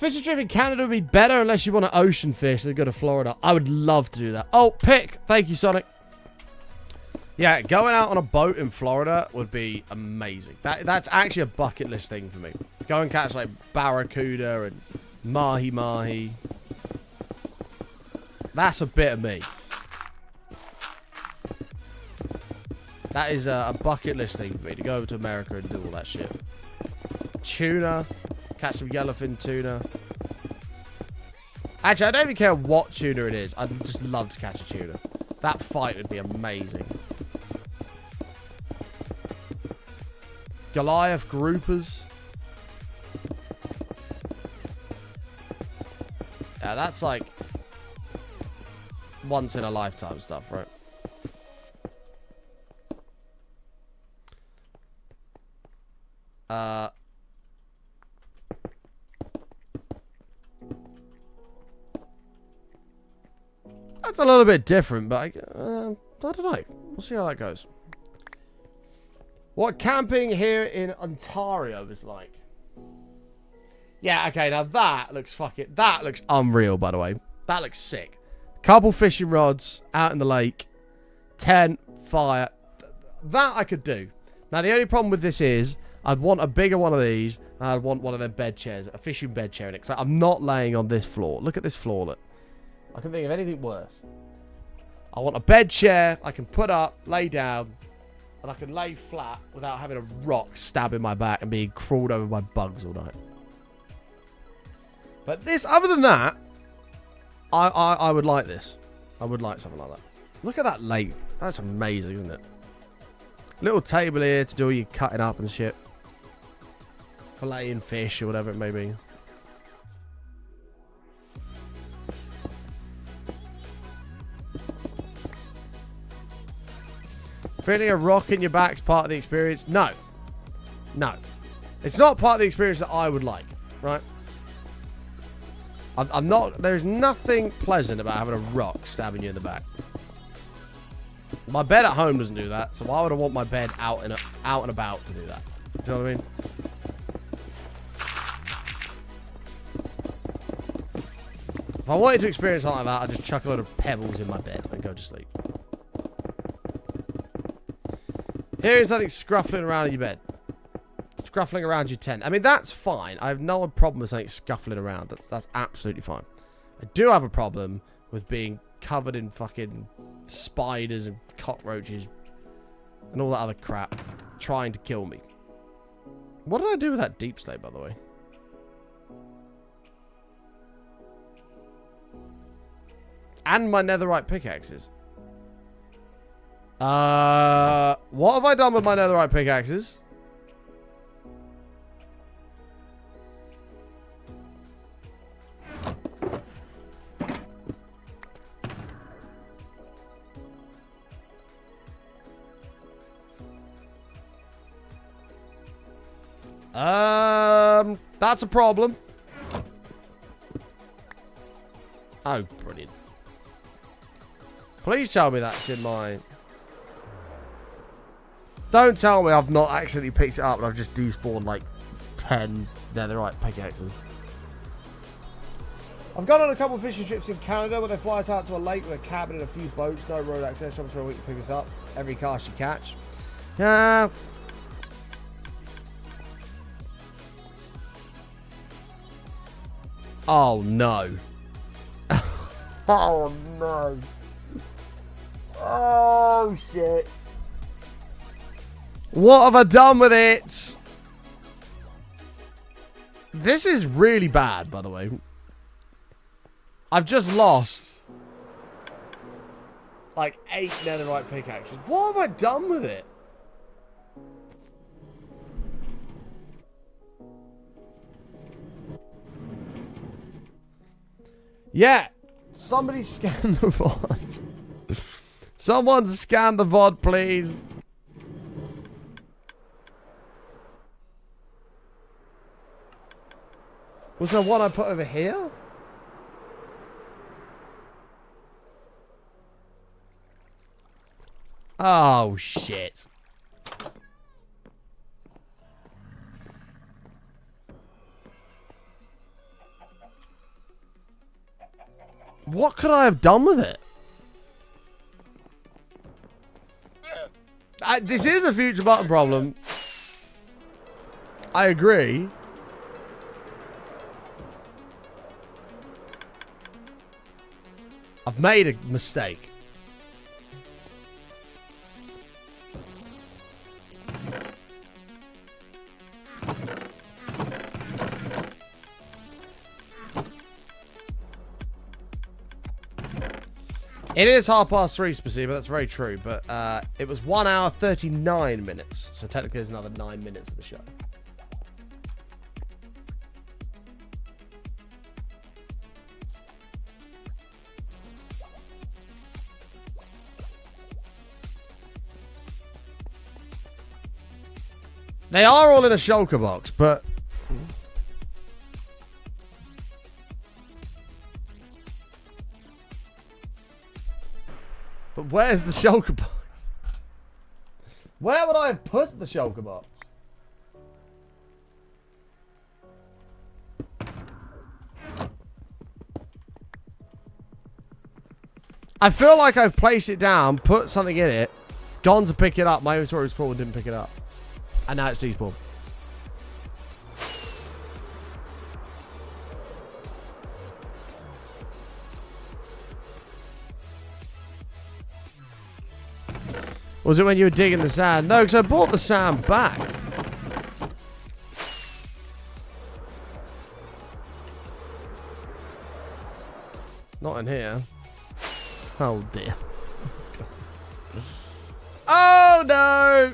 Fishing trip in Canada would be better unless you want to ocean fish than go to Florida. I would love to do that. Oh, pick. Thank you, Sonic. Yeah, going out on a boat in Florida would be amazing. That's actually a bucket list thing for me. Go and catch like barracuda and mahi-mahi. That's a bit of me. That is a bucket list thing for me, to go over to America and do all that shit. Tuna. Catch some yellowfin tuna. Actually, I don't even care what tuna it is. I'd just love to catch a tuna. That fight would be amazing. Goliath groupers. Yeah, that's like once in a lifetime stuff, right? That's a little bit different, but I don't know. We'll see how that goes. What camping here in Ontario is like. Yeah, okay, now that looks that looks unreal, by the way. That looks sick. Couple fishing rods out in the lake. Tent, fire. That I could do. Now, the only problem with this is I'd want a bigger one of these, and I'd want one of them bed chairs, a fishing bed chair in it, because I'm not laying on this floor. Look at this floor, look. I can think of anything worse. I want a bed chair I can put up, lay down, and I can lay flat without having a rock stabbing my back and being crawled over by bugs all night. But this, other than that, I would like this. I would like something like that. Look at that lake. That's amazing, isn't it? Little table here to do all your cutting up and shit. Filleting fish or whatever it may be. Feeling a rock in your back's part of the experience? No. No. It's not part of the experience that I would like, right? I'm not... There's nothing pleasant about having a rock stabbing you in the back. My bed at home doesn't do that, so why would I want my bed out and about to do that? Do you know what I mean? If I wanted to experience something like that, I'd just chuck a load of pebbles in my bed and go to sleep. Here's something scruffling around in your bed. Scruffling around your tent. I mean, that's fine. I have no problem with something scuffling around. That's absolutely fine. I do have a problem with being covered in fucking spiders and cockroaches and all that other crap trying to kill me. What did I do with that deep slate, by the way? And my netherite pickaxes. What have I done with my netherite pickaxes? That's a problem. Oh, brilliant. Please tell me that's in my... Don't tell me I've not actually picked it up and I've just despawned like 10 netherite pickaxes. I've gone on a couple of fishing trips in Canada where they fly us out to a lake with a cabin and a few boats, no road access, jumps for a week to pick us up. Every cast you catch. Yeah. Oh no. Oh no. Oh shit. What have I done with it? This is really bad, by the way. I've just lost like 8 netherite pickaxes. What have I done with it? Yeah. Somebody scan the VOD. Someone scan the VOD, please. Was there one I put over here? Oh, shit. What could I have done with it? This is a future button problem. I agree. I've made a mistake. It is 3:30, Spasiba, that's very true, but it was 1 hour 39 minutes, so technically there's another 9 minutes of the show. They are all in a shulker box, but... But where's the shulker box? Where would I have put the shulker box? I feel like I've placed it down, put something in it, gone to pick it up, my inventory was full and didn't pick it up. And now it's despawn. Was it when you were digging the sand? No, because I brought the sand back. Not in here. Oh dear. Oh no!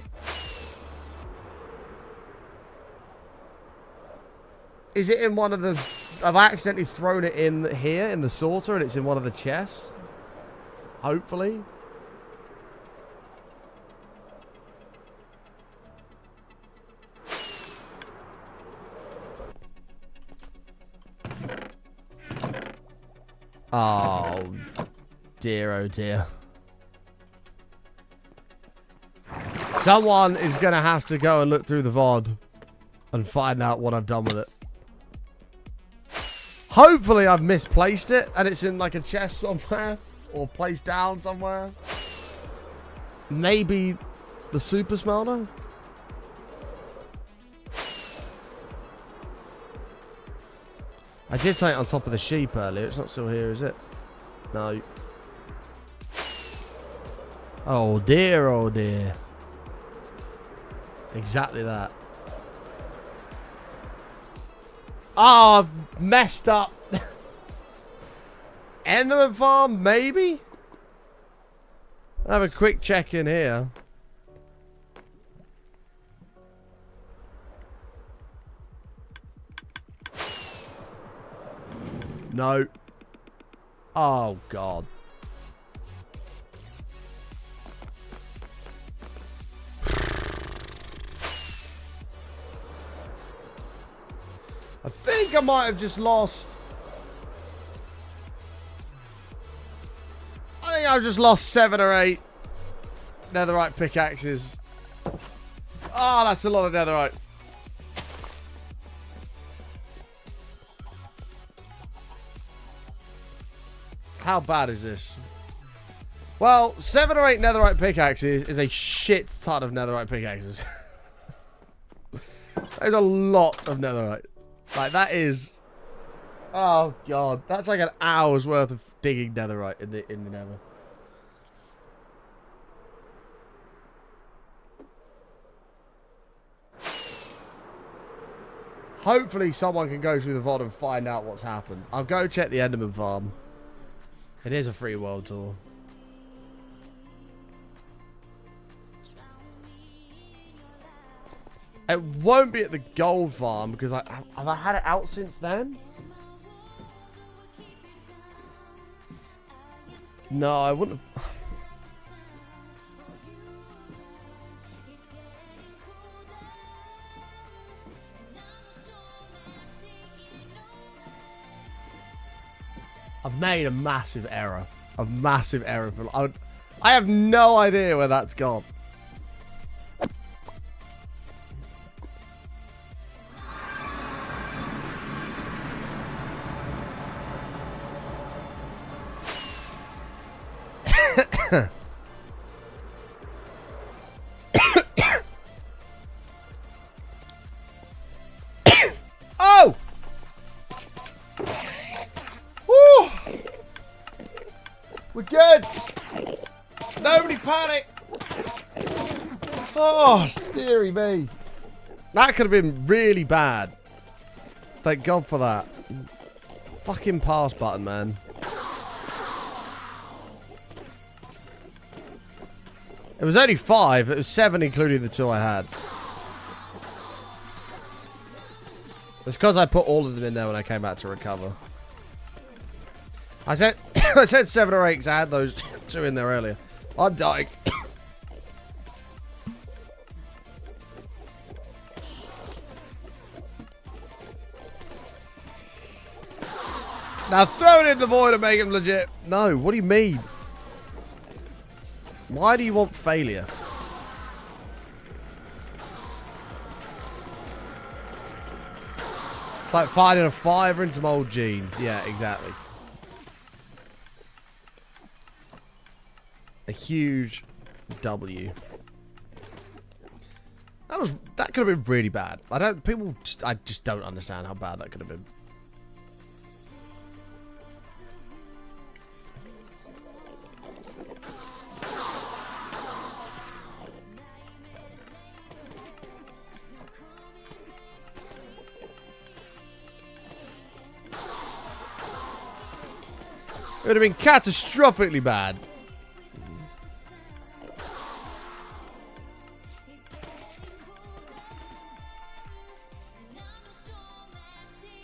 Is it in one of the... Have I accidentally thrown it in here in the sorter and it's in one of the chests? Hopefully. Oh dear, oh dear. Someone is going to have to go and look through the VOD and find out what I've done with it. Hopefully I've misplaced it and it's in like a chest somewhere or placed down somewhere. Maybe the super smelter? I did say it on top of the sheep earlier. It's not still here, is it? No. Oh dear, oh dear. Exactly that. Oh, I've messed up. Enderman farm, maybe? I'll have a quick check in here. No. Oh, God. I think I might have just lost. I think I've just lost 7 or 8 netherite pickaxes. Oh, that's a lot of netherite. How bad is this? Well, 7 or 8 netherite pickaxes is a shit ton of netherite pickaxes. There's a lot of netherite. Like, that is... Oh, God. That's like an hour's worth of digging netherite in the nether. Hopefully someone can go through the VOD and find out what's happened. I'll go check the Enderman farm. It is a free world tour. It won't be at the gold farm because have I had it out since then? No, I wouldn't have. I've made a massive error. A massive error. I have no idea where that's gone. Oh! Woo! We're good. Nobody panic. Oh, dearie me. That could have been really bad. Thank God for that. Fucking pass button, man. It was only 5. It was 7 including the 2 I had. It's because I put all of them in there when I came back to recover. I said I said 7 or 8 because I had those 2 in there earlier. I'm dying. Now throw it in the void and make him legit. No, what do you mean? Why do you want failure? It's like finding a 5 in some old jeans. Yeah, exactly. A huge W. That could have been really bad. I just don't understand how bad that could have been. It would have been catastrophically bad.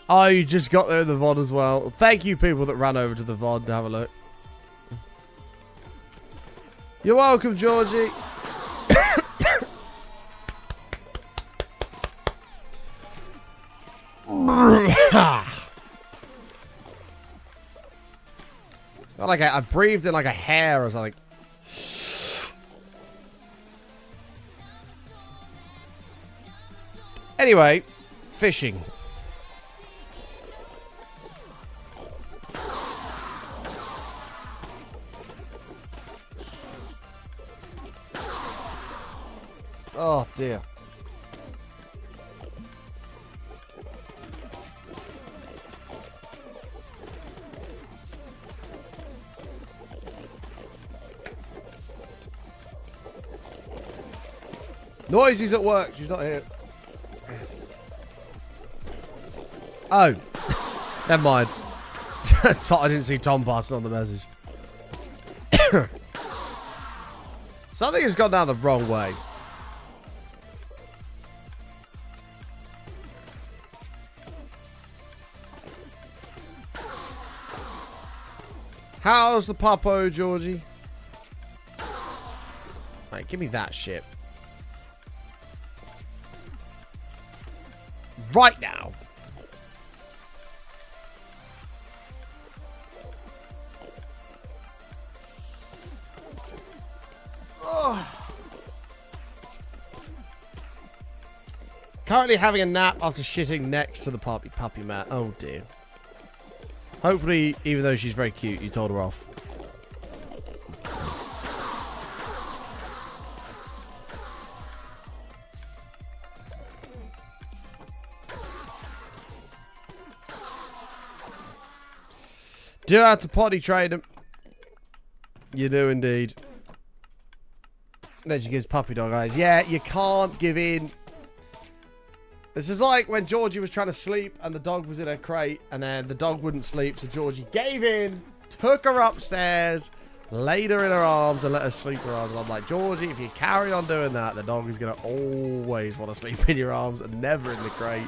Oh, you just got there in the VOD as well. Thank you, people that ran over to the VOD to have a look. You're welcome, Georgie. Not like I breathed in like a hair or something. Anyway, fishing. Oh dear. Noisy's at work. She's not here. Oh. Never mind. I didn't see Tom passing on the message. Something has gone down the wrong way. How's the puppo, Georgie? Right, give me that shit. Right now. Ugh. Currently having a nap after shitting next to the puppy mat. Oh dear. Hopefully, even though she's very cute, you told her off. Do have to potty train him. You do indeed. Then she gives puppy dog eyes. Yeah, you can't give in. This is like when Georgie was trying to sleep and the dog was in her crate and then the dog wouldn't sleep, so Georgie gave in, took her upstairs, laid her in her arms and let her sleep in her arms. And I'm like, Georgie, if you carry on doing that, the dog is going to always want to sleep in your arms and never in the crate.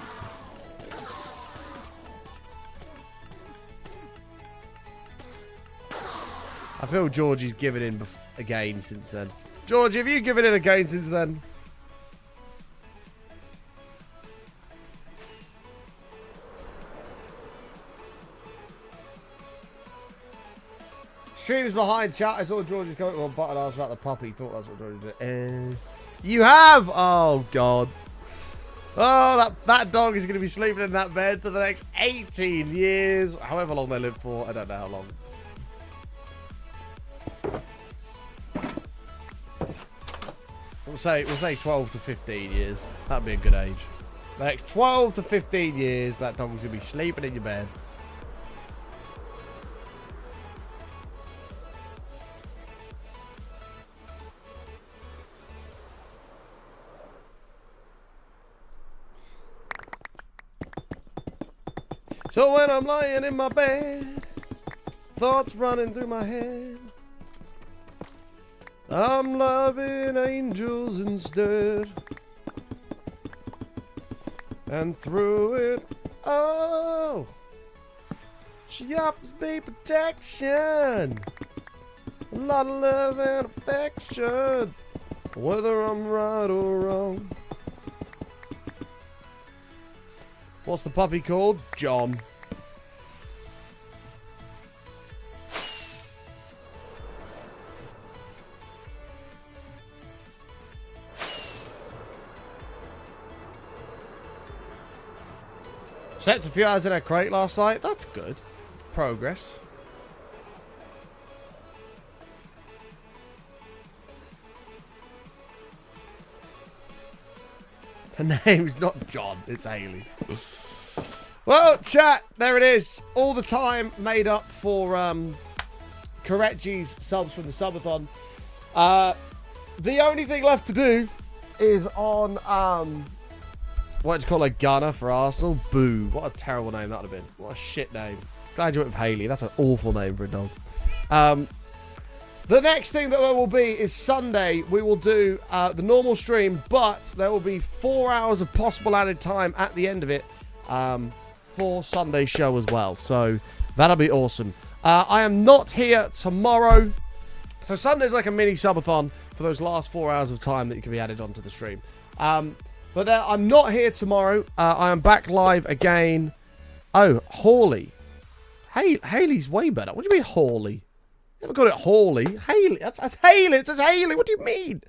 I feel Georgie's given in again since then. Georgie, have you given in again since then? Streams behind chat. I saw Georgie's comment on button asked about the puppy. Thought that's what Georgie did. You have? Oh, God. Oh, that dog is going to be sleeping in that bed for the next 18 years. However long they live for. I don't know how long. We'll say 12 to 15 years. That'd be a good age. The next 12 to 15 years, that dog's gonna be sleeping in your bed. So when I'm lying in my bed, thoughts running through my head, I'm loving angels instead. And through it, oh, she offers me protection, a lot of love and affection, whether I'm right or wrong. What's the puppy called? John. Slept a few hours in a crate last night. That's good. Progress. Her name's not John. It's Haley. Well, chat. There it is. All the time made up for Korechi's subs from the subathon. The only thing left to do is on what do you call a gunner for Arsenal? Boo. What a terrible name that would have been. What a shit name. Glad you went with Haley. That's an awful name for a dog. The next thing that there will be is Sunday. We will do the normal stream, but there will be 4 hours of possible added time at the end of it for Sunday's show as well. So that'll be awesome. I am not here tomorrow. So Sunday's like a mini subathon for those last 4 hours of time that you can be added onto the stream. But I'm not here tomorrow. I am back live again. Oh, Hawley. Hey, Haley's way better. What do you mean Hawley? Never got it Hawley. Haley. That's Haley. It's Haley. What do you mean?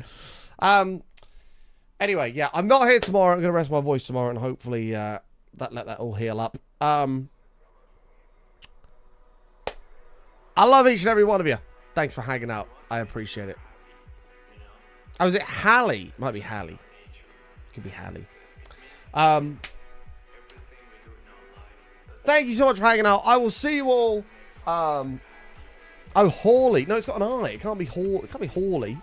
Anyway, yeah, I'm not here tomorrow. I'm going to rest my voice tomorrow and hopefully let that all heal up. I love each and every one of you. Thanks for hanging out. I appreciate it. Oh, is it Hallie? Might be Hallie. Could be Hallie. Thank you so much for hanging out. I will see you all. Oh, Hawley. No, it's got an I. It can't be Hawley. It can't be Hawley.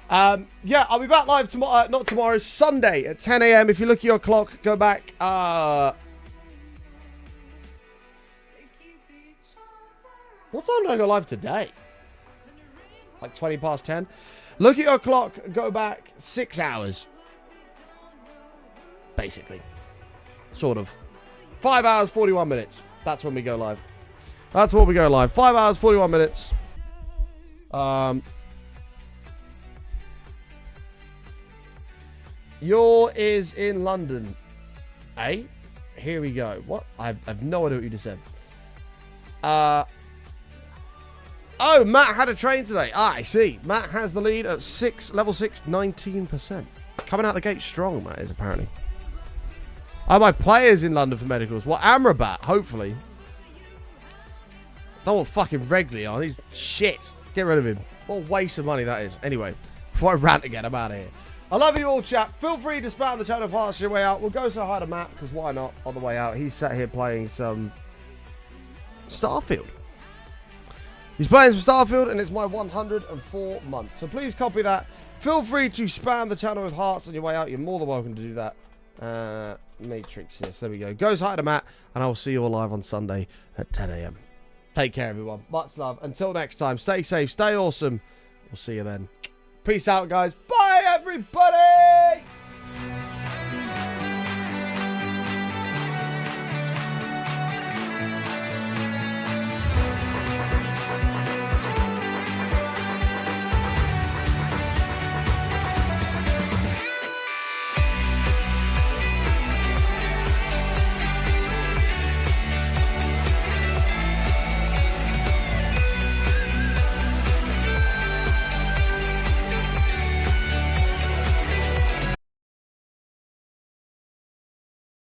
Yeah, I'll be back live tomorrow. Not tomorrow. Sunday at 10 a.m. If you look at your clock, go back. What time did I go live today? Like 20 past 10. Look at your clock. Go back 6 hours. Basically. Sort of. 5 hours, 41 minutes. That's when we go live. That's when we go live. 5 hours, 41 minutes. Your is in London. Eh? Here we go. What? I've no idea what you just said. Oh, Matt had a train today. Ah, I see. Matt has the lead at level 6, 19%. Coming out the gate strong, Matt is apparently. Oh, my player's in London for medicals. Well, Amrabat, hopefully. Don't want fucking Wrigley on. He's shit. Get rid of him. What a waste of money that is. Anyway, before I rant again, I'm out of here. I love you all, chat. Feel free to spam the channel of hearts your way out. We'll go say hi to Matt, because why not, on the way out. He's sat here playing some Starfield. He's playing some Starfield, and it's my 104 month. So please copy that. Feel free to spam the channel with hearts on your way out. You're more than welcome to do that. Matrix, yes, there we go. Goes hi to Matt, and I will see you all live on Sunday at 10 a.m. Take care, everyone. Much love. Until next time, stay safe, stay awesome. We'll see you then. Peace out, guys. Bye, everybody!